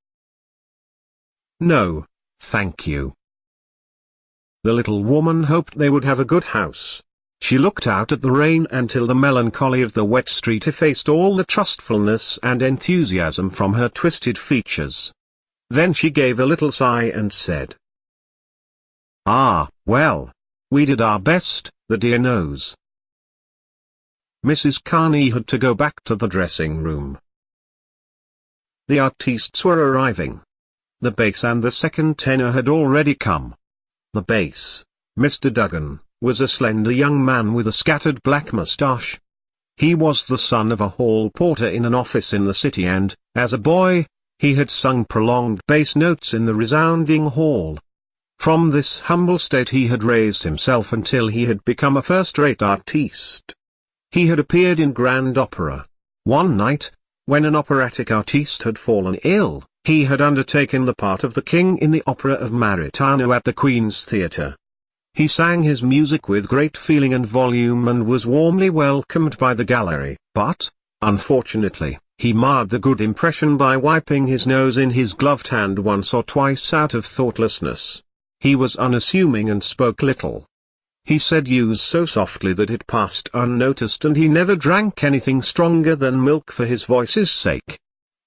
"No, thank you." The little woman hoped they would have a good house. She looked out at the rain until the melancholy of the wet street effaced all the trustfulness and enthusiasm from her twisted features. Then she gave a little sigh and said, "Ah, well, we did our best, the dear knows." Mrs. Carney had to go back to the dressing room. The artistes were arriving. The bass and the second tenor had already come. The bass, Mr. Duggan, was a slender young man with a scattered black moustache. He was the son of a hall porter in an office in the city, and, as a boy, he had sung prolonged bass notes in the resounding hall. From this humble state he had raised himself until he had become a first-rate artiste. He had appeared in grand opera. One night, when an operatic artiste had fallen ill, he had undertaken the part of the king in the opera of Maritano at the Queen's Theatre. He sang his music with great feeling and volume and was warmly welcomed by the gallery, but, unfortunately, he marred the good impression by wiping his nose in his gloved hand once or twice out of thoughtlessness. He was unassuming and spoke little. He said "use" so softly that it passed unnoticed, and he never drank anything stronger than milk for his voice's sake.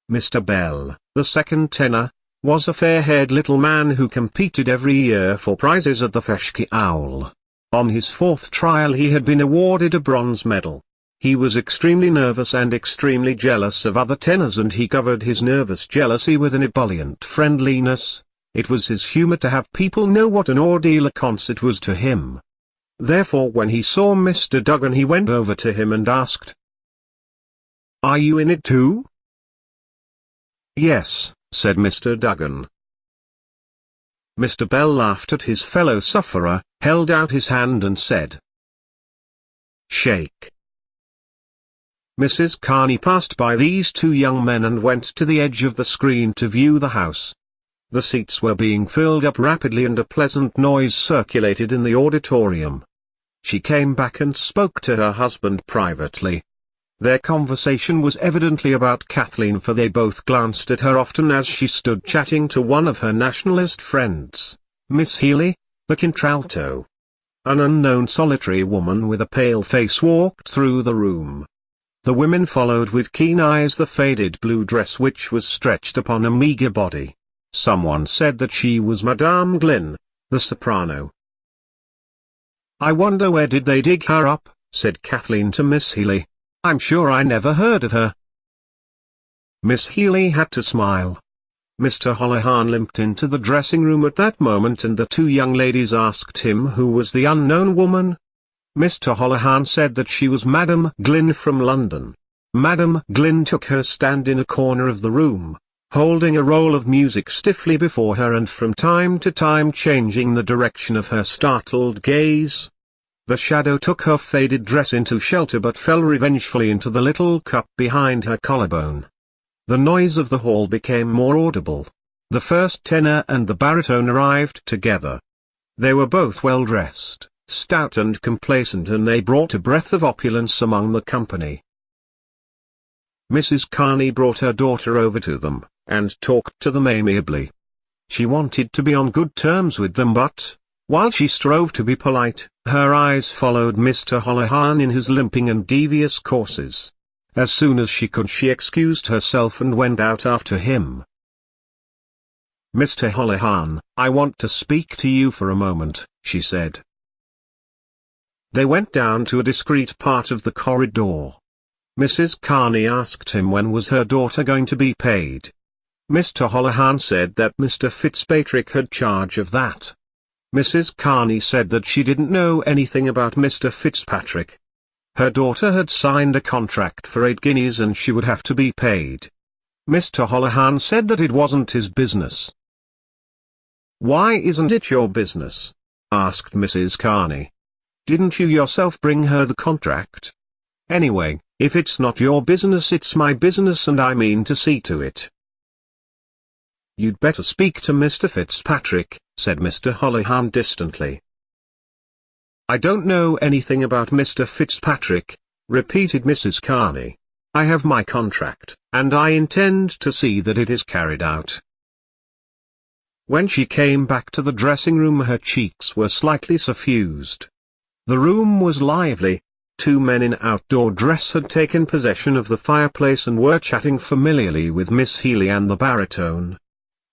Mr. Bell, the second tenor, was a fair-haired little man who competed every year for prizes at the Feshki Owl. On his fourth trial he had been awarded a bronze medal. He was extremely nervous and extremely jealous of other tenors, and he covered his nervous jealousy with an ebullient friendliness. It was his humor to have people know what an ordeal a concert was to him. Therefore when he saw Mr. Duggan he went over to him and asked, "Are you in it too?" "Yes," said Mr. Duggan. Mr. Bell laughed at his fellow sufferer, held out his hand and said, "Shake." Mrs. Carney passed by these two young men and went to the edge of the screen to view the house. The seats were being filled up rapidly and a pleasant noise circulated in the auditorium. She came back and spoke to her husband privately. Their conversation was evidently about Kathleen, for they both glanced at her often as she stood chatting to one of her nationalist friends, Miss Healy, the contralto. An unknown solitary woman with a pale face walked through the room. The women followed with keen eyes the faded blue dress which was stretched upon a meagre body. Someone said that she was Madame Glynn, the soprano. "I wonder where did they dig her up," said Kathleen to Miss Healy. "I'm sure I never heard of her." Miss Healy had to smile. Mr. Holohan limped into the dressing room at that moment, and the two young ladies asked him who was the unknown woman. Mr. Holohan said that she was Madame Glynn from London. Madame Glynn took her stand in a corner of the room, holding a roll of music stiffly before her and from time to time changing the direction of her startled gaze. The shadow took her faded dress into shelter but fell revengefully into the little cup behind her collarbone. The noise of the hall became more audible. The first tenor and the baritone arrived together. They were both well dressed, stout and complacent, and they brought a breath of opulence among the company. Mrs. Carney brought her daughter over to them, and talked to them amiably. She wanted to be on good terms with them, but, while she strove to be polite, her eyes followed Mr. Holohan in his limping and devious courses. As soon as she could, she excused herself and went out after him. "Mr. Holohan, I want to speak to you for a moment," she said. They went down to a discreet part of the corridor. Mrs. Carney asked him when was her daughter going to be paid. Mr. Holohan said that Mr. Fitzpatrick had charge of that. Mrs. Carney said that she didn't know anything about Mr. Fitzpatrick. Her daughter had signed a contract for 8 guineas and she would have to be paid. Mr. Holohan said that it wasn't his business. "Why isn't it your business?" asked Mrs. Carney. "Didn't you yourself bring her the contract? Anyway, if it's not your business, it's my business and I mean to see to it." "You'd better speak to Mr. Fitzpatrick," said Mr. Holohan distantly. "I don't know anything about Mr. Fitzpatrick," repeated Mrs. Carney. "I have my contract, and I intend to see that it is carried out." When she came back to the dressing room, her cheeks were slightly suffused. The room was lively. 2 men in outdoor dress had taken possession of the fireplace and were chatting familiarly with Miss Healy and the baritone.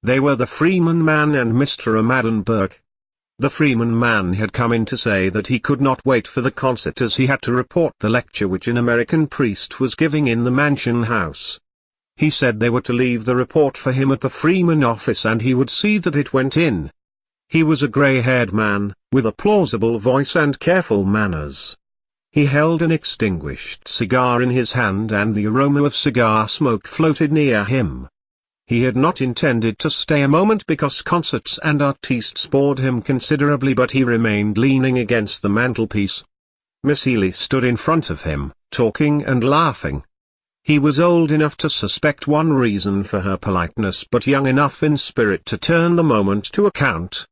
They were the Freeman man and Mr. O'Madden Burke. The Freeman man had come in to say that he could not wait for the concert as he had to report the lecture which an American priest was giving in the Mansion House. He said they were to leave the report for him at the Freeman office and he would see that it went in. He was a grey-haired man, with a plausible voice and careful manners. He held an extinguished cigar in his hand and the aroma of cigar smoke floated near him. He had not intended to stay a moment because concerts and artistes bored him considerably, but he remained leaning against the mantelpiece. Miss Healy stood in front of him, talking and laughing. He was old enough to suspect one reason for her politeness, but young enough in spirit to turn the moment to account.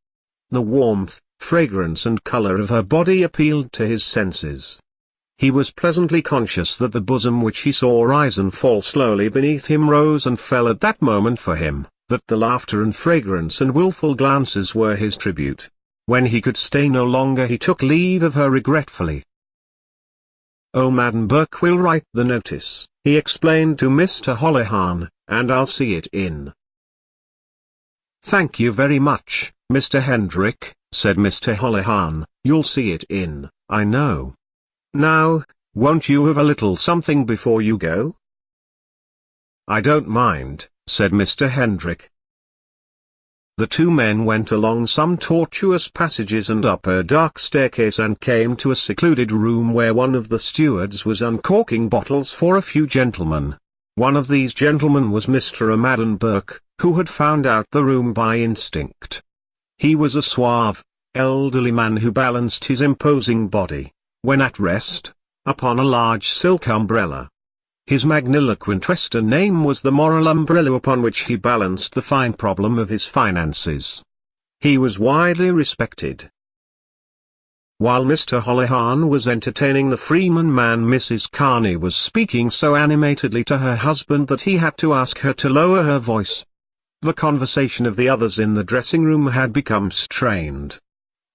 The warmth, fragrance and color of her body appealed to his senses. He was pleasantly conscious that the bosom which he saw rise and fall slowly beneath him rose and fell at that moment for him, that the laughter and fragrance and wilful glances were his tribute. When he could stay no longer, he took leave of her regretfully. "O'Madden Burke will write the notice," he explained to Mr. Holohan, "and I'll see it in." "Thank you very much, Mr. Hendrick," said Mr. Holohan. "You'll see it in, I know. Now, won't you have a little something before you go?" "I don't mind," said Mr. Hendrick. The 2 men went along some tortuous passages and up a dark staircase and came to a secluded room where one of the stewards was uncorking bottles for a few gentlemen. One of these gentlemen was Mr. O'Madden Burke, who had found out the room by instinct. He was a suave, elderly man who balanced his imposing body, when at rest, upon a large silk umbrella. His magniloquent Western name was the moral umbrella upon which he balanced the fine problem of his finances. He was widely respected. While Mr. Holohan was entertaining the Freeman man, Mrs. Carney was speaking so animatedly to her husband that he had to ask her to lower her voice. The conversation of the others in the dressing room had become strained.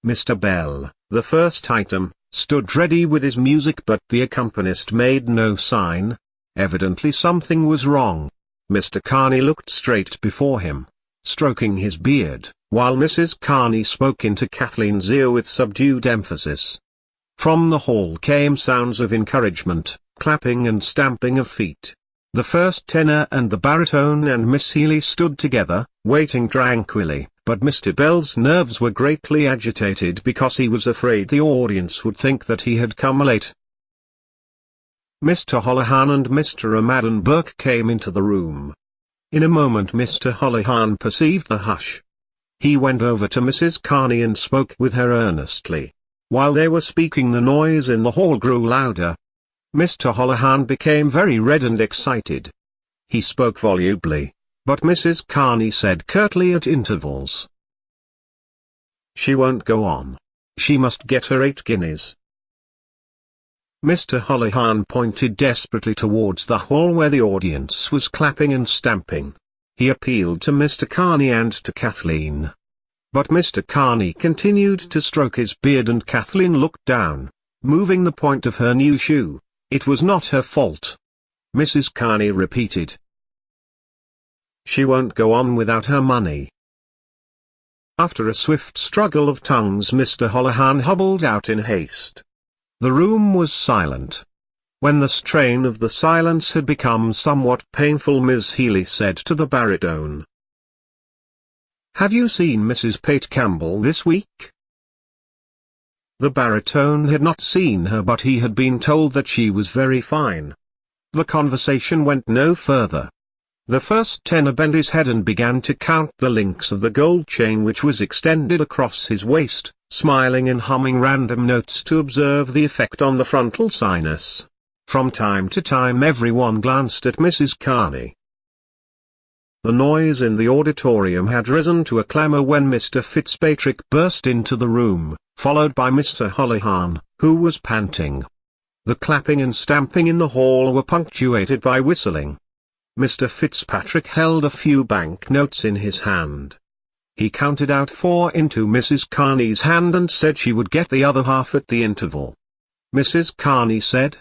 Mr. Bell, the first item, stood ready with his music, but the accompanist made no sign. Evidently something was wrong. Mr. Carney looked straight before him, stroking his beard, while Mrs. Carney spoke into Kathleen's ear with subdued emphasis. From the hall came sounds of encouragement, clapping and stamping of feet. The first tenor and the baritone and Miss Healy stood together, waiting tranquilly, but Mr. Bell's nerves were greatly agitated because he was afraid the audience would think that he had come late. Mr. Holohan and Mr. O'Madden Burke came into the room. In a moment Mr. Holohan perceived the hush. He went over to Mrs. Carney and spoke with her earnestly. While they were speaking, the noise in the hall grew louder. Mr. Holohan became very red and excited. He spoke volubly, but Mrs. Carney said curtly at intervals, "She won't go on. She must get her 8 guineas. Mr. Holohan pointed desperately towards the hall where the audience was clapping and stamping. He appealed to Mr. Carney and to Kathleen. But Mr. Carney continued to stroke his beard and Kathleen looked down, moving the point of her new shoe. It was not her fault. Mrs. Carney repeated. She won't go on without her money. After a swift struggle of tongues, Mr. Holohan hobbled out in haste. The room was silent. When the strain of the silence had become somewhat painful, Miss Healy said to the baritone, "Have you seen Mrs. Pate Campbell this week?" The baritone had not seen her, but he had been told that she was very fine. The conversation went no further. The first tenor bent his head and began to count the links of the gold chain which was extended across his waist, smiling and humming random notes to observe the effect on the frontal sinus. From time to time everyone glanced at Mrs. Carney. The noise in the auditorium had risen to a clamour when Mr. Fitzpatrick burst into the room, followed by Mr. Holohan, who was panting. The clapping and stamping in the hall were punctuated by whistling. Mr. Fitzpatrick held a few banknotes in his hand. He counted out 4 into Mrs. Carney's hand and said she would get the other half at the interval. Mrs. Carney said,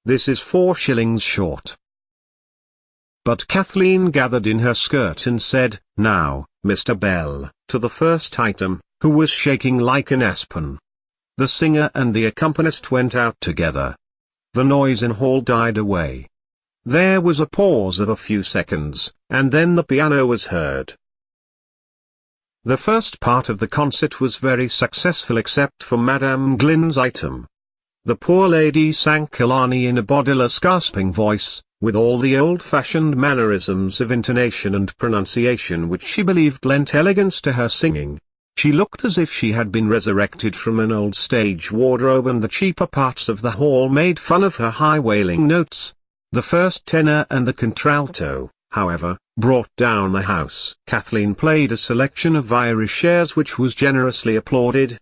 "This is 4 shillings short." But Kathleen gathered in her skirt and said, "Now, Mr. Bell," to the first item, who was shaking like an aspen. The singer and the accompanist went out together. The noise in hall died away. There was a pause of a few seconds, and then the piano was heard. The first part of the concert was very successful except for Madame Glynn's item. The poor lady sang Killarney in a bodiless gasping voice, with all the old-fashioned mannerisms of intonation and pronunciation which she believed lent elegance to her singing. She looked as if she had been resurrected from an old stage wardrobe, and the cheaper parts of the hall made fun of her high wailing notes. The first tenor and the contralto, however, brought down the house. Kathleen played a selection of Irish airs which was generously applauded.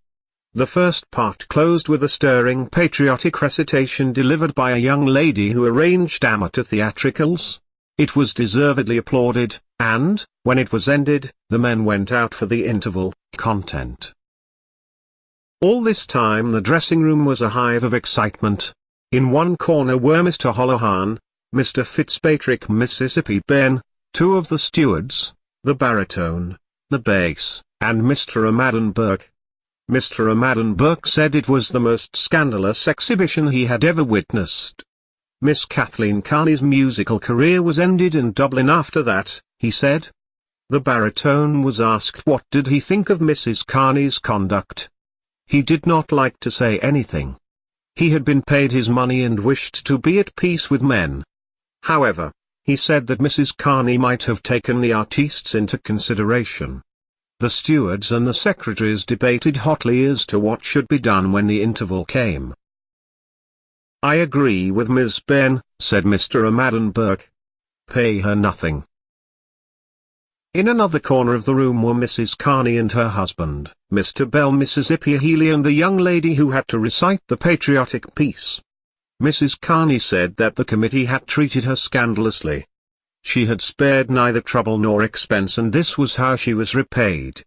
The first part closed with a stirring patriotic recitation delivered by a young lady who arranged amateur theatricals. It was deservedly applauded, and, when it was ended, the men went out for the interval, content. All this time the dressing-room was a hive of excitement. In one corner were Mr. Holohan, Mr. Fitzpatrick, Mississippi Ben, 2 of the stewards, the baritone, the bass, and Mr. O'Madden Burke. Mr. O'Madden Burke said it was the most scandalous exhibition he had ever witnessed. Miss Kathleen Carney's musical career was ended in Dublin after that, he said. The baritone was asked what did he think of Mrs. Carney's conduct. He did not like to say anything. He had been paid his money and wished to be at peace with men. However, he said that Mrs. Carney might have taken the artistes into consideration. The stewards and the secretaries debated hotly as to what should be done when the interval came. "I agree with Miss Ben," said Mr. O'Madden Burke. "Pay her nothing." In another corner of the room were Mrs. Carney and her husband, Mr. Bell, Mississippi Healy, and the young lady who had to recite the patriotic piece. Mrs. Carney said that the committee had treated her scandalously. She had spared neither trouble nor expense, and this was how she was repaid.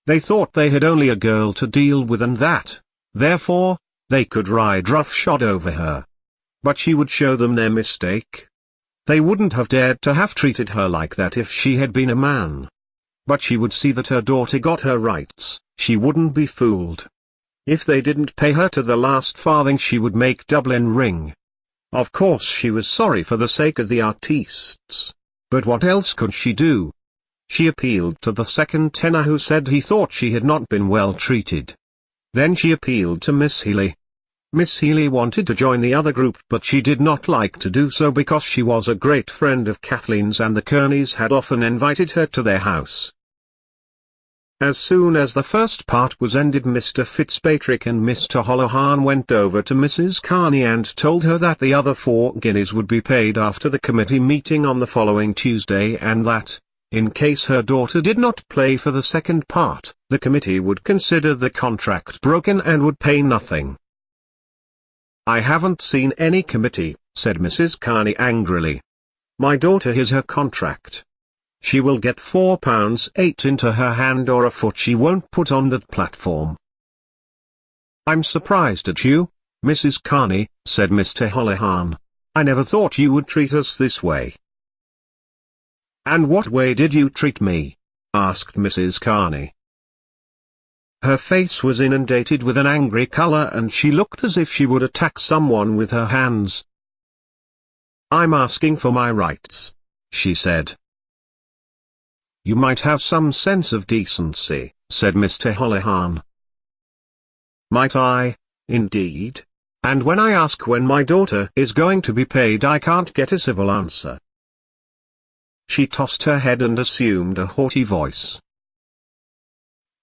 They thought they had only a girl to deal with, and that, therefore, they could ride roughshod over her. But she would show them their mistake. They wouldn't have dared to have treated her like that if she had been a man. But she would see that her daughter got her rights, she wouldn't be fooled. If they didn't pay her to the last farthing, she would make Dublin ring. Of course she was sorry for the sake of the artistes. But what else could she do? She appealed to the second tenor, who said he thought she had not been well treated. Then she appealed to Miss Healy. Miss Healy wanted to join the other group, but she did not like to do so because she was a great friend of Kathleen's and the Kearneys had often invited her to their house. As soon as the first part was ended, Mr. Fitzpatrick and Mr. Holohan went over to Mrs. Carney and told her that the other 4 guineas would be paid after the committee meeting on the following Tuesday, and that, in case her daughter did not play for the second part, the committee would consider the contract broken and would pay nothing. "I haven't seen any committee," said Mrs. Carney angrily. "My daughter has her contract. She will get £4.8 into her hand, or a foot she won't put on that platform." "I'm surprised at you, "Mrs. Carney," said Mr. Holohan, "I never thought you would treat us this way." "And what way did you treat me?" asked Mrs. Carney. Her face was inundated with an angry color and she looked as if she would attack someone with her hands. "I'm asking for my rights," she said. "You might have some sense of decency," said Mr. Holohan. "Might I, indeed? And when I ask when my daughter is going to be paid I can't get a civil answer." She tossed her head and assumed a haughty voice.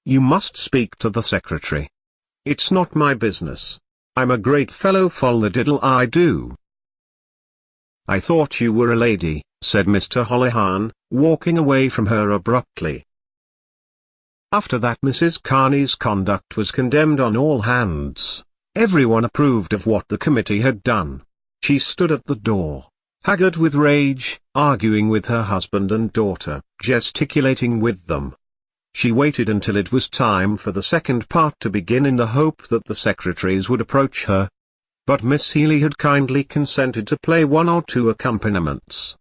"You must speak to the secretary. It's not my business. I'm a great fellow for the diddle I do." "I thought you were a lady," said Mr. Holohan, walking away from her abruptly. After that Mrs. Carney's conduct was condemned on all hands. Everyone approved of what the committee had done. She stood at the door, haggard with rage, arguing with her husband and daughter, gesticulating with them. She waited until it was time for the second part to begin in the hope that the secretaries would approach her. But Miss Healy had kindly consented to play one or two accompaniments.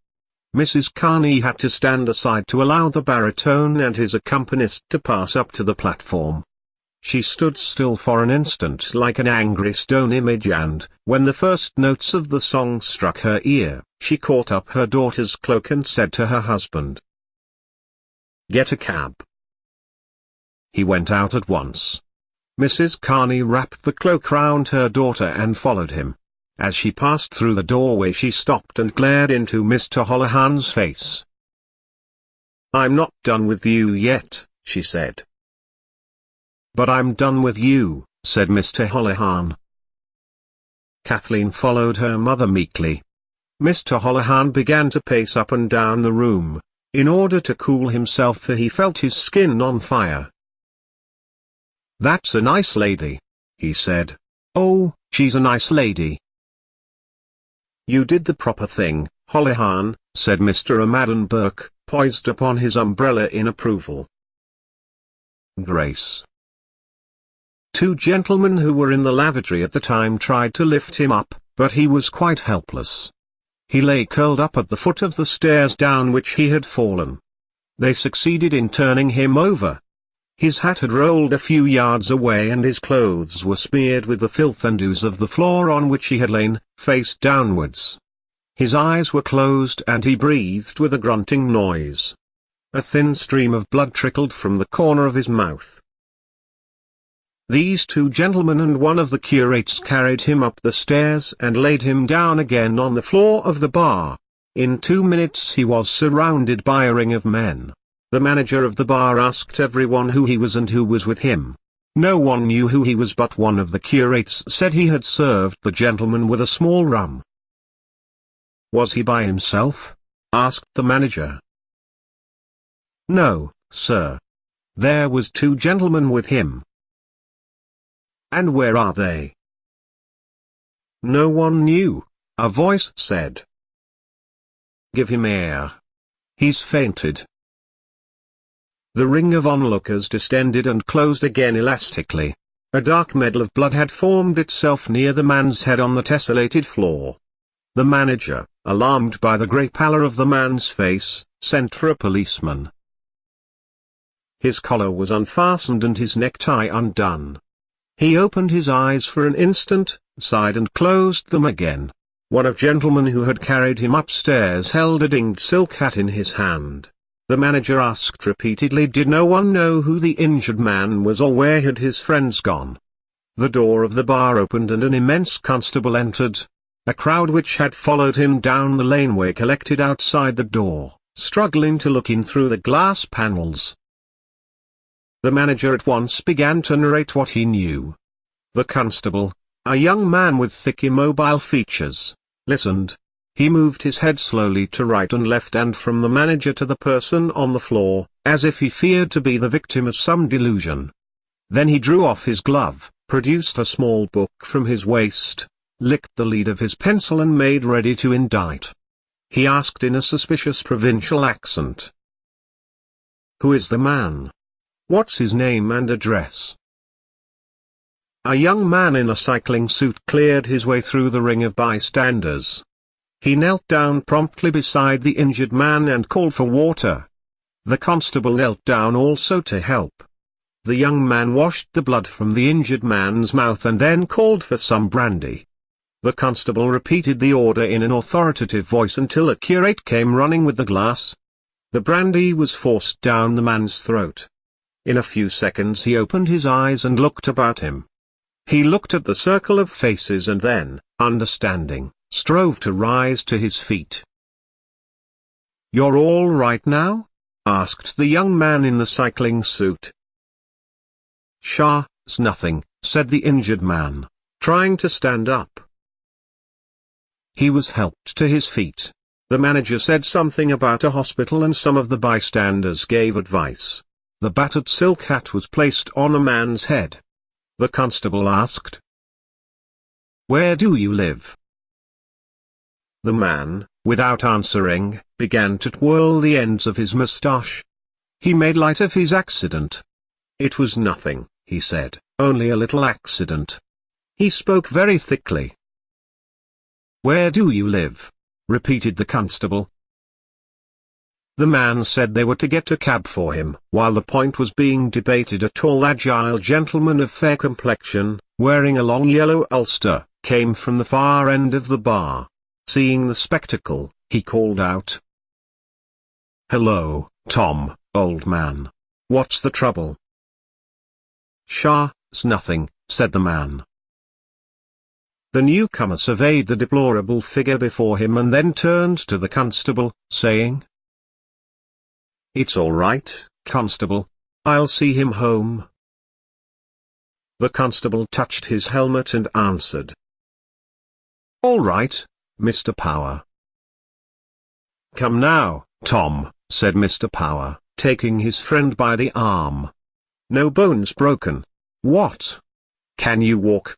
Mrs. Carney had to stand aside to allow the baritone and his accompanist to pass up to the platform. She stood still for an instant like an angry stone image and, when the first notes of the song struck her ear, she caught up her daughter's cloak and said to her husband, "Get a cab." He went out at once. Mrs. Carney wrapped the cloak round her daughter and followed him. As she passed through the doorway she stopped and glared into Mr. Holohan's face. "I'm not done with you yet," she said. "But I'm done with you," said Mr. Holohan. Kathleen followed her mother meekly. Mr. Holohan began to pace up and down the room, in order to cool himself for he felt his skin on fire. "That's a nice lady," he said. "Oh, she's a nice lady." "You did the proper thing, Holohan," said Mr. Amadan Burke, poised upon his umbrella in approval. Grace. Two gentlemen who were in the lavatory at the time tried to lift him up, but he was quite helpless. He lay curled up at the foot of the stairs down which he had fallen. They succeeded in turning him over. His hat had rolled a few yards away and his clothes were smeared with the filth and ooze of the floor on which he had lain, face downwards. His eyes were closed and he breathed with a grunting noise. A thin stream of blood trickled from the corner of his mouth. These two gentlemen and one of the curates carried him up the stairs and laid him down again on the floor of the bar. In 2 minutes he was surrounded by a ring of men. The manager of the bar asked everyone who he was and who was with him. No one knew who he was, but one of the curates said he had served the gentleman with a small rum. "Was he by himself?" asked the manager. "No, sir. There was 2 gentlemen with him." "And where are they?" No one knew. A voice said, "Give him air. He's fainted." The ring of onlookers distended and closed again elastically. A dark medal of blood had formed itself near the man's head on the tessellated floor. The manager, alarmed by the grey pallor of the man's face, sent for a policeman. His collar was unfastened and his necktie undone. He opened his eyes for an instant, sighed and closed them again. One of the gentlemen who had carried him upstairs held a dinged silk hat in his hand. The manager asked repeatedly, did no one know who the injured man was or where had his friends gone? The door of the bar opened and an immense constable entered. A crowd which had followed him down the laneway collected outside the door, struggling to look in through the glass panels. The manager at once began to narrate what he knew. The constable, a young man with thick immobile features, listened. He moved his head slowly to right and left and from the manager to the person on the floor, as if he feared to be the victim of some delusion. Then he drew off his glove, produced a small book from his waist, licked the lead of his pencil and made ready to indite. He asked in a suspicious provincial accent, "Who is the man? What's his name and address?" A young man in a cycling suit cleared his way through the ring of bystanders. He knelt down promptly beside the injured man and called for water. The constable knelt down also to help. The young man washed the blood from the injured man's mouth and then called for some brandy. The constable repeated the order in an authoritative voice until a curate came running with the glass. The brandy was forced down the man's throat. In a few seconds he opened his eyes and looked about him. He looked at the circle of faces and then, understanding, strove to rise to his feet. "You're all right now?" asked the young man in the cycling suit. "It's nothing," said the injured man, trying to stand up. He was helped to his feet. The manager said something about a hospital and some of the bystanders gave advice. The battered silk hat was placed on the man's head. The constable asked, "Where do you live?" The man, without answering, began to twirl the ends of his moustache. He made light of his accident. "It was nothing," he said, "only a little accident." He spoke very thickly. "Where do you live?" repeated the constable. The man said they were to get a cab for him. While the point was being debated, a tall agile gentleman of fair complexion, wearing a long yellow ulster, came from the far end of the bar. Seeing the spectacle, he called out, "Hello, Tom, old man. What's the trouble?" "It's nothing," said the man. The newcomer surveyed the deplorable figure before him and then turned to the constable, saying, "It's all right, constable. I'll see him home." The constable touched his helmet and answered, "All right, Mr. Power." "Come now, Tom," said Mr. Power, taking his friend by the arm. "No bones broken. What? Can you walk?"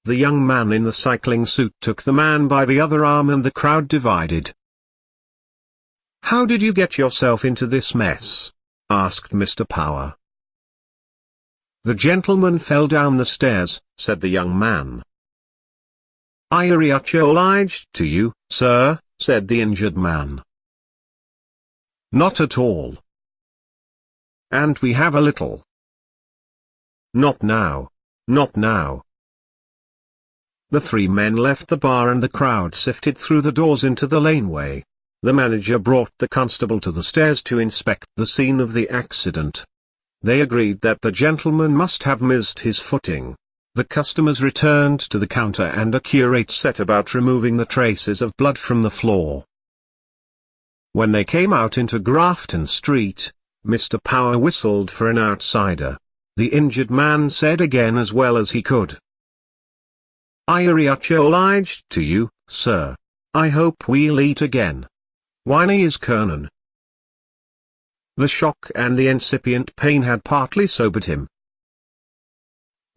The young man in the cycling suit took the man by the other arm and the crowd divided. "How did you get yourself into this mess?" asked Mr. Power. "The gentleman fell down the stairs," said the young man. "I am obliged to you, sir," said the injured man. "Not at all. And we have a little." "Not now. Not now." The three men left the bar and the crowd sifted through the doors into the laneway. The manager brought the constable to the stairs to inspect the scene of the accident. They agreed that the gentleman must have missed his footing. The customers returned to the counter and a curate set about removing the traces of blood from the floor. When they came out into Grafton Street, Mr. Power whistled for an outsider. The injured man said again as well as he could, "I am obliged to you, sir. I hope we'll eat again. Whiney is Kernan." The shock and the incipient pain had partly sobered him.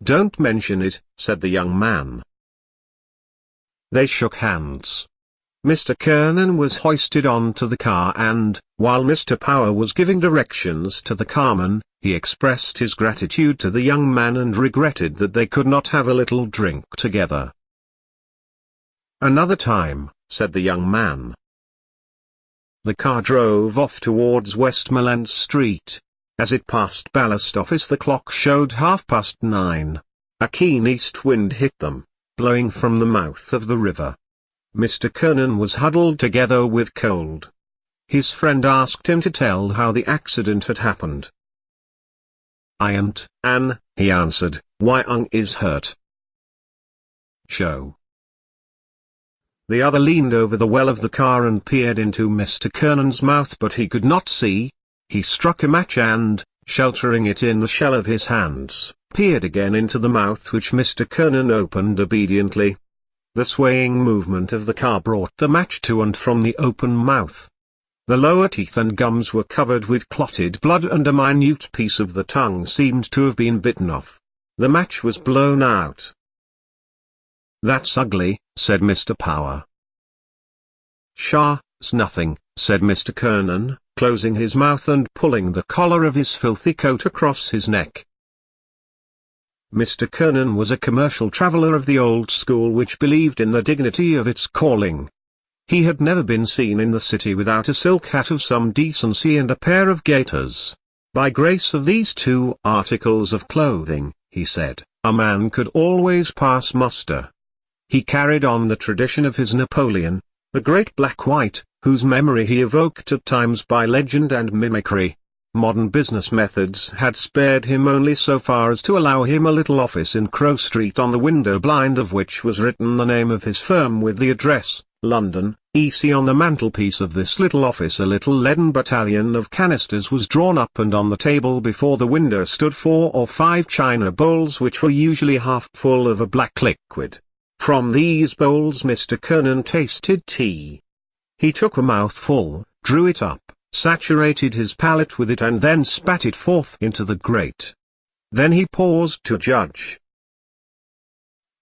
"Don't mention it," said the young man. They shook hands. Mr. Kernan was hoisted onto the car and, while Mr. Power was giving directions to the carman, he expressed his gratitude to the young man and regretted that they could not have a little drink together. "Another time," said the young man. The car drove off towards Westmoreland Street. As it passed Ballast Office the clock showed 9:30. A keen east wind hit them, blowing from the mouth of the river. Mr. Kernan was huddled together with cold. His friend asked him to tell how the accident had happened. "I ain't, Anne," he answered. "Why is hurt." "Show." The other leaned over the well of the car and peered into Mr. Kernan's mouth, but he could not see. He struck a match and, sheltering it in the shell of his hands, peered again into the mouth, which Mr. Kernan opened obediently. The swaying movement of the car brought the match to and from the open mouth. The lower teeth and gums were covered with clotted blood and a minute piece of the tongue seemed to have been bitten off. The match was blown out. "That's ugly," said Mr. Power. "It's nothing," said Mr. Kernan, closing his mouth and pulling the collar of his filthy coat across his neck. Mr. Kernan was a commercial traveller of the old school which believed in the dignity of its calling. He had never been seen in the city without a silk hat of some decency and a pair of gaiters. By grace of these two articles of clothing, he said, a man could always pass muster. He carried on the tradition of his Napoleon, the great Black White, whose memory he evoked at times by legend and mimicry. Modern business methods had spared him only so far as to allow him a little office in Crow Street, on the window blind of which was written the name of his firm with the address, London, EC. On the mantelpiece of this little office a little leaden battalion of canisters was drawn up, and on the table before the window stood 4 or 5 china bowls which were usually half full of a black liquid. From these bowls Mr. Kernan tasted tea. He took a mouthful, drew it up, saturated his palate with it, and then spat it forth into the grate. Then he paused to judge.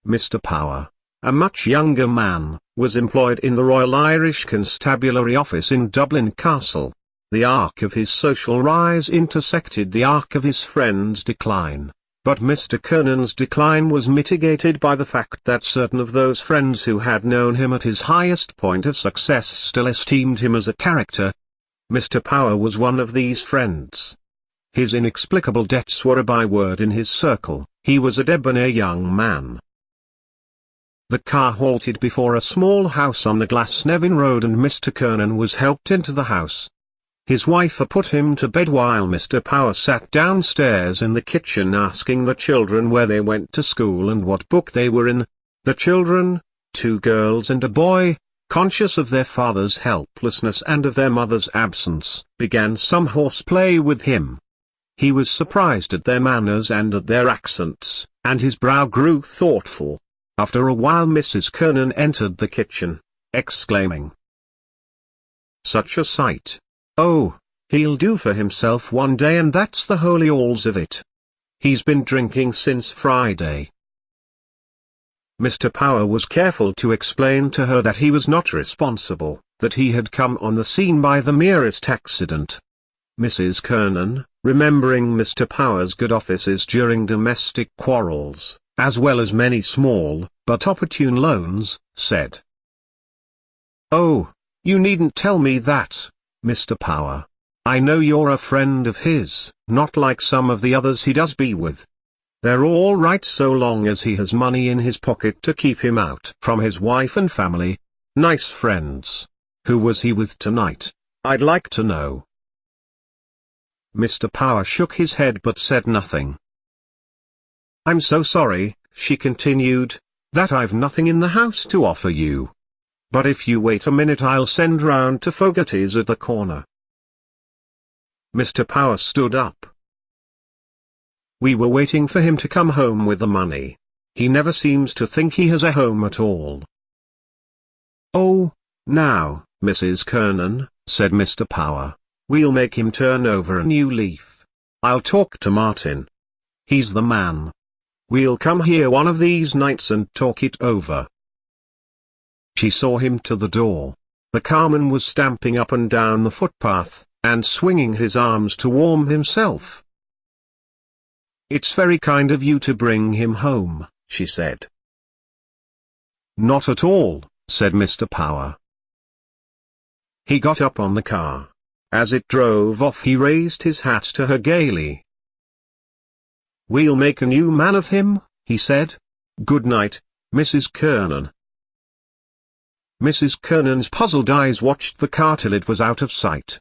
Mr. Power, a much younger man, was employed in the Royal Irish Constabulary Office in Dublin Castle. The arc of his social rise intersected the arc of his friend's decline, but Mr. Kernan's decline was mitigated by the fact that certain of those friends who had known him at his highest point of success still esteemed him as a character. Mr. Power was one of these friends. His inexplicable debts were a byword in his circle. He was a debonair young man. The car halted before a small house on the Glasnevin road, and Mr. Kernan was helped into the house. His wife put him to bed while Mr. Power sat downstairs in the kitchen asking the children where they went to school and what book they were in. The children, 2 girls and a boy, conscious of their father's helplessness and of their mother's absence, began some horseplay with him. He was surprised at their manners and at their accents, and his brow grew thoughtful. After a while Mrs. Kernan entered the kitchen, exclaiming, "Such a sight! Oh, he'll do for himself one day, and that's the holy alls of it. He's been drinking since Friday." Mr. Power was careful to explain to her that he was not responsible, that he had come on the scene by the merest accident. Mrs. Kernan, remembering Mr. Power's good offices during domestic quarrels, as well as many small, but opportune loans, said, "Oh, you needn't tell me that, Mr. Power. I know you're a friend of his, not like some of the others he does be with. They're all right so long as he has money in his pocket to keep him out from his wife and family. Nice friends. Who was he with tonight, I'd like to know?" Mr. Power shook his head but said nothing. "I'm so sorry," she continued, "that I've nothing in the house to offer you. But if you wait a minute I'll send round to Fogarty's at the corner." Mr. Power stood up. "We were waiting for him to come home with the money. He never seems to think he has a home at all." "Oh, now, Mrs. Kernan," said Mr. Power, "we'll make him turn over a new leaf. I'll talk to Martin. He's the man. We'll come here one of these nights and talk it over." She saw him to the door. The carman was stamping up and down the footpath, and swinging his arms to warm himself. "It's very kind of you to bring him home," she said. "Not at all," said Mr. Power. He got up on the car. As it drove off he raised his hat to her gaily. "We'll make a new man of him," he said. "Good night, Mrs. Kernan." Mrs. Kernan's puzzled eyes watched the car till it was out of sight.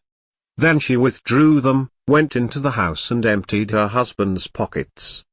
Then she withdrew them, went into the house and emptied her husband's pockets.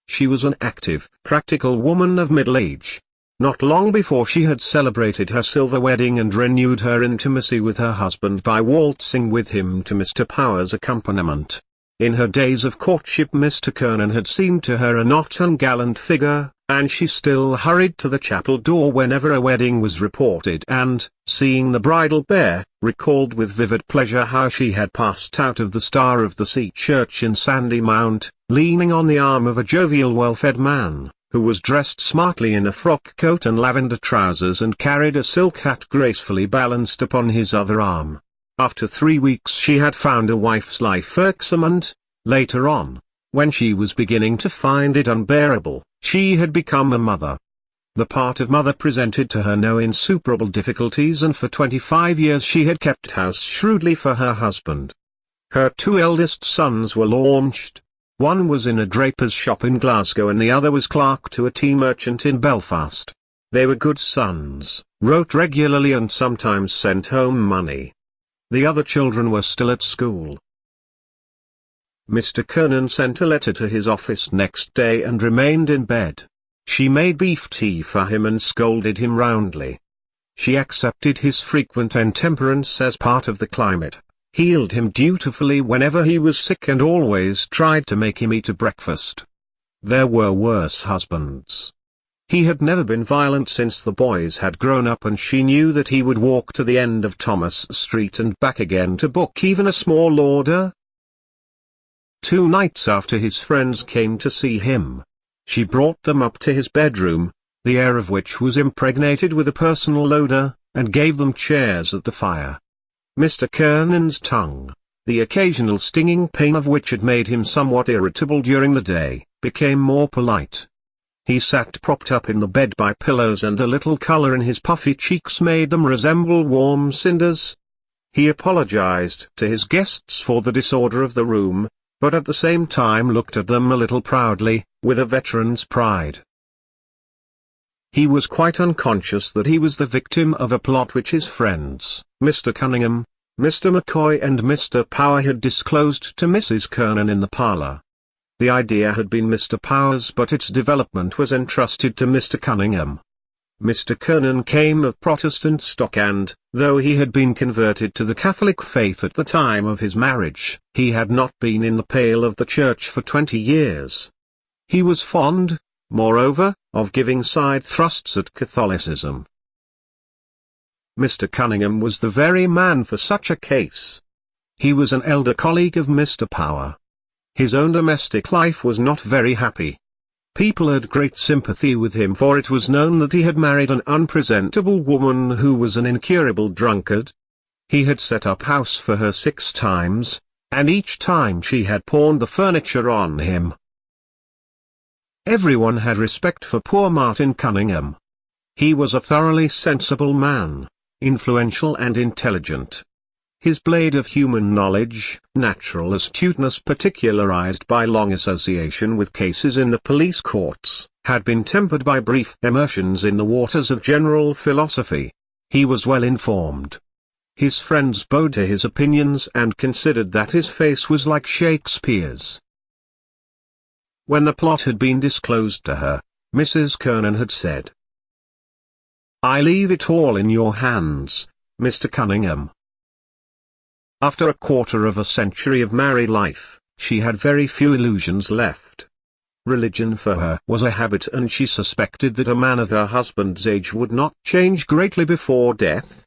She was an active, practical woman of middle age. Not long before she had celebrated her silver wedding and renewed her intimacy with her husband by waltzing with him to Mr. Power's accompaniment. In her days of courtship Mr. Kernan had seemed to her a not ungallant figure, and she still hurried to the chapel door whenever a wedding was reported and, seeing the bridal pair, recalled with vivid pleasure how she had passed out of the Star of the Sea church in Sandymount, leaning on the arm of a jovial well-fed man, who was dressed smartly in a frock coat and lavender trousers and carried a silk hat gracefully balanced upon his other arm. After 3 weeks she had found a wife's life irksome and, later on, When she was beginning to find it unbearable, she had become a mother. The part of mother presented to her no insuperable difficulties, and for 25 years she had kept house shrewdly for her husband. Her two eldest sons were launched. One was in a draper's shop in Glasgow and the other was clerk to a tea merchant in Belfast. They were good sons, wrote regularly and sometimes sent home money. The other children were still at school. Mr. Kernan sent a letter to his office next day and remained in bed. She made beef tea for him and scolded him roundly. She accepted his frequent intemperance as part of the climate, healed him dutifully whenever he was sick and always tried to make him eat a breakfast. There were worse husbands. He had never been violent since the boys had grown up, and she knew that he would walk to the end of Thomas Street and back again to book even a small order. 2 nights after his friends came to see him, she brought them up to his bedroom, the air of which was impregnated with a personal odor, and gave them chairs at the fire. Mr. Kernan's tongue, the occasional stinging pain of which had made him somewhat irritable during the day, became more polite. He sat propped up in the bed by pillows, and a little color in his puffy cheeks made them resemble warm cinders. He apologized to his guests for the disorder of the room, but at the same time looked at them a little proudly, with a veteran's pride. He was quite unconscious that he was the victim of a plot which his friends, Mr. Cunningham, Mr. McCoy and Mr. Power, had disclosed to Mrs. Kernan in the parlour. The idea had been Mr. Power's, but its development was entrusted to Mr. Cunningham. Mr. Kernan came of Protestant stock and, though he had been converted to the Catholic faith at the time of his marriage, he had not been in the pale of the church for 20 years. He was fond, moreover, of giving side thrusts at Catholicism. Mr. Cunningham was the very man for such a case. He was an elder colleague of Mr. Power. His own domestic life was not very happy. People had great sympathy with him, for it was known that he had married an unpresentable woman who was an incurable drunkard. He had set up house for her 6 times, and each time she had pawned the furniture on him. Everyone had respect for poor Martin Cunningham. He was a thoroughly sensible man, influential and intelligent. His blade of human knowledge, natural astuteness particularized by long association with cases in the police courts, had been tempered by brief immersions in the waters of general philosophy. He was well informed. His friends bowed to his opinions and considered that his face was like Shakespeare's. When the plot had been disclosed to her, Mrs. Kernan had said, "I leave it all in your hands, Mr. Cunningham." After a quarter of a century of married life, she had very few illusions left. Religion for her was a habit, and she suspected that a man of her husband's age would not change greatly before death.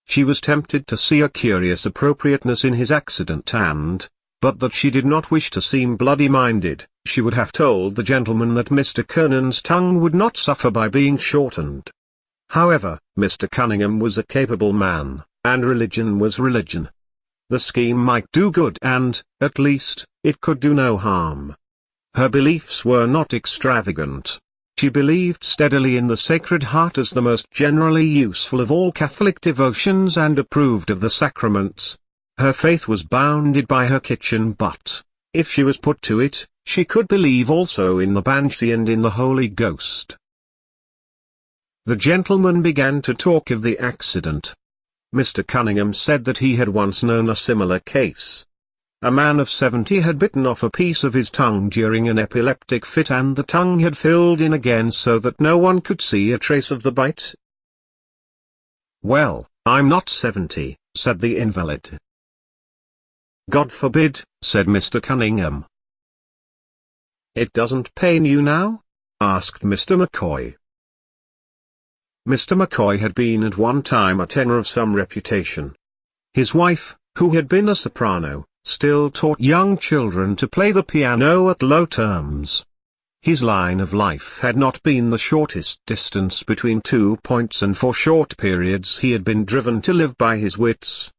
She was tempted to see a curious appropriateness in his accident, and, but that she did not wish to seem bloody-minded, she would have told the gentleman that Mr. Kernan's tongue would not suffer by being shortened. However, Mr. Cunningham was a capable man, and religion was religion. The scheme might do good and, at least, it could do no harm. Her beliefs were not extravagant. She believed steadily in the Sacred Heart as the most generally useful of all Catholic devotions and approved of the sacraments. Her faith was bounded by her kitchen, but, if she was put to it, she could believe also in the Banshee and in the Holy Ghost. The gentleman began to talk of the accident. Mr. Cunningham said that he had once known a similar case. A man of 70 had bitten off a piece of his tongue during an epileptic fit, and the tongue had filled in again so that no one could see a trace of the bite. "Well, I'm not 70, said the invalid. "God forbid," said Mr. Cunningham. "It doesn't pain you now?" asked Mr. McCoy. Mr. McCoy had been at one time a tenor of some reputation. His wife, who had been a soprano, still taught young children to play the piano at low terms. His line of life had not been the shortest distance between 2 points, and for short periods he had been driven to live by his wits.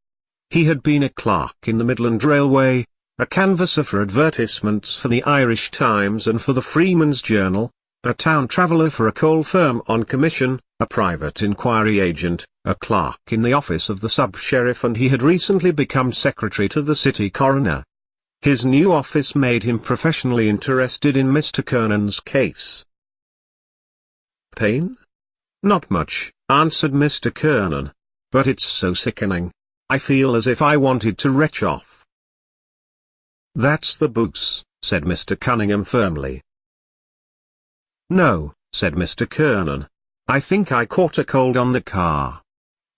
He had been a clerk in the Midland Railway, a canvasser for advertisements for the Irish Times and for the Freeman's Journal, a town traveller for a coal firm on commission, a private inquiry agent, a clerk in the office of the sub-sheriff, and he had recently become secretary to the city coroner. His new office made him professionally interested in Mr. Kernan's case. "Pain? Not much," answered Mr. Kernan. "But it's so sickening. I feel as if I wanted to retch off." "That's the booze," said Mr. Cunningham firmly. "No," said Mr. Kernan. "I think I caught a cold on the car.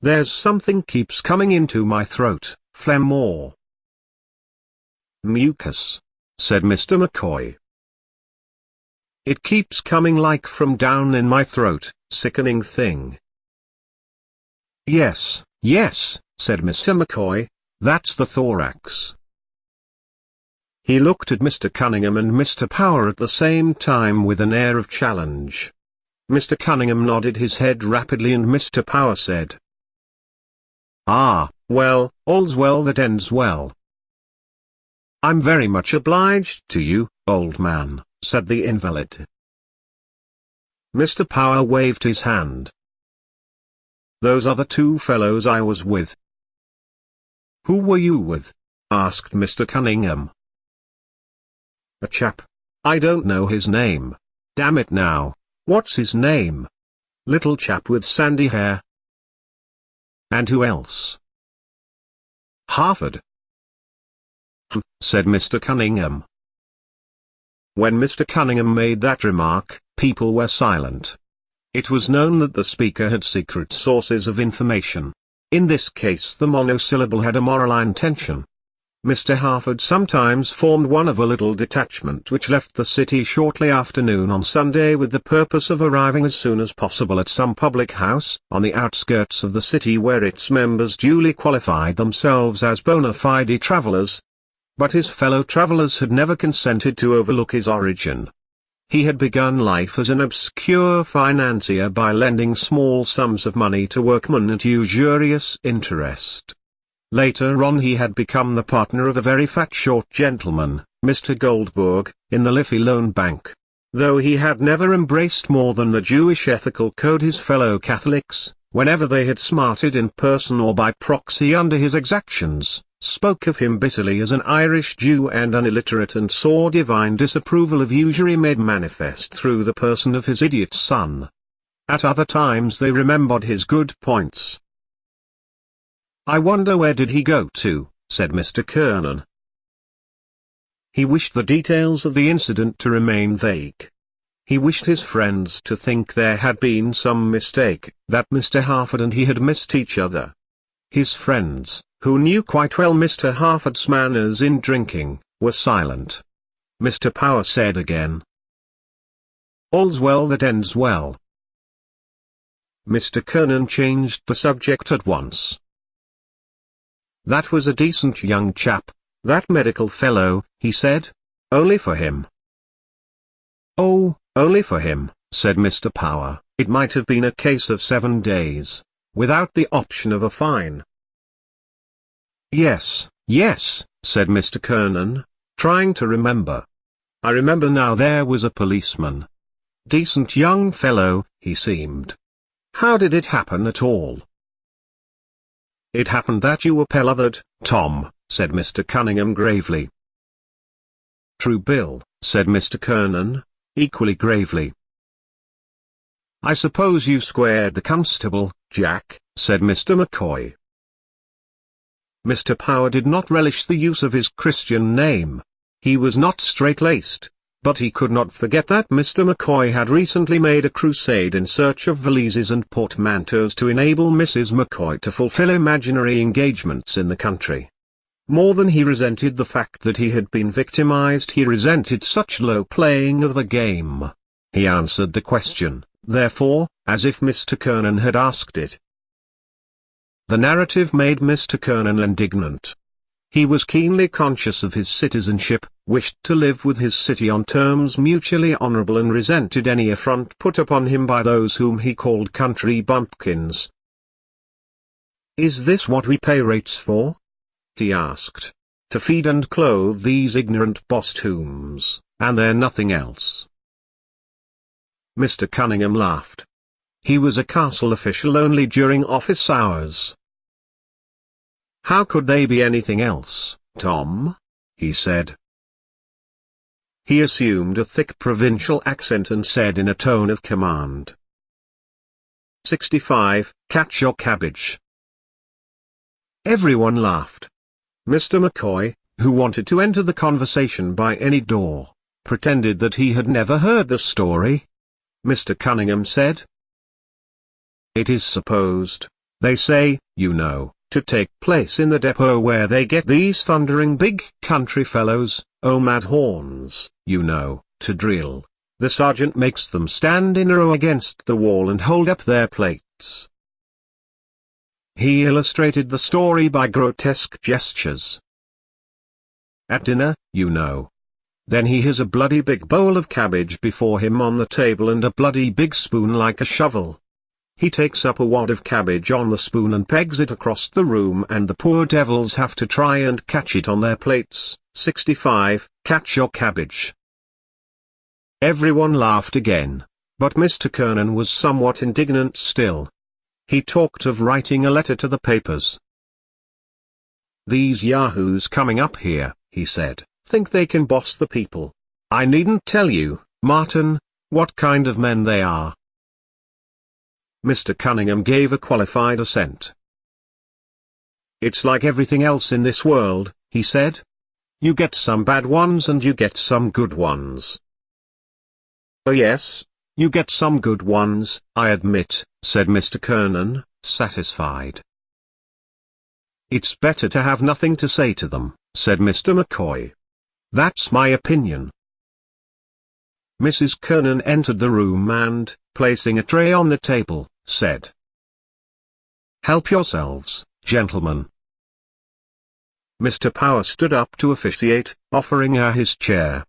There's something keeps coming into my throat, phlegm or mucus," said Mr. McCoy. "It keeps coming like from down in my throat, sickening thing." "Yes, yes," said Mr. McCoy, "that's the thorax." He looked at Mr. Cunningham and Mr. Power at the same time with an air of challenge. Mr. Cunningham nodded his head rapidly and Mr. Power said, "Ah, well, all's well that ends well." "I'm very much obliged to you, old man," said the invalid. Mr. Power waved his hand. "Those are the two fellows I was with." "Who were you with?" asked Mr. Cunningham. "A chap. I don't know his name. Damn it now, what's his name? Little chap with sandy hair." "And who else?" "Harford," said Mr. Cunningham. When Mr. Cunningham made that remark, people were silent. It was known that the speaker had secret sources of information. In this case the monosyllable had a moral intention. Mr. Harford sometimes formed one of a little detachment which left the city shortly after noon on Sunday with the purpose of arriving as soon as possible at some public house on the outskirts of the city where its members duly qualified themselves as bona fide travellers. But his fellow travellers had never consented to overlook his origin. He had begun life as an obscure financier by lending small sums of money to workmen at usurious interest. Later on he had become the partner of a very fat short gentleman, Mr. Goldberg, in the Liffey Loan Bank. Though he had never embraced more than the Jewish ethical code, his fellow Catholics, whenever they had smarted in person or by proxy under his exactions, spoke of him bitterly as an Irish Jew and an illiterate, and saw divine disapproval of usury made manifest through the person of his idiot son. At other times they remembered his good points. "I wonder where did he go to?" said Mr. Kernan. He wished the details of the incident to remain vague. He wished his friends to think there had been some mistake, that Mr. Harford and he had missed each other. His friends, who knew quite well Mr. Harford's manners in drinking, were silent. Mr. Power said again, "All's well that ends well." Mr. Kernan changed the subject at once. "That was a decent young chap, that medical fellow," he said. "Only for him." "Oh, only for him," said Mr. Power. "It might have been a case of 7 days, without the option of a fine." "Yes, yes," said Mr. Kernan, trying to remember. "I remember now, there was a policeman. Decent young fellow, he seemed. How did it happen at all?" "It happened that you were pelathered, Tom," said Mr. Cunningham gravely. "True, Bill," said Mr. Kernan, equally gravely. "I suppose you squared the constable, Jack," said Mr. McCoy. Mr. Power did not relish the use of his Christian name. He was not straight-laced, but he could not forget that Mr. McCoy had recently made a crusade in search of valises and portmanteaus to enable Mrs. McCoy to fulfill imaginary engagements in the country. More than he resented the fact that he had been victimized, he resented such low playing of the game. He answered the question, therefore, as if Mr. Kernan had asked it. The narrative made Mr. Kernan indignant. He was keenly conscious of his citizenship, wished to live with his city on terms mutually honorable, and resented any affront put upon him by those whom he called country bumpkins. "Is this what we pay rates for?" he asked. to feed and clothe these ignorant bosthoons, and they're nothing else." Mr. Cunningham laughed. He was a castle official only during office hours. "How could they be anything else, Tom?" he said. He assumed a thick provincial accent and said in a tone of command, 65, catch your cabbage." Everyone laughed. Mr. McCoy, who wanted to enter the conversation by any door, pretended that he had never heard the story. Mr. Cunningham said, "It is supposed, they say, you know, to take place in the depot where they get these thundering big country fellows, mad horns, you know, to drill. The sergeant makes them stand in a row against the wall and hold up their plates." He illustrated the story by grotesque gestures. "At dinner, you know. Then he has a bloody big bowl of cabbage before him on the table and a bloody big spoon like a shovel. He takes up a wad of cabbage on the spoon and pegs it across the room, and the poor devils have to try and catch it on their plates. 65, catch your cabbage." Everyone laughed again, but Mr. Kernan was somewhat indignant still. He talked of writing a letter to the papers. "These yahoos coming up here," he said, "think they can boss the people. I needn't tell you, Martin, what kind of men they are." Mr. Cunningham gave a qualified assent. "It's like everything else in this world," he said. "You get some bad ones and you get some good ones." "Oh yes, you get some good ones, I admit," said Mr. Kernan, satisfied. "It's better to have nothing to say to them," said Mr. McCoy. "That's my opinion." Mrs. Kernan entered the room and, placing a tray on the table, said, "Help yourselves, gentlemen." Mr. Power stood up to officiate, offering her his chair.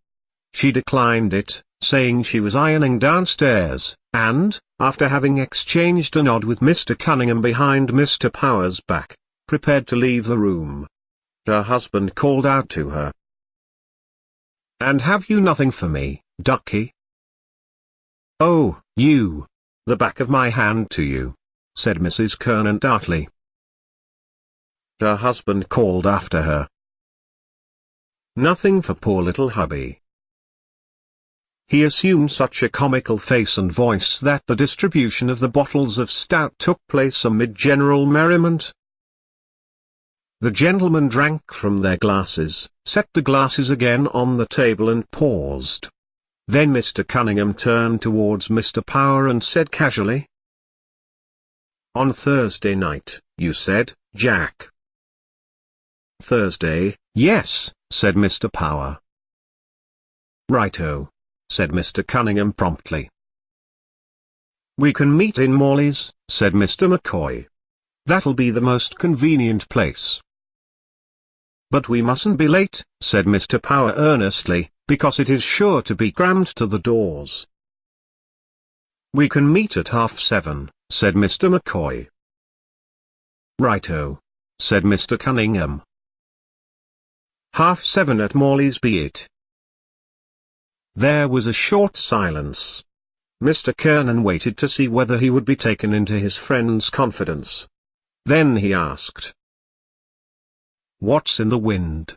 She declined it, saying she was ironing downstairs, and, after having exchanged a nod with Mr. Cunningham behind Mr. Power's back, prepared to leave the room. Her husband called out to her, "And have you nothing for me, ducky?" "Oh, you! The back of my hand to you," said Mrs. Kernan darkly. Her husband called after her, "Nothing for poor little hubby." He assumed such a comical face and voice that the distribution of the bottles of stout took place amid general merriment. The gentlemen drank from their glasses, set the glasses again on the table and paused. Then Mr. Cunningham turned towards Mr. Power and said casually, "On Thursday night, you said, Jack?" "Thursday, yes," said Mr. Power. "Righto," said Mr. Cunningham promptly. "We can meet in Morley's," said Mr. McCoy. "That'll be the most convenient place." "But we mustn't be late," said Mr. Power earnestly, "because it is sure to be crammed to the doors." "We can meet at 7:30, said Mr. McCoy. "Righto," said Mr. Cunningham. 7:30 at Morley's be it. There was a short silence. Mr. Kernan waited to see whether he would be taken into his friend's confidence. Then he asked, "What's in the wind?"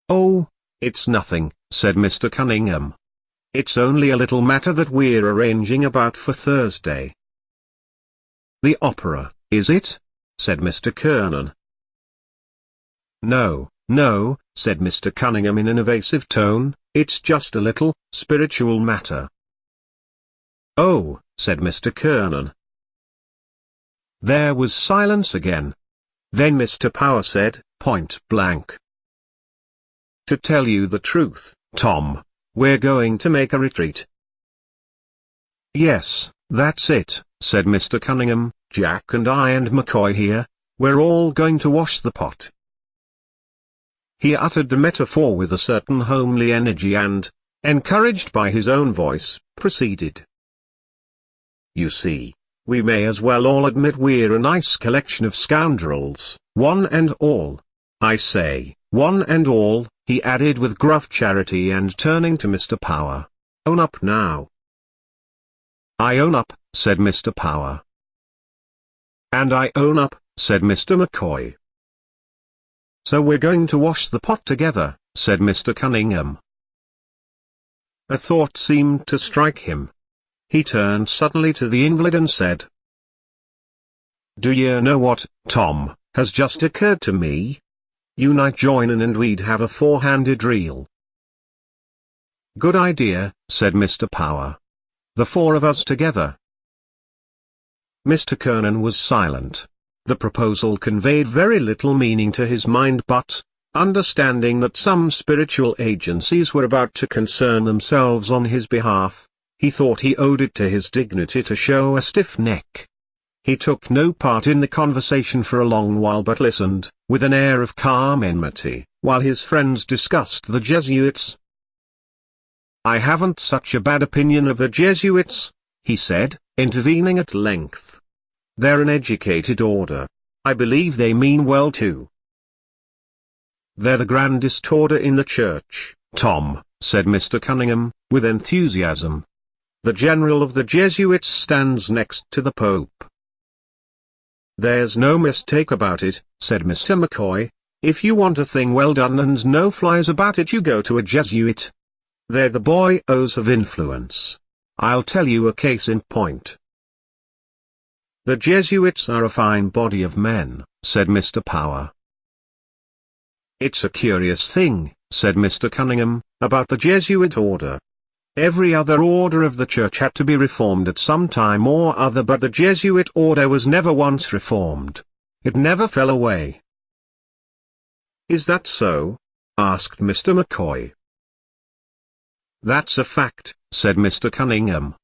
"Oh, it's nothing," said Mr. Cunningham. "It's only a little matter that we're arranging about for Thursday." "The opera, is it?" said Mr. Kernan. "No, no," said Mr. Cunningham in an evasive tone, "it's just a little, spiritual matter." "Oh," said Mr. Kernan. There was silence again. Then Mr. Power said, point blank, "To tell you the truth, Tom, we're going to make a retreat." "Yes, that's it," said Mr. Cunningham, "Jack and I and McCoy here, we're all going to wash the pot." He uttered the metaphor with a certain homely energy and, encouraged by his own voice, proceeded. "You see, we may as well all admit we're a nice collection of scoundrels, one and all. I say, one and all," he added with gruff charity and turning to Mr. Power. "Own up now." "I own up," said Mr. Power. "And I own up," said Mr. McCoy. "So we're going to wash the pot together," said Mr. Cunningham. A thought seemed to strike him. He turned suddenly to the invalid and said, "Do you know what, Tom, has just occurred to me? You might join in and we'd have a four-handed reel." "Good idea," said Mr. Power. "The four of us together." Mr. Kernan was silent. The proposal conveyed very little meaning to his mind, but, understanding that some spiritual agencies were about to concern themselves on his behalf, he thought he owed it to his dignity to show a stiff neck. He took no part in the conversation for a long while but listened, with an air of calm enmity, while his friends discussed the Jesuits. "I haven't such a bad opinion of the Jesuits," he said, intervening at length. "They're an educated order. I believe they mean well too." "They're the grandest order in the church, Tom," said Mr. Cunningham, with enthusiasm. "The general of the Jesuits stands next to the Pope." "There's no mistake about it," said Mr. McCoy. "If you want a thing well done and no flies about it, you go to a Jesuit. They're the boyos of influence. I'll tell you a case in point." "The Jesuits are a fine body of men," said Mr. Power. "It's a curious thing," said Mr. Cunningham, "about the Jesuit order. Every other order of the church had to be reformed at some time or other, but the Jesuit order was never once reformed. It never fell away." "Is that so?" asked Mr. McCoy. "That's a fact," said Mr. Cunningham.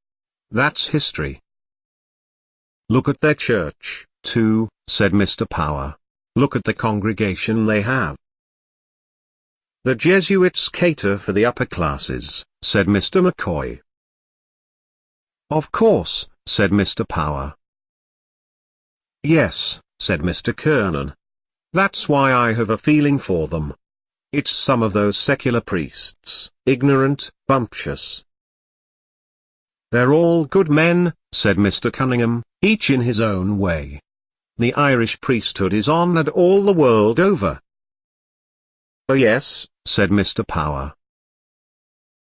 "That's history." "Look at their church, too," said Mr. Power. "Look at the congregation they have." "The Jesuits cater for the upper classes," said Mr. McCoy. "Of course," said Mr. Power. "Yes," said Mr. Kernan. "That's why I have a feeling for them. It's some of those secular priests, ignorant, bumptious." "They're all good men," said Mr. Cunningham, "each in his own way. The Irish priesthood is honoured all the world over." "Oh yes," said Mr. Power.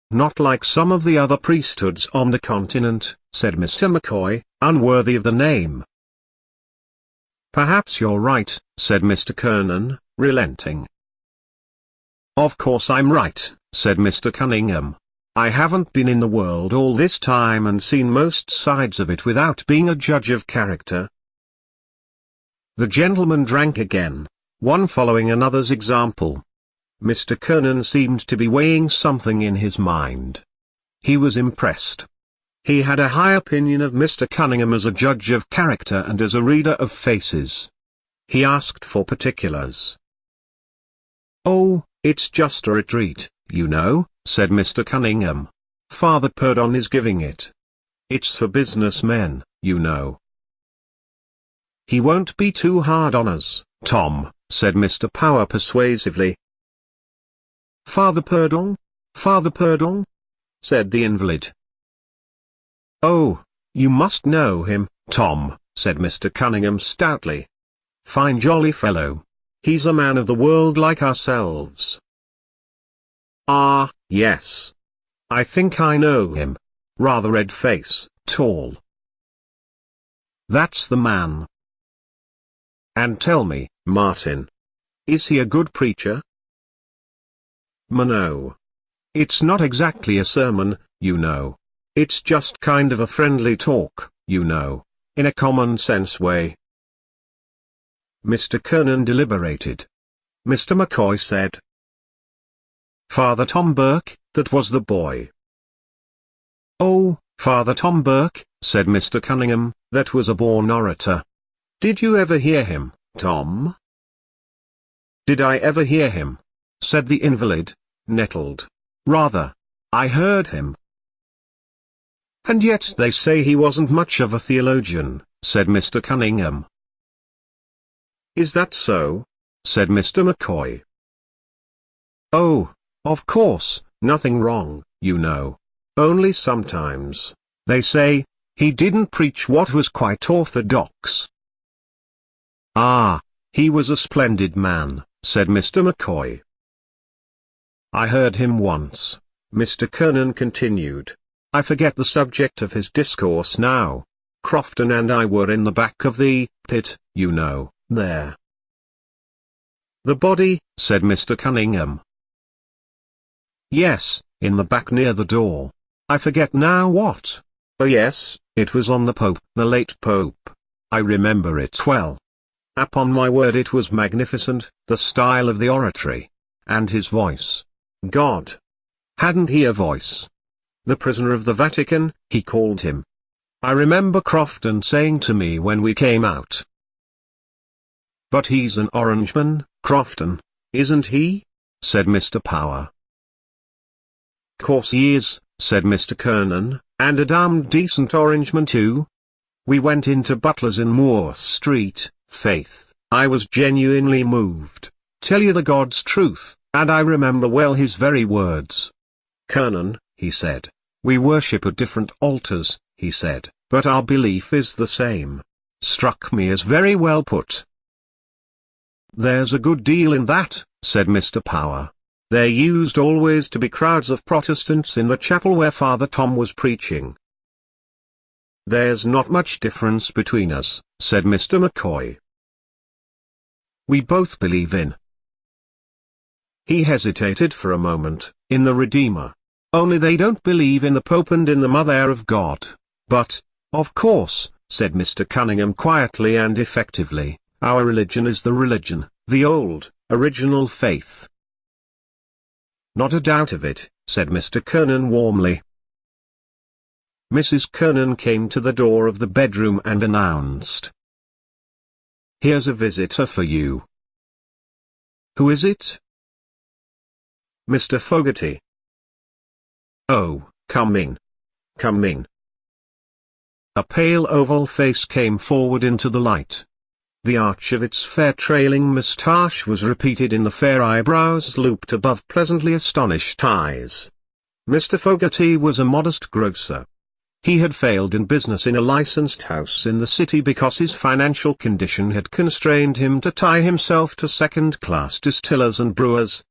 "Not like some of the other priesthoods on the continent," said Mr. McCoy, unworthy of the name. "Perhaps you're right," said Mr. Kernan, relenting. "Of course I'm right," said Mr. Cunningham. "I haven't been in the world all this time and seen most sides of it without being a judge of character." The gentlemen drank again, one following another's example. Mr. Kernan seemed to be weighing something in his mind. He was impressed. He had a high opinion of Mr. Cunningham as a judge of character and as a reader of faces. He asked for particulars. "Oh, it's just a retreat, you know," said Mr. Cunningham. "Father Purdon is giving it. It's for businessmen, you know." "He won't be too hard on us, Tom," said Mr. Power persuasively. "Father Purdon? Father Purdon?" said the invalid. "Oh, you must know him, Tom," said Mr. Cunningham stoutly. "Fine jolly fellow. He's a man of the world like ourselves." "Ah, yes. I think I know him. Rather red face, tall." "That's the man." "And tell me, Martin, is he a good preacher?" "No. It's not exactly a sermon, you know. It's just kind of a friendly talk, you know, in a common-sense way." Mr. Kernan deliberated. Mr. McCoy said, "Father Tom Burke, that was the boy." "Oh, Father Tom Burke," said Mr. Cunningham, "that was a born orator. Did you ever hear him, Tom?" "Did I ever hear him?" said the invalid, nettled. "Rather. I heard him." "And yet they say he wasn't much of a theologian," said Mr. Cunningham. "Is that so?" said Mr. McCoy. Oh, of course, nothing wrong, you know. Only sometimes, they say, he didn't preach what was quite orthodox. Ah, he was a splendid man, said Mr. McCoy. I heard him once, Mr. Kernan continued. I forget the subject of his discourse now. Crofton and I were in the back of the pit, you know, there. The body, said Mr. Cunningham. Yes, in the back near the door. I forget now what. Oh yes, it was on the Pope, the late Pope. I remember it well. Upon my word it was magnificent, the style of the oratory. And his voice. God! Hadn't he a voice? The prisoner of the Vatican, he called him. I remember Crofton saying to me when we came out. But he's an Orangeman, Crofton, isn't he? Said Mr. Power. Course he is, said Mr. Kernan, and a damned decent Orangeman too. We went into Butler's in Moore Street, faith, I was genuinely moved, tell you the God's truth, and I remember well his very words. Kernan, he said, we worship at different altars, he said, but our belief is the same. Struck me as very well put. There's a good deal in that, said Mr. Power. There used always to be crowds of Protestants in the chapel where Father Tom was preaching. There's not much difference between us, said Mr. McCoy. We both believe in. He hesitated for a moment, in the Redeemer. Only they don't believe in the Pope and in the Mother of God. But, of course, said Mr. Cunningham quietly and effectively, our religion is the religion, the old, original faith. Not a doubt of it, said Mr. Kernan warmly. Mrs. Kernan came to the door of the bedroom and announced. Here's a visitor for you. Who is it? Mr. Fogarty. Oh, come in. Come in. A pale oval face came forward into the light. The arch of its fair trailing moustache was repeated in the fair eyebrows looped above pleasantly astonished eyes. Mr. Fogarty was a modest grocer. He had failed in business in a licensed house in the city because his financial condition had constrained him to tie himself to second-class distillers and brewers.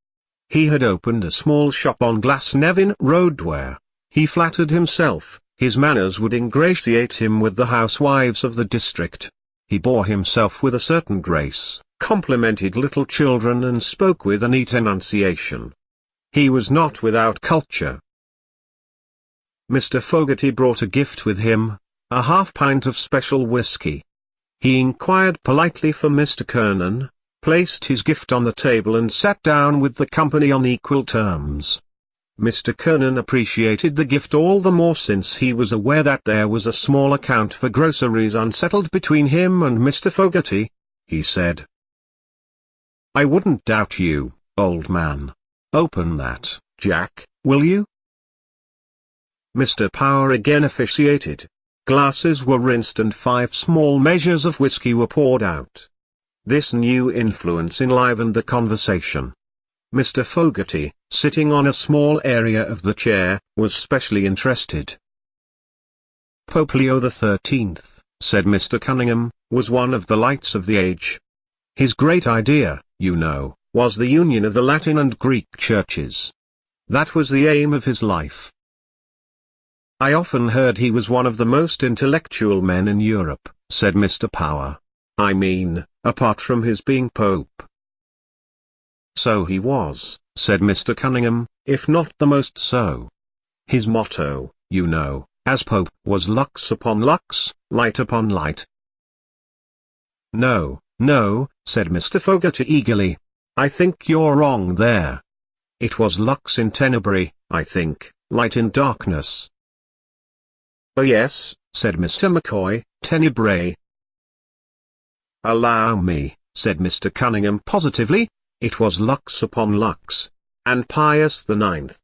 He had opened a small shop on Glasnevin Road where, he flattered himself, his manners would ingratiate him with the housewives of the district. He bore himself with a certain grace, complimented little children and spoke with a neat enunciation. He was not without culture. Mr. Fogarty brought a gift with him, a half-pint of special whiskey. He inquired politely for Mr. Kernan, placed his gift on the table and sat down with the company on equal terms. Mr. Kernan appreciated the gift all the more since he was aware that there was a small account for groceries unsettled between him and Mr. Fogarty. He said, I wouldn't doubt you, old man. Open that, Jack, will you? Mr. Power again officiated. Glasses were rinsed and 5 small measures of whiskey were poured out. This new influence enlivened the conversation. Mr. Fogarty, sitting on a small area of the chair, was specially interested. Pope Leo XIII, said Mr. Cunningham, was one of the lights of the age. His great idea, you know, was the union of the Latin and Greek churches. That was the aim of his life. I often heard he was one of the most intellectual men in Europe, said Mr. Power. I mean, apart from his being Pope. So he was, said Mr. Cunningham, if not the most so. His motto, you know, as Pope, was lux upon lux, light upon light. No, no, said Mr. Fogarty eagerly. I think you're wrong there. It was lux in tenebrae, I think, light in darkness. Oh yes, said Mr. McCoy, tenebrae. Allow me, said Mr. Cunningham positively, it was lux upon lux. And Pius IX.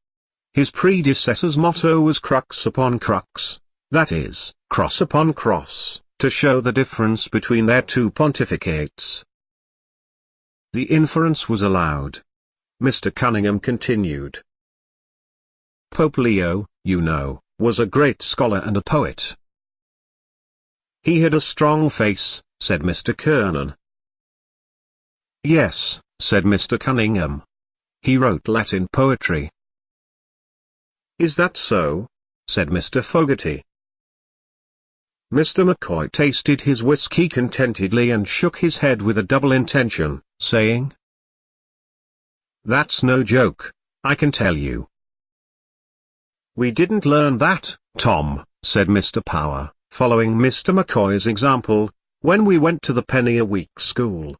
His predecessor's motto was crux upon crux, that is, cross upon cross, to show the difference between their two pontificates. The inference was allowed. Mr. Cunningham continued. Pope Leo, you know, was a great scholar and a poet. He had a strong face, said Mr. Kernan. Yes, said Mr. Cunningham. He wrote Latin poetry. Is that so? Said Mr. Fogarty. Mr. McCoy tasted his whiskey contentedly and shook his head with a double intention, saying, That's no joke, I can tell you. We didn't learn that, Tom, said Mr. Power, following Mr. McCoy's example, when we went to the penny-a-week school.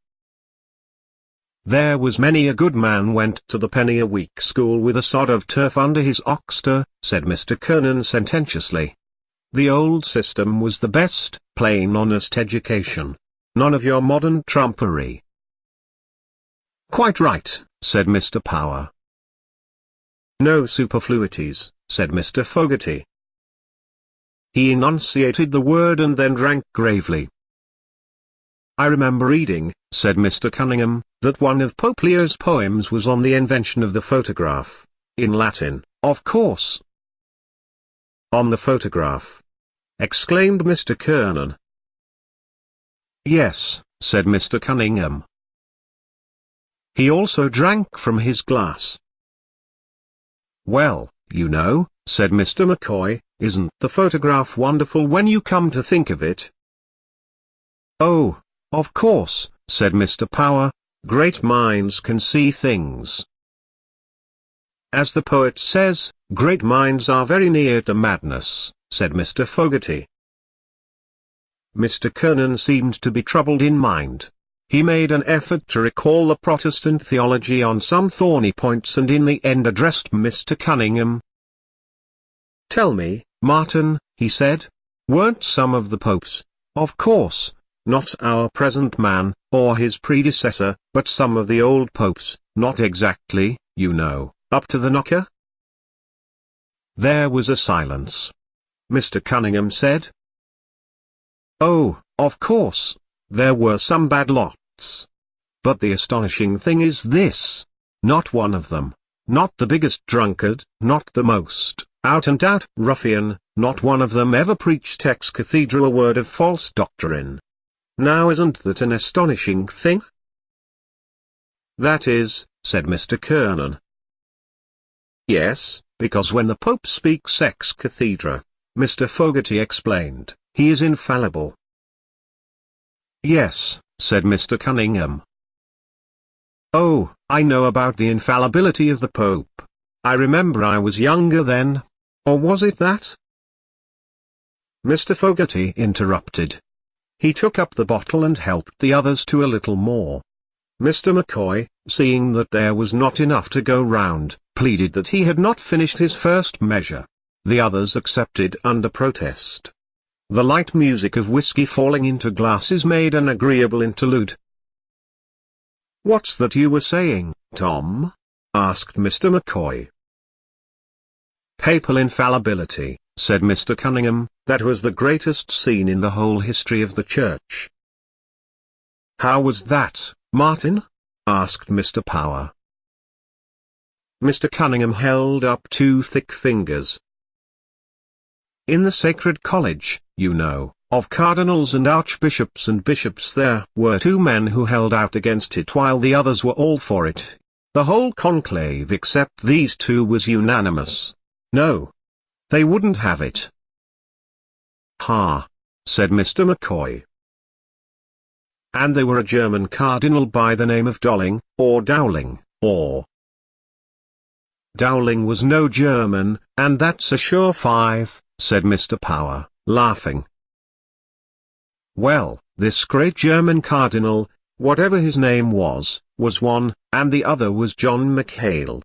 There was many a good man went to the penny-a-week school with a sod of turf under his oxter, said Mr. Kernan sententiously. The old system was the best, plain honest education. None of your modern trumpery. Quite right, said Mr. Power. No superfluities, said Mr. Fogarty. He enunciated the word and then drank gravely. I remember reading, said Mr. Cunningham, that one of Pope Leo's poems was on the invention of the photograph. In Latin, of course. On the photograph, exclaimed Mr. Kernan. Yes, said Mr. Cunningham. He also drank from his glass. Well, you know, said Mr. McCoy, isn't the photograph wonderful when you come to think of it? Oh, of course, said Mr. Power, great minds can see things. As the poet says, great minds are very near to madness, said Mr. Fogarty. Mr. Kernan seemed to be troubled in mind. He made an effort to recall the Protestant theology on some thorny points and in the end addressed Mr. Cunningham. Tell me, Martin, he said, weren't some of the popes, of course, not our present man, or his predecessor, but some of the old popes, not exactly, you know, up to the knocker? There was a silence. Mr. Cunningham said, Oh, of course, there were some bad lots. But the astonishing thing is this. Not one of them, not the biggest drunkard, not the most out-and-out ruffian, not one of them ever preached ex cathedra a word of false doctrine. Now isn't that an astonishing thing? That is, said Mr. Kernan. Yes, because when the Pope speaks ex cathedra, Mr. Fogarty explained, he is infallible. Yes, said Mr. Cunningham. Oh, I know about the infallibility of the Pope. I remember I was younger then. Or was it that? Mr. Fogarty interrupted. He took up the bottle and helped the others to a little more. Mr. McCoy, seeing that there was not enough to go round, pleaded that he had not finished his first measure. The others accepted under protest. The light music of whiskey falling into glasses made an agreeable interlude. What's that you were saying, Tom? Asked Mr. McCoy. Papal infallibility, said Mr. Cunningham, that was the greatest scene in the whole history of the Church. How was that, Martin? Asked Mr. Power. Mr. Cunningham held up two thick fingers. In the Sacred College, you know, of cardinals and archbishops and bishops there were two men who held out against it while the others were all for it. The whole conclave except these two was unanimous. No. They wouldn't have it. Ha! Said Mr. McCoy. And they were a German cardinal by the name of Dowling, or Dowling, or... Dowling was no German, and that's a sure five, said Mr. Power, laughing. Well, this great German cardinal, whatever his name was one, and the other was John McHale.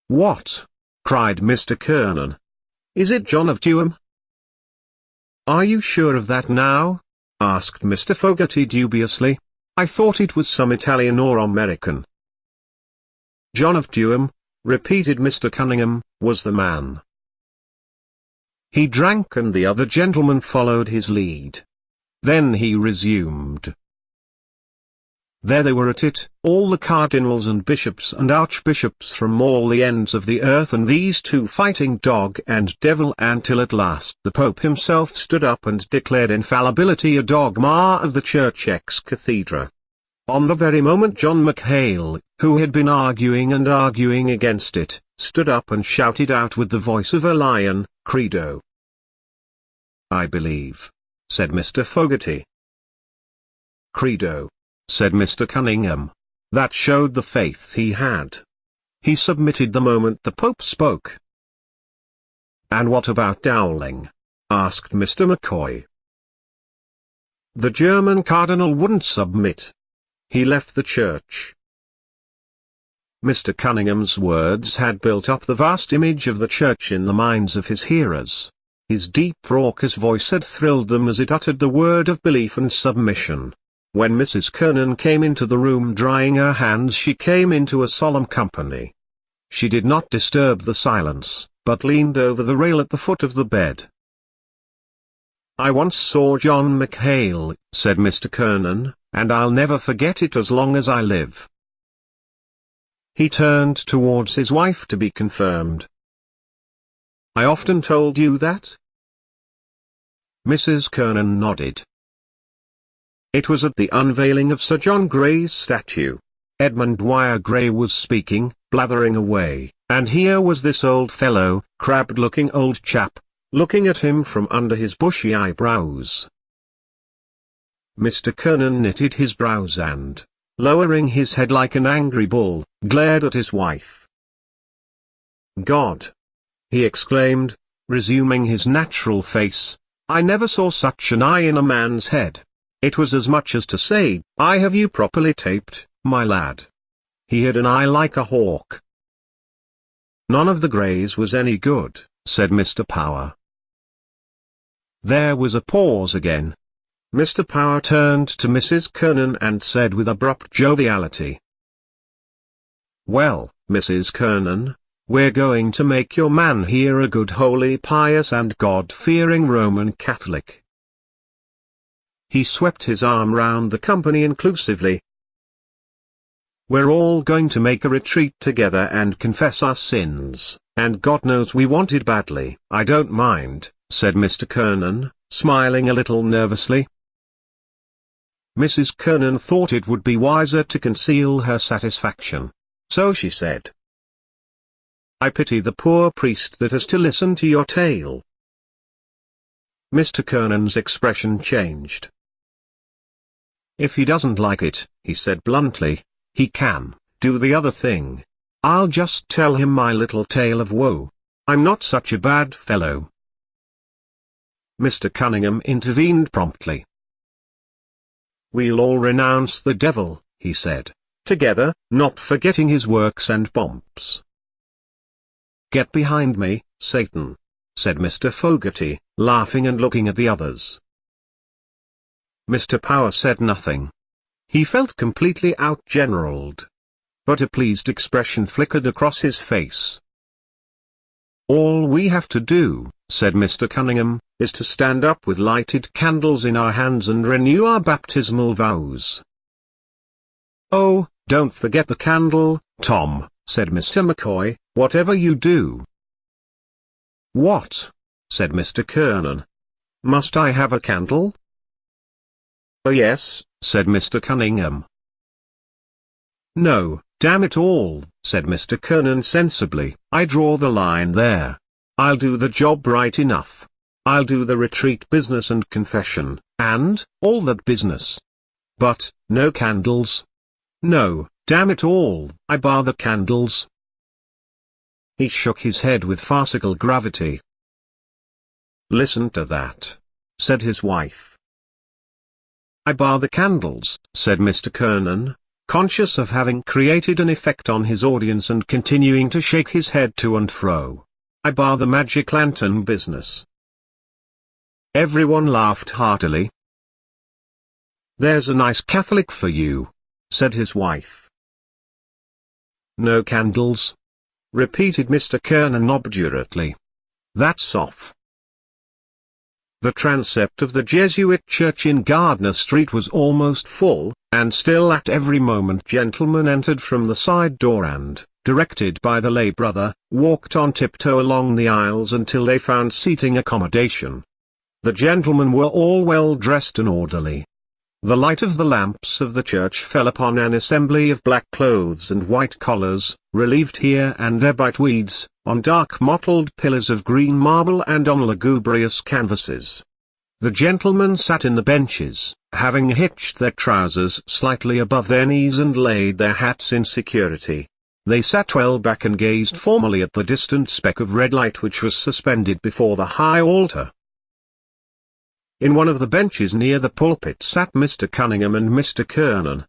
What? Cried Mr. Kernan. Is it John of Durham? Are you sure of that now? Asked Mr. Fogarty dubiously. I thought it was some Italian or American. John of Durham, repeated Mr. Cunningham, was the man. He drank and the other gentlemen followed his lead. Then he resumed. There they were at it, all the cardinals and bishops and archbishops from all the ends of the earth, and these two fighting dog and devil, until at last the Pope himself stood up and declared infallibility a dogma of the Church ex cathedra. On the very moment John McHale, who had been arguing and arguing against it, stood up and shouted out with the voice of a lion, "Credo!" "I believe," said Mr. Fogarty. "Credo," said Mr. Cunningham. That showed the faith he had. He submitted the moment the Pope spoke. "And what about Dowling?" asked Mr. McCoy. "The German cardinal wouldn't submit. He left the church." Mr. Cunningham's words had built up the vast image of the church in the minds of his hearers. His deep raucous voice had thrilled them as it uttered the word of belief and submission. When Mrs. Kernan came into the room drying her hands, she came into a solemn company. She did not disturb the silence, but leaned over the rail at the foot of the bed. "I once saw John McHale," said Mr. Kernan, "and I'll never forget it as long as I live." He turned towards his wife to be confirmed. "I often told you that?" Mrs. Kernan nodded. It was at the unveiling of Sir John Gray's statue. Edmund Dwyer Gray was speaking, blathering away, and here was this old fellow, crabbed-looking old chap, looking at him from under his bushy eyebrows. Mr. Kernan knitted his brows and, lowering his head like an angry bull, glared at his wife. "God!" he exclaimed, resuming his natural face, "I never saw such an eye in a man's head. It was as much as to say, 'I have you properly taped, my lad.' He had an eye like a hawk." "None of the Greys was any good," said Mr. Power. There was a pause again. Mr. Power turned to Mrs. Kernan and said with abrupt joviality, "Well, Mrs. Kernan, we're going to make your man here a good, holy, pious and God-fearing Roman Catholic." He swept his arm round the company inclusively. "We're all going to make a retreat together and confess our sins, and God knows we want it badly." "I don't mind," said Mr. Kernan, smiling a little nervously. Mrs. Kernan thought it would be wiser to conceal her satisfaction. So she said, "I pity the poor priest that has to listen to your tale." Mr. Kernan's expression changed. "If he doesn't like it," he said bluntly, "he can do the other thing. I'll just tell him my little tale of woe. I'm not such a bad fellow." Mr. Cunningham intervened promptly. "We'll all renounce the devil," he said, "together, not forgetting his works and pomps." "Get behind me, Satan," said Mr. Fogarty, laughing and looking at the others. Mr. Power said nothing. He felt completely out-generaled. But a pleased expression flickered across his face. "All we have to do," said Mr. Cunningham, "is to stand up with lighted candles in our hands and renew our baptismal vows." "Oh, don't forget the candle, Tom," said Mr. McCoy, "whatever you do." "What?" said Mr. Kernan. "Must I have a candle?" "Oh yes," said Mr. Cunningham. "No, damn it all," said Mr. Kernan sensibly, "I draw the line there. I'll do the job right enough. I'll do the retreat business and confession, and all that business. But, no candles. No, damn it all, I bar the candles." He shook his head with farcical gravity. "Listen to that," said his wife. "I bar the candles," said Mr. Kernan, conscious of having created an effect on his audience and continuing to shake his head to and fro. "I bar the magic lantern business." Everyone laughed heartily. "There's a nice Catholic for you," said his wife. "No candles?" repeated Mr. Kernan obdurately. "That's off." The transept of the Jesuit church in Gardner Street was almost full, and still at every moment gentlemen entered from the side door and, directed by the lay brother, walked on tiptoe along the aisles until they found seating accommodation. The gentlemen were all well dressed and orderly. The light of the lamps of the church fell upon an assembly of black clothes and white collars, relieved here and there by tweeds, on dark mottled pillars of green marble and on lugubrious canvases. The gentlemen sat in the benches, having hitched their trousers slightly above their knees and laid their hats in security. They sat well back and gazed formally at the distant speck of red light which was suspended before the high altar. In one of the benches near the pulpit sat Mr. Cunningham and Mr. Kernan.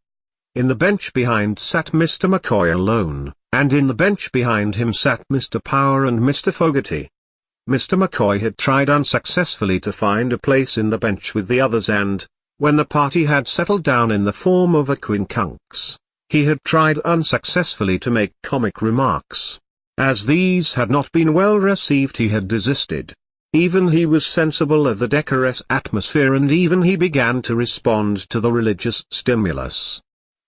In the bench behind sat Mr. McCoy alone, and in the bench behind him sat Mr. Power and Mr. Fogarty. Mr. McCoy had tried unsuccessfully to find a place in the bench with the others and, when the party had settled down in the form of a quincunx, he had tried unsuccessfully to make comic remarks. As these had not been well received he had desisted. Even he was sensible of the decorous atmosphere and even he began to respond to the religious stimulus.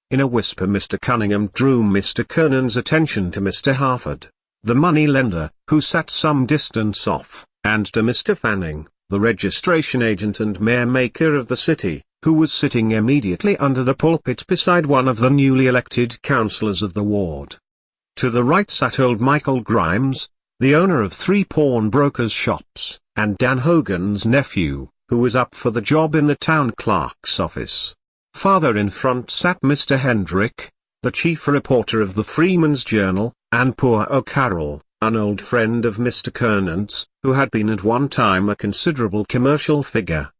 In a whisper Mr. Cunningham drew Mr. Kernan's attention to Mr. Harford, the money-lender, who sat some distance off, and to Mr. Fanning, the registration agent and mayor-maker of the city, who was sitting immediately under the pulpit beside one of the newly elected councillors of the ward. To the right sat old Michael Grimes, the owner of 3 pawnbrokers' shops, and Dan Hogan's nephew, who was up for the job in the town clerk's office. Farther in front sat Mr. Hendrick, the chief reporter of the Freeman's Journal, and poor O'Carroll, an old friend of Mr. Kernan's, who had been at one time a considerable commercial figure.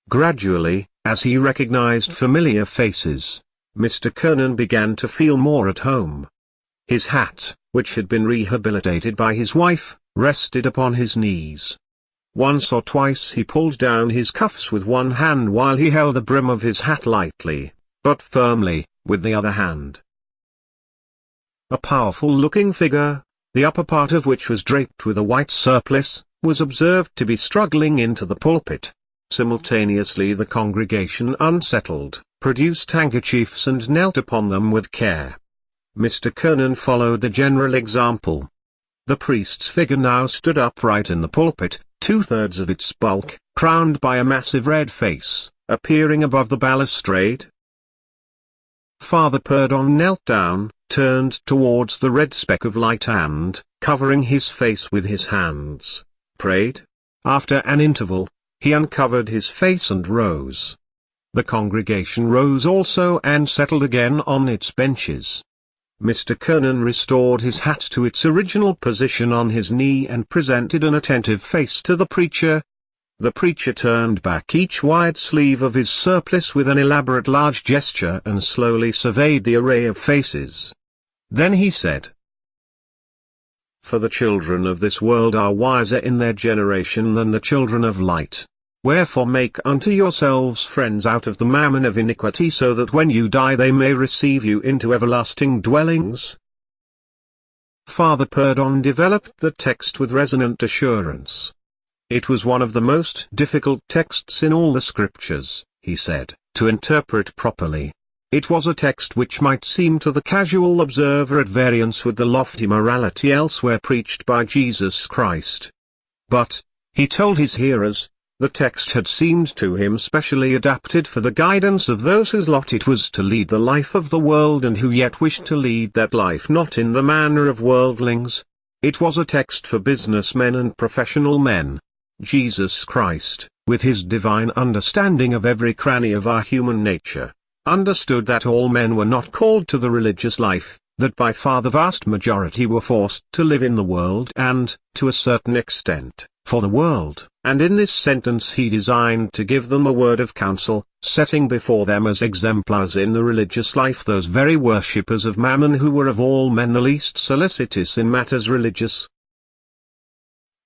Gradually, as he recognized familiar faces, Mr. Kernan began to feel more at home. His hat, which had been rehabilitated by his wife, rested upon his knees. Once or twice he pulled down his cuffs with one hand while he held the brim of his hat lightly, but firmly, with the other hand. A powerful-looking figure, the upper part of which was draped with a white surplice, was observed to be struggling into the pulpit. Simultaneously the congregation unsettled, produced handkerchiefs and knelt upon them with care. Mr. Kernan followed the general example. The priest's figure now stood upright in the pulpit, 2/3 of its bulk, crowned by a massive red face, appearing above the balustrade. Father Purdon knelt down, turned towards the red speck of light and, covering his face with his hands, prayed. After an interval, he uncovered his face and rose. The congregation rose also and settled again on its benches. Mr. Kernan restored his hat to its original position on his knee and presented an attentive face to the preacher. The preacher turned back each wide sleeve of his surplice with an elaborate large gesture and slowly surveyed the array of faces. Then he said, "For the children of this world are wiser in their generation than the children of light. Wherefore make unto yourselves friends out of the mammon of iniquity so that when you die they may receive you into everlasting dwellings." Father Purdon developed the text with resonant assurance. It was one of the most difficult texts in all the scriptures, he said, to interpret properly. It was a text which might seem to the casual observer at variance with the lofty morality elsewhere preached by Jesus Christ. But, he told his hearers, the text had seemed to him specially adapted for the guidance of those whose lot it was to lead the life of the world and who yet wished to lead that life not in the manner of worldlings. It was a text for businessmen and professional men. Jesus Christ, with his divine understanding of every cranny of our human nature, understood that all men were not called to the religious life, that by far the vast majority were forced to live in the world and, to a certain extent, for the world, and in this sentence he designed to give them a word of counsel, setting before them as exemplars in the religious life those very worshippers of mammon who were of all men the least solicitous in matters religious.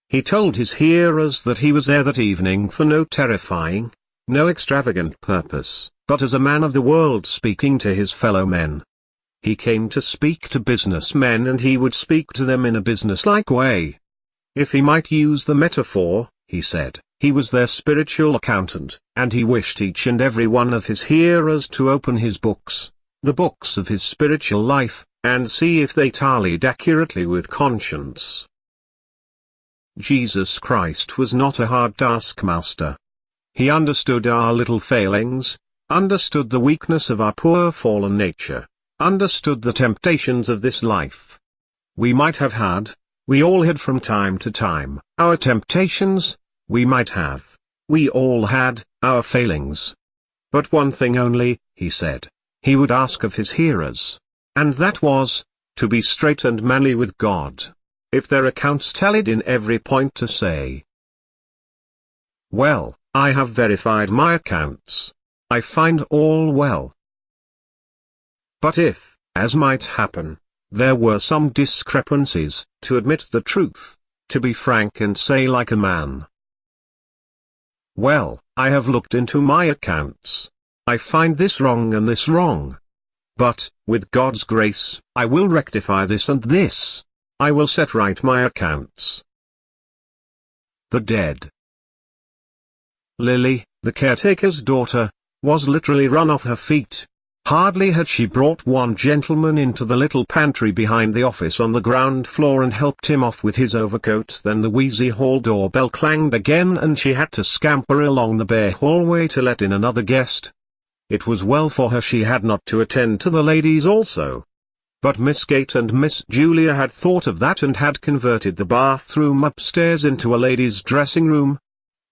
He told his hearers that he was there that evening for no terrifying, no extravagant purpose, but as a man of the world speaking to his fellow men. He came to speak to businessmen and he would speak to them in a businesslike way. If he might use the metaphor, he said, He was their spiritual accountant, and he wished each and every one of his hearers to open his books, the books of his spiritual life, and see if they tallied accurately with conscience. Jesus Christ was not a hard taskmaster. He understood our little failings, understood the weakness of our poor fallen nature, understood the temptations of this life. We might have had, we all had from time to time, our temptations, we all had, our failings. But one thing only, he said, he would ask of his hearers. And that was, to be straight and manly with God. If their accounts tallied in every point to say, "Well, I have verified my accounts. I find all well." But if, as might happen, there were some discrepancies, to admit the truth, to be frank and say like a man, "Well, I have looked into my accounts. I find this wrong and this wrong. But, with God's grace, I will rectify this and this. I will set right my accounts." The dead. Lily, the caretaker's daughter, was literally run off her feet. Hardly had she brought one gentleman into the little pantry behind the office on the ground floor and helped him off with his overcoat than the wheezy hall doorbell clanged again and she had to scamper along the bare hallway to let in another guest. It was well for her she had not to attend to the ladies also. But Miss Kate and Miss Julia had thought of that and had converted the bathroom upstairs into a ladies' dressing room.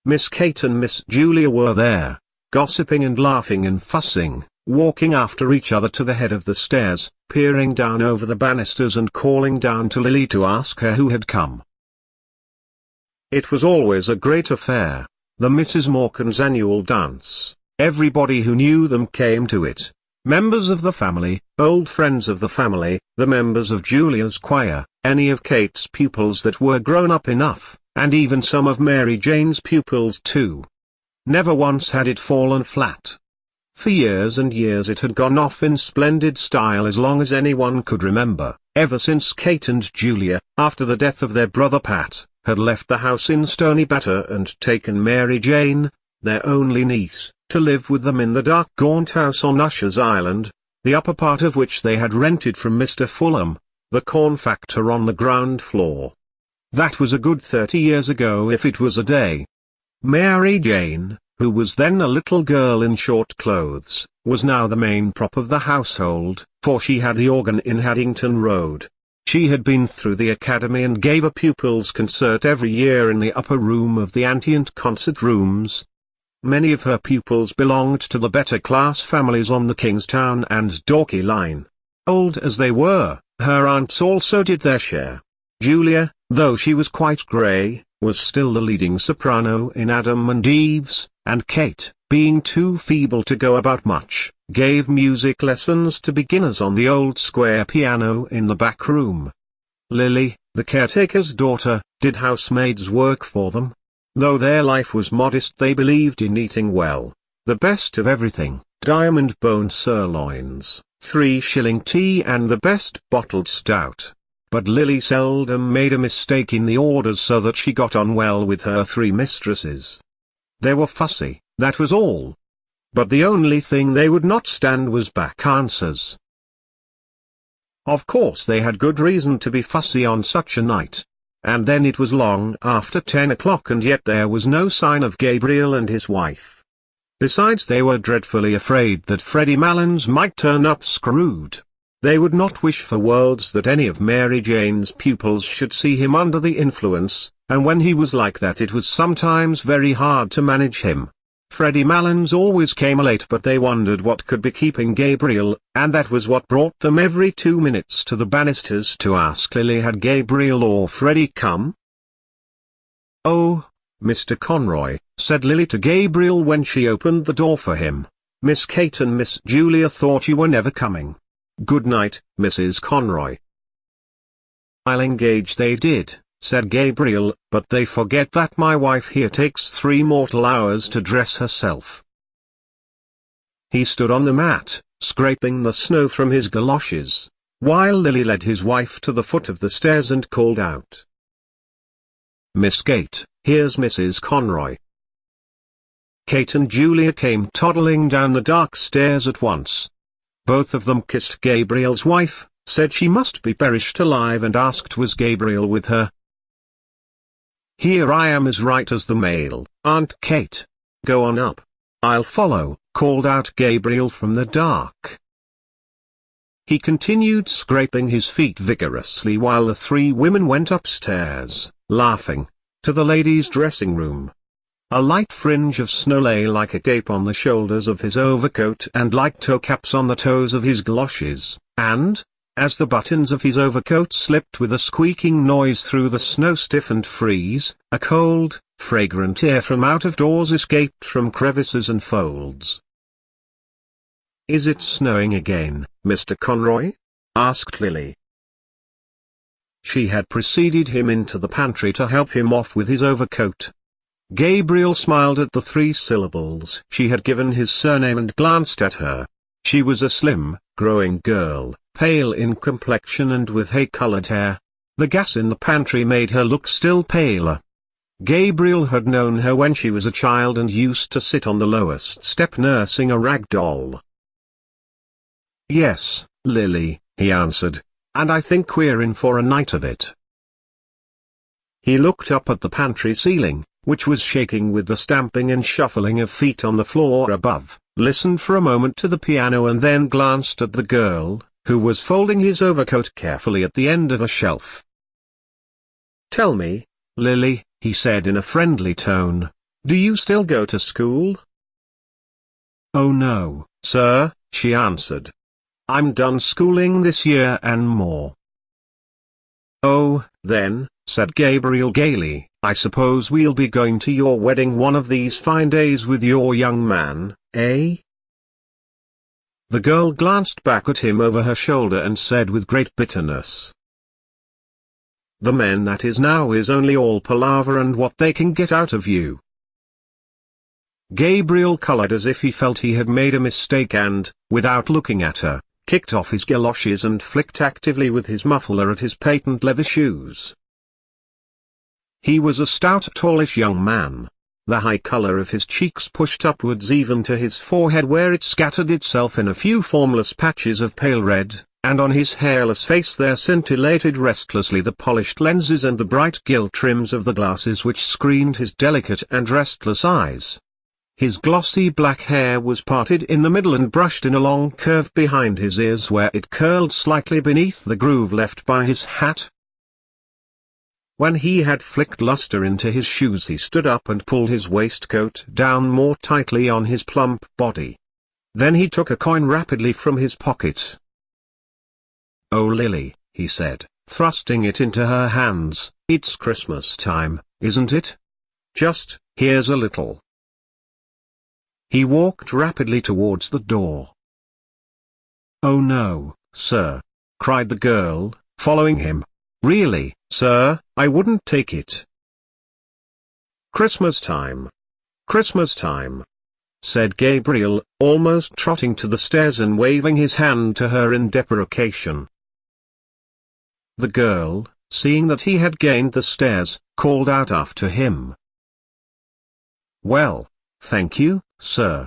Miss Kate and Miss Julia were there, gossiping and laughing and fussing, walking after each other to the head of the stairs, peering down over the banisters and calling down to Lily to ask her who had come. It was always a great affair, the Mrs. Morcan's annual dance. Everybody who knew them came to it. Members of the family, old friends of the family, the members of Julia's choir, any of Kate's pupils that were grown up enough, and even some of Mary Jane's pupils too. Never once had it fallen flat. For years and years it had gone off in splendid style as long as anyone could remember, ever since Kate and Julia, after the death of their brother Pat, had left the house in Stony Batter and taken Mary Jane, their only niece, to live with them in the dark gaunt house on Usher's Island, the upper part of which they had rented from Mr. Fulham, the corn factor on the ground floor. That was a good 30 years ago if it was a day. Mary Jane, who was then a little girl in short clothes, was now the main prop of the household, for she had the organ in Haddington Road. She had been through the academy and gave a pupils' concert every year in the upper room of the Antient concert rooms. Many of her pupils belonged to the better class families on the Kingstown and Dorking line. Old as they were, her aunts also did their share. Julia, though she was quite grey, was still the leading soprano in Adam and Eve's, and Kate, being too feeble to go about much, gave music lessons to beginners on the old square piano in the back room. Lily, the caretaker's daughter, did housemaid's work for them. Though their life was modest, they believed in eating well, the best of everything, diamond bone sirloins, 3-shilling tea and the best bottled stout. But Lily seldom made a mistake in the orders, so that she got on well with her 3 mistresses. They were fussy, that was all. But the only thing they would not stand was back answers. Of course they had good reason to be fussy on such a night. And then it was long after 10 o'clock and yet there was no sign of Gabriel and his wife. Besides, they were dreadfully afraid that Freddie Malins might turn up screwed. They would not wish for worlds that any of Mary Jane's pupils should see him under the influence, and when he was like that it was sometimes very hard to manage him. Freddie Malins always came late, but they wondered what could be keeping Gabriel, and that was what brought them every 2 minutes to the banisters to ask Lily had Gabriel or Freddie come. "Oh, Mr. Conroy," said Lily to Gabriel when she opened the door for him. "Miss Kate and Miss Julia thought you were never coming. Good night, Mrs. Conroy." "I'll engage they did," said Gabriel, "but they forget that my wife here takes 3 mortal hours to dress herself." He stood on the mat, scraping the snow from his galoshes, while Lily led his wife to the foot of the stairs and called out, "Miss Kate, here's Mrs. Conroy." Kate and Julia came toddling down the dark stairs at once. Both of them kissed Gabriel's wife, said she must be perished alive, and asked was Gabriel with her. "Here I am, as right as the mail, Aunt Kate. Go on up. I'll follow," called out Gabriel from the dark. He continued scraping his feet vigorously while the three women went upstairs, laughing, to the ladies' dressing room. A light fringe of snow lay like a cape on the shoulders of his overcoat and like toe caps on the toes of his galoshes, and, as the buttons of his overcoat slipped with a squeaking noise through the snow-stiffened frieze, a cold, fragrant air from out of doors escaped from crevices and folds. "Is it snowing again, Mr. Conroy?" asked Lily. She had preceded him into the pantry to help him off with his overcoat. Gabriel smiled at the 3 syllables she had given his surname and glanced at her. She was a slim, growing girl, pale in complexion and with hay-colored hair. The gas in the pantry made her look still paler. Gabriel had known her when she was a child and used to sit on the lowest step nursing a rag doll. "Yes, Lily," he answered, "and I think we're in for a night of it." He looked up at the pantry ceiling, which was shaking with the stamping and shuffling of feet on the floor above, listened for a moment to the piano and then glanced at the girl, who was folding his overcoat carefully at the end of a shelf. "Tell me, Lily," he said in a friendly tone, "do you still go to school?" "Oh no, sir," she answered. "I'm done schooling this year and more." "Oh, then," said Gabriel gaily, "I suppose we'll be going to your wedding one of these fine days with your young man, eh?" The girl glanced back at him over her shoulder and said with great bitterness, "The men that is now is only all palaver and what they can get out of you." Gabriel colored as if he felt he had made a mistake and, without looking at her, kicked off his galoshes and flicked actively with his muffler at his patent leather shoes. He was a stout, tallish young man. The high color of his cheeks pushed upwards even to his forehead, where it scattered itself in a few formless patches of pale red, and on his hairless face there scintillated restlessly the polished lenses and the bright gilt trims of the glasses which screened his delicate and restless eyes. His glossy black hair was parted in the middle and brushed in a long curve behind his ears, where it curled slightly beneath the groove left by his hat. When he had flicked luster into his shoes, he stood up and pulled his waistcoat down more tightly on his plump body. Then he took a coin rapidly from his pocket. "Oh Lily," he said, thrusting it into her hands, "it's Christmas time, isn't it? Just, here's a little." He walked rapidly towards the door. "Oh no, sir," cried the girl, following him. "Really, sir, I wouldn't take it." "Christmas time. Christmas time," said Gabriel, almost trotting to the stairs and waving his hand to her in deprecation. The girl, seeing that he had gained the stairs, called out after him, "Well, thank you, sir."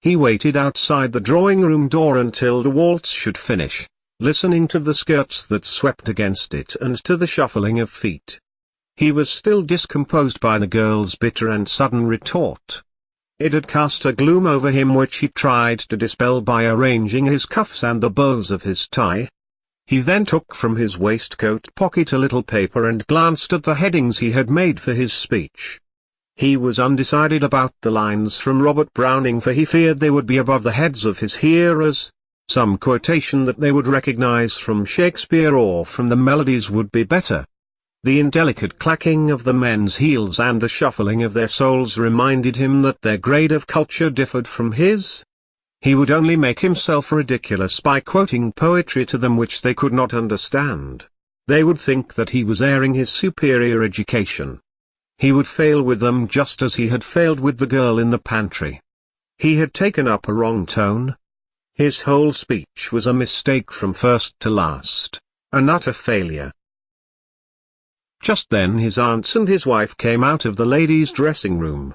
He waited outside the drawing-room door until the waltz should finish, listening to the skirts that swept against it and to the shuffling of feet. He was still discomposed by the girl's bitter and sudden retort. It had cast a gloom over him which he tried to dispel by arranging his cuffs and the bows of his tie. He then took from his waistcoat pocket a little paper and glanced at the headings he had made for his speech. He was undecided about the lines from Robert Browning, for he feared they would be above the heads of his hearers. Some quotation that they would recognize from Shakespeare or from the melodies would be better. The indelicate clacking of the men's heels and the shuffling of their soles reminded him that their grade of culture differed from his. He would only make himself ridiculous by quoting poetry to them which they could not understand. They would think that he was airing his superior education. He would fail with them just as he had failed with the girl in the pantry. He had taken up a wrong tone. His whole speech was a mistake from first to last, an utter failure. Just then his aunts and his wife came out of the ladies' dressing room.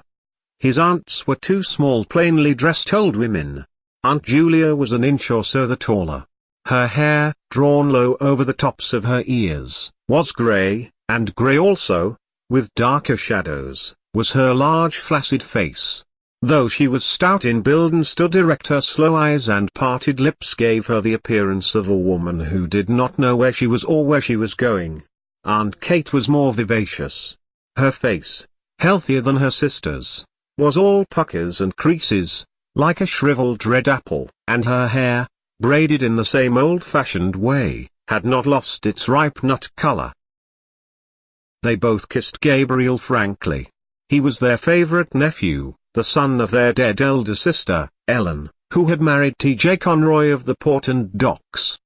His aunts were two small plainly dressed old women. Aunt Julia was an inch or so the taller. Her hair, drawn low over the tops of her ears, was grey, and grey also, with darker shadows, was her large flaccid face. Though she was stout in build and stood erect, her slow eyes and parted lips gave her the appearance of a woman who did not know where she was or where she was going. Aunt Kate was more vivacious. Her face, healthier than her sister's, was all puckers and creases, like a shriveled red apple, and her hair, braided in the same old-fashioned way, had not lost its ripe nut color. They both kissed Gabriel frankly. He was their favorite nephew, the son of their dead elder sister, Ellen, who had married T.J. Conroy of the Portland Docks.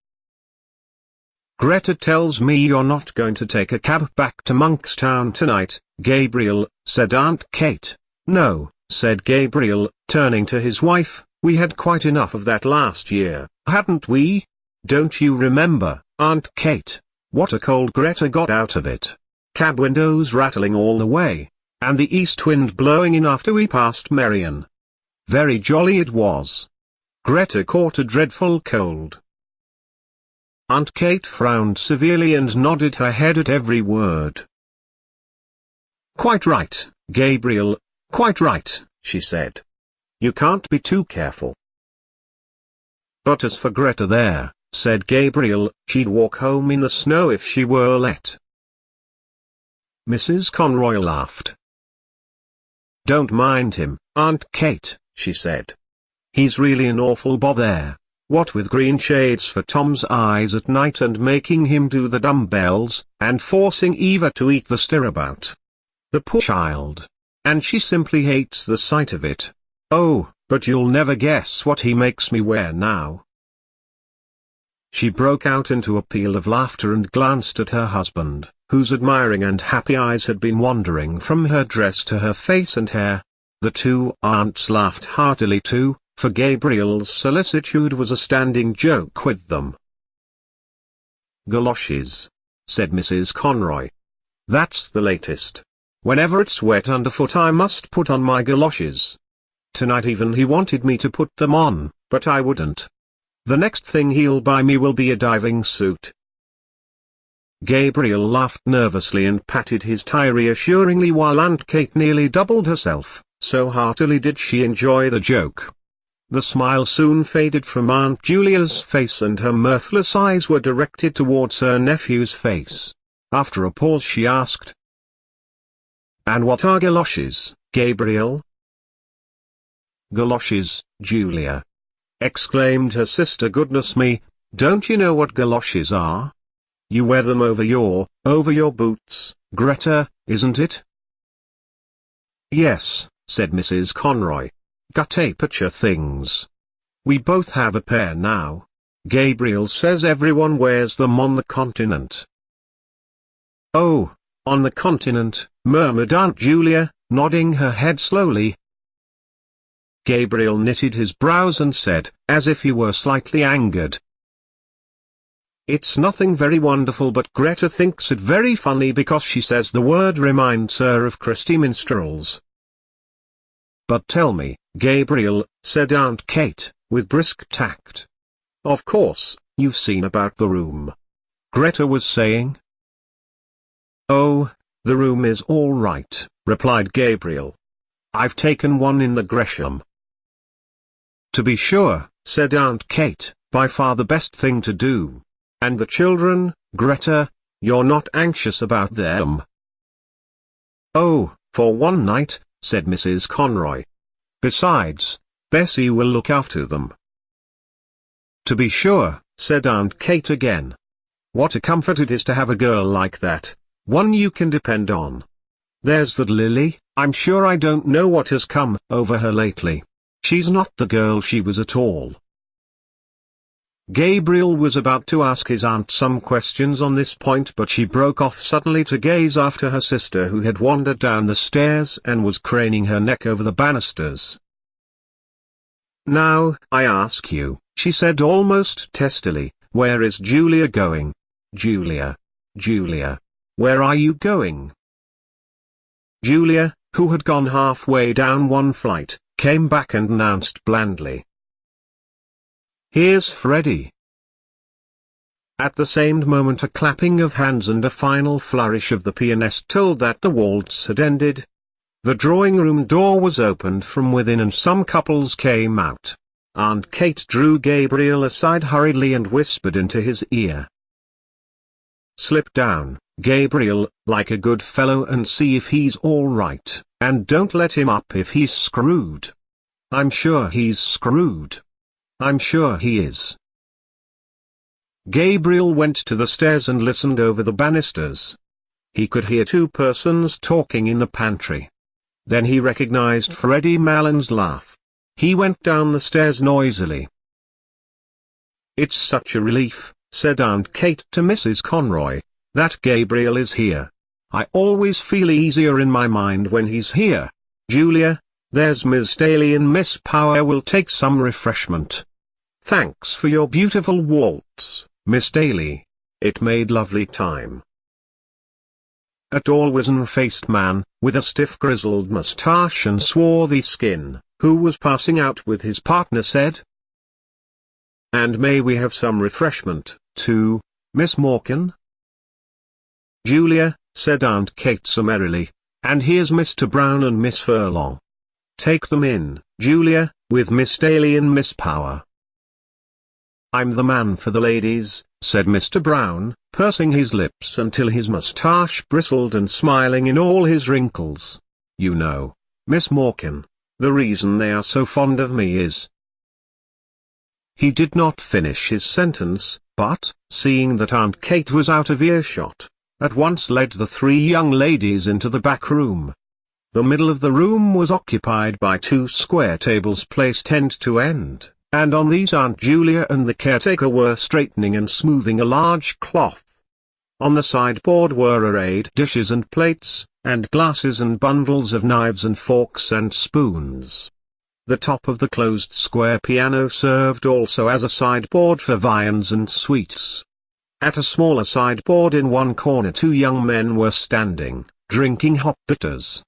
"Greta tells me you're not going to take a cab back to Monkstown tonight, Gabriel," said Aunt Kate. "No," said Gabriel, turning to his wife, "we had quite enough of that last year, hadn't we? Don't you remember, Aunt Kate, what a cold Greta got out of it? Cab windows rattling all the way, and the east wind blowing in after we passed Merion. Very jolly it was. Greta caught a dreadful cold." Aunt Kate frowned severely and nodded her head at every word. "Quite right, Gabriel, quite right," she said. "You can't be too careful." "But as for Greta there," said Gabriel, "she'd walk home in the snow if she were let." Mrs. Conroy laughed. "Don't mind him, Aunt Kate," she said. "He's really an awful bother, what with green shades for Tom's eyes at night and making him do the dumbbells, and forcing Eva to eat the stirabout. The poor child. And she simply hates the sight of it. Oh, but you'll never guess what he makes me wear now." She broke out into a peal of laughter and glanced at her husband, whose admiring and happy eyes had been wandering from her dress to her face and hair. The two aunts laughed heartily too, for Gabriel's solicitude was a standing joke with them. "Galoshes," said Mrs. Conroy. "That's the latest. Whenever it's wet underfoot I must put on my galoshes. Tonight even he wanted me to put them on, but I wouldn't. The next thing he'll buy me will be a diving suit." Gabriel laughed nervously and patted his tie reassuringly while Aunt Kate nearly doubled herself, so heartily did she enjoy the joke. The smile soon faded from Aunt Julia's face and her mirthless eyes were directed towards her nephew's face. After a pause she asked, "And what are galoshes, Gabriel?" "Galoshes, Julia!" exclaimed her sister. "Goodness me, don't you know what galoshes are? You wear them over your boots, Greta, isn't it?" "Yes," said Mrs. Conroy. "Got a picture things. We both have a pair now. Gabriel says everyone wears them on the continent." "Oh, on the continent," murmured Aunt Julia, nodding her head slowly. Gabriel knitted his brows and said, as if he were slightly angered, "It's nothing very wonderful, but Greta thinks it very funny because she says the word reminds her of Christy Minstrels." "But tell me, Gabriel," said Aunt Kate, with brisk tact. "Of course, you've seen about the room," Greta was saying. "Oh, the room is all right," replied Gabriel. "I've taken one in the Gresham." "To be sure," said Aunt Kate, "by far the best thing to do. And the children, Greta, you're not anxious about them?" "Oh, for one night," said Mrs. Conroy. "Besides, Bessie will look after them." "To be sure," said Aunt Kate again. "What a comfort it is to have a girl like that, one you can depend on. There's that Lily, I'm sure I don't know what has come over her lately. She's not the girl she was at all." Gabriel was about to ask his aunt some questions on this point, but she broke off suddenly to gaze after her sister, who had wandered down the stairs and was craning her neck over the banisters. "Now, I ask you," she said almost testily, "where is Julia going? Julia, Julia, where are you going?" "Julia," who had gone halfway down one flight, came back and announced blandly, "Here's Freddie." At the same moment a clapping of hands and a final flourish of the pianist told that the waltz had ended. The drawing-room door was opened from within and some couples came out. Aunt Kate drew Gabriel aside hurriedly and whispered into his ear, "Slip down, Gabriel, like a good fellow, and see if he's all right, and don't let him up if he's screwed. I'm sure he's screwed. I'm sure he is." Gabriel went to the stairs and listened over the banisters. He could hear two persons talking in the pantry. Then he recognized Freddie Malon's laugh. He went down the stairs noisily. "It's such a relief," said Aunt Kate to Mrs. Conroy, "that Gabriel is here. I always feel easier in my mind when he's here. Julia, there's Miss Daly and Miss Power will take some refreshment. Thanks for your beautiful waltz, Miss Daly. It made lovely time." A tall wizen-faced man, with a stiff grizzled moustache and swarthy skin, who was passing out with his partner said, "And may we have some refreshment, too, Miss Morkan?" "Julia," said Aunt Kate summarily, "and here's Mr. Brown and Miss Furlong. Take them in, Julia, with Miss Daly and Miss Power." "I'm the man for the ladies," said Mr. Brown, pursing his lips until his moustache bristled and smiling in all his wrinkles. "You know, Miss Morkan, the reason they are so fond of me is—" He did not finish his sentence, but, seeing that Aunt Kate was out of earshot, at once led the three young ladies into the back room. The middle of the room was occupied by two square tables placed end to end, and on these Aunt Julia and the caretaker were straightening and smoothing a large cloth. On the sideboard were arrayed dishes and plates, and glasses and bundles of knives and forks and spoons. The top of the closed square piano served also as a sideboard for viands and sweets. At a smaller sideboard in one corner two young men were standing, drinking hot bitters.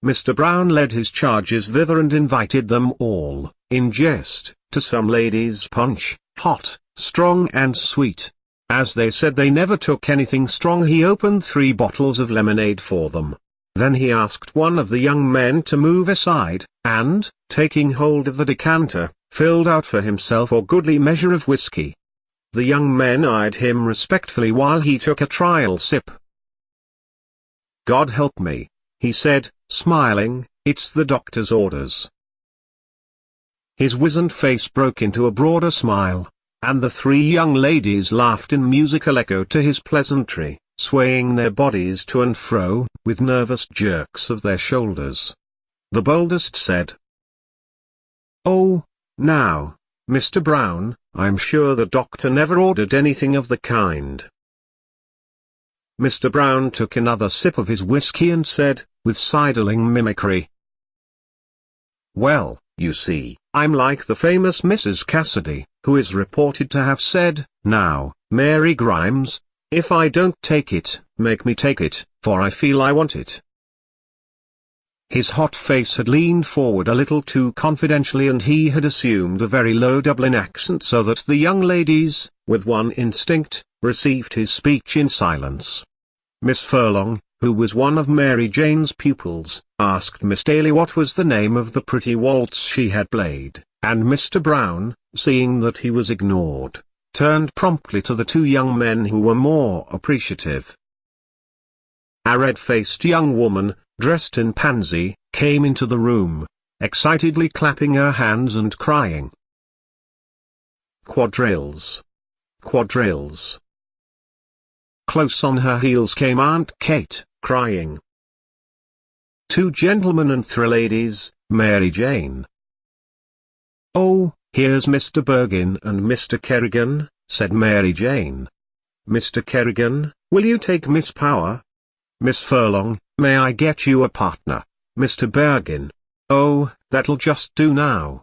Mr. Brown led his charges thither and invited them all, in jest, to some ladies' punch, hot, strong and sweet. As they said they never took anything strong, he opened 3 bottles of lemonade for them. Then he asked one of the young men to move aside, and, taking hold of the decanter, filled out for himself a goodly measure of whiskey. The young men eyed him respectfully while he took a trial sip. "God help me," he said, smiling, "it's the doctor's orders." His wizened face broke into a broader smile, and the 3 young ladies laughed in musical echo to his pleasantry, swaying their bodies to and fro, with nervous jerks of their shoulders. The boldest said, "Oh, now, Mr. Brown, I'm sure the doctor never ordered anything of the kind." Mr. Brown took another sip of his whiskey and said, with sidling mimicry, "Well, you see, I'm like the famous Mrs. Cassidy, who is reported to have said, 'Now, Mary Grimes, if I don't take it, make me take it, for I feel I want it.'" His hot face had leaned forward a little too confidentially and he had assumed a very low Dublin accent so that the young ladies, with one instinct, received his speech in silence. Miss Furlong, who was one of Mary Jane's pupils, asked Miss Daly what was the name of the pretty waltz she had played, and Mr. Brown, seeing that he was ignored, turned promptly to the 2 young men who were more appreciative. A red-faced young woman, dressed in pansy, came into the room, excitedly clapping her hands and crying, "Quadrilles! Quadrilles!" Close on her heels came Aunt Kate, crying, "2 gentlemen and 3 ladies, Mary Jane." "Oh, here's Mr. Bergin and Mr. Kerrigan," said Mary Jane. "Mr. Kerrigan, will you take Miss Power? Miss Furlong, may I get you a partner, Mr. Bergin? Oh, that'll just do now."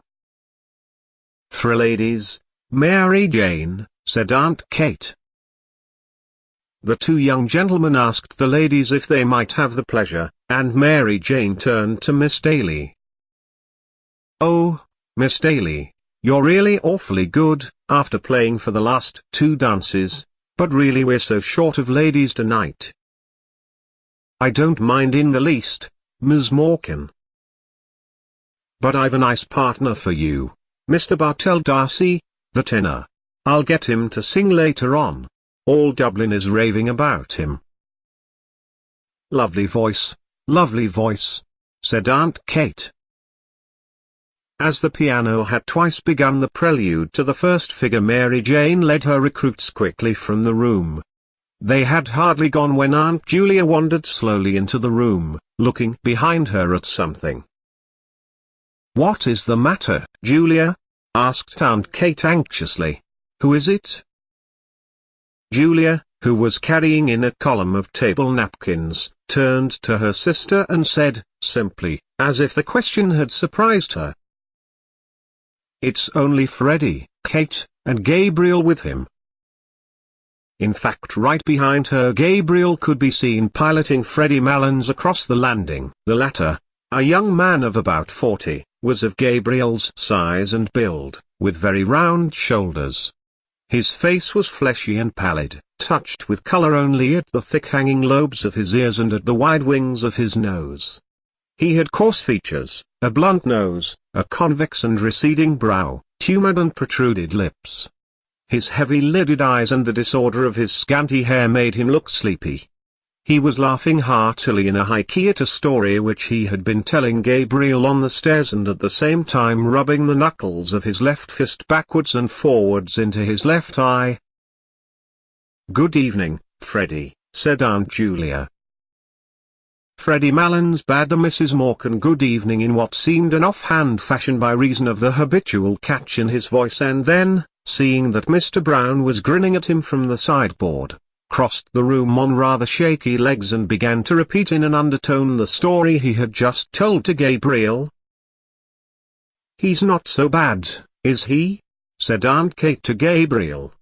"3 ladies, Mary Jane," said Aunt Kate. The 2 young gentlemen asked the ladies if they might have the pleasure, and Mary Jane turned to Miss Daly. "Oh, Miss Daly, you're really awfully good, after playing for the last 2 dances, but really we're so short of ladies tonight." "I don't mind in the least, Ms. Morkan. But I've a nice partner for you, Mr. Bartell Darcy, the tenor. I'll get him to sing later on. All Dublin is raving about him." Lovely voice," said Aunt Kate. As the piano had twice begun the prelude to the first figure, Mary Jane led her recruits quickly from the room. They had hardly gone when Aunt Julia wandered slowly into the room, looking behind her at something. "What is the matter, Julia?" asked Aunt Kate anxiously. "Who is it?" Julia, who was carrying in a column of table napkins, turned to her sister and said, simply, as if the question had surprised her, "It's only Freddie, Kate, and Gabriel with him." In fact, right behind her Gabriel could be seen piloting Freddie Malins across the landing. The latter, a young man of about 40, was of Gabriel's size and build, with very round shoulders. His face was fleshy and pallid, touched with color only at the thick hanging lobes of his ears and at the wide wings of his nose. He had coarse features, a blunt nose, a convex and receding brow, tumored and protruded lips. His heavy-lidded eyes and the disorder of his scanty hair made him look sleepy. He was laughing heartily in a high key at a story which he had been telling Gabriel on the stairs, and at the same time rubbing the knuckles of his left fist backwards and forwards into his left eye. "Good evening, Freddie," said Aunt Julia. Freddie Malins bade the Misses Morkan good evening in what seemed an off-hand fashion by reason of the habitual catch in his voice, and then, seeing that Mr. Brown was grinning at him from the sideboard, crossed the room on rather shaky legs and began to repeat in an undertone the story he had just told to Gabriel. "He's not so bad, is he?" said Aunt Kate to Gabriel.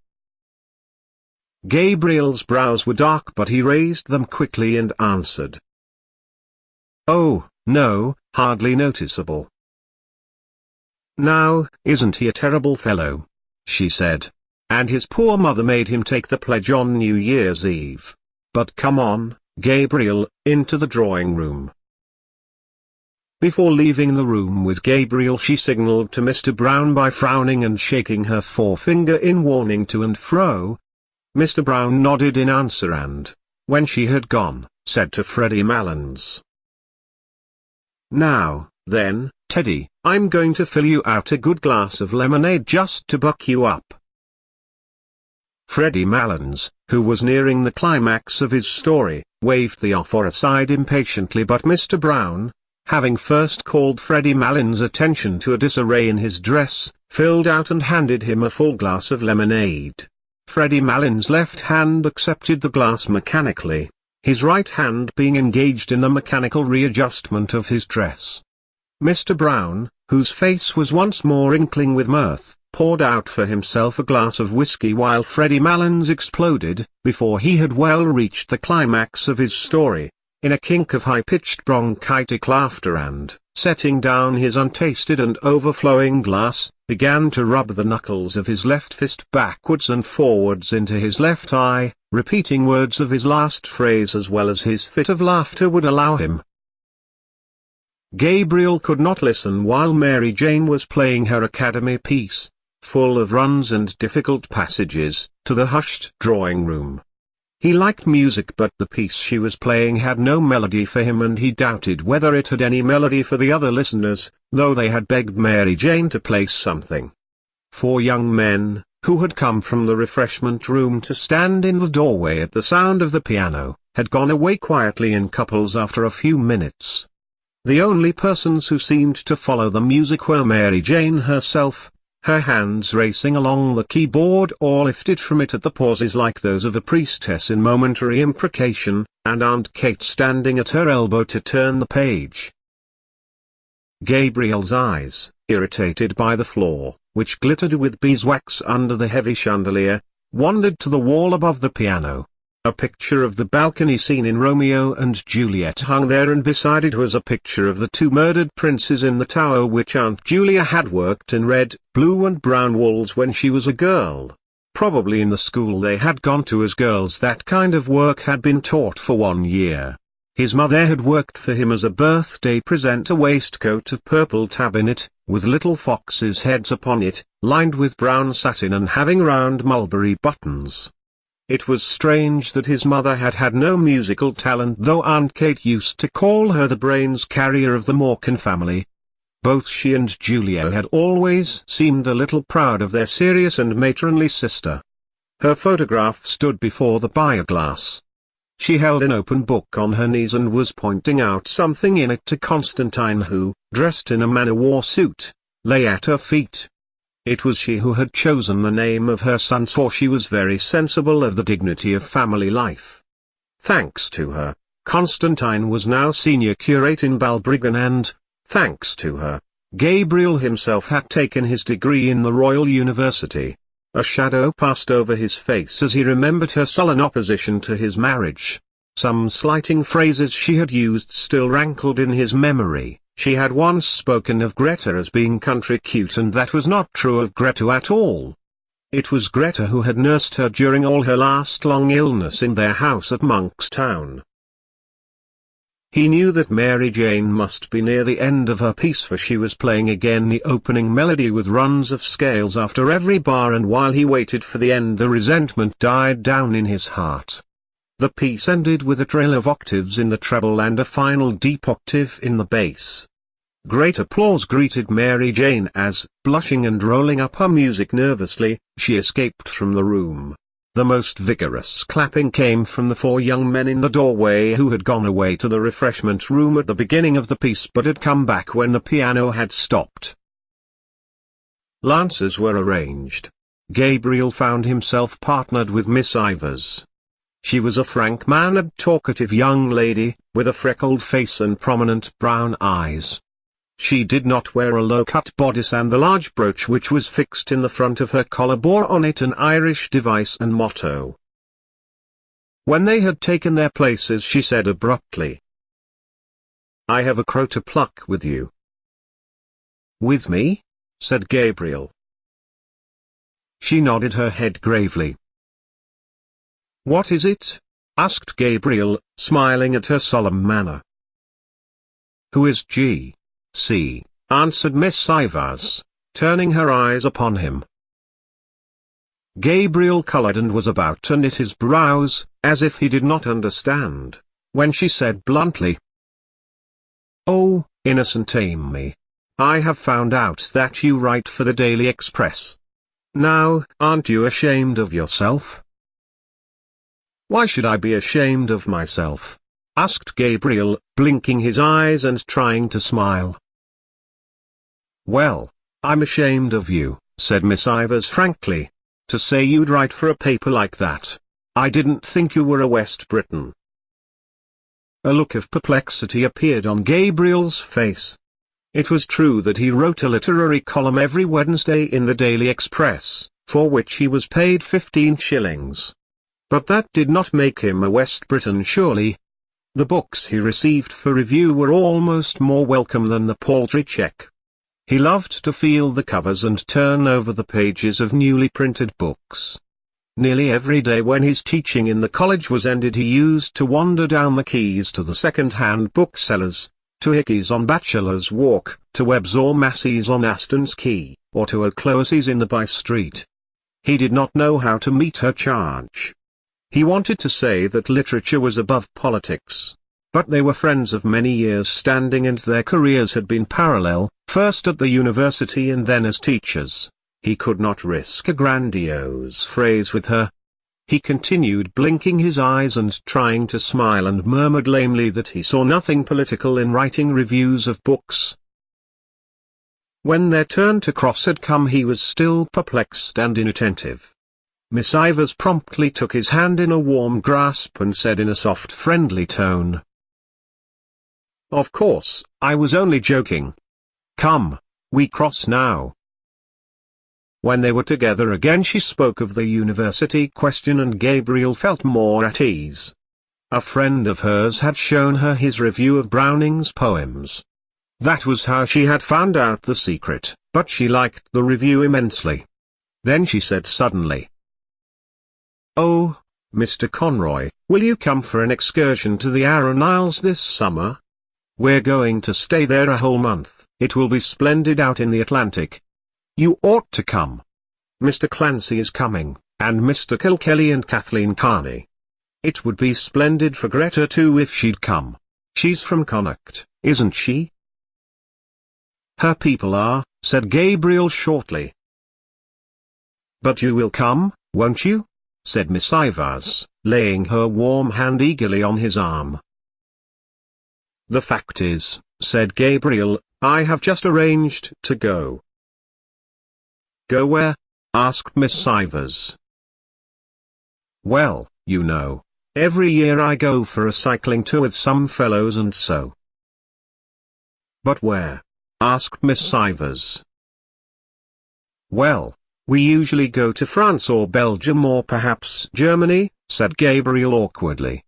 Gabriel's brows were dark, but he raised them quickly and answered, "Oh, no, hardly noticeable." "Now, isn't he a terrible fellow?" she said. "And his poor mother made him take the pledge on New Year's Eve. But come on, Gabriel, into the drawing room." Before leaving the room with Gabriel, she signalled to Mr. Brown by frowning and shaking her forefinger in warning to and fro. Mr. Brown nodded in answer and, when she had gone, said to Freddie Malins, "Now, then, Teddy, I'm going to fill you out a good glass of lemonade just to buck you up." Freddie Malins, who was nearing the climax of his story, waved the offer aside impatiently, but Mr. Brown, having first called Freddie Malins' attention to a disarray in his dress, filled out and handed him a full glass of lemonade. Freddie Malins' left hand accepted the glass mechanically, his right hand being engaged in the mechanical readjustment of his dress. Mr. Brown, whose face was once more inkling with mirth, poured out for himself a glass of whiskey while Freddie Malins exploded, before he had well reached the climax of his story, in a kink of high-pitched bronchitic laughter and, setting down his untasted and overflowing glass, began to rub the knuckles of his left fist backwards and forwards into his left eye, repeating words of his last phrase as well as his fit of laughter would allow him. Gabriel could not listen while Mary Jane was playing her Academy piece, full of runs and difficult passages, to the hushed drawing room. He liked music, but the piece she was playing had no melody for him, and he doubted whether it had any melody for the other listeners, though they had begged Mary Jane to play something. 4 young men, who had come from the refreshment room to stand in the doorway at the sound of the piano, had gone away quietly in couples after a few minutes. The only persons who seemed to follow the music were Mary Jane herself, her hands racing along the keyboard or lifted from it at the pauses like those of a priestess in momentary imprecation, and Aunt Kate standing at her elbow to turn the page. Gabriel's eyes, irritated by the floor, which glittered with beeswax under the heavy chandelier, wandered to the wall above the piano. A picture of the balcony scene in Romeo and Juliet hung there, and beside it was a picture of the two murdered princes in the tower, which Aunt Julia had worked in red, blue and brown walls when she was a girl. Probably in the school they had gone to as girls that kind of work had been taught for 1 year. His mother had worked for him as a birthday present a waistcoat of purple tabinet, with little foxes' heads upon it, lined with brown satin and having round mulberry buttons. It was strange that his mother had had no musical talent, though Aunt Kate used to call her the brains carrier of the Morkan family. Both she and Julia had always seemed a little proud of their serious and matronly sister. Her photograph stood before the bioglass. She held an open book on her knees and was pointing out something in it to Constantine, who, dressed in a man o' war suit, lay at her feet. It was she who had chosen the name of her son, for she was very sensible of the dignity of family life. Thanks to her, Constantine was now senior curate in Balbriggan, and, thanks to her, Gabriel himself had taken his degree in the Royal University. A shadow passed over his face as he remembered her sullen opposition to his marriage. Some slighting phrases she had used still rankled in his memory. She had once spoken of Greta as being country cute, and that was not true of Greta at all. It was Greta who had nursed her during all her last long illness in their house at Monkstown. He knew that Mary Jane must be near the end of her piece, for she was playing again the opening melody with runs of scales after every bar, and while he waited for the end the resentment died down in his heart. The piece ended with a trail of octaves in the treble and a final deep octave in the bass. Great applause greeted Mary Jane as, blushing and rolling up her music nervously, she escaped from the room. The most vigorous clapping came from the 4 young men in the doorway, who had gone away to the refreshment room at the beginning of the piece but had come back when the piano had stopped. Lances were arranged. Gabriel found himself partnered with Miss Ivers. She was a frank-mannered, talkative young lady, with a freckled face and prominent brown eyes. She did not wear a low-cut bodice, and the large brooch which was fixed in the front of her collar bore on it an Irish device and motto. When they had taken their places, she said abruptly, "I have a crow to pluck with you." "With me?" said Gabriel. She nodded her head gravely. "What is it?" asked Gabriel, smiling at her solemn manner. "Who is G.C.?" answered Miss Ivers, turning her eyes upon him. Gabriel coloured and was about to knit his brows, as if he did not understand, when she said bluntly, "Oh, innocent Amy. I have found out that you write for the Daily Express. Now, aren't you ashamed of yourself?" "Why should I be ashamed of myself?" asked Gabriel, blinking his eyes and trying to smile. "Well, I'm ashamed of you," said Miss Ivers frankly. "To say you'd write for a paper like that. I didn't think you were a West Briton." A look of perplexity appeared on Gabriel's face. It was true that he wrote a literary column every Wednesday in the Daily Express, for which he was paid 15 shillings. But that did not make him a West Briton, surely. The books he received for review were almost more welcome than the paltry cheque. He loved to feel the covers and turn over the pages of newly printed books. Nearly every day when his teaching in the college was ended, he used to wander down the quays to the second-hand booksellers, to Hickey's on Bachelor's Walk, to Webb's or Massey's on Aston's Quay, or to O'Clohissey's in the By Street. He did not know how to meet her charge. He wanted to say that literature was above politics. But they were friends of many years' standing, and their careers had been parallel, first at the university and then as teachers. He could not risk a grandiose phrase with her. He continued blinking his eyes and trying to smile, and murmured lamely that he saw nothing political in writing reviews of books. When their turn to cross had come, he was still perplexed and inattentive. Miss Ivers promptly took his hand in a warm grasp and said in a soft, friendly tone, "Of course, I was only joking. Come, we cross now." When they were together again she spoke of the university question and Gabriel felt more at ease. A friend of hers had shown her his review of Browning's poems. That was how she had found out the secret, but she liked the review immensely. Then she said suddenly, "Oh, Mr. Conroy, will you come for an excursion to the Aran Isles this summer? We're going to stay there a whole month. It will be splendid out in the Atlantic. You ought to come. Mr. Clancy is coming, and Mr. Kilkelly and Kathleen Carney. It would be splendid for Greta too if she'd come. She's from Connacht, isn't she?" "Her people are," said Gabriel shortly. "But you will come, won't you?" said Miss Ivars, laying her warm hand eagerly on his arm. "The fact is," said Gabriel, "I have just arranged to go." "Go where?" asked Miss Ivars. "Well, you know, every year I go for a cycling tour with some fellows and so." "But where?" asked Miss Ivars. "Well, we usually go to France or Belgium or perhaps Germany," said Gabriel awkwardly.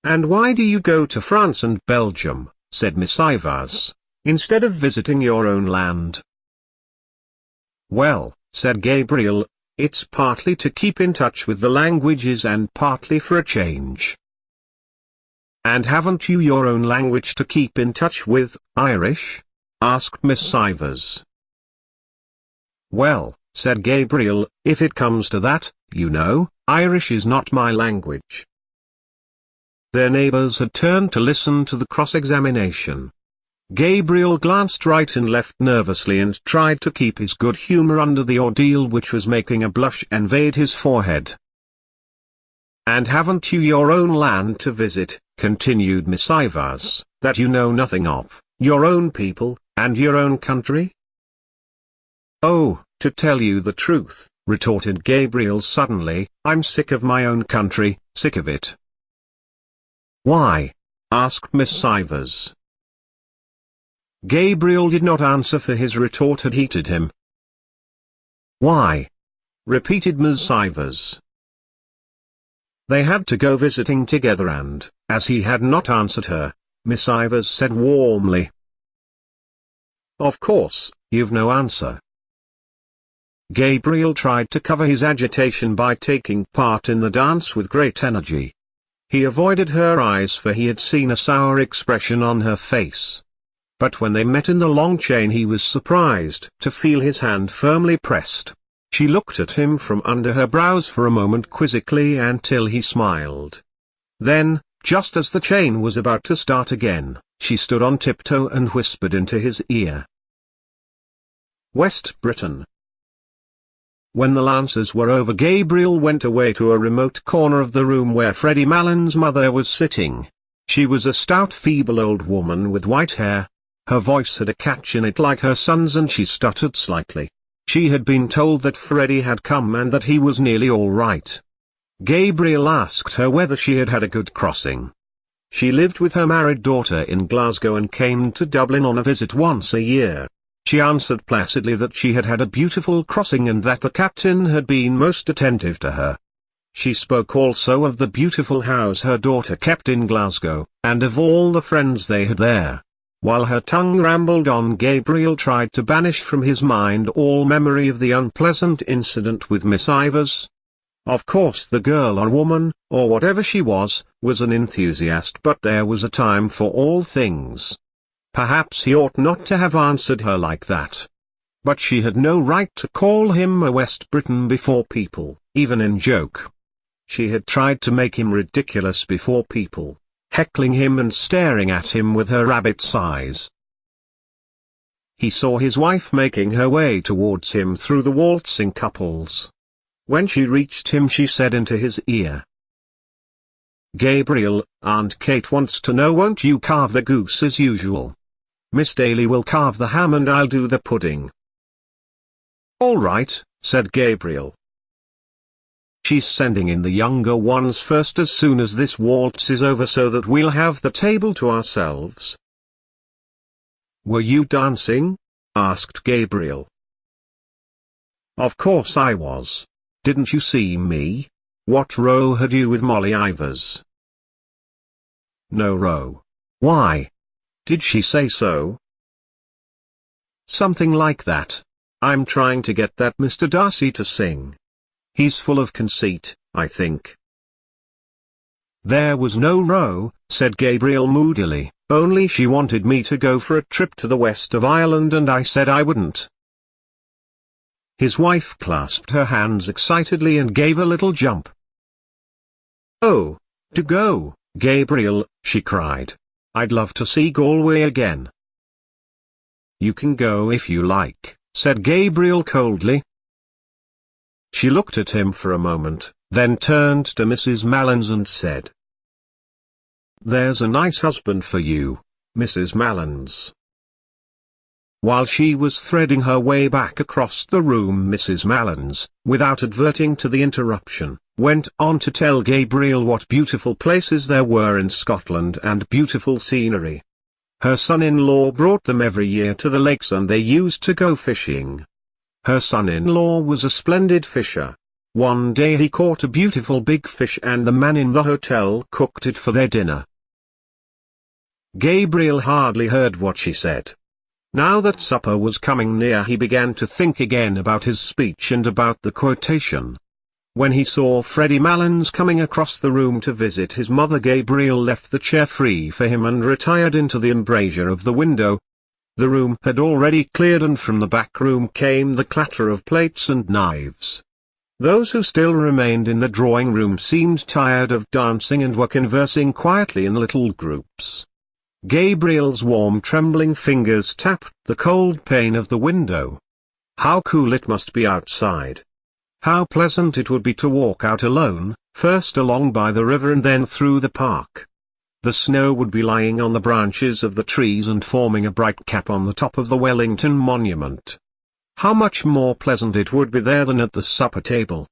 "And why do you go to France and Belgium," said Miss Ivars, "instead of visiting your own land?" "Well," said Gabriel, "it's partly to keep in touch with the languages and partly for a change." "And haven't you your own language to keep in touch with, Irish?" asked Miss Ivars. "Well," said Gabriel, "if it comes to that, you know, Irish is not my language." Their neighbors had turned to listen to the cross-examination. Gabriel glanced right and left nervously and tried to keep his good humor under the ordeal which was making a blush invade his forehead. "And haven't you your own land to visit," continued Miss Ivars, "that you know nothing of, your own people, and your own country?" "Oh, to tell you the truth," retorted Gabriel suddenly, "I'm sick of my own country, sick of it." "Why?" asked Miss Ivars. Gabriel did not answer, for his retort had heated him. "Why?" repeated Miss Ivars. They had to go visiting together and, as he had not answered her, Miss Ivars said warmly, "Of course, you've no answer." Gabriel tried to cover his agitation by taking part in the dance with great energy. He avoided her eyes, for he had seen a sour expression on her face. But when they met in the long chain he was surprised to feel his hand firmly pressed. She looked at him from under her brows for a moment quizzically until he smiled. Then, just as the chain was about to start again, she stood on tiptoe and whispered into his ear. "West Britain." When the Lancers were over, Gabriel went away to a remote corner of the room where Freddie Malon's mother was sitting. She was a stout, feeble old woman with white hair. Her voice had a catch in it like her son's and she stuttered slightly. She had been told that Freddie had come and that he was nearly all right. Gabriel asked her whether she had had a good crossing. She lived with her married daughter in Glasgow and came to Dublin on a visit once a year. She answered placidly that she had had a beautiful crossing and that the captain had been most attentive to her. She spoke also of the beautiful house her daughter kept in Glasgow, and of all the friends they had there. While her tongue rambled on, Gabriel tried to banish from his mind all memory of the unpleasant incident with Miss Ivars. Of course the girl or woman, or whatever she was an enthusiast, but there was a time for all things. Perhaps he ought not to have answered her like that. But she had no right to call him a West Briton before people, even in joke. She had tried to make him ridiculous before people, heckling him and staring at him with her rabbit's eyes. He saw his wife making her way towards him through the waltzing couples. When she reached him she said into his ear, "Gabriel, Aunt Kate wants to know, won't you carve the goose as usual? Miss Daly will carve the ham and I'll do the pudding." "All right," said Gabriel. "She's sending in the younger ones first as soon as this waltz is over so that we'll have the table to ourselves." "Were you dancing?" asked Gabriel. Of course I was. Didn't you see me? What row had you with Molly Ivors? No row. Why? Did she say so? Something like that. I'm trying to get that Mr. Darcy to sing. He's full of conceit, I think. There was no row, said Gabriel moodily, only she wanted me to go for a trip to the west of Ireland and I said I wouldn't. His wife clasped her hands excitedly and gave a little jump. Oh, do go, Gabriel, she cried. I'd love to see Galway again. You can go if you like, said Gabriel coldly. She looked at him for a moment, then turned to Mrs. Malins and said, There's a nice husband for you, Mrs. Malins. While she was threading her way back across the room, Mrs. Malins, without adverting to the interruption, went on to tell Gabriel what beautiful places there were in Scotland and beautiful scenery. Her son-in-law brought them every year to the lakes and they used to go fishing. Her son-in-law was a splendid fisher. One day he caught a beautiful big fish and the man in the hotel cooked it for their dinner. Gabriel hardly heard what she said. Now that supper was coming near, he began to think again about his speech and about the quotation. When he saw Freddie Malins coming across the room to visit his mother, Gabriel left the chair free for him and retired into the embrasure of the window. The room had already cleared and from the back room came the clatter of plates and knives. Those who still remained in the drawing room seemed tired of dancing and were conversing quietly in little groups. Gabriel's warm trembling fingers tapped the cold pane of the window. How cool it must be outside. How pleasant it would be to walk out alone, first along by the river and then through the park. The snow would be lying on the branches of the trees and forming a bright cap on the top of the Wellington Monument. How much more pleasant it would be there than at the supper table.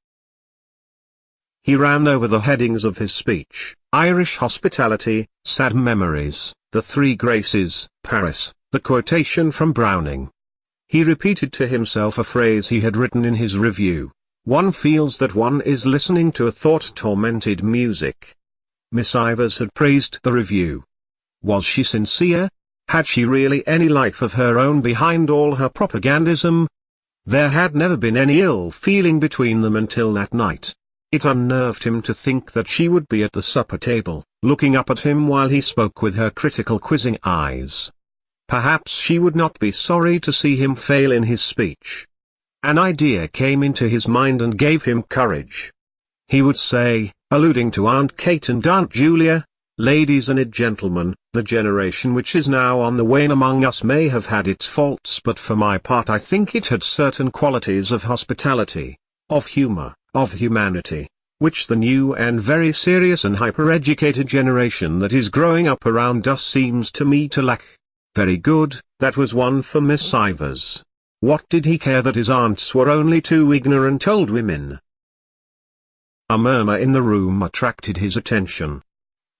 He ran over the headings of his speech: Irish hospitality, sad memories, the three graces, Paris, the quotation from Browning. He repeated to himself a phrase he had written in his review: one feels that one is listening to a thought-tormented music. Miss Ivors had praised the review. Was she sincere? Had she really any life of her own behind all her propagandism? There had never been any ill feeling between them until that night. It unnerved him to think that she would be at the supper table, looking up at him while he spoke with her critical quizzing eyes. Perhaps she would not be sorry to see him fail in his speech. An idea came into his mind and gave him courage. He would say, alluding to Aunt Kate and Aunt Julia, "Ladies and gentlemen, the generation which is now on the wane among us may have had its faults, but for my part I think it had certain qualities of hospitality, of humor, of humanity, which the new and very serious and hyper-educated generation that is growing up around us seems to me to lack. Very good." That was one for Miss Ivors. What did he care that his aunts were only two ignorant old women? A murmur in the room attracted his attention.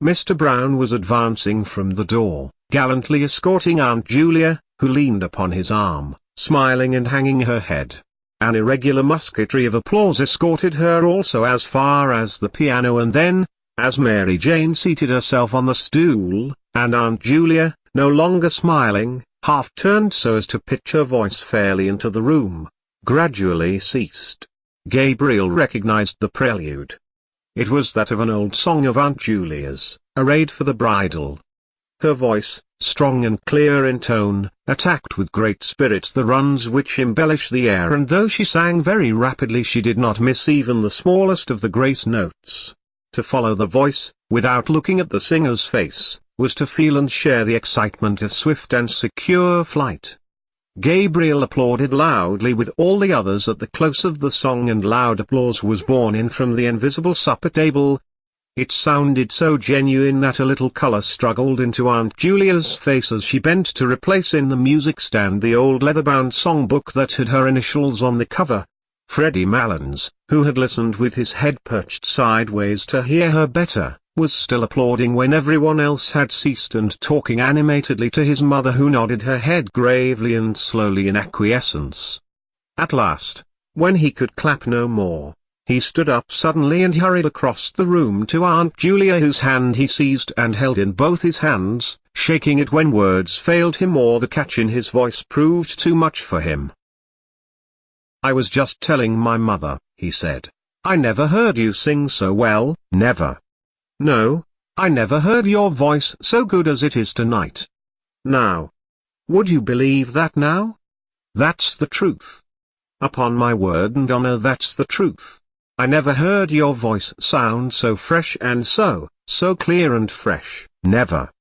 Mr. Brown was advancing from the door, gallantly escorting Aunt Julia, who leaned upon his arm, smiling and hanging her head. An irregular musketry of applause escorted her also as far as the piano, and then, as Mary Jane seated herself on the stool, and Aunt Julia, no longer smiling, half turned so as to pitch her voice fairly into the room, gradually ceased, Gabriel recognized the prelude. It was that of an old song of Aunt Julia's, arrayed for the bridal. Her voice, strong and clear in tone, attacked with great spirit the runs which embellish the air, and though she sang very rapidly she did not miss even the smallest of the grace notes. To follow the voice, without looking at the singer's face, was to feel and share the excitement of swift and secure flight. Gabriel applauded loudly with all the others at the close of the song, and loud applause was borne in from the invisible supper table. It sounded so genuine that a little color struggled into Aunt Julia's face as she bent to replace in the music stand the old leather-bound songbook that had her initials on the cover. Freddie Malins, who had listened with his head perched sideways to hear her better, was still applauding when everyone else had ceased and talking animatedly to his mother, who nodded her head gravely and slowly in acquiescence. At last, When he could clap no more, he stood up suddenly and hurried across the room to Aunt Julia, whose hand he seized and held in both his hands, shaking it when words failed him or the catch in his voice proved too much for him. "I was just telling my mother," he said. "I never heard you sing so well, never. No, I never heard your voice so good as it is tonight. Now. Would you believe that now? That's the truth. Upon my word and honor, that's the truth. I never heard your voice sound so fresh and so clear and fresh, never."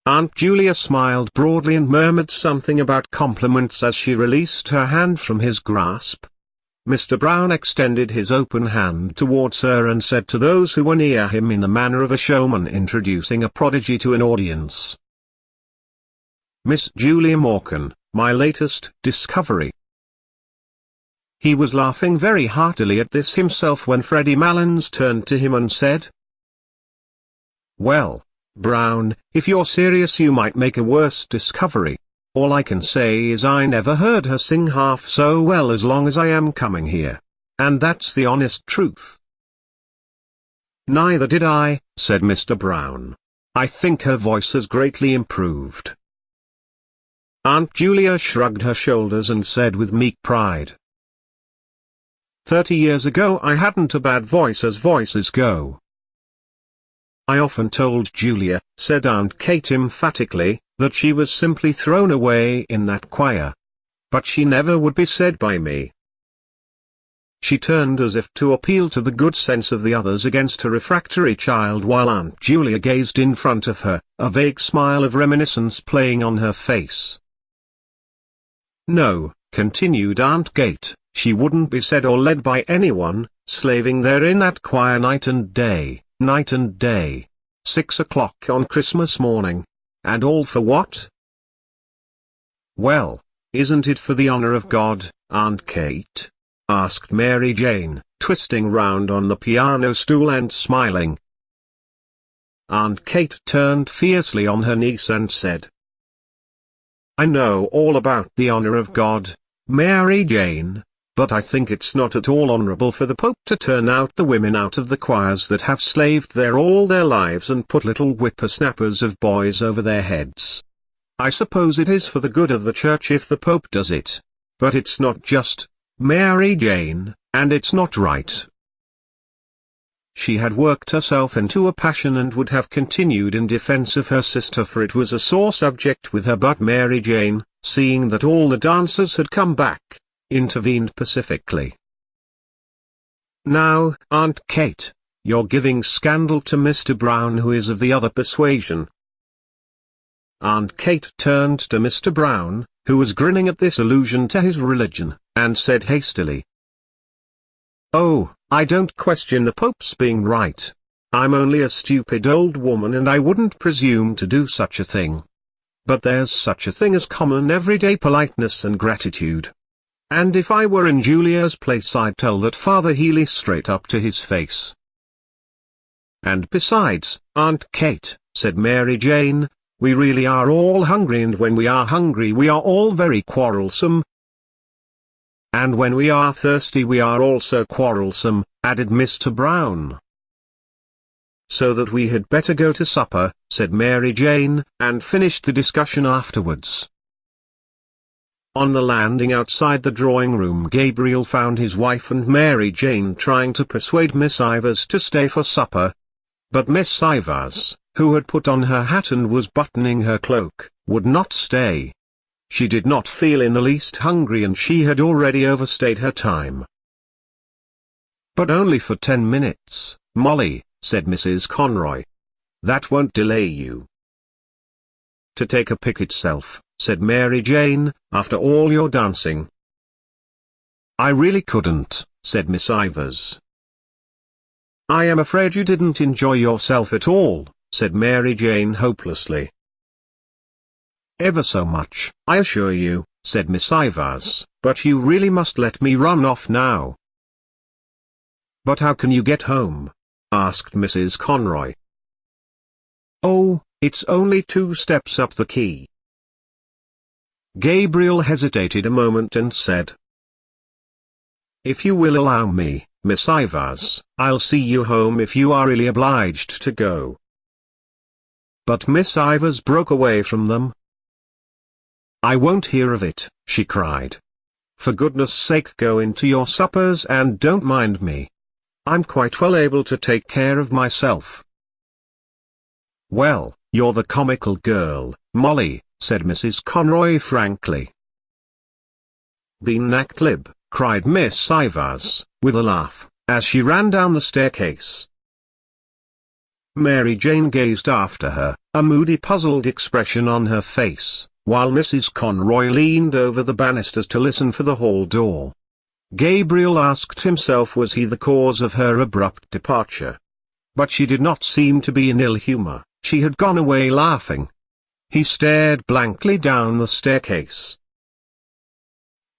Aunt Julia smiled broadly and murmured something about compliments as she released her hand from his grasp. Mr. Brown extended his open hand towards her and said to those who were near him in the manner of a showman introducing a prodigy to an audience, "Miss Julia Morkan, my latest discovery." He was laughing very heartily at this himself when Freddie Malins turned to him and said, "Well, Brown, if you're serious you might make a worse discovery. All I can say is I never heard her sing half so well as long as I am coming here. And that's the honest truth." "Neither did I," said Mr. Brown. "I think her voice has greatly improved." Aunt Julia shrugged her shoulders and said with meek pride, 30 years ago I hadn't a bad voice as voices go." "I often told Julia," said Aunt Kate emphatically, "that she was simply thrown away in that choir. But she never would be said by me." She turned as if to appeal to the good sense of the others against a refractory child while Aunt Julia gazed in front of her, a vague smile of reminiscence playing on her face. "No," continued Aunt Kate, "she wouldn't be said or led by anyone, slaving there in that choir night and day, 6 o'clock on Christmas morning. And all for what?" "Well, isn't it for the honor of God, Aunt Kate?" asked Mary Jane, twisting round on the piano stool and smiling. Aunt Kate turned fiercely on her niece and said, "I know all about the honor of God, Mary Jane, but I think it's not at all honorable for the Pope to turn out the women out of the choirs that have slaved there all their lives and put little whippersnappers of boys over their heads. I suppose it is for the good of the Church if the Pope does it. But it's not just, Mary Jane, and it's not right." She had worked herself into a passion and would have continued in defense of her sister, for it was a sore subject with her, but Mary Jane, seeing that all the dancers had come back, intervened pacifically. "Now, Aunt Kate, you're giving scandal to Mr. Brown, who is of the other persuasion." Aunt Kate turned to Mr. Brown, who was grinning at this allusion to his religion, and said hastily, "Oh, I don't question the Pope's being right. I'm only a stupid old woman and I wouldn't presume to do such a thing. But there's such a thing as common everyday politeness and gratitude. And if I were in Julia's place I'd tell that Father Healy straight up to his face." "And besides, Aunt Kate," said Mary Jane, "we really are all hungry, and when we are hungry we are all very quarrelsome." "And when we are thirsty we are also quarrelsome," added Mr. Brown. "So that we had better go to supper," said Mary Jane, and finished the discussion afterwards. On the landing outside the drawing-room Gabriel found his wife and Mary Jane trying to persuade Miss Ivors to stay for supper. But Miss Ivors, who had put on her hat and was buttoning her cloak, would not stay. She did not feel in the least hungry and she had already overstayed her time. "But only for 10 minutes, Molly," said Mrs. Conroy. "That won't delay you." "To take a pic itself," said Mary Jane, "after all your dancing." "I really couldn't," said Miss Ivors. "I am afraid you didn't enjoy yourself at all," said Mary Jane hopelessly. "Ever so much, I assure you," said Miss Ivors, "but you really must let me run off now." "But how can you get home?" asked Mrs. Conroy. "Oh, it's only 2 steps up the quay." Gabriel hesitated a moment and said, If you will allow me, Miss Ivers, I'll see you home if you are really obliged to go." But Miss Ivers broke away from them. "I won't hear of it," she cried. "For goodness sake go into your suppers and don't mind me. I'm quite well able to take care of myself." "Well, you're the comical girl, Molly," said Mrs. Conroy frankly. "Been knacked lib," cried Miss Ivers, with a laugh, as she ran down the staircase. Mary Jane gazed after her, a moody puzzled expression on her face, while Mrs. Conroy leaned over the banisters to listen for the hall door. Gabriel asked himself, was he the cause of her abrupt departure? But she did not seem to be in ill humor, she had gone away laughing. He stared blankly down the staircase.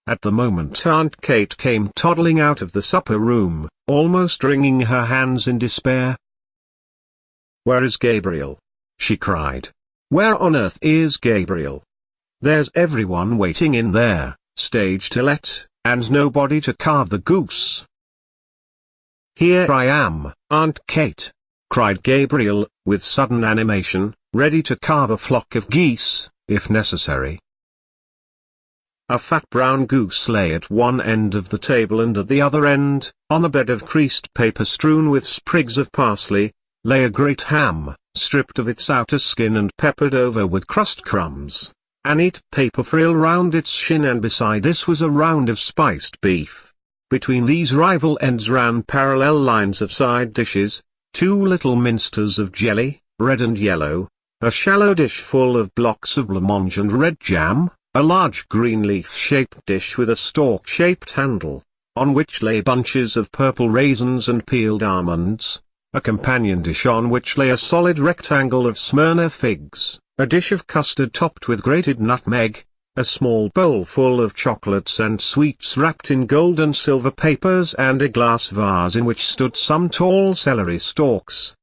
At the moment Aunt Kate came toddling out of the supper room, almost wringing her hands in despair. "Where is Gabriel?" she cried. "Where on earth is Gabriel? There's everyone waiting in there, stage to let, and nobody to carve the goose." "Here I am, Aunt Kate," cried Gabriel, with sudden animation, ready to carve a flock of geese, if necessary. A fat brown goose lay at one end of the table, and at the other end, on a bed of creased paper strewn with sprigs of parsley, lay a great ham, stripped of its outer skin and peppered over with crust crumbs, a neat paper frill round its shin, and beside this was a round of spiced beef. Between these rival ends ran parallel lines of side dishes, 2 little minsters of jelly, red and yellow, a shallow dish full of blocks of blancmange and red jam, a large green leaf-shaped dish with a stalk-shaped handle, on which lay bunches of purple raisins and peeled almonds, a companion dish on which lay a solid rectangle of Smyrna figs, a dish of custard topped with grated nutmeg, a small bowl full of chocolates and sweets wrapped in gold and silver papers, and a glass vase in which stood some tall celery stalks.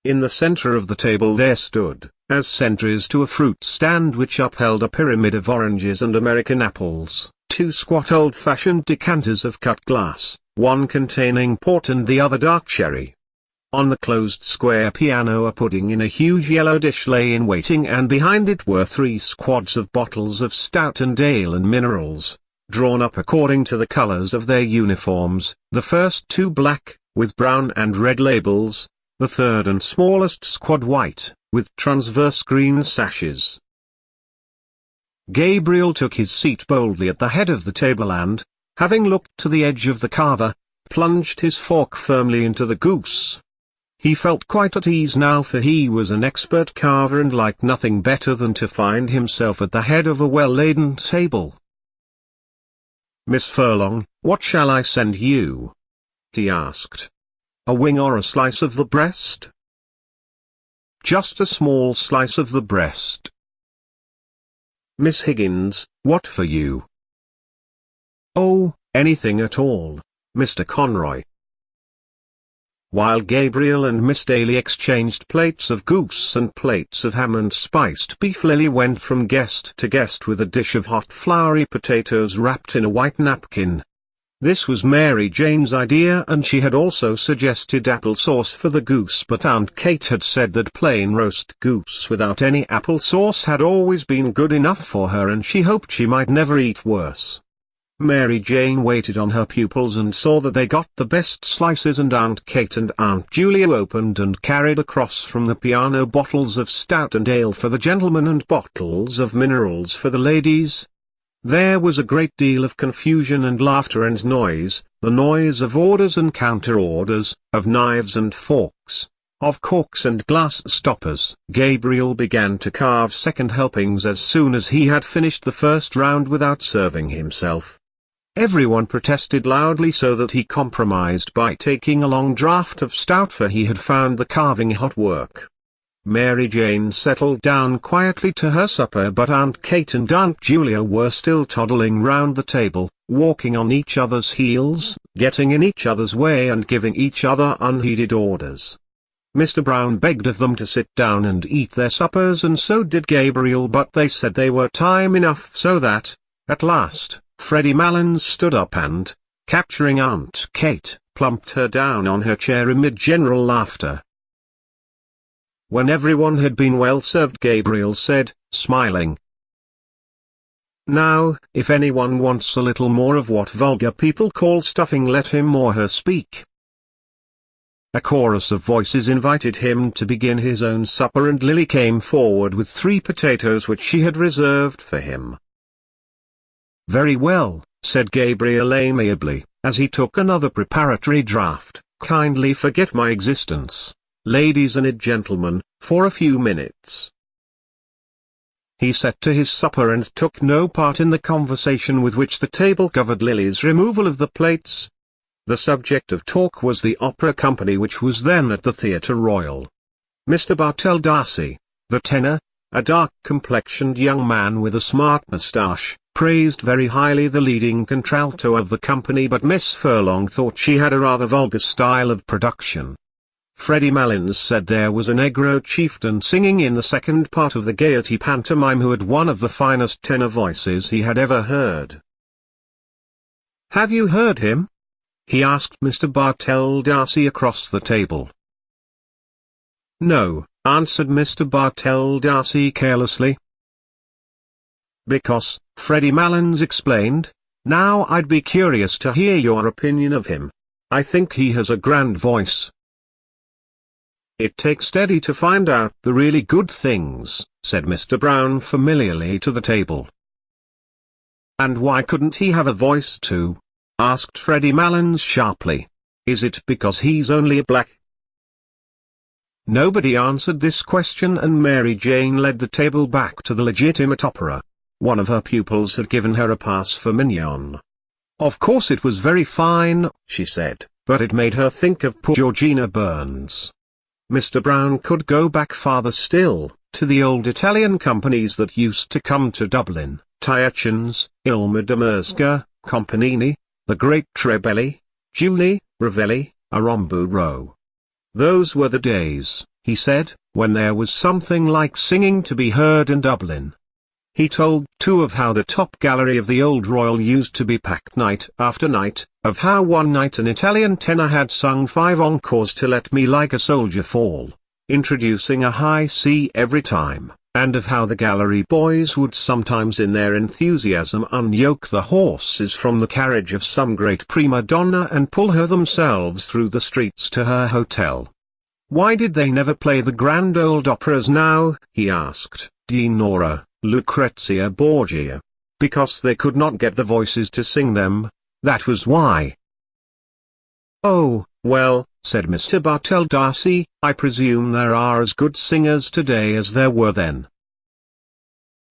In the center of the table there stood, as sentries to a fruit stand which upheld a pyramid of oranges and American apples, 2 squat old-fashioned decanters of cut glass, one containing port and the other dark sherry. On the closed square piano a pudding in a huge yellow dish lay in waiting, and behind it were 3 squads of bottles of stout and ale and minerals, drawn up according to the colors of their uniforms, the first 2 black, with brown and red labels, the third and smallest squad white, with transverse green sashes. Gabriel took his seat boldly at the head of the table and, having looked to the edge of the carver, plunged his fork firmly into the goose. He felt quite at ease now, for he was an expert carver and liked nothing better than to find himself at the head of a well-laden table. "Miss Furlong, what shall I send you?" he asked. "A wing or a slice of the breast?" "Just a small slice of the breast." "Miss Higgins, what for you?" "Oh, anything at all, Mr. Conroy." While Gabriel and Miss Daly exchanged plates of goose and plates of ham and spiced beef, Lily went from guest to guest with a dish of hot floury potatoes wrapped in a white napkin. This was Mary Jane's idea, and she had also suggested apple sauce for the goose, but Aunt Kate had said that plain roast goose without any apple sauce had always been good enough for her, and she hoped she might never eat worse. Mary Jane waited on her pupils and saw that they got the best slices, and Aunt Kate and Aunt Julia opened and carried across from the piano bottles of stout and ale for the gentlemen and bottles of minerals for the ladies. There was a great deal of confusion and laughter and noise, the noise of orders and counter-orders, of knives and forks, of corks and glass stoppers. Gabriel began to carve second helpings as soon as he had finished the first round without serving himself. Everyone protested loudly, so that he compromised by taking a long draught of stout, for he had found the carving hot work. Mary Jane settled down quietly to her supper, but Aunt Kate and Aunt Julia were still toddling round the table, walking on each other's heels, getting in each other's way and giving each other unheeded orders. Mr. Brown begged of them to sit down and eat their suppers, and so did Gabriel, but they said they were time enough, so that, at last, Freddie Malins stood up and, capturing Aunt Kate, plumped her down on her chair amid general laughter. When everyone had been well served, Gabriel said, smiling, "Now, if anyone wants a little more of what vulgar people call stuffing, let him or her speak." A chorus of voices invited him to begin his own supper, and Lily came forward with 3 potatoes which she had reserved for him. "Very well," said Gabriel amiably, as he took another preparatory draught, "kindly forget my existence, ladies and gentlemen, for a few minutes." He set to his supper and took no part in the conversation with which the table covered Lily's removal of the plates. The subject of talk was the opera company which was then at the Theatre Royal. Mr. Bartell D'Arcy, the tenor, a dark-complexioned young man with a smart moustache, praised very highly the leading contralto of the company, but Miss Furlong thought she had a rather vulgar style of production. Freddie Malins said there was a Negro chieftain singing in the second part of the Gaiety pantomime who had one of the finest tenor voices he had ever heard. "Have you heard him?" he asked Mr. Bartell D'Arcy across the table. "No," answered Mr. Bartell D'Arcy carelessly. "Because," Freddie Malins explained, "now I'd be curious to hear your opinion of him. I think he has a grand voice." "It takes steady to find out the really good things," said Mr. Brown familiarly to the table. "And why couldn't he have a voice too?" asked Freddie Malins sharply. "Is it because he's only black?" Nobody answered this question, and Mary Jane led the table back to the legitimate opera. One of her pupils had given her a pass for Mignon. Of course it was very fine, she said, but it made her think of poor Georgina Burns. Mr. Brown could go back farther still, to the old Italian companies that used to come to Dublin, Tietjens, Ilma de Merzga, Companini, the great Trebelli, Giuni, Ravelli, Aramburo. Those were the days, he said, when there was something like singing to be heard in Dublin. He told too of how the top gallery of the Old Royal used to be packed night after night, of how one night an Italian tenor had sung 5 encores to Let Me Like a Soldier Fall, introducing a high C every time, and of how the gallery boys would sometimes in their enthusiasm unyoke the horses from the carriage of some great prima donna and pull her themselves through the streets to her hotel. Why did they never play the grand old operas now, he asked, Dinorah, Lucrezia Borgia. Because they could not get the voices to sing them, that was why. Oh, well, said Mr. Bartell D'Arcy, I presume there are as good singers today as there were then.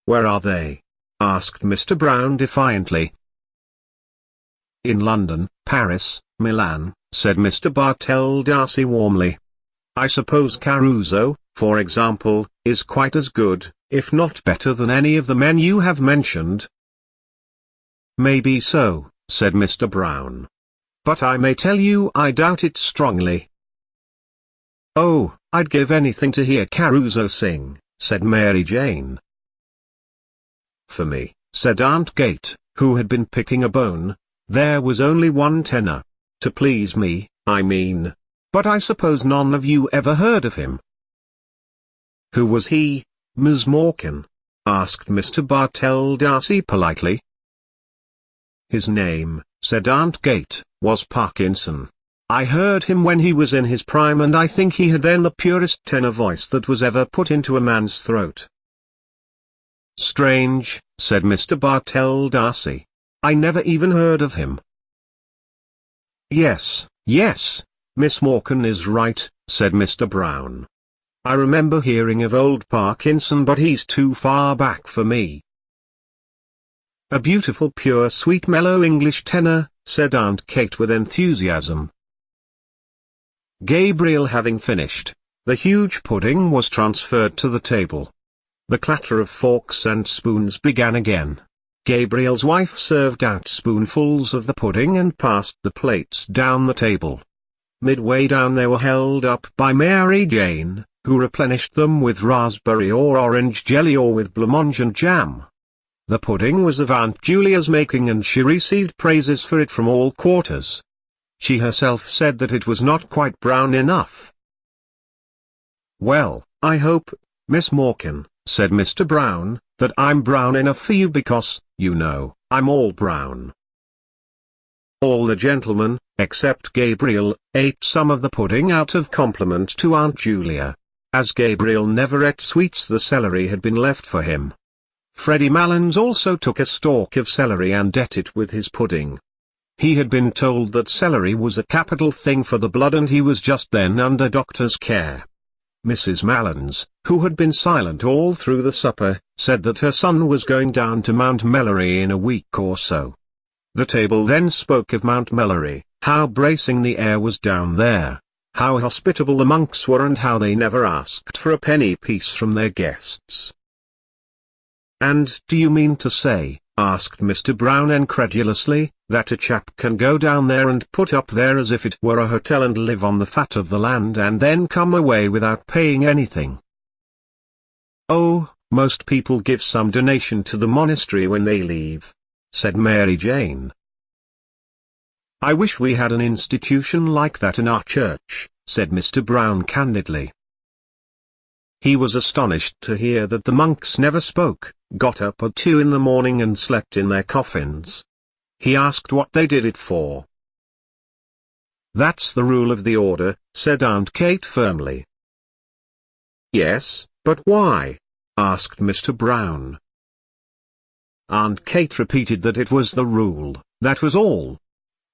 Where are they? Asked Mr. Brown defiantly. In London, Paris, Milan, said Mr. Bartell D'Arcy warmly. I suppose Caruso, for example, is quite as good, if not better than any of the men you have mentioned. Maybe so, said Mr. Brown. But I may tell you I doubt it strongly. Oh, I'd give anything to hear Caruso sing, said Mary Jane. For me, said Aunt Kate, who had been picking a bone, there was only one tenor. To please me, I mean. But I suppose none of you ever heard of him. Who was he, Miss Morkan? Asked Mr. Bartell D'Arcy politely. His name, said Aunt Kate, was Parkinson. I heard him when he was in his prime, and I think he had then the purest tenor voice that was ever put into a man's throat. Strange, said Mr. Bartell D'Arcy. I never even heard of him. Yes, Miss Morkan is right, said Mr. Brown. I remember hearing of old Parkinson, but he's too far back for me. A beautiful, pure, sweet, mellow English tenor, said Aunt Kate with enthusiasm. Gabriel having finished, the huge pudding was transferred to the table. The clatter of forks and spoons began again. Gabriel's wife served out spoonfuls of the pudding and passed the plates down the table. Midway down they were held up by Mary Jane, who replenished them with raspberry or orange jelly or with blancmange and jam. The pudding was of Aunt Julia's making and she received praises for it from all quarters. She herself said that it was not quite brown enough. "Well, I hope, Miss Morkan," said Mr. Brown, "that I'm brown enough for you because, you know, I'm all brown." All the gentlemen, except Gabriel, ate some of the pudding out of compliment to Aunt Julia. As Gabriel never ate sweets, the celery had been left for him. Freddie Malins also took a stalk of celery and ate it with his pudding. He had been told that celery was a capital thing for the blood and he was just then under doctor's care. Mrs. Malins, who had been silent all through the supper, said that her son was going down to Mount Melleray in a week or so. The table then spoke of Mount Melleray, how bracing the air was down there, how hospitable the monks were and how they never asked for a penny piece from their guests. "And do you mean to say," asked Mr. Brown incredulously, "that a chap can go down there and put up there as if it were a hotel and live on the fat of the land and then come away without paying anything?" "Oh, most people give some donation to the monastery when they leave," said Mary Jane. "I wish we had an institution like that in our church," said Mr. Brown candidly. He was astonished to hear that the monks never spoke, got up at 2 in the morning and slept in their coffins. He asked what they did it for. "That's the rule of the order," said Aunt Kate firmly. "Yes, but why?" asked Mr. Brown. Aunt Kate repeated that it was the rule, that was all.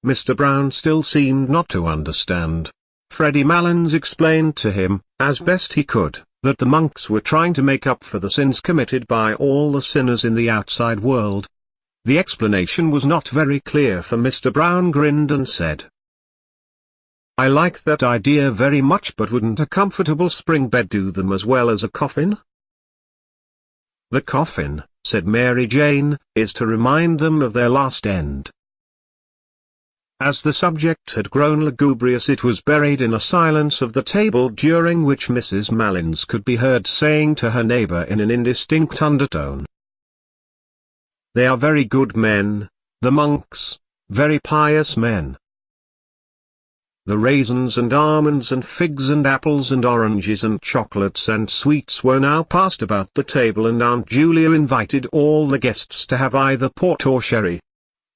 Mr. Brown still seemed not to understand. Freddie Malins explained to him, as best he could, that the monks were trying to make up for the sins committed by all the sinners in the outside world. The explanation was not very clear, for Mr. Brown grinned and said, "I like that idea very much, but wouldn't a comfortable spring bed do them as well as a coffin?" "The coffin," said Mary Jane, "is to remind them of their last end." As the subject had grown lugubrious, it was buried in a silence of the table, during which Mrs. Malins could be heard saying to her neighbour in an indistinct undertone, "They are very good men, the monks, very pious men." The raisins and almonds and figs and apples and oranges and chocolates and sweets were now passed about the table, and Aunt Julia invited all the guests to have either port or sherry.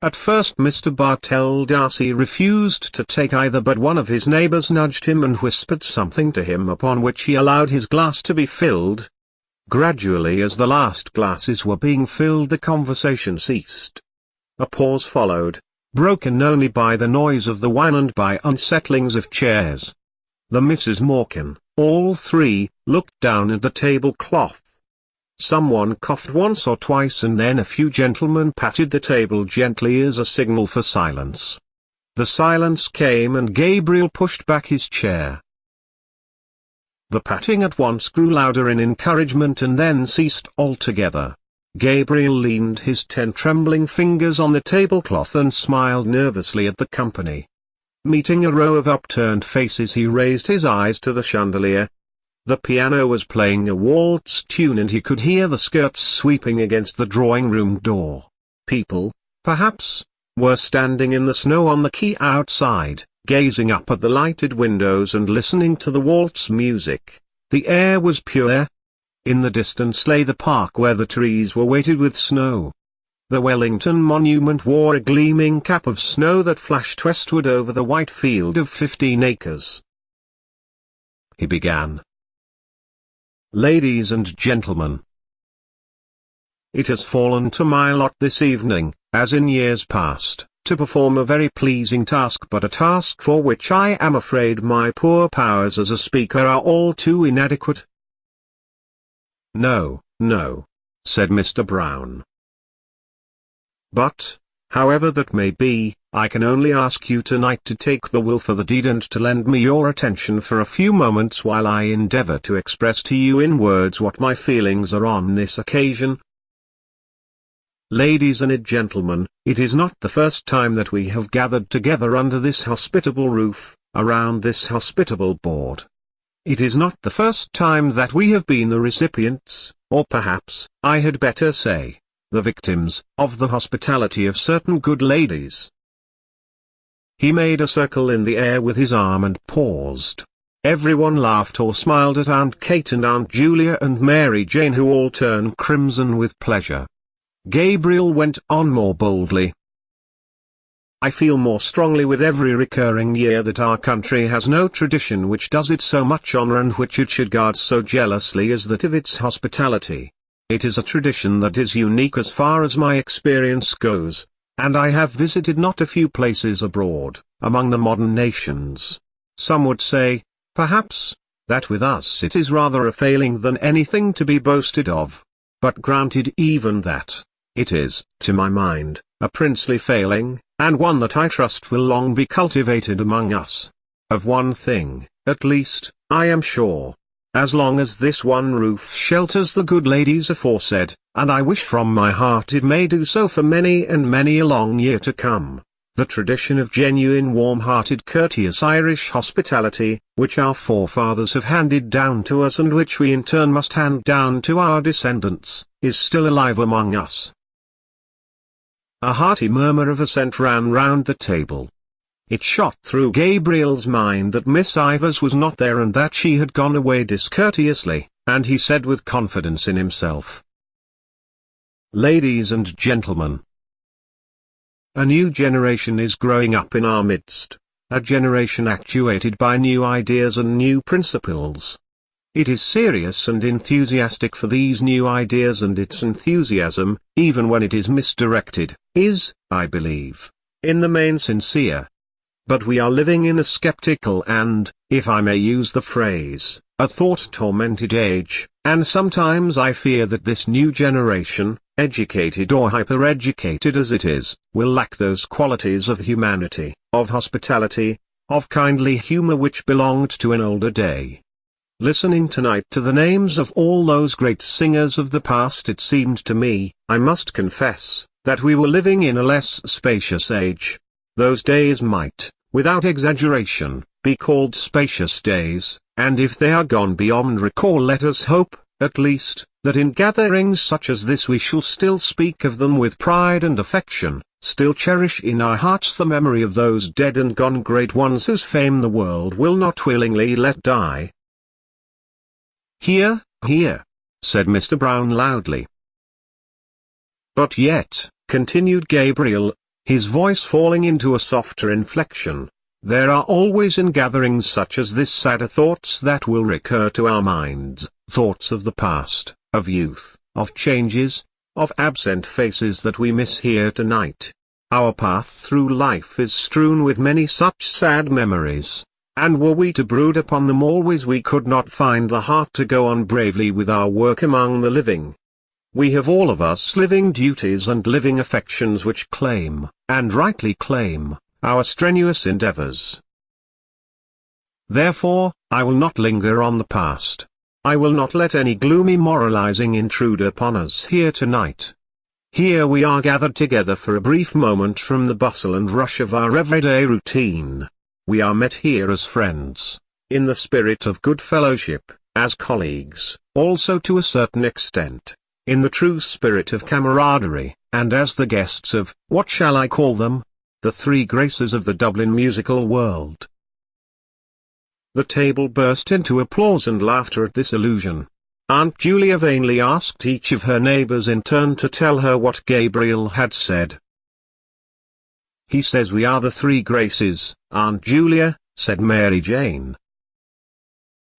At first Mr. Bartell D'Arcy refused to take either, but one of his neighbours nudged him and whispered something to him, upon which he allowed his glass to be filled. Gradually, as the last glasses were being filled, the conversation ceased. A pause followed, broken only by the noise of the wine and by unsettlings of chairs. The Misses Morkan, all three, looked down at the tablecloth. Someone coughed once or twice, and then a few gentlemen patted the table gently as a signal for silence. The silence came and Gabriel pushed back his chair. The patting at once grew louder in encouragement and then ceased altogether. Gabriel leaned his 10 trembling fingers on the tablecloth and smiled nervously at the company. Meeting a row of upturned faces, he raised his eyes to the chandelier. The piano was playing a waltz tune and he could hear the skirts sweeping against the drawing-room door. People, perhaps, were standing in the snow on the quay outside, gazing up at the lighted windows and listening to the waltz music. The air was pure. In the distance lay the park where the trees were weighted with snow. The Wellington Monument wore a gleaming cap of snow that flashed westward over the white field of 15 acres. He began. "Ladies and gentlemen, it has fallen to my lot this evening, as in years past, to perform a very pleasing task, but a task for which I am afraid my poor powers as a speaker are all too inadequate." "No, no," said Mr. Brown. "But, however that may be, I can only ask you tonight to take the will for the deed and to lend me your attention for a few moments while I endeavour to express to you in words what my feelings are on this occasion. Ladies and gentlemen, it is not the first time that we have gathered together under this hospitable roof, around this hospitable board. It is not the first time that we have been the recipients, or perhaps, I had better say, the victims of the hospitality of certain good ladies. He made a circle in the air with his arm and paused. Everyone laughed or smiled at Aunt Kate and Aunt Julia and Mary Jane, who all turned crimson with pleasure. Gabriel went on more boldly. I feel more strongly with every recurring year that our country has no tradition which does it so much honor and which it should guard so jealously as that of its hospitality. It is a tradition that is unique as far as my experience goes, and I have visited not a few places abroad, among the modern nations. Some would say, perhaps, that with us it is rather a failing than anything to be boasted of. But granted even that, it is, to my mind, a princely failing, and one that I trust will long be cultivated among us. Of one thing, at least, I am sure. As long as this one roof shelters the good ladies aforesaid, and I wish from my heart it may do so for many and many a long year to come, the tradition of genuine warm-hearted courteous Irish hospitality, which our forefathers have handed down to us and which we in turn must hand down to our descendants, is still alive among us. A hearty murmur of assent ran round the table. It shot through Gabriel's mind that Miss Ivors was not there and that she had gone away discourteously, and he said with confidence in himself, "Ladies and gentlemen, a new generation is growing up in our midst, a generation actuated by new ideas and new principles. It is serious and enthusiastic, for these new ideas and its enthusiasm, even when it is misdirected, is, I believe, in the main sincere. But we are living in a skeptical and, if I may use the phrase, a thought-tormented age, and sometimes I fear that this new generation, educated or hyper-educated as it is, will lack those qualities of humanity, of hospitality, of kindly humor which belonged to an older day. Listening tonight to the names of all those great singers of the past, it seemed to me, I must confess, that we were living in a less spacious age. Those days might, without exaggeration, be called spacious days, and if they are gone beyond recall, let us hope, at least, that in gatherings such as this we shall still speak of them with pride and affection, still cherish in our hearts the memory of those dead and gone great ones whose fame the world will not willingly let die." "Hear, hear," said Mr. Brown loudly. "But yet," continued Gabriel, his voice falling into a softer inflection, "there are always in gatherings such as this sadder thoughts that will recur to our minds, thoughts of the past, of youth, of changes, of absent faces that we miss here tonight. Our path through life is strewn with many such sad memories, and were we to brood upon them always we could not find the heart to go on bravely with our work among the living. We have all of us living duties and living affections which claim, and rightly claim, our strenuous endeavors. Therefore, I will not linger on the past. I will not let any gloomy moralizing intrude upon us here tonight. Here we are gathered together for a brief moment from the bustle and rush of our everyday routine. We are met here as friends, in the spirit of good fellowship, as colleagues, also to a certain extent, in the true spirit of camaraderie, and as the guests of, what shall I call them? The three graces of the Dublin musical world. The table burst into applause and laughter at this allusion. Aunt Julia vainly asked each of her neighbors in turn to tell her what Gabriel had said. "He says we are the three graces, Aunt Julia," said Mary Jane.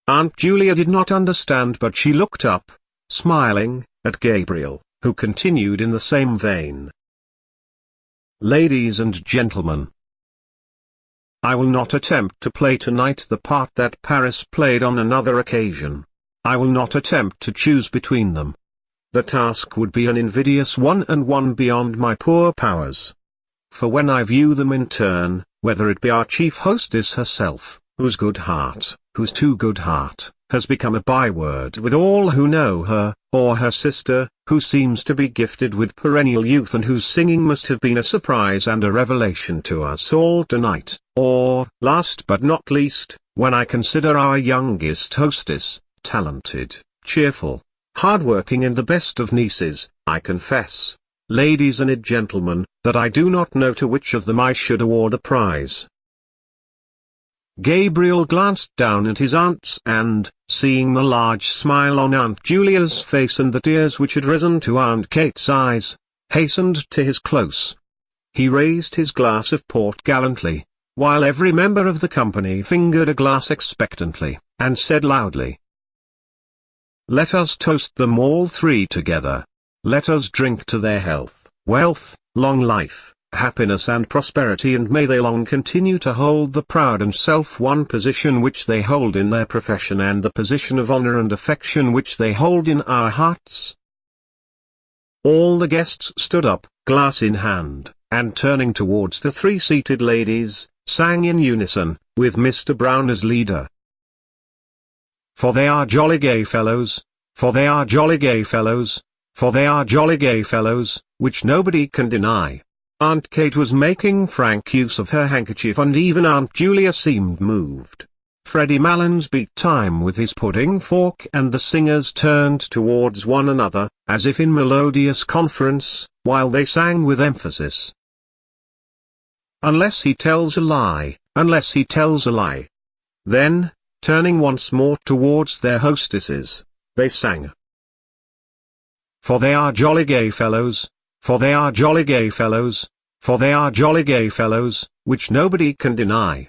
Aunt Julia did not understand, but she looked up, smiling, at Gabriel, who continued in the same vein. "Ladies and gentlemen, I will not attempt to play tonight the part that Paris played on another occasion. I will not attempt to choose between them. The task would be an invidious one and one beyond my poor powers. For when I view them in turn, whether it be our chief hostess herself, whose good heart, whose too good heart, has become a byword with all who know her, or her sister, who seems to be gifted with perennial youth and whose singing must have been a surprise and a revelation to us all tonight, or, last but not least, when I consider our youngest hostess, talented, cheerful, hard-working and the best of nieces, I confess, ladies and gentlemen, that I do not know to which of them I should award the prize." Gabriel glanced down at his aunts and, seeing the large smile on Aunt Julia's face and the tears which had risen to Aunt Kate's eyes, hastened to his close. He raised his glass of port gallantly, while every member of the company fingered a glass expectantly, and said loudly, "Let us toast them all three together. Let us drink to their health, wealth, long life, happiness and prosperity, and may they long continue to hold the proud and self-won position which they hold in their profession and the position of honor and affection which they hold in our hearts." All the guests stood up, glass in hand, and turning towards the three seated ladies, sang in unison, with Mr. Brown as leader. "For they are jolly gay fellows, for they are jolly gay fellows, for they are jolly gay fellows, which nobody can deny." Aunt Kate was making frank use of her handkerchief, and even Aunt Julia seemed moved. Freddie Malins beat time with his pudding fork, and the singers turned towards one another, as if in melodious conference, while they sang with emphasis, "Unless he tells a lie, unless he tells a lie." Then, turning once more towards their hostesses, they sang, "For they are jolly gay fellows, for they are jolly gay fellows, for they are jolly gay fellows, which nobody can deny."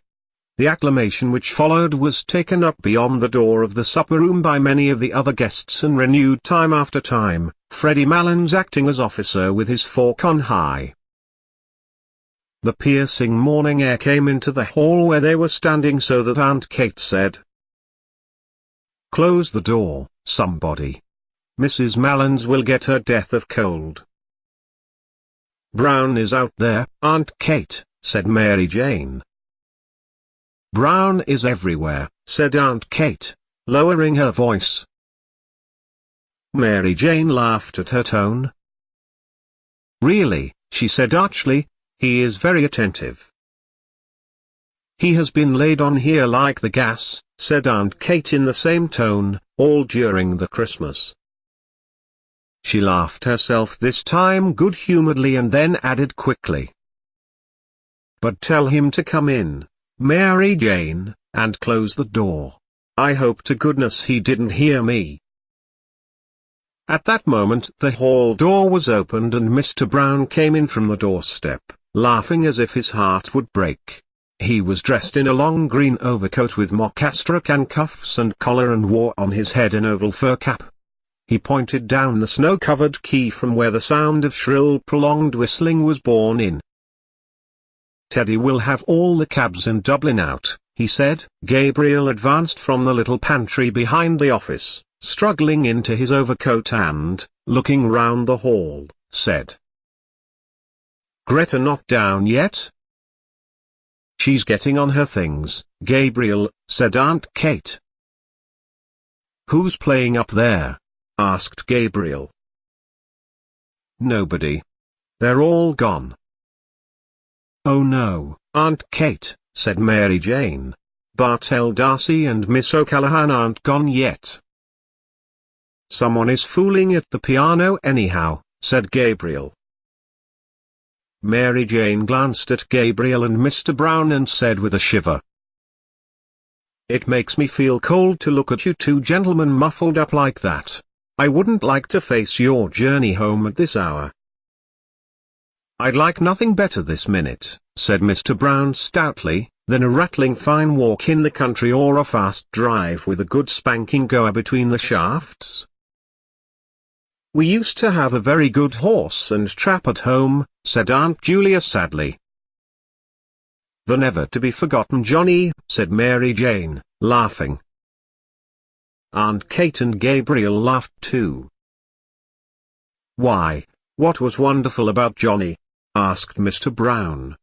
The acclamation which followed was taken up beyond the door of the supper room by many of the other guests and renewed time after time, Freddie Malins acting as officer with his fork on high. The piercing morning air came into the hall where they were standing, so that Aunt Kate said, "Close the door, somebody. Mrs. Malins will get her death of cold." "Brown is out there, Aunt Kate," said Mary Jane. "Brown is everywhere," said Aunt Kate, lowering her voice. Mary Jane laughed at her tone. "Really," she said archly, "he is very attentive." "He has been laid on here like the gas," said Aunt Kate in the same tone, "all during the Christmas." She laughed herself this time good-humoredly, and then added quickly, "But tell him to come in, Mary Jane, and close the door. I hope to goodness he didn't hear me." At that moment the hall door was opened and Mr. Brown came in from the doorstep, laughing as if his heart would break. He was dressed in a long green overcoat with mock astrakhan cuffs and collar, and wore on his head an oval fur cap. He pointed down the snow-covered quay from where the sound of shrill prolonged whistling was borne in. "Teddy will have all the cabs in Dublin out," he said. Gabriel advanced from the little pantry behind the office, struggling into his overcoat and, looking round the hall, said, "Greta not down yet?" "She's getting on her things, Gabriel," said Aunt Kate. "Who's playing up there?" asked Gabriel. "Nobody. They're all gone." "Oh no, Aunt Kate," said Mary Jane. "Bartell Darcy and Miss O'Callaghan aren't gone yet." "Someone is fooling at the piano anyhow," said Gabriel. Mary Jane glanced at Gabriel and Mr. Brown and said with a shiver, "It makes me feel cold to look at you two gentlemen muffled up like that. I wouldn't like to face your journey home at this hour." "I'd like nothing better this minute," said Mr. Brown stoutly, "than a rattling fine walk in the country or a fast drive with a good spanking goer between the shafts. We used to have a very good horse and trap at home," said Aunt Julia sadly. "The never-to-be-forgotten Johnny," said Mary Jane, laughing. Aunt Kate and Gabriel laughed too. "Why, what was wonderful about Johnny?" asked Mr. Brown.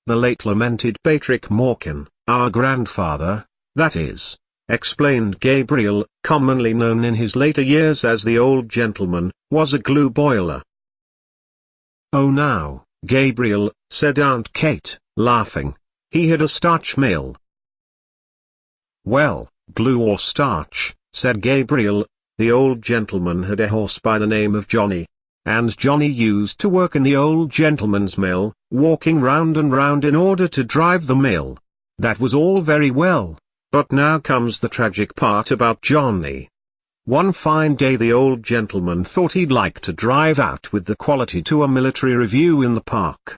"The late lamented Patrick Morkan, our grandfather, that is," explained Gabriel, commonly known in his later years as the old gentleman, "was a glue boiler." "Oh now, Gabriel," said Aunt Kate, laughing, "he had a starch mill." "Well, glue or starch," said Gabriel, "the old gentleman had a horse by the name of Johnny." and Johnny used to work in the old gentleman's mill, walking round and round in order to drive the mill. That was all very well, but now comes the tragic part about Johnny. One fine day the old gentleman thought he'd like to drive out with the quality to a military review in the park.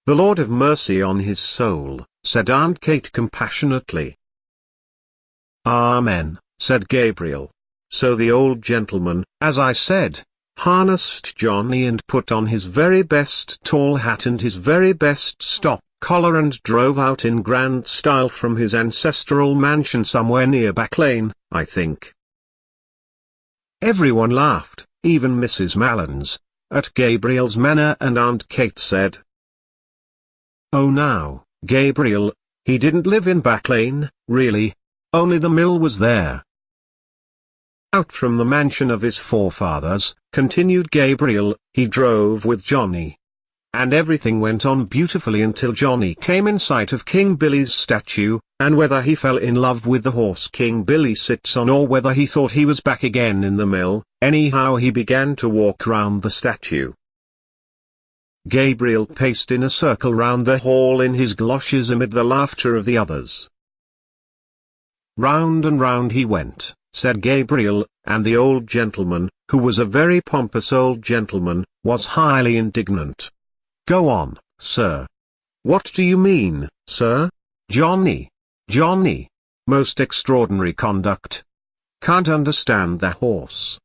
"The Lord have mercy on his soul," said Aunt Kate compassionately. "Amen," said Gabriel. So the old gentleman, as I said, harnessed Johnny and put on his very best tall hat and his very best stock collar and drove out in grand style from his ancestral mansion somewhere near Back Lane, I think. Everyone laughed, even Mrs. Malins, at Gabriel's manner, and Aunt Kate said, "Oh now, Gabriel, he didn't live in Back Lane, really, only the mill was there." Out from the mansion of his forefathers, continued Gabriel, he drove with Johnny. And everything went on beautifully until Johnny came in sight of King Billy's statue, and whether he fell in love with the horse King Billy sits on or whether he thought he was back again in the mill, anyhow he began to walk round the statue. Gabriel paced in a circle round the hall in his goloshes amid the laughter of the others. Round and round he went, said Gabriel, and the old gentleman, who was a very pompous old gentleman, was highly indignant. "Go on, sir." "What do you mean, sir? Johnny. Johnny. Most extraordinary conduct. Can't understand the horse."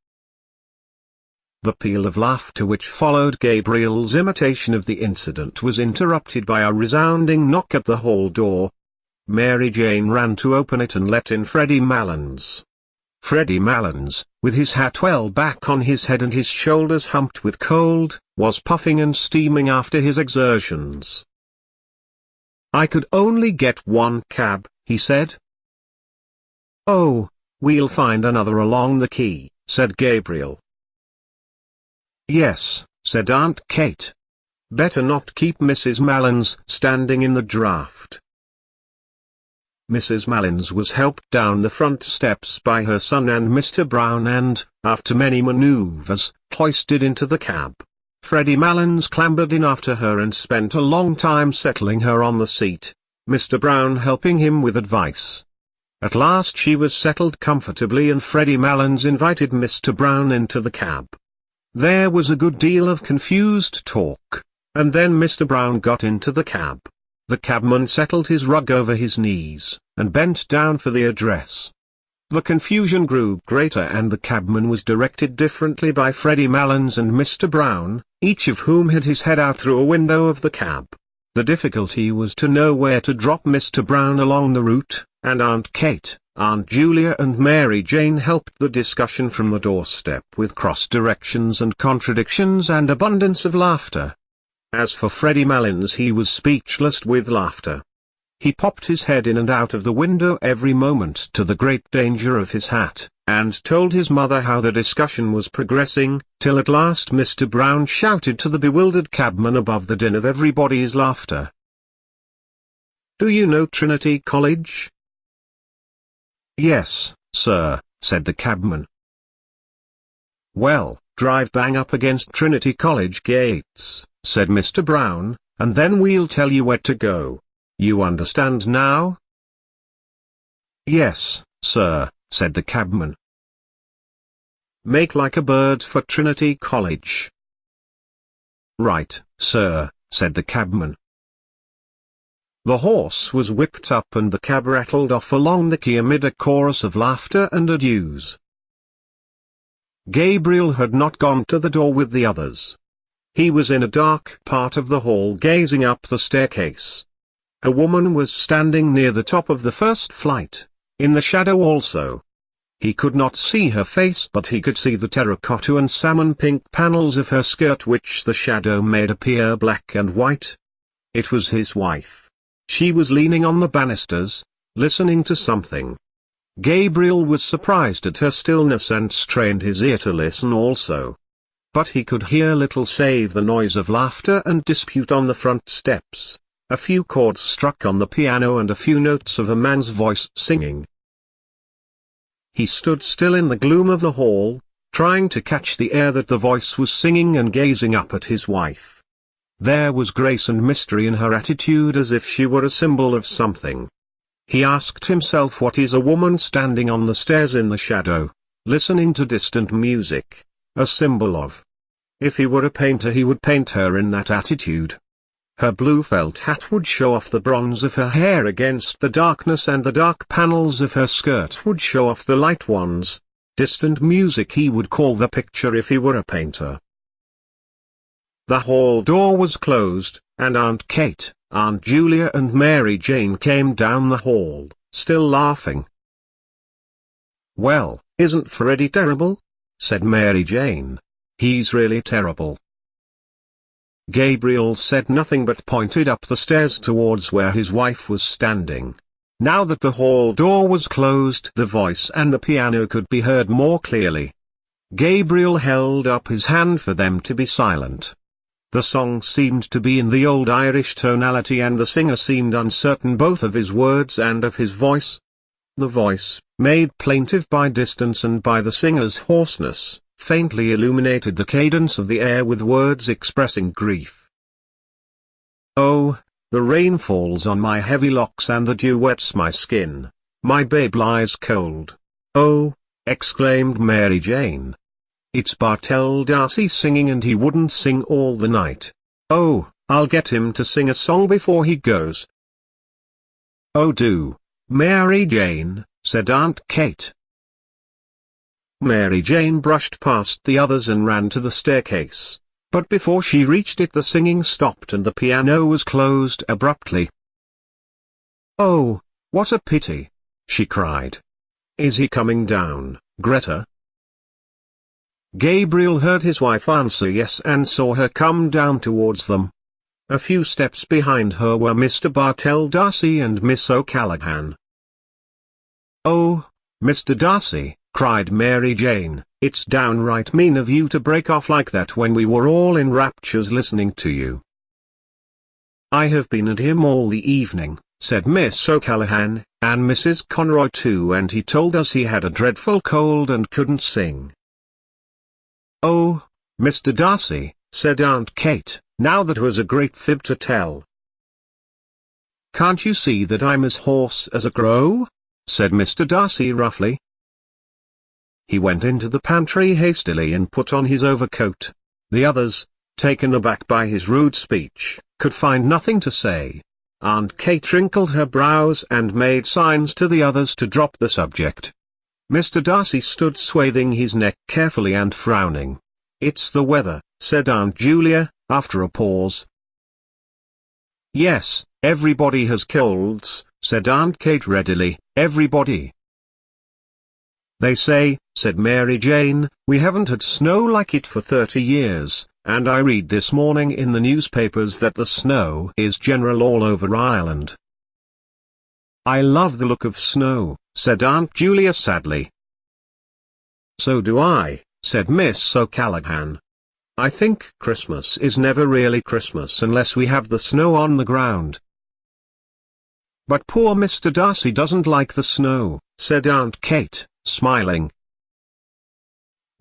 The peal of laughter which followed Gabriel's imitation of the incident was interrupted by a resounding knock at the hall door. Mary Jane ran to open it and let in Freddie Malins. Freddie Malins, with his hat well back on his head and his shoulders humped with cold, was puffing and steaming after his exertions. "I could only get one cab," he said. "Oh, we'll find another along the quay," said Gabriel. "Yes," said Aunt Kate. "Better not keep Mrs. Malins standing in the draught." Mrs. Malins was helped down the front steps by her son and Mr. Brown and, after many manoeuvres, hoisted into the cab. Freddie Malins clambered in after her and spent a long time settling her on the seat, Mr. Brown helping him with advice. At last she was settled comfortably and Freddie Malins invited Mr. Brown into the cab. There was a good deal of confused talk, and then Mr. Brown got into the cab. The cabman settled his rug over his knees, and bent down for the address. The confusion grew greater and the cabman was directed differently by Freddie Malins and Mr. Brown, each of whom had his head out through a window of the cab. The difficulty was to know where to drop Mr. Brown along the route, and Aunt Kate, Aunt Julia and Mary Jane helped the discussion from the doorstep with cross-directions and contradictions and abundance of laughter. As for Freddie Malins, he was speechless with laughter. He popped his head in and out of the window every moment to the great danger of his hat, and told his mother how the discussion was progressing, till at last Mr. Brown shouted to the bewildered cabman above the din of everybody's laughter. "Do you know Trinity College?" "Yes, sir," said the cabman. "Well, drive bang up against Trinity College gates," said Mr. Brown, "and then we'll tell you where to go. You understand now?" "Yes, sir," said the cabman. "Make like a bird for Trinity College." "Right, sir," said the cabman. The horse was whipped up and the cab rattled off along the quay amid a chorus of laughter and adieus. Gabriel had not gone to the door with the others. He was in a dark part of the hall gazing up the staircase. A woman was standing near the top of the first flight, in the shadow also. He could not see her face but he could see the terracotta and salmon-pink panels of her skirt which the shadow made appear black and white. It was his wife. She was leaning on the banisters, listening to something. Gabriel was surprised at her stillness and strained his ear to listen also. But he could hear little save the noise of laughter and dispute on the front steps, a few chords struck on the piano and a few notes of a man's voice singing. He stood still in the gloom of the hall, trying to catch the air that the voice was singing and gazing up at his wife. There was grace and mystery in her attitude as if she were a symbol of something. He asked himself, what is a woman standing on the stairs in the shadow, listening to distant music, a symbol of? If he were a painter he would paint her in that attitude. Her blue felt hat would show off the bronze of her hair against the darkness, and the dark panels of her skirt would show off the light ones. Distant music he would call the picture if he were a painter. The hall door was closed, and Aunt Kate, Aunt Julia and Mary Jane came down the hall, still laughing. "Well, isn't Freddie terrible?" said Mary Jane. "He's really terrible." Gabriel said nothing but pointed up the stairs towards where his wife was standing. Now that the hall door was closed, the voice and the piano could be heard more clearly. Gabriel held up his hand for them to be silent. The song seemed to be in the old Irish tonality, and the singer seemed uncertain both of his words and of his voice. The voice, made plaintive by distance and by the singer's hoarseness, faintly illuminated the cadence of the air with words expressing grief. "Oh, the rain falls on my heavy locks and the dew wets my skin. My babe lies cold." "Oh," exclaimed Mary Jane. "It's Bartell D'Arcy singing, and he wouldn't sing all the night. Oh, I'll get him to sing a song before he goes." "Oh, do, Mary Jane," said Aunt Kate. Mary Jane brushed past the others and ran to the staircase, but before she reached it the singing stopped and the piano was closed abruptly. "Oh, what a pity!" she cried. "Is he coming down, Greta?" Gabriel heard his wife answer yes and saw her come down towards them. A few steps behind her were Mr. Bartell D'Arcy and Miss O'Callaghan. "Oh, Mr. D'Arcy," cried Mary Jane, "it's downright mean of you to break off like that when we were all in raptures listening to you." "I have been at him all the evening," said Miss O'Callaghan, "and Mrs. Conroy too, and he told us he had a dreadful cold and couldn't sing." "Oh, Mr. D'Arcy," said Aunt Kate, "now that was a great fib to tell." "Can't you see that I'm as hoarse as a crow?" said Mr. D'Arcy roughly. He went into the pantry hastily and put on his overcoat. The others, taken aback by his rude speech, could find nothing to say. Aunt Kate wrinkled her brows and made signs to the others to drop the subject. Mr. D'Arcy stood swathing his neck carefully and frowning. "It's the weather," said Aunt Julia, after a pause. "Yes, everybody has colds," said Aunt Kate readily, "everybody." "They say," said Mary Jane, "we haven't had snow like it for 30 years, and I read this morning in the newspapers that the snow is general all over Ireland." "I love the look of snow," said Aunt Julia sadly. "So do I," said Miss O'Callaghan. "I think Christmas is never really Christmas unless we have the snow on the ground." "But poor Mr. D'Arcy doesn't like the snow," said Aunt Kate, smiling.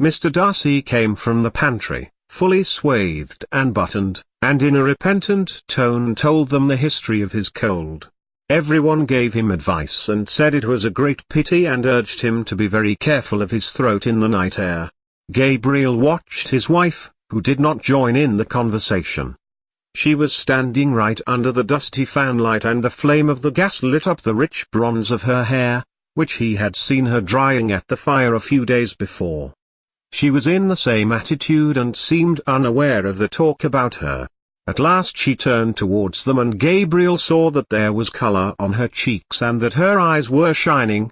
Mr. D'Arcy came from the pantry, fully swathed and buttoned, and in a repentant tone told them the history of his cold. Everyone gave him advice and said it was a great pity and urged him to be very careful of his throat in the night air. Gabriel watched his wife, who did not join in the conversation. She was standing right under the dusty fanlight, and the flame of the gas lit up the rich bronze of her hair, which he had seen her drying at the fire a few days before. She was in the same attitude and seemed unaware of the talk about her. At last she turned towards them, and Gabriel saw that there was color on her cheeks and that her eyes were shining.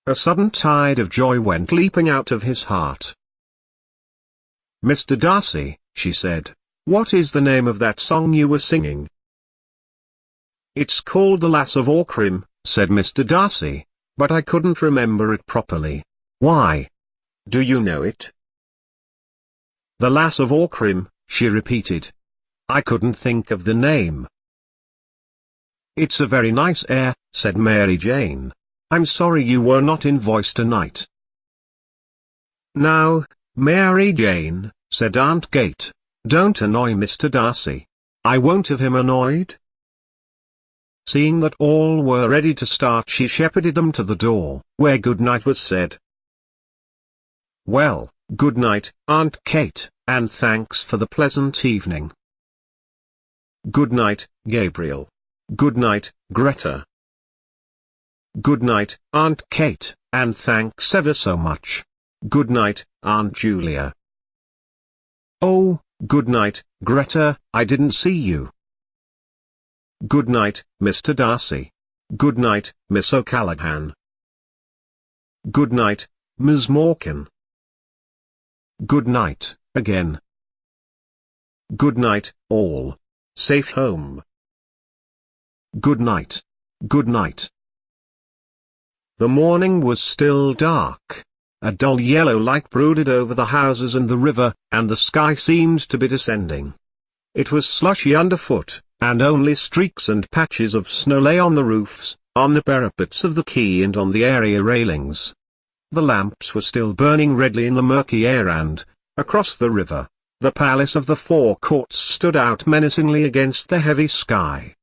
A sudden tide of joy went leaping out of his heart. "Mr. D'Arcy," she said, "what is the name of that song you were singing?" "It's called The Lass of Aughrim," said Mr. D'Arcy, "but I couldn't remember it properly. Why? Do you know it?" "The Lass of Aughrim," she repeated. "I couldn't think of the name." "It's a very nice air," said Mary Jane. "I'm sorry you were not in voice tonight." "Now, "Mary Jane," said Aunt Kate, "don't annoy Mr. Darcy. I won't have him annoyed." Seeing that all were ready to start, she shepherded them to the door, where good night was said. "Well, good night, Aunt Kate, and thanks for the pleasant evening." "Good night, Gabriel. Good night, Greta." "Good night, Aunt Kate, and thanks ever so much. Good night, Aunt Julia." "Oh, good night, Greta, I didn't see you." "Good night, Mr. Darcy. Good night, Miss O'Callaghan." "Good night, Ms. Morkin." "Good night, again." "Good night, all. Safe home." "Good night. Good night." The morning was still dark. A dull yellow light brooded over the houses and the river, and the sky seemed to be descending. It was slushy underfoot, and only streaks and patches of snow lay on the roofs, on the parapets of the quay and on the area railings. The lamps were still burning redly in the murky air and, across the river, the palace of the Four Courts stood out menacingly against the heavy sky.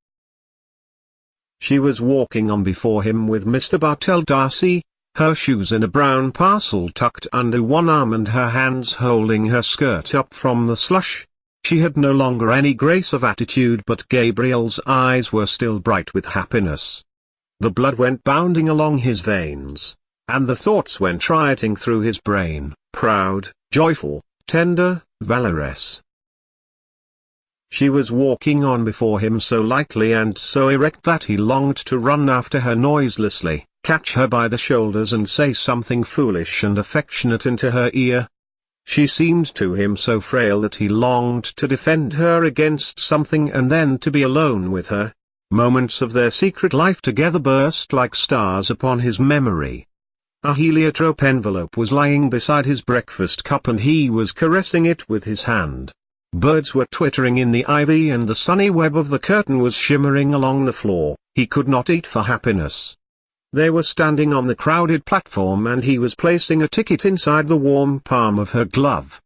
She was walking on before him with Mr. Bartell Darcy, her shoes in a brown parcel tucked under one arm and her hands holding her skirt up from the slush. She had no longer any grace of attitude, but Gabriel's eyes were still bright with happiness. The blood went bounding along his veins, and the thoughts went rioting through his brain, proud, joyful, tender, valorous. She was walking on before him so lightly and so erect that he longed to run after her noiselessly, catch her by the shoulders and say something foolish and affectionate into her ear. She seemed to him so frail that he longed to defend her against something and then to be alone with her. Moments of their secret life together burst like stars upon his memory. A heliotrope envelope was lying beside his breakfast cup and he was caressing it with his hand. Birds were twittering in the ivy and the sunny web of the curtain was shimmering along the floor. He could not eat for happiness. They were standing on the crowded platform and he was placing a ticket inside the warm palm of her glove.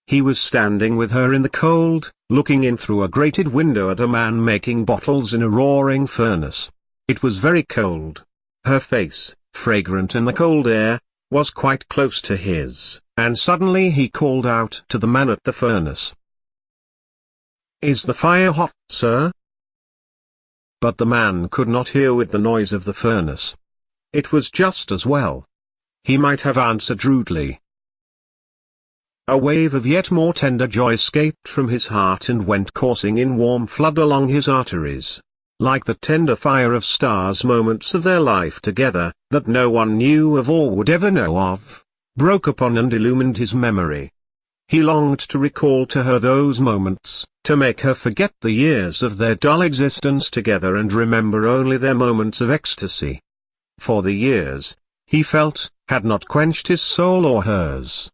He was standing with her in the cold, looking in through a grated window at a man making bottles in a roaring furnace. It was very cold. Her face, fragrant in the cold air, was quite close to his, and suddenly he called out to the man at the furnace. "Is the fire hot, sir?" But the man could not hear with the noise of the furnace. It was just as well. He might have answered rudely. A wave of yet more tender joy escaped from his heart and went coursing in warm flood along his arteries. Like the tender fire of stars, moments of their life together, that no one knew of or would ever know of, broke upon and illumined his memory. He longed to recall to her those moments, to make her forget the years of their dull existence together and remember only their moments of ecstasy. For the years, he felt, had not quenched his soul or hers.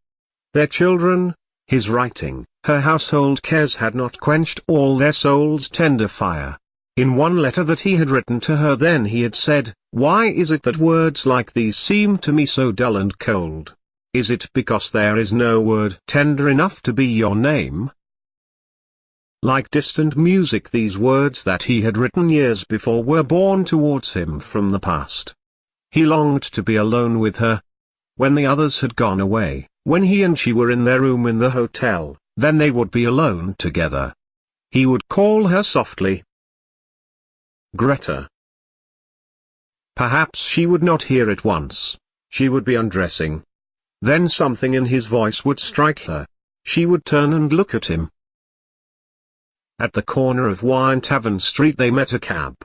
Their children, his writing, her household cares had not quenched all their soul's tender fire. In one letter that he had written to her then he had said, "Why is it that words like these seem to me so dull and cold? Is it because there is no word tender enough to be your name?" Like distant music, these words that he had written years before were borne towards him from the past. He longed to be alone with her. When the others had gone away, when he and she were in their room in the hotel, then they would be alone together. He would call her softly, "Greta." Perhaps she would not hear at once. She would be undressing. Then something in his voice would strike her. She would turn and look at him. At the corner of Wine Tavern Street they met a cab.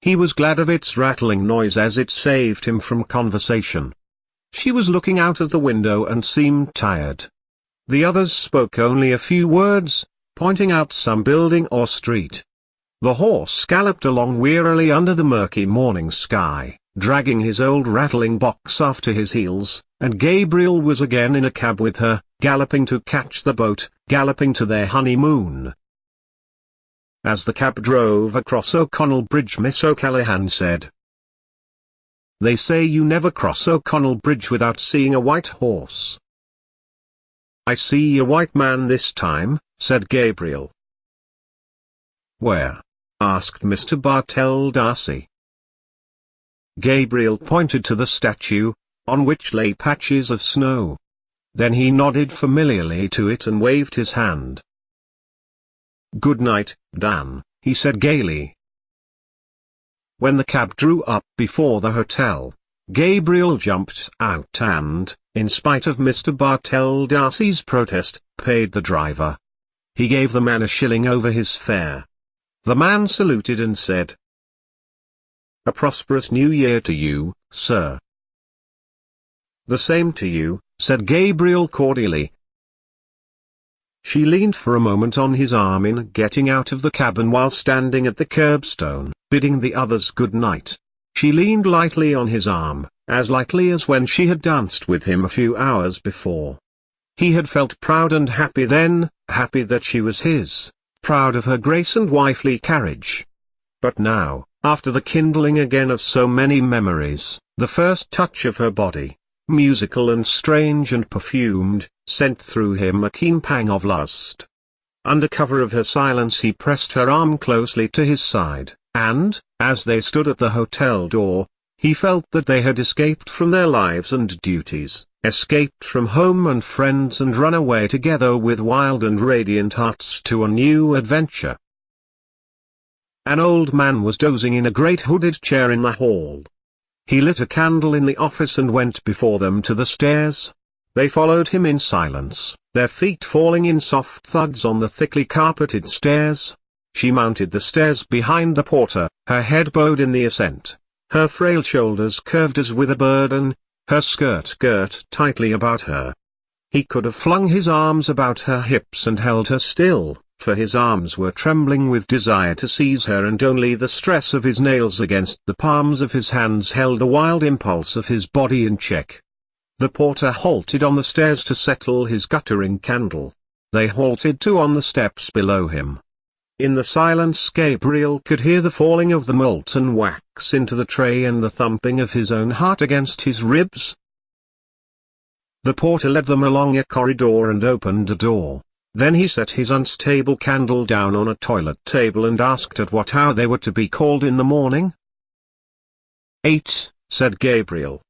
He was glad of its rattling noise as it saved him from conversation. She was looking out of the window and seemed tired. The others spoke only a few words, pointing out some building or street. The horse galloped along wearily under the murky morning sky, dragging his old rattling box after his heels, and Gabriel was again in a cab with her, galloping to catch the boat, galloping to their honeymoon. As the cab drove across O'Connell Bridge, Miss O'Callaghan said, "They say you never cross O'Connell Bridge without seeing a white horse." "I see a white man this time," said Gabriel. "Where?" asked Mr. Bartell D'Arcy. Gabriel pointed to the statue, on which lay patches of snow. Then he nodded familiarly to it and waved his hand. "Good night, Dan," he said gaily. When the cab drew up before the hotel, Gabriel jumped out and, in spite of Mr. Bartell D'Arcy's protest, paid the driver. He gave the man a shilling over his fare. The man saluted and said, "A prosperous new year to you, sir." "The same to you," said Gabriel cordially. She leaned for a moment on his arm in getting out of the cabin while standing at the curbstone, bidding the others good night. She leaned lightly on his arm, as lightly as when she had danced with him a few hours before. He had felt proud and happy then, happy that she was his, proud of her grace and wifely carriage. But now, after the kindling again of so many memories, the first touch of her body, musical and strange and perfumed, sent through him a keen pang of lust. Under cover of her silence he pressed her arm closely to his side, and, as they stood at the hotel door, he felt that they had escaped from their lives and duties, escaped from home and friends and run away together with wild and radiant hearts to a new adventure. An old man was dozing in a great hooded chair in the hall. He lit a candle in the office and went before them to the stairs. They followed him in silence, their feet falling in soft thuds on the thickly carpeted stairs. She mounted the stairs behind the porter, her head bowed in the ascent, her frail shoulders curved as with a burden, her skirt girt tightly about her. He could have flung his arms about her hips and held her still, for his arms were trembling with desire to seize her, and only the stress of his nails against the palms of his hands held the wild impulse of his body in check. The porter halted on the stairs to settle his guttering candle. They halted too on the steps below him. In the silence Gabriel could hear the falling of the molten wax into the tray and the thumping of his own heart against his ribs. The porter led them along a corridor and opened a door. Then he set his unstable candle down on a toilet table and asked at what hour they were to be called in the morning. 8, said Gabriel.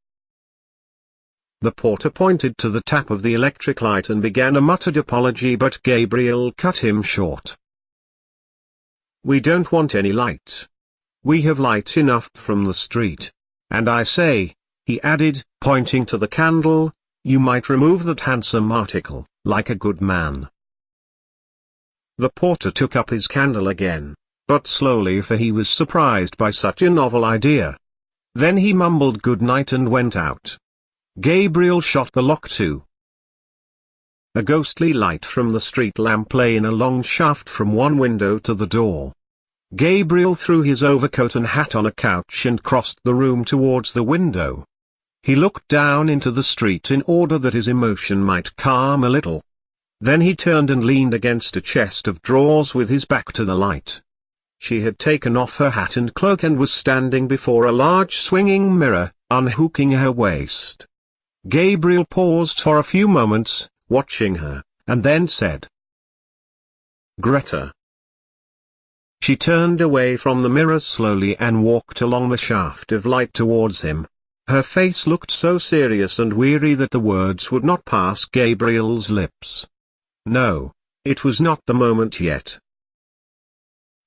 The porter pointed to the tap of the electric light and began a muttered apology, but Gabriel cut him short. "We don't want any light. We have light enough from the street. And I say," he added, pointing to the candle, "you might remove that handsome article, like a good man." The porter took up his candle again, but slowly, for he was surprised by such a novel idea. Then he mumbled good night and went out. Gabriel shot the lock to. A ghostly light from the street lamp lay in a long shaft from one window to the door. Gabriel threw his overcoat and hat on a couch and crossed the room towards the window. He looked down into the street in order that his emotion might calm a little. Then he turned and leaned against a chest of drawers with his back to the light. She had taken off her hat and cloak and was standing before a large swinging mirror, unhooking her waist. Gabriel paused for a few moments, watching her, and then said, "Greta." She turned away from the mirror slowly and walked along the shaft of light towards him. Her face looked so serious and weary that the words would not pass Gabriel's lips. No, it was not the moment yet.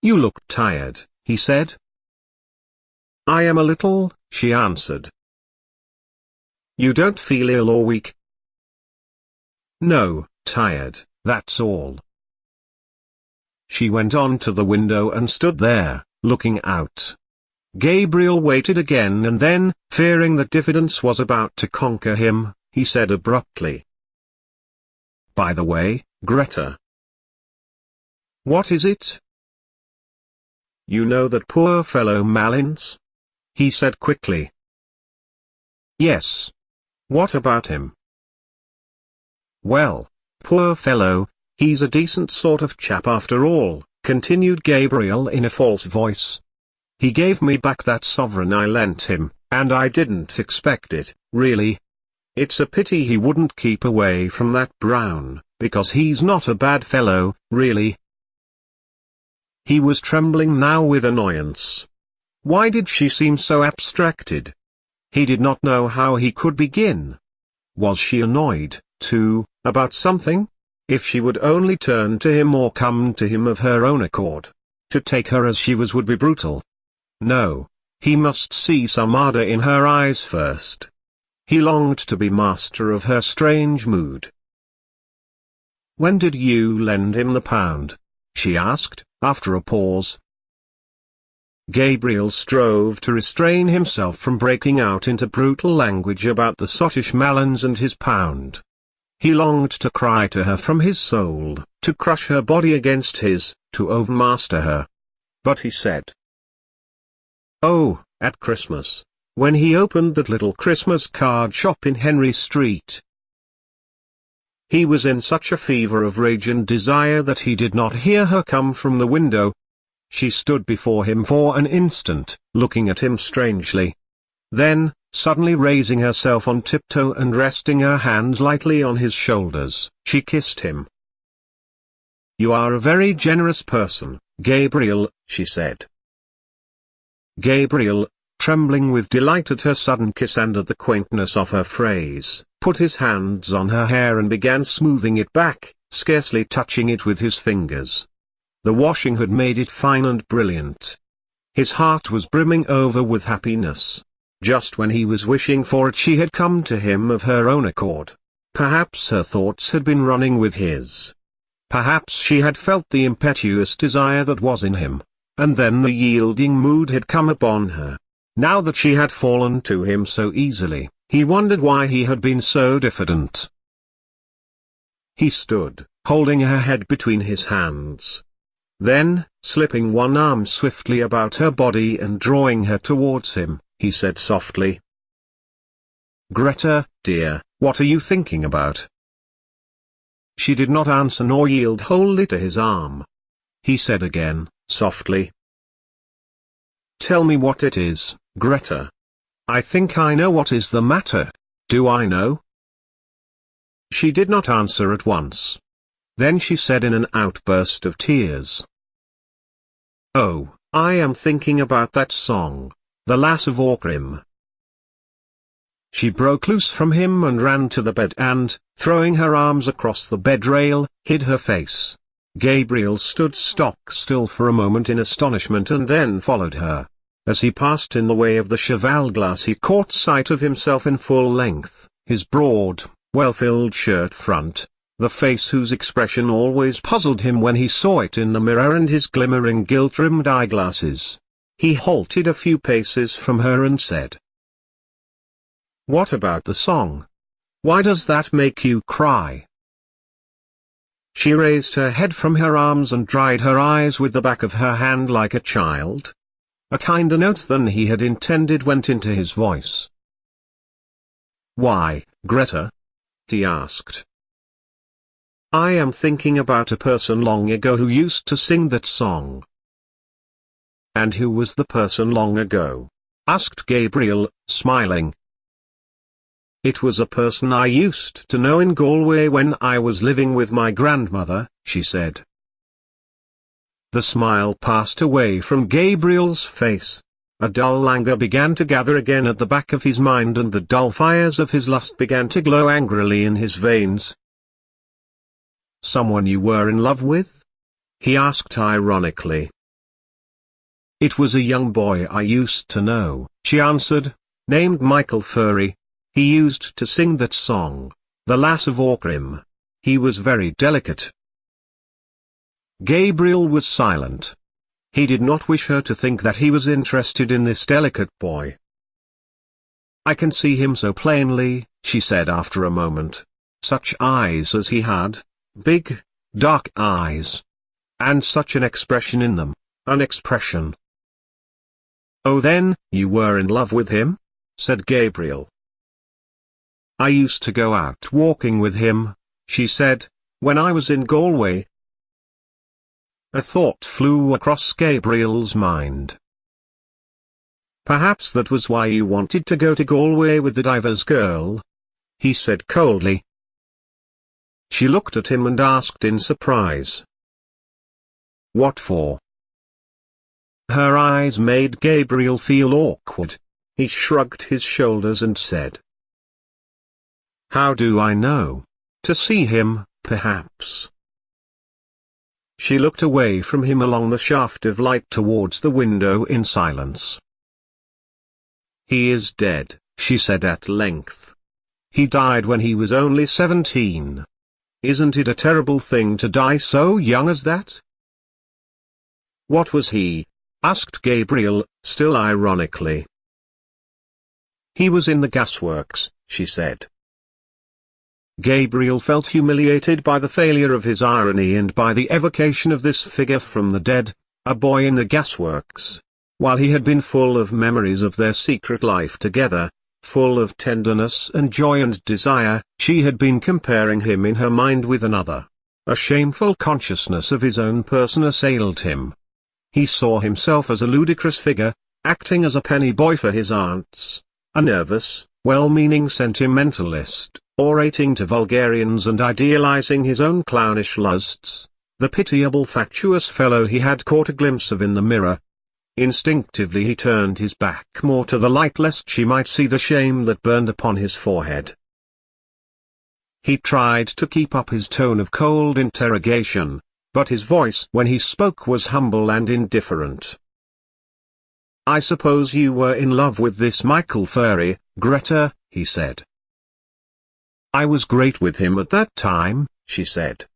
"You look tired," he said. "I am a little," she answered. "You don't feel ill or weak?" "No, tired, that's all." She went on to the window and stood there, looking out. Gabriel waited again, and then, fearing that diffidence was about to conquer him, he said abruptly, "By the way, Greta." "What is it?" "You know that poor fellow Malins?" he said quickly. "Yes. What about him?" "Well, poor fellow, he's a decent sort of chap after all," continued Gabriel in a false voice. "He gave me back that sovereign I lent him, and I didn't expect it, really. It's a pity he wouldn't keep away from that Brown, because he's not a bad fellow, really." He was trembling now with annoyance. Why did she seem so abstracted? He did not know how he could begin. Was she annoyed, too, about something? If she would only turn to him or come to him of her own accord. To take her as she was would be brutal. No, he must see some ardor in her eyes first. He longed to be master of her strange mood. "When did you lend him the £1?" she asked, after a pause. Gabriel strove to restrain himself from breaking out into brutal language about the sottish Malins and his £1. He longed to cry to her from his soul, to crush her body against his, to overmaster her. But he said, "Oh, at Christmas, when he opened that little Christmas card shop in Henry Street." He was in such a fever of rage and desire that he did not hear her come from the window. She stood before him for an instant, looking at him strangely. Then, suddenly raising herself on tiptoe and resting her hands lightly on his shoulders, she kissed him. "You are a very generous person, Gabriel," she said. Gabriel, trembling with delight at her sudden kiss and at the quaintness of her phrase, put his hands on her hair and began smoothing it back, scarcely touching it with his fingers. The washing had made it fine and brilliant. His heart was brimming over with happiness. Just when he was wishing for it she had come to him of her own accord. Perhaps her thoughts had been running with his. Perhaps she had felt the impetuous desire that was in him, and then the yielding mood had come upon her. Now that she had fallen to him so easily, he wondered why he had been so diffident. He stood, holding her head between his hands. Then, slipping one arm swiftly about her body and drawing her towards him, he said softly, "Greta, dear, what are you thinking about?" She did not answer nor yield wholly to his arm. He said again, softly, "Tell me what it is, Greta. I think I know what is the matter. Do I know?" She did not answer at once. Then she said in an outburst of tears, "Oh, I am thinking about that song, 'The Lass of Aughrim.'" She broke loose from him and ran to the bed and, throwing her arms across the bed rail, hid her face. Gabriel stood stock still for a moment in astonishment and then followed her. As he passed in the way of the cheval glass he caught sight of himself in full length, his broad, well-filled shirt front, the face whose expression always puzzled him when he saw it in the mirror and his glimmering gilt-rimmed eyeglasses. He halted a few paces from her and said, "What about the song? Why does that make you cry?" She raised her head from her arms and dried her eyes with the back of her hand like a child. A kinder note than he had intended went into his voice. "Why, Greta?" he asked. "I am thinking about a person long ago who used to sing that song." "And who was the person long ago?" asked Gabriel, smiling. "It was a person I used to know in Galway when I was living with my grandmother," she said. The smile passed away from Gabriel's face. A dull anger began to gather again at the back of his mind and the dull fires of his lust began to glow angrily in his veins. "Someone you were in love with?" he asked ironically. "It was a young boy I used to know," she answered, "named Michael Furry. He used to sing that song, 'The Lass of Aughrim.' He was very delicate." Gabriel was silent. He did not wish her to think that he was interested in this delicate boy. "I can see him so plainly," she said after a moment. "Such eyes as he had, big, dark eyes. And such an expression in them, an expression." "Oh, then, you were in love with him?" said Gabriel. "I used to go out walking with him," she said, "when I was in Galway." A thought flew across Gabriel's mind. "Perhaps that was why you wanted to go to Galway with the diver's girl?" he said coldly. She looked at him and asked in surprise. What for? Her eyes made Gabriel feel awkward. He shrugged his shoulders and said, How do I know? To see him, perhaps. She looked away from him along the shaft of light towards the window in silence. He is dead, she said at length. He died when he was only 17. Isn't it a terrible thing to die so young as that? What was he? Asked Gabriel, still ironically. He was in the gasworks, she said. Gabriel felt humiliated by the failure of his irony and by the evocation of this figure from the dead, a boy in the gasworks. While he had been full of memories of their secret life together, full of tenderness and joy and desire, she had been comparing him in her mind with another. A shameful consciousness of his own person assailed him. He saw himself as a ludicrous figure, acting as a penny boy for his aunts, a nervous, well-meaning sentimentalist, orating to vulgarians and idealizing his own clownish lusts, the pitiable fatuous fellow he had caught a glimpse of in the mirror. Instinctively he turned his back more to the light lest she might see the shame that burned upon his forehead. He tried to keep up his tone of cold interrogation, but his voice when he spoke was humble and indifferent. I suppose you were in love with this Michael Furry, Greta, he said. I was great with him at that time, she said.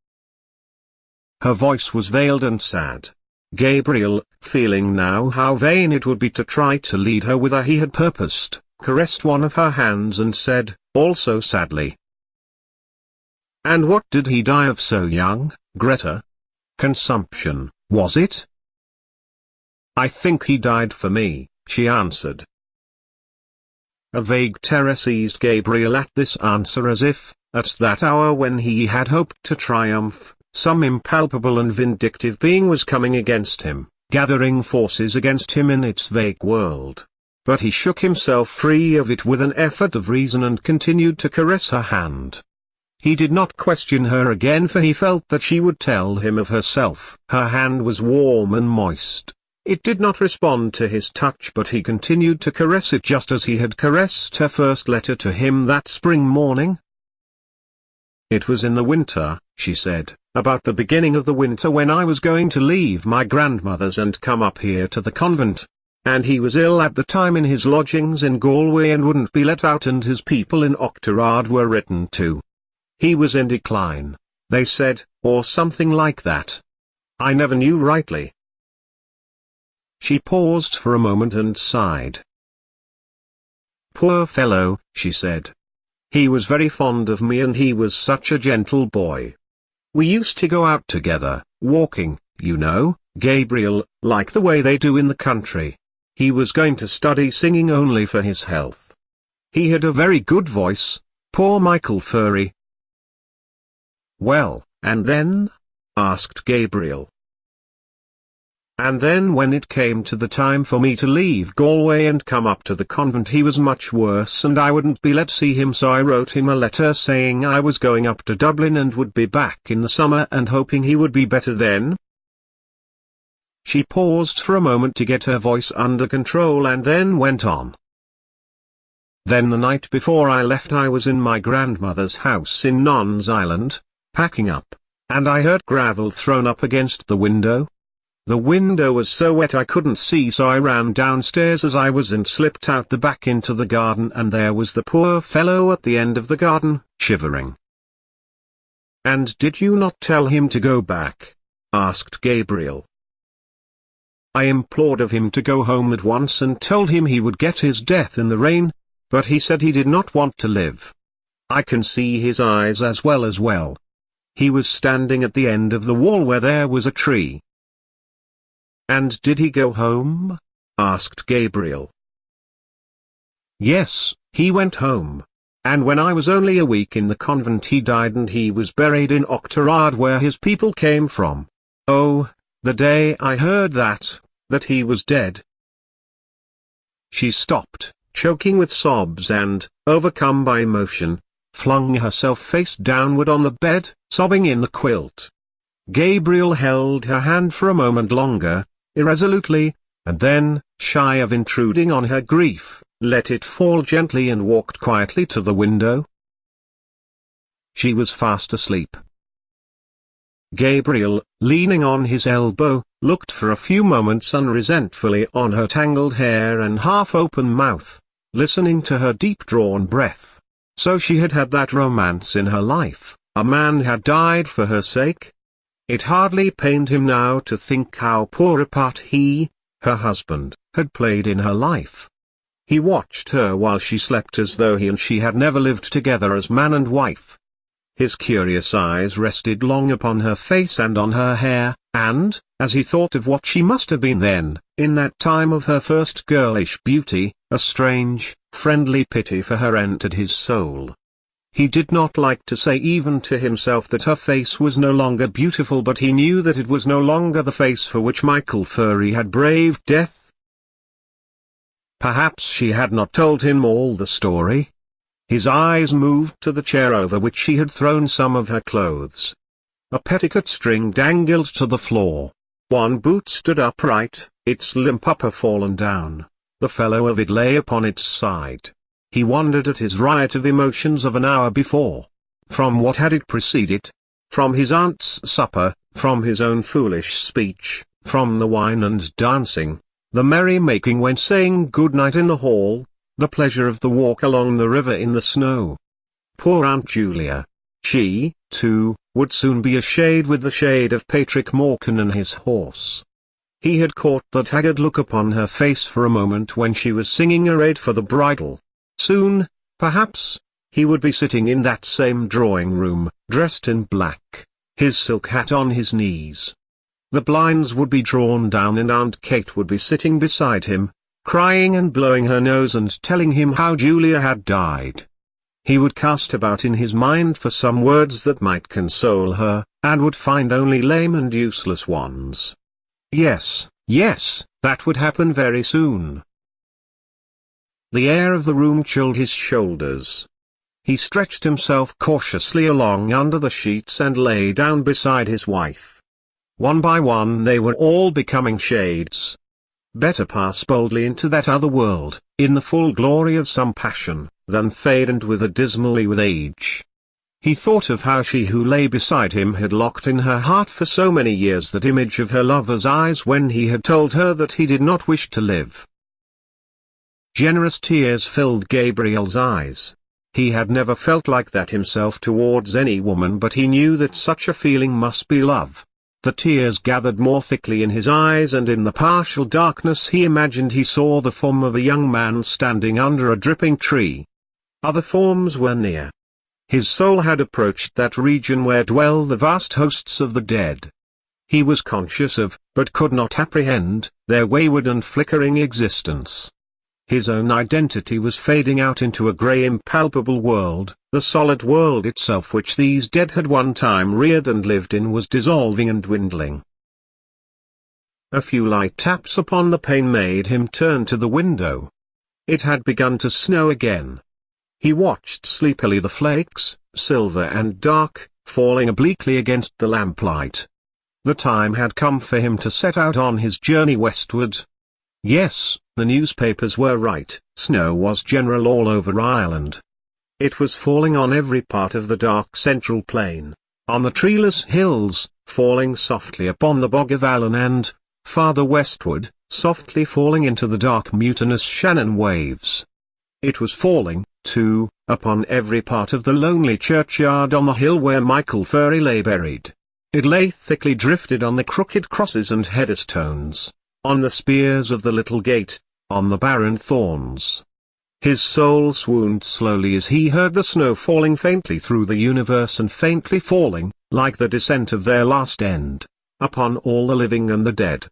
Her voice was veiled and sad. Gabriel, feeling now how vain it would be to try to lead her whither he had purposed, caressed one of her hands and said, also sadly, And what did he die of so young, Greta? Consumption, was it? I think he died for me, she answered. A vague terror seized Gabriel at this answer as if, at that hour when he had hoped to triumph, some impalpable and vindictive being was coming against him, gathering forces against him in its vague world. But he shook himself free of it with an effort of reason and continued to caress her hand. He did not question her again for he felt that she would tell him of herself. Her hand was warm and moist. It did not respond to his touch but he continued to caress it just as he had caressed her first letter to him that spring morning. It was in the winter, she said, about the beginning of the winter when I was going to leave my grandmother's and come up here to the convent. And he was ill at the time in his lodgings in Galway and wouldn't be let out and his people in Octorard were written to. He was in decline, they said, or something like that. I never knew rightly. She paused for a moment and sighed. Poor fellow, she said. He was very fond of me and he was such a gentle boy. We used to go out together, walking, you know, Gabriel, like the way they do in the country. He was going to study singing only for his health. He had a very good voice, poor Michael Furry. Well, and then? Asked Gabriel. And then when it came to the time for me to leave Galway and come up to the convent he was much worse and I wouldn't be let see him so I wrote him a letter saying I was going up to Dublin and would be back in the summer and hoping he would be better then. She paused for a moment to get her voice under control and then went on. Then the night before I left I was in my grandmother's house in Non's Island, packing up, and I heard gravel thrown up against the window. The window was so wet I couldn't see so I ran downstairs as I was and slipped out the back into the garden and there was the poor fellow at the end of the garden, shivering. And did you not tell him to go back? Asked Gabriel. I implored of him to go home at once and told him he would get his death in the rain, but he said he did not want to live. I can see his eyes as well. He was standing at the end of the wall where there was a tree. And did he go home? Asked Gabriel. Yes, he went home. And when I was only a week in the convent he died and he was buried in Octorard where his people came from. Oh, the day I heard that he was dead. She stopped, choking with sobs and, overcome by emotion, flung herself face downward on the bed, sobbing in the quilt. Gabriel held her hand for a moment longer, irresolutely, and then, shy of intruding on her grief, let it fall gently and walked quietly to the window. She was fast asleep. Gabriel, leaning on his elbow, looked for a few moments unresentfully on her tangled hair and half-open mouth, listening to her deep-drawn breath. So she had had that romance in her life, a man had died for her sake? It hardly pained him now to think how poor a part he, her husband, had played in her life. He watched her while she slept as though he and she had never lived together as man and wife. His curious eyes rested long upon her face and on her hair, and, as he thought of what she must have been then, in that time of her first girlish beauty, a strange, friendly pity for her entered his soul. He did not like to say even to himself that her face was no longer beautiful, but he knew that it was no longer the face for which Michael Furey had braved death. Perhaps she had not told him all the story. His eyes moved to the chair over which she had thrown some of her clothes. A petticoat string dangled to the floor. One boot stood upright, its limp upper fallen down. The fellow of it lay upon its side. He wondered at his riot of emotions of an hour before. From what had it proceeded? From his aunt's supper, from his own foolish speech, from the wine and dancing, the merry-making when saying good-night in the hall, the pleasure of the walk along the river in the snow. Poor Aunt Julia. She, too, would soon be a shade with the shade of Patrick Morkan and his horse. He had caught that haggard look upon her face for a moment when she was singing Arrayed for the Bridal. Soon, perhaps, he would be sitting in that same drawing-room, dressed in black, his silk hat on his knees. The blinds would be drawn down and Aunt Kate would be sitting beside him, crying and blowing her nose and telling him how Julia had died. He would cast about in his mind for some words that might console her, and would find only lame and useless ones. Yes, that would happen very soon. The air of the room chilled his shoulders. He stretched himself cautiously along under the sheets and lay down beside his wife. One by one they were all becoming shades. Better pass boldly into that other world, in the full glory of some passion, than fade and wither dismally with age. He thought of how she who lay beside him had locked in her heart for so many years that image of her lover's eyes when he had told her that he did not wish to live. Generous tears filled Gabriel's eyes. He had never felt like that himself towards any woman, but he knew that such a feeling must be love. The tears gathered more thickly in his eyes, and in the partial darkness he imagined he saw the form of a young man standing under a dripping tree. Other forms were near. His soul had approached that region where dwell the vast hosts of the dead. He was conscious of, but could not apprehend, their wayward and flickering existence. His own identity was fading out into a grey impalpable world, the solid world itself which these dead had one time reared and lived in was dissolving and dwindling. A few light taps upon the pane made him turn to the window. It had begun to snow again. He watched sleepily the flakes, silver and dark, falling obliquely against the lamplight. The time had come for him to set out on his journey westward. Yes, the newspapers were right, snow was general all over Ireland. It was falling on every part of the dark central plain, on the treeless hills, falling softly upon the bog of Allen and, farther westward, softly falling into the dark mutinous Shannon waves. It was falling, too, upon every part of the lonely churchyard on the hill where Michael Furey lay buried. It lay thickly drifted on the crooked crosses and headstones, on the spears of the little gate, on the barren thorns. His soul swooned slowly as he heard the snow falling faintly through the universe and faintly falling, like the descent of their last end, upon all the living and the dead.